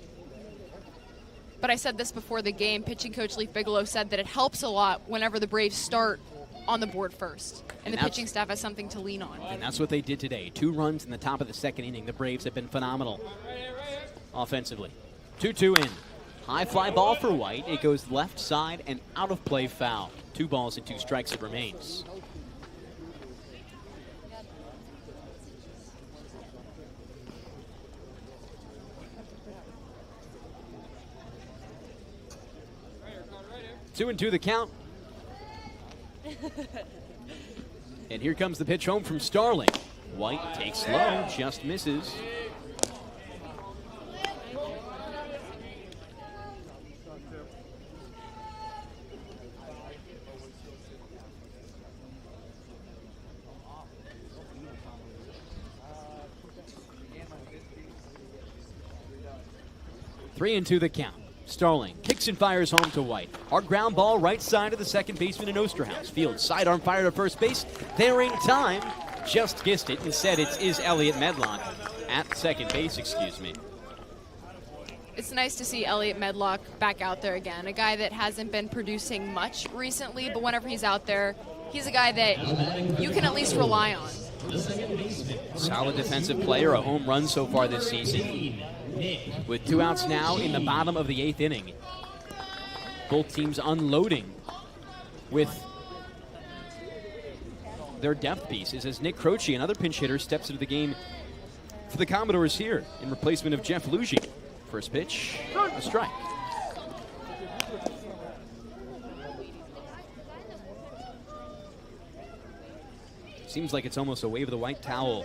But I said this before the game. Pitching coach Leaf Bigelow said that it helps a lot whenever the Braves start on the board first, and the pitching staff has something to lean on. And that's what they did today. 2 runs in the top of the 2nd inning. The Braves have been phenomenal offensively. 2-2 in. High fly ball for White. It goes left side and out of play, foul. 2 balls and 2 strikes it remains. Two and 2 the count. And here comes the pitch home from Starling. White takes low, just misses. Three and 2 the count. Starling kicks and fires home to White. Hard ground ball right side of the second baseman in Osterhaus. Field sidearm fire to first base. There in time. Just kissed it. Instead, it is Elliott Medlock at second base, excuse me. It's nice to see Elliot Medlock back out there again, a guy that hasn't been producing much recently, but whenever he's out there, he's a guy that you can at least rely on. Solid defensive player, a home run so far this season. With 2 outs now in the bottom of the 8th inning. Both teams unloading with their depth pieces as Nick Croce, another pinch hitter, steps into the game for the Commodores here in replacement of Jeff Lugie. First pitch, a strike. Seems like it's almost a wave of the white towel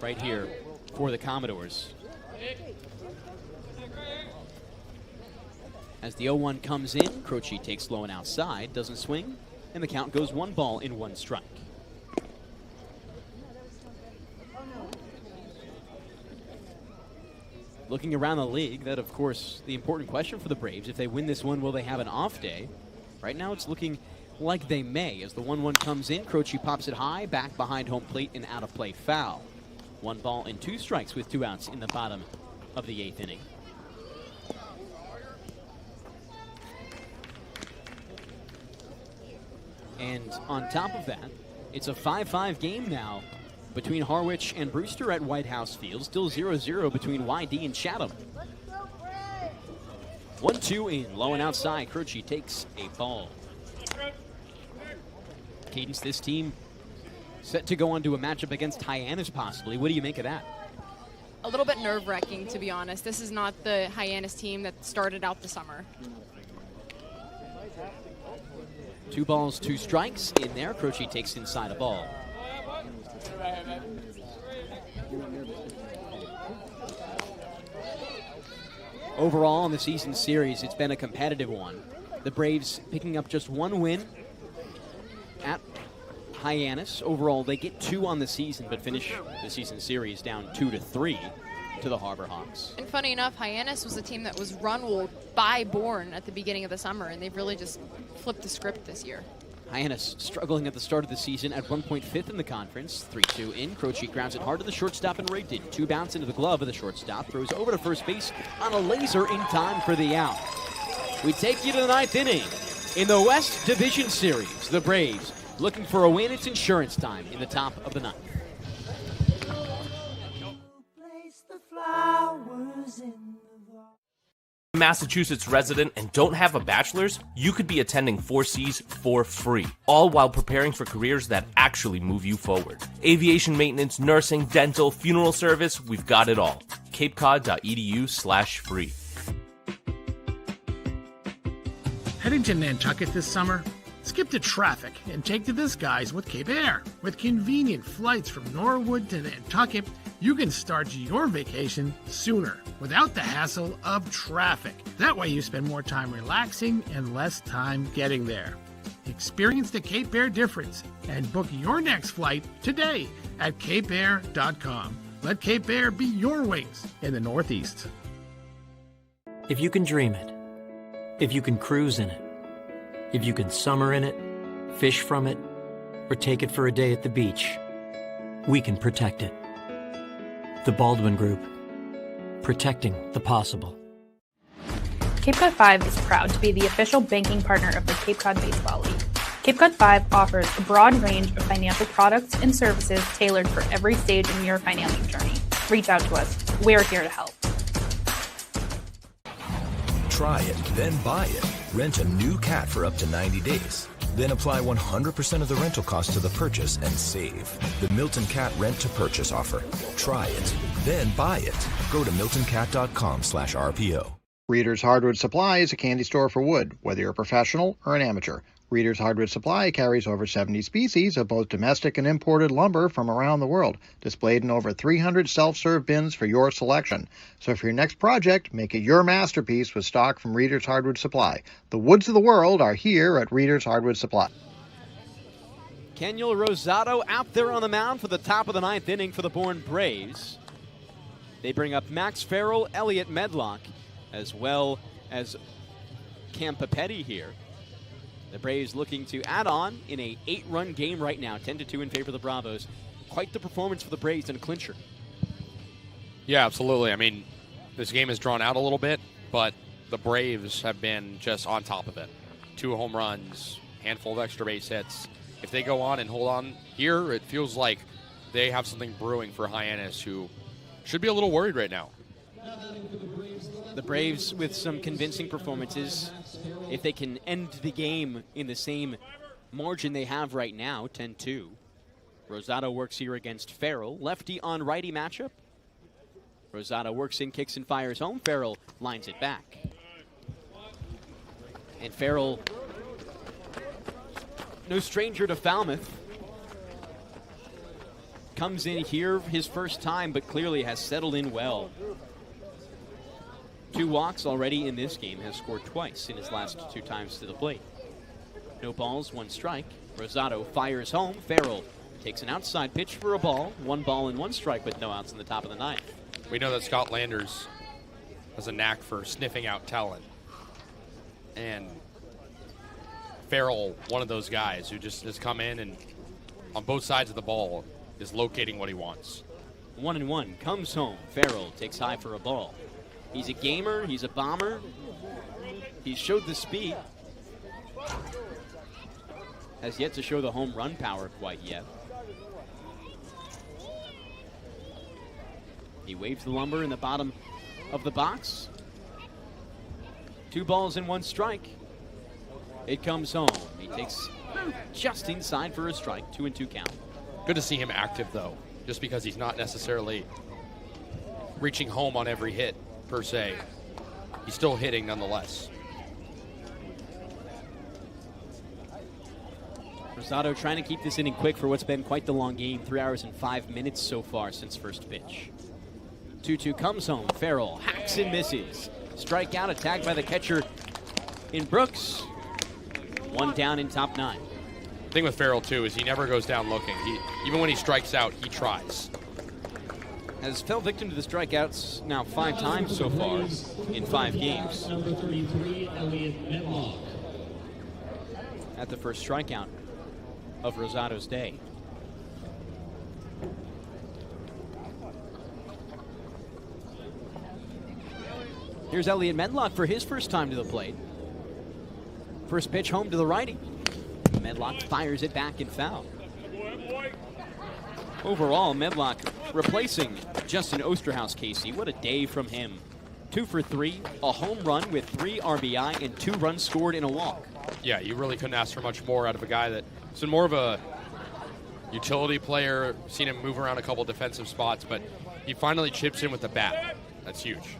right here for the Commodores. As the 0-1 comes in, Croce takes low and outside, doesn't swing, and the count goes 1 ball and 1 strike. Looking around the league, that of course the important question for the Braves. If they win this one, will they have an off day? Right now it's looking like they may. As the 1-1 comes in, Croce pops it high, back behind home plate and out of play foul. 1 ball and 2 strikes with 2 outs in the bottom of the 8th inning. And on top of that, it's a 5-5 game now between Harwich and Brewster at White House Field. Still 0-0 between YD and Chatham. 1-2 in, low and outside. Croce takes a ball. Kaydence, this team set to go on to a matchup against Hyannis possibly. What do you make of that? A little bit nerve-wracking, to be honest. This is not the Hyannis team that started out the summer. 2 balls, 2 strikes in there. Croce takes inside a ball. Overall, in the season series, it's been a competitive one. The Braves picking up just 1 win at Hyannis. Overall, they get 2 on the season, but finish the season series down 2-3 to the Harbor Hawks. And funny enough, Hyannis was a team that was run-ruled by Bourne at the beginning of the summer, and they've really just flipped the script this year. Hyannis struggling at the start of the season at 1 point 5th in the conference. 3-2 in. Croce grounds it hard to the shortstop and raked it. 2 bounce into the glove of the shortstop. Throws over to first base on a laser in time for the out. We take you to the 9th inning. In the West Division Series, the Braves looking for a win. It's insurance time in the top of the 9th. Massachusetts resident and don't have a bachelor's, you could be attending 4Cs for free, all while preparing for careers that actually move you forward. Aviation maintenance, nursing, dental, funeral service, we've got it all. capecod.edu/free. Heading to Nantucket this summer? Skip the traffic and take to the skies with Cape Air. With convenient flights from Norwood to Nantucket, you can start your vacation sooner without the hassle of traffic. That way you spend more time relaxing and less time getting there. Experience the Cape Air difference and book your next flight today at capeair.com. Let Cape Air be your wings in the Northeast. If you can dream it, if you can cruise in it, if you can summer in it, fish from it, or take it for a day at the beach, we can protect it. The Baldwin Group, protecting the possible. Cape Cod 5 is proud to be the official banking partner of the Cape Cod Baseball League. Cape Cod 5 offers a broad range of financial products and services tailored for every stage in your financial journey. Reach out to us. We're here to help. Try it, then buy it. Rent a new cat for up to 90 days. Then apply 100% of the rental cost to the purchase and save. The Milton Cat Rent to Purchase offer. Try it, then buy it. Go to miltoncat.com/RPO. Reader's Hardwood Supply is a candy store for wood, whether you're a professional or an amateur. Reader's Hardwood Supply carries over 70 species of both domestic and imported lumber from around the world, displayed in over 300 self-serve bins for your selection. So for your next project, make it your masterpiece with stock from Reader's Hardwood Supply. The woods of the world are here at Reader's Hardwood Supply. Kenyal Rosado out there on the mound for the top of the 9th inning for the Bourne Braves. They bring up Max Farrell, Elliot Medlock, as well as Cam Papetti here. The Braves looking to add on in a 8-run game right now, 10-2 in favor of the Bravos. Quite the performance for the Braves in a clincher. Yeah, absolutely. I mean, this game is drawn out a little bit, but the Braves have been just on top of it. 2 home runs, handful of extra base hits. If they go on and hold on here, it feels like they have something brewing for Hyannis, who should be a little worried right now. The Braves with some convincing performances. If they can end the game in the same margin they have right now, 10-2. Rosado works here against Farrell. Lefty on righty matchup. Rosado works in, kicks and fires home. Farrell lines it back. And Farrell, no stranger to Falmouth, comes in here his first time, but clearly has settled in well. 2 walks already in this game, has scored twice in his last 2 times to the plate. No balls, 1 strike. Rosado fires home. Farrell takes an outside pitch for a ball. 1 ball and 1 strike with no outs in the top of the 9th. We know that Scott Landers has a knack for sniffing out talent. And Farrell, one of those guys who just has come in and on both sides of the ball is locating what he wants. 1-1 comes home. Farrell takes high for a ball. He's a gamer. He's a bomber. He showed the speed. Has yet to show the home run power quite yet. He waves the lumber in the bottom of the box. 2 balls and 1 strike. It comes home. He takes just inside for a strike. 2-2 count. Good to see him active, though, just because he's not necessarily reaching home on every hit, per se. He's still hitting nonetheless. Rosado trying to keep this inning quick for what's been quite the long game. 3 hours and 5 minutes so far since first pitch. 2-2 comes home. Farrell hacks and misses. Strikeout, a tag by the catcher in Brooks. 1 down in top 9. The thing with Farrell, too, is he never goes down looking. Even when he strikes out, he tries. Has fell victim to the strikeouts now 5 times so far in 5 games. Number 33, Elliot Medlock. At the first strikeout of Rosado's day. Here's Elliot Medlock for his first time to the plate. First pitch home to the righty. Medlock fires it back and foul. Overall, Medlock replacing Justin Osterhaus, Kasey. What a day from him. 2 for 3, a home run with 3 RBI and 2 runs scored in a walk. Yeah, you really couldn't ask for much more out of a guy that's been more of a utility player. Seen him move around a couple defensive spots, but he finally chips in with the bat. That's huge.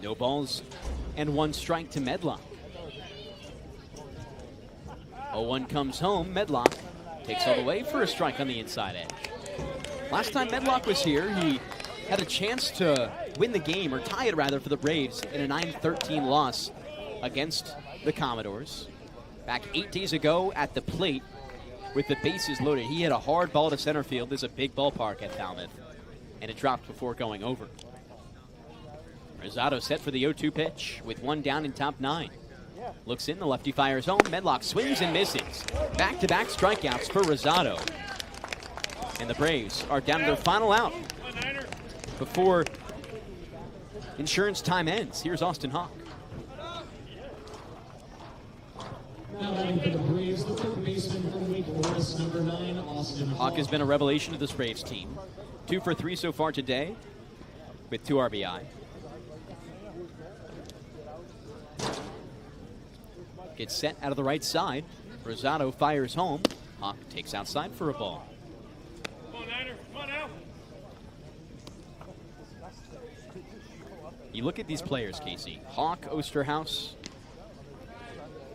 No balls and 1 strike to Medlock. 0-1 comes home. Medlock takes all the way for a strike on the inside edge. Last time Medlock was here, he had a chance to win the game, or tie it rather, for the Braves in a 9-13 loss against the Commodores. Back 8 days ago at the plate with the bases loaded. He hit a hard ball to center field. There's a big ballpark at Falmouth, and it dropped before going over. Rosado set for the 0-2 pitch with 1 down in top 9. Looks in, the lefty fires home. Medlock swings and misses. Back-to-back strikeouts for Rosado. And the Braves are down to their final out before insurance time ends. Here's Austin Hawk. Now batting for the Braves, the third baseman for Wake Forest, number 9, Austin Hawk. Hawk has been a revelation of this Braves team. 2 for 3 so far today with 2 RBI. Gets set out of the right side. Rosado fires home. Hawk takes outside for a ball. Come on, Niner. Come on now. You look at these players, Kasey. Hawk, Osterhaus,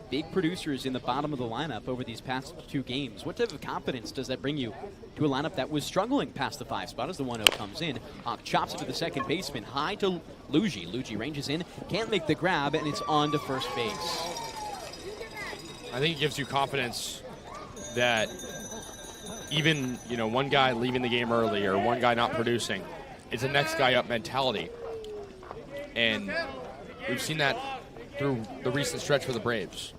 big producers in the bottom of the lineup over these past 2 games. What type of confidence does that bring you to a lineup that was struggling past the 5 spot as the 1-0 comes in? Hawk chops it to the second baseman, high to Luigi. Luigi ranges in, can't make the grab, and it's on to first base. I think it gives you confidence that even, one guy leaving the game early or one guy not producing, it's a next guy up mentality. And we've seen that through the recent stretch for the Braves.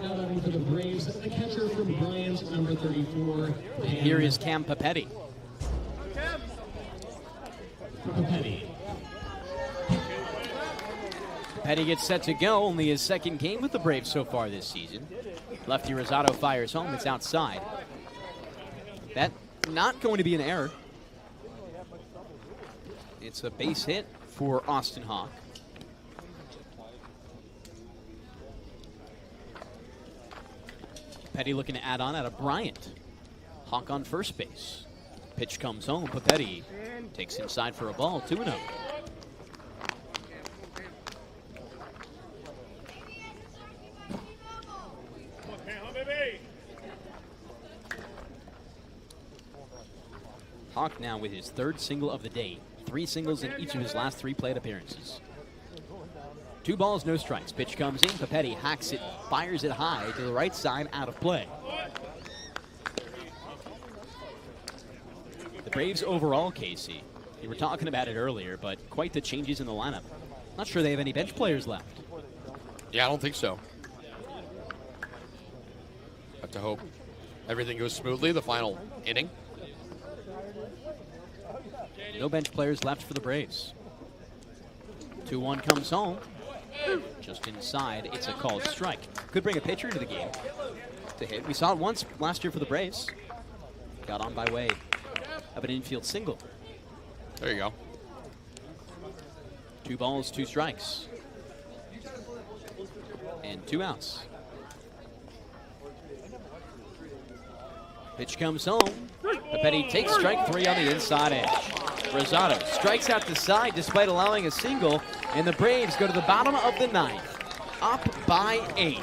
Now batting for the Braves, the catcher from Bryant, number 34. And here is Cam Papetti. Papetti. Petty gets set to go, only his second game with the Braves so far this season. Lefty Rosado fires home, it's outside. That not going to be an error. It's a base hit for Austin Hawk. Petty looking to add on out of Bryant. Hawk on first base. Pitch comes home, Papetti takes inside for a ball, 2-0. Hawk now with his third single of the day. 3 singles in each of his last 3 plate appearances. 2 balls, no strikes. Pitch comes in. Papetti hacks it, fires it high to the right side, out of play. The Braves overall, Kasey, we were talking about it earlier, but quite the changes in the lineup. Not sure they have any bench players left. Yeah, I don't think so. Have to hope everything goes smoothly the final inning. No bench players left for the Braves. 2-1 comes home. Just inside, it's a called strike. Could bring a pitcher into the game to hit. We saw it once last year for the Braves. Got on by way of an infield single. There you go. 2 balls, 2 strikes. And 2 outs. Pitch comes home. Papetti takes strike 3 on the inside edge. Rosado strikes out the side despite allowing a single, and the Braves go to the bottom of the 9th, up by 8.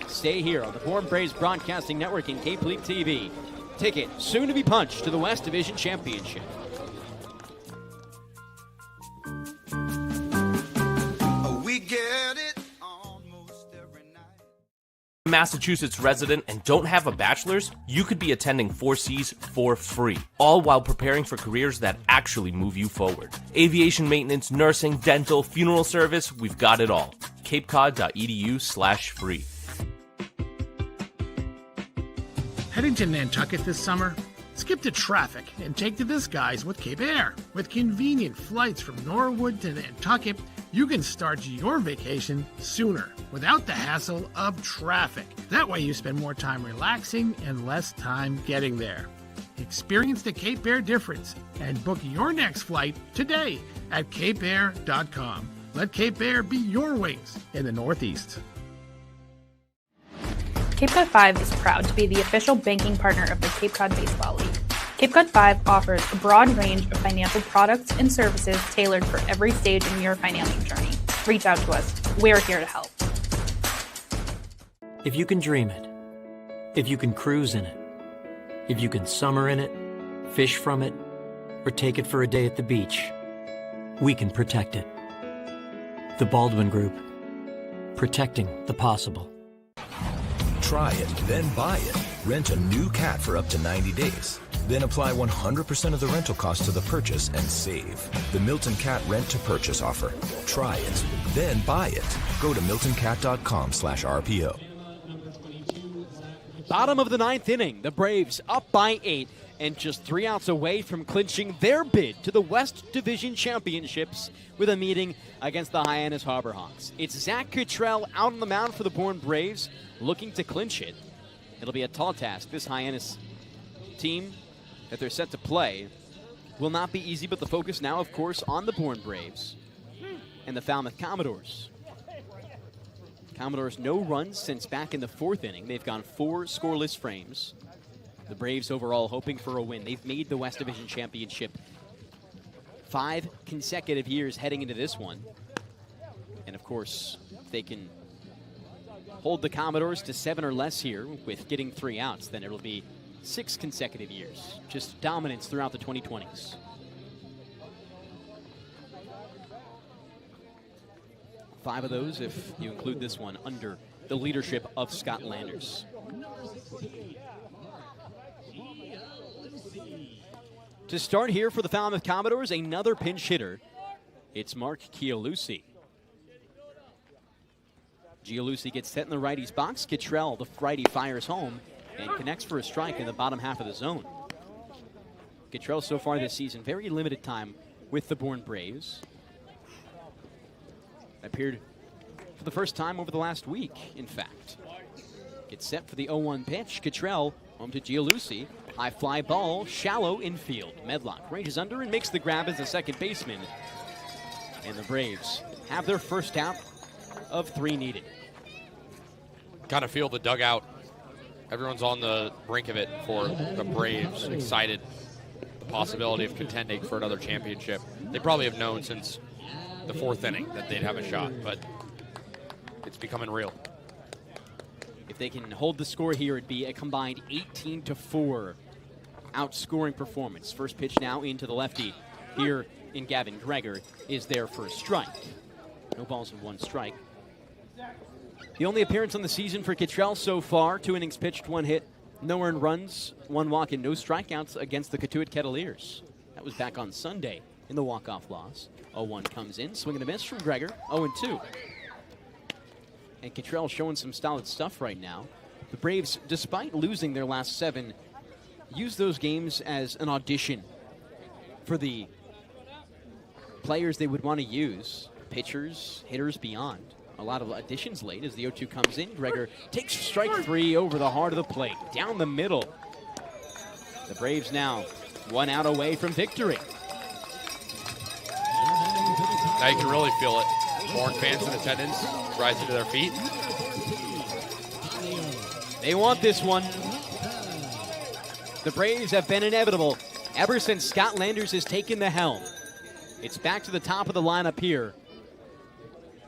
Stay here on the Bourne Braves Broadcasting Network and Cape League TV. Ticket soon to be punched to the West Division Championship. We get it almost every night. Massachusetts resident and don't have a bachelor's, you could be attending 4Cs for free, all while preparing for careers that actually move you forward. Aviation maintenance, nursing, dental, funeral service, we've got it all. capecod.edu/free. Heading to Nantucket this summer? Skip the traffic and take to the skies with Cape Air. With convenient flights from Norwood to Nantucket, you can start your vacation sooner without the hassle of traffic. That way you spend more time relaxing and less time getting there. Experience the Cape Air difference and book your next flight today at capeair.com. Let Cape Air be your wings in the Northeast. Cape Cod 5 is proud to be the official banking partner of the Cape Cod Baseball League. Cape Cod 5 offers a broad range of financial products and services tailored for every stage in your financial journey. Reach out to us. We're here to help. If you can dream it, if you can cruise in it, if you can summer in it, fish from it, or take it for a day at the beach, we can protect it. The Baldwin Group. Protecting the possible. Try it, then buy it. Rent a new cat for up to 90 days. Then apply 100% of the rental cost to the purchase and save. The Milton Cat Rent to Purchase offer. Try it, then buy it. Go to miltoncat.com/RPO. Bottom of the 9th inning, the Braves up by 8 and just 3 outs away from clinching their bid to the West Division Championships with a meeting against the Hyannis Harbor Hawks. It's Zach Cottrell out on the mound for the Bourne Braves, looking to clinch it. It'll be a tall task. This Hyannis team that they're set to play will not be easy, but the focus now, of course, on the Bourne Braves and the Falmouth Commodores. Commodores no runs since back in the 4th inning. They've gone 4 scoreless frames. The Braves overall hoping for a win. They've made the West Division Championship 5 consecutive years heading into this one. And of course, if they can hold the Commodores to 7 or less here with getting 3 outs, then it'll be 6 consecutive years. Just dominance throughout the 2020s. Five of those, if you include this one, under the leadership of Scott Landers. To start here for the Falmouth Commodores, another pinch hitter. It's Mark Chialusi. Gianluca gets set in the righty's box. Cottrell, the righty, fires home and connects for a strike in the bottom half of the zone. Cottrell so far this season, very limited time with the Bourne Braves. Appeared for the first time over the last week, in fact. Gets set for the 0-1 pitch. Cottrell home to Gianluca. High fly ball, shallow infield. Medlock ranges under and makes the grab as the second baseman. And the Braves have their first out of 3 needed. Kind of feel the dugout. Everyone's on the brink of it for the Braves, excited. The possibility of contending for another championship. They probably have known since the 4th inning that they'd have a shot, but it's becoming real. If they can hold the score here, it'd be a combined 18-4 outscoring performance. First pitch now into the lefty here in Gavin Gregor is their first strike. No balls and 1 strike. The only appearance on the season for Cottrell so far, 2 innings pitched, 1 hit, no earned runs, 1 walk, and no strikeouts against the Cotuit Kettleers. That was back on Sunday in the walk-off loss. 0-1 comes in, swing and a miss from Gregor, 0-2. And Cottrell showing some solid stuff right now. The Braves, despite losing their last 7, use those games as an audition for the players they would want to use, pitchers, hitters, beyond. A lot of additions late as the 0-2 comes in. Gregor takes strike 3 over the heart of the plate, down the middle. The Braves now 1 out away from victory. Now you can really feel it. Bourne fans in attendance rising to their feet. They want this one. The Braves have been inevitable ever since Scott Landers has taken the helm. It's back to the top of the lineup here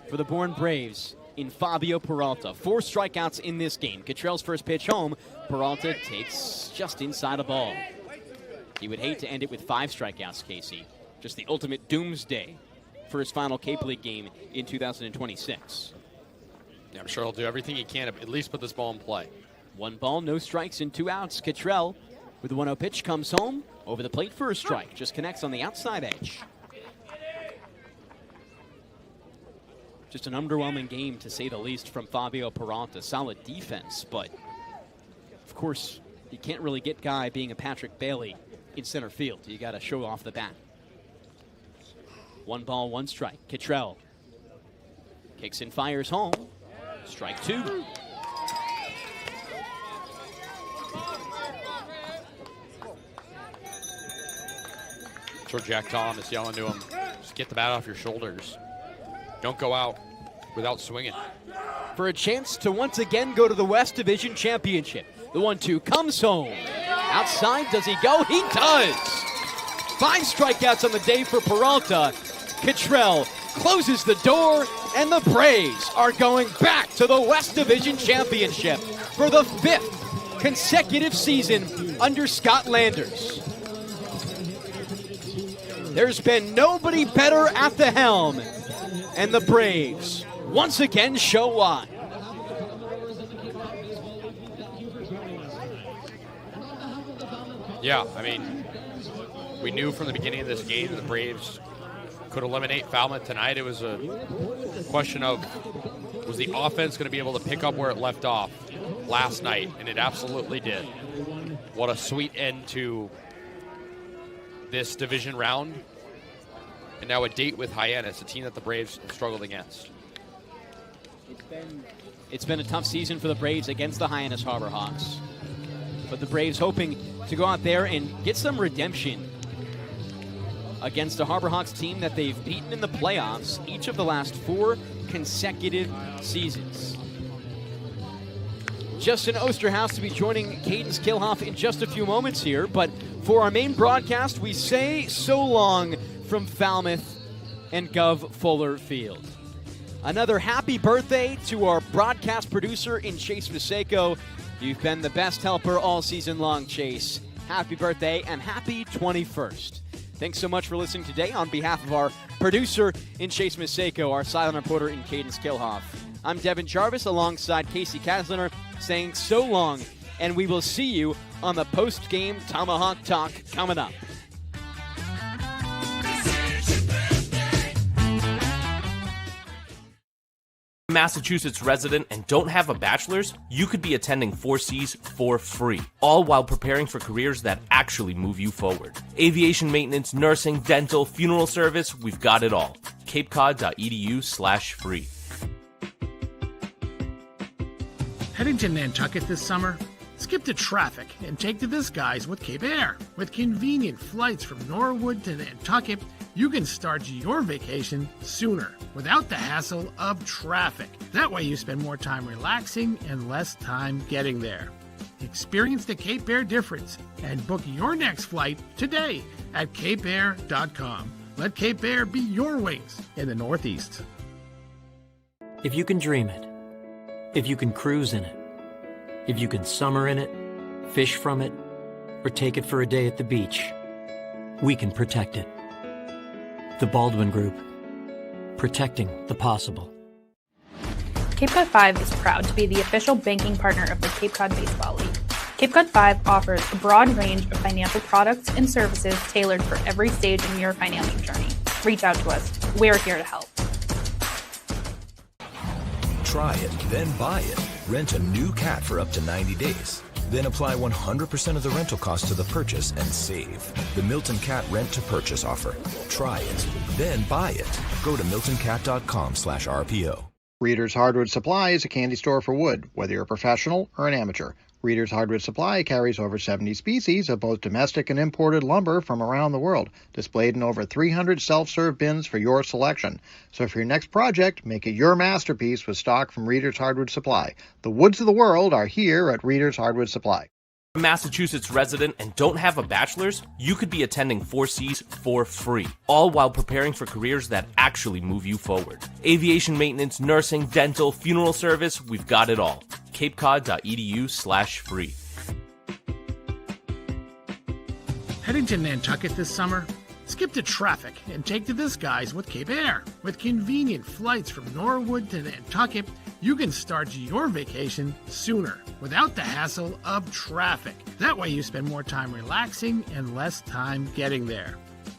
for the Bourne Braves in Fabio Peralta. 4 strikeouts in this game. Cottrell's first pitch home. Peralta takes just inside a ball. He would hate to end it with 5 strikeouts, Kasey. Just the ultimate doomsday for his final Cape League game in 2026. Yeah, I'm sure he'll do everything he can to at least put this ball in play. 1 ball, no strikes, and 2 outs. Cottrell with the 1-0 pitch comes home. Over the plate for a strike. Just connects on the outside edge. Just an underwhelming game, to say the least, from Fabio Peralta. Solid defense, but of course, you can't really get Guy being a Patrick Bailey in center field. You got to show off the bat. 1 ball, 1 strike. Cottrell kicks and fires home. Strike 2. So Jack Thomas yelling to him, just get the bat off your shoulders. Don't go out without swinging. For a chance to once again go to the West Division Championship. The 1-2 comes home. Outside, does he go? He does! 5 strikeouts on the day for Peralta. Cottrell closes the door, and the Braves are going back to the West Division Championship for the 5th consecutive season under Scott Landers. There's been nobody better at the helm, and the Braves once again show why. Yeah, I mean, we knew from the beginning of this game the Braves could eliminate Falmouth tonight. It was a question of, was the offense going to be able to pick up where it left off last night? And it absolutely did. What a sweet end to this division round. And now a date with Hyannis, a team that the Braves have struggled against. It's been a tough season for the Braves against the Hyannis Harbor Hawks. But the Braves hoping to go out there and get some redemption against a Harbor Hawks team that they've beaten in the playoffs each of the last 4 consecutive seasons. Justin Osterhaus to be joining Kaydence Kilhof in just a few moments here, but for our main broadcast, we say so long from Falmouth and Gov Fuller Field. Another happy birthday to our broadcast producer in Chase Maceiko. You've been the best helper all season long, Chase. Happy birthday and happy 21st. Thanks so much for listening today on behalf of our producer in Chase Maceiko, our silent reporter in Kaydence Kilhof. I'm Devon Jarvis alongside Kasey Kazliner saying so long, and we will see you on the post-game Tomahawk Talk coming up. Massachusetts resident and don't have a bachelor's, you could be attending 4Cs for free, all while preparing for careers that actually move you forward. Aviation maintenance, nursing, dental, funeral service, we've got it all. capecod.edu/free. Heading to Nantucket this summer? Skip the traffic and take to the skies with Cape Air. With convenient flights from Norwood to Nantucket, you can start your vacation sooner without the hassle of traffic. That way you spend more time relaxing and less time getting there. Experience the Cape Air difference and book your next flight today at capeair.com. Let Cape Air be your wings in the Northeast. If you can dream it, if you can cruise in it, if you can summer in it, fish from it, or take it for a day at the beach, we can protect it. The Baldwin Group. Protecting the possible. Cape Cod 5 is proud to be the official banking partner of the Cape Cod Baseball League. Cape Cod 5 offers a broad range of financial products and services tailored for every stage in your financial journey. Reach out to us. We're here to help. Try it, then buy it. Rent a new cat for up to 90 days. Then apply 100% of the rental cost to the purchase and save. The Milton Cat Rent to Purchase offer. Try it, then buy it. Go to miltoncat.com/RPO. Reader's Hardwood Supply is a candy store for wood, whether you're a professional or an amateur. Reader's Hardwood Supply carries over 70 species of both domestic and imported lumber from around the world, displayed in over 300 self-serve bins for your selection. So for your next project, make it your masterpiece with stock from Reader's Hardwood Supply. The woods of the world are here at Reader's Hardwood Supply. Massachusetts resident and don't have a bachelor's, you could be attending 4Cs for free, all while preparing for careers that actually move you forward. Aviation maintenance, nursing, dental, funeral service, we've got it all. capecod.edu/free. Heading to Nantucket this summer? Skip the traffic and take to the skies with Cape Air. With convenient flights from Norwood to Nantucket, you can start your vacation sooner without the hassle of traffic. That way you spend more time relaxing and less time getting there.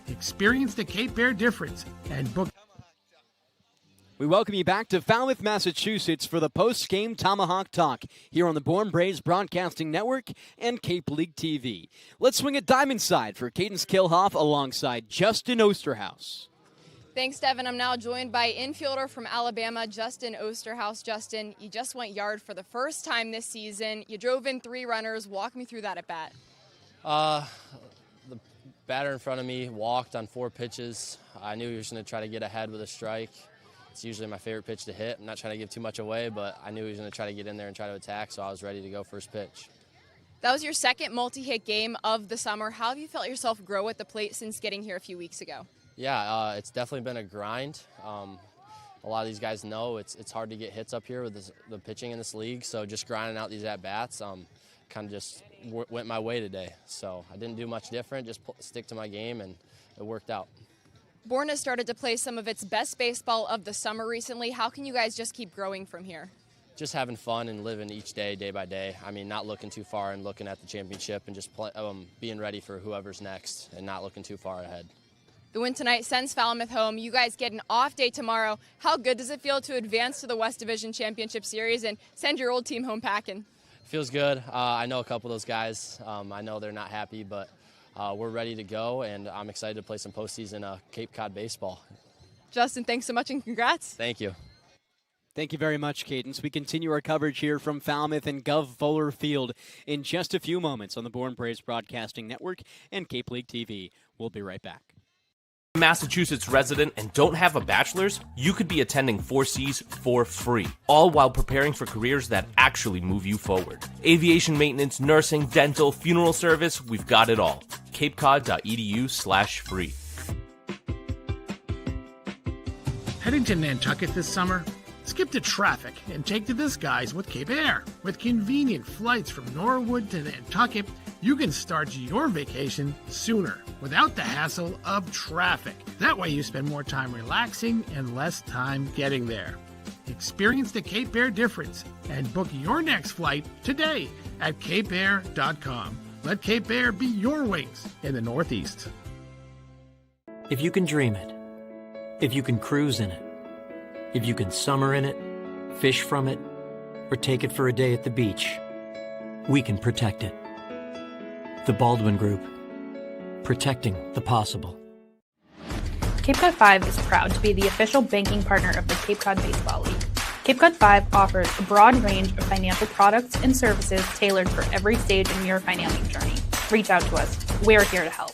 Experience the Cape Air difference and book. We welcome you back to Falmouth, Massachusetts for the post-game Tomahawk Talk here on the Bourne Braves Broadcasting Network and Cape League TV. Let's swing it diamond side for Kaydence Kilhof alongside Justin Osterhaus. Thanks, Devon. I'm now joined by infielder from Alabama, Justin Osterhaus. Justin, you just went yard for the first time this season. You drove in 3 runners. Walk me through that at bat. The batter in front of me walked on 4 pitches. I knew he was going to try to get ahead with a strike. It's usually my favorite pitch to hit. I'm not trying to give too much away, but I knew he was going to try to get in there and try to attack, so I was ready to go first pitch. That was your second multi-hit game of the summer. How have you felt yourself grow at the plate since getting here a few weeks ago? Yeah, it's definitely been a grind. A lot of these guys know it's hard to get hits up here with the pitching in this league, so just grinding out these at-bats kind of just went my way today. So I didn't do much different, just stick to my game, and it worked out. Bourne has started to play some of its best baseball of the summer recently. How can you guys just keep growing from here? Just having fun and living each day, day by day. I mean, not looking too far and looking at the championship and just being ready for whoever's next and not looking too far ahead. The win tonight sends Falmouth home. You guys get an off day tomorrow. How good does it feel to advance to the West Division Championship Series and send your old team home packing? Feels good. I know a couple of those guys. I know they're not happy, but we're ready to go, and I'm excited to play some postseason Cape Cod baseball. Justin, thanks so much and congrats. Thank you. Thank you very much, Kaydence. We continue our coverage here from Falmouth and Gov Fuller Field in just a few moments on the Bourne Braves Broadcasting Network and Cape League TV. We'll be right back. Massachusetts resident and don't have a bachelor's, you could be attending 4Cs for free, all while preparing for careers that actually move you forward. Aviation maintenance, nursing, dental, funeral service, we've got it all. capecod.edu/free. Heading to Nantucket this summer? Skip the traffic and take to the skies with Cape Air. With convenient flights from Norwood to Nantucket, you can start your vacation sooner without the hassle of traffic. That way you spend more time relaxing and less time getting there. Experience the Cape Air difference and book your next flight today at capeair.com. Let Cape Air be your wings in the Northeast. If you can dream it, if you can cruise in it, if you can summer in it, fish from it, or take it for a day at the beach, we can protect it. The Baldwin Group. Protecting the possible. Cape Cod 5 is proud to be the official banking partner of the Cape Cod Baseball League. Cape Cod 5 offers a broad range of financial products and services tailored for every stage in your financing journey. Reach out to us. We're here to help.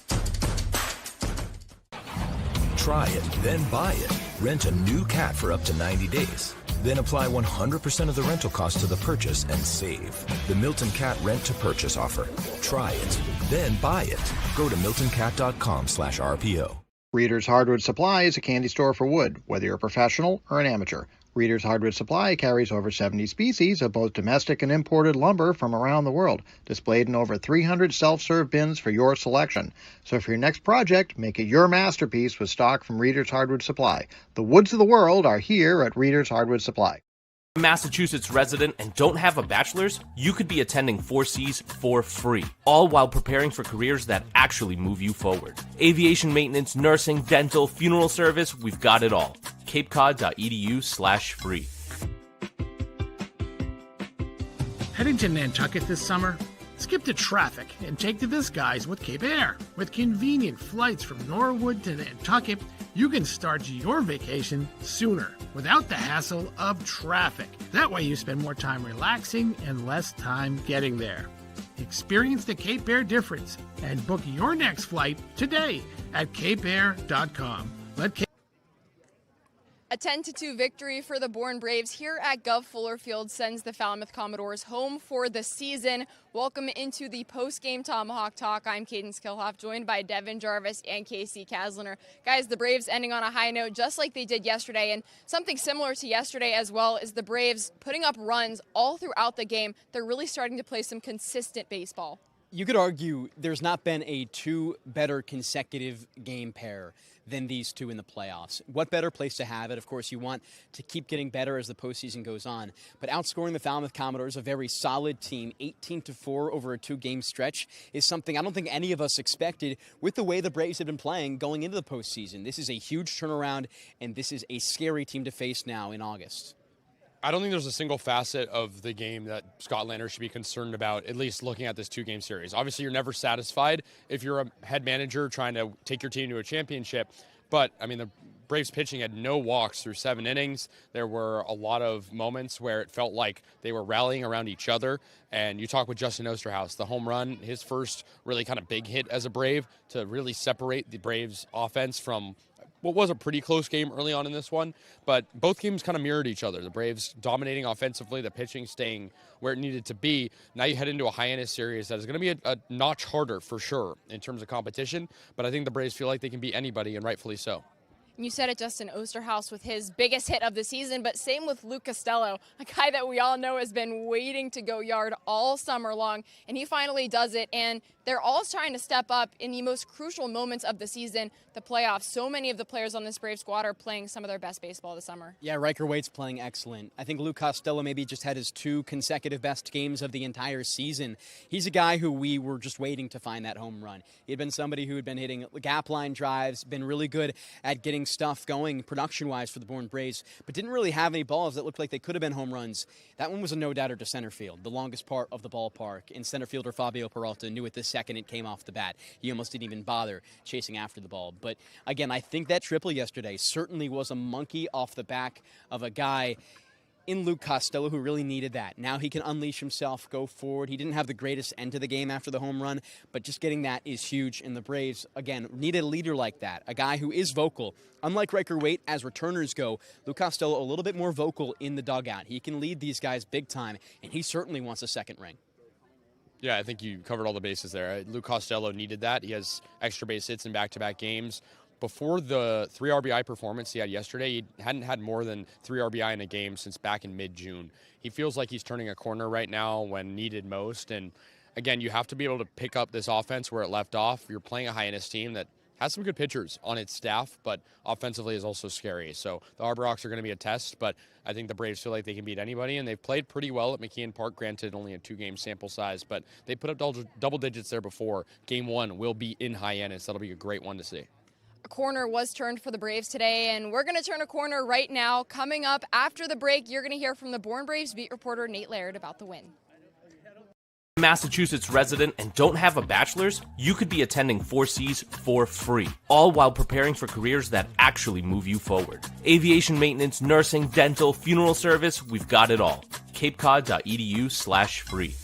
Try it, then buy it. Rent a new cat for up to 90 days. Then apply 100% of the rental cost to the purchase and save. The Milton Cat Rent to Purchase offer. Try it, then buy it. Go to miltoncat.com/RPO. Reader's Hardwood Supply is a candy store for wood, whether you're a professional or an amateur. Reader's Hardwood Supply carries over 70 species of both domestic and imported lumber from around the world, displayed in over 300 self-serve bins for your selection. So for your next project, make it your masterpiece with stock from Reader's Hardwood Supply. The woods of the world are here at Reader's Hardwood Supply. Massachusetts resident and don't have a bachelor's, you could be attending 4Cs for free, all while preparing for careers that actually move you forward. Aviation maintenance, nursing, dental, funeral service, we've got it all. capecod.edu/free. Heading to Nantucket this summer? Skip the traffic and take to the skies with Cape Air. With convenient flights from Norwood to Nantucket, you can start your vacation sooner without the hassle of traffic. That way you spend more time relaxing and less time getting there. Experience the Cape Air difference and book your next flight today at capeair.com. A 10-2 victory for the Bourne Braves here at Gov Fuller Field sends the Falmouth Commodores home for the season. Welcome into the post-game Tomahawk Talk. I'm Kaydence Kilhof, joined by Devon, Jarvis, and Kasey, Kazliner. Guys, the Braves ending on a high note just like they did yesterday, and something similar to yesterday as well is the Braves putting up runs all throughout the game. They're really starting to play some consistent baseball. You could argue there's not been a two better consecutive game pair than these two in the playoffs. What better place to have it? Of course, you want to keep getting better as the postseason goes on. But outscoring the Falmouth Commodores, a very solid team, 18-4 over a two-game stretch, is something I don't think any of us expected with the way the Braves have been playing going into the postseason. This is a huge turnaround, and this is a scary team to face now in August. I don't think there's a single facet of the game that Scott Laird should be concerned about, at least looking at this two-game series. Obviously, you're never satisfied if you're a head manager trying to take your team to a championship. But, I mean, the Braves pitching had no walks through 7 innings. There were a lot of moments where it felt like they were rallying around each other. And you talk with Justin Osterhaus, the home run, his first really kind of big hit as a Brave to really separate the Braves offense from what was a pretty close game early on in this one, but both games kind of mirrored each other. The Braves dominating offensively, the pitching staying where it needed to be. Now you head into a high-end series that is going to be a notch harder for sure in terms of competition, but I think the Braves feel like they can beat anybody, and rightfully so. You said it, Justin Osterhaus with his biggest hit of the season, but same with Luke Costello, a guy that we all know has been waiting to go yard all summer long, and he finally does it, and they're all trying to step up in the most crucial moments of the season, the playoffs. So many of the players on this Brave squad are playing some of their best baseball this summer. Yeah, Riker Waite's playing excellent. I think Luke Costello maybe just had his 2 consecutive best games of the entire season. He's a guy who we were just waiting to find that home run. He had been somebody who had been hitting gap line drives, been really good at getting stuff going production-wise for the Bourne Braves, but didn't really have any balls that looked like they could have been home runs. That one was a no-doubter to center field, the longest part of the ballpark, and center fielder Fabio Peralta knew it the second it came off the bat. He almost didn't even bother chasing after the ball. But again, I think that triple yesterday certainly was a monkey off the back of a guy in Luke Costello who really needed that. Now he can unleash himself, go forward. He didn't have the greatest end to the game after the home run, but just getting that is huge. And the Braves, again, need a leader like that, a guy who is vocal. Unlike Riker Waite, as returners go, Luke Costello a little bit more vocal in the dugout. He can lead these guys big time, and he certainly wants a second ring. Yeah, I think you covered all the bases there. Luke Costello needed that. He has extra base hits in back-to-back games. Before the 3 RBI performance he had yesterday, he hadn't had more than 3 RBI in a game since back in mid-June. He feels like he's turning a corner right now when needed most. And again, you have to be able to pick up this offense where it left off. You're playing a Hyannis team that has some good pitchers on its staff, but offensively is also scary. So the Arbor Rocks are going to be a test, but I think the Braves feel like they can beat anybody, and they've played pretty well at McKeon Park, granted only a 2-game sample size, but they put up double digits there before. Game 1 will be in Hyannis. That'll be a great one to see. A corner was turned for the Braves today, and we're going to turn a corner right now. Coming up after the break, you're going to hear from the Bourne Braves beat reporter Nate Laird about the win. Massachusetts resident and don't have a bachelor's, you could be attending 4Cs for free, all while preparing for careers that actually move you forward. Aviation maintenance, nursing, dental, funeral service, we've got it all. capecod.edu/free.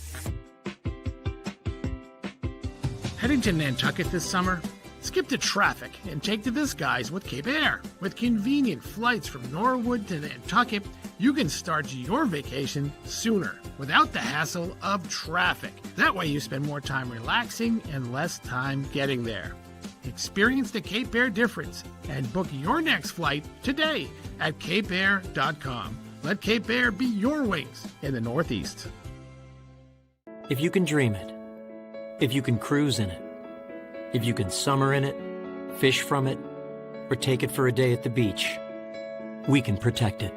Heading to Nantucket this summer? Skip the traffic and take to this guy's with Cape Air. With convenient flights from Norwood to Nantucket, you can start your vacation sooner without the hassle of traffic. That way you spend more time relaxing and less time getting there. Experience the Cape Air difference and book your next flight today at capeair.com. Let Cape Air be your wings in the Northeast. If you can dream it, if you can cruise in it, if you can summer in it, fish from it, or take it for a day at the beach, we can protect it.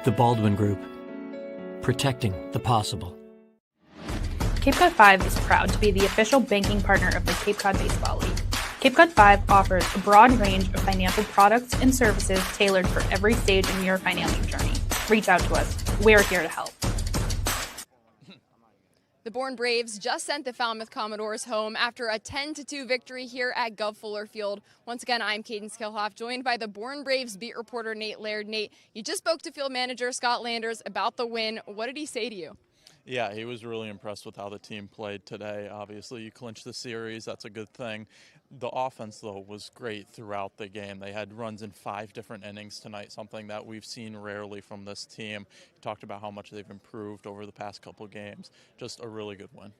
The Baldwin Group. Protecting the possible. Cape Cod 5 is proud to be the official banking partner of the Cape Cod Baseball League. Cape Cod 5 offers a broad range of financial products and services tailored for every stage in your financial journey. Reach out to us. We're here to help. The Bourne Braves just sent the Falmouth Commodores home after a 10-2 victory here at Gov Fuller Field. Once again, I'm Kaydence Kilhof, joined by the Bourne Braves beat reporter Nate Laird. Nate, you just spoke to field manager Scott Landers about the win. What did he say to you? Yeah, he was really impressed with how the team played today. Obviously, you clinched the series. That's a good thing. The offense, though, was great throughout the game. They had runs in 5 different innings tonight, something that we've seen rarely from this team. He talked about how much they've improved over the past couple of games. Just a really good win.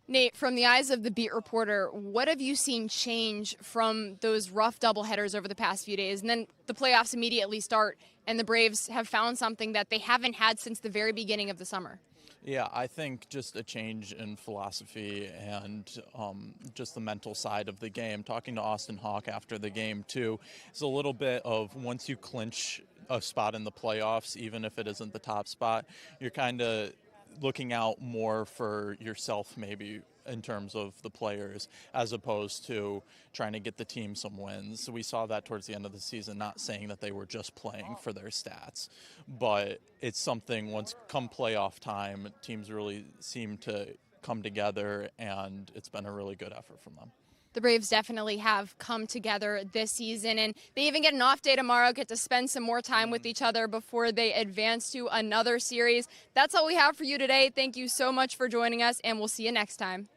Nate, from the eyes of the beat reporter, what have you seen change from those rough doubleheaders over the past few days? And then the playoffs immediately start, and the Braves have found something that they haven't had since the very beginning of the summer. Yeah, I think just a change in philosophy and just the mental side of the game. Talking to Austin Hawk after the game, too, it's a little bit of once you clinch a spot in the playoffs, even if it isn't the top spot, you're kind of looking out more for yourself maybe in terms of the players as opposed to trying to get the team some wins. So we saw that towards the end of the season, not saying that they were just playing for their stats, but it's something once come playoff time, teams really seem to come together, and it's been a really good effort from them. The Braves definitely have come together this season, and they even get an off day tomorrow, get to spend some more time with each other before they advance to another series. That's all we have for you today. Thank you so much for joining us, and we'll see you next time.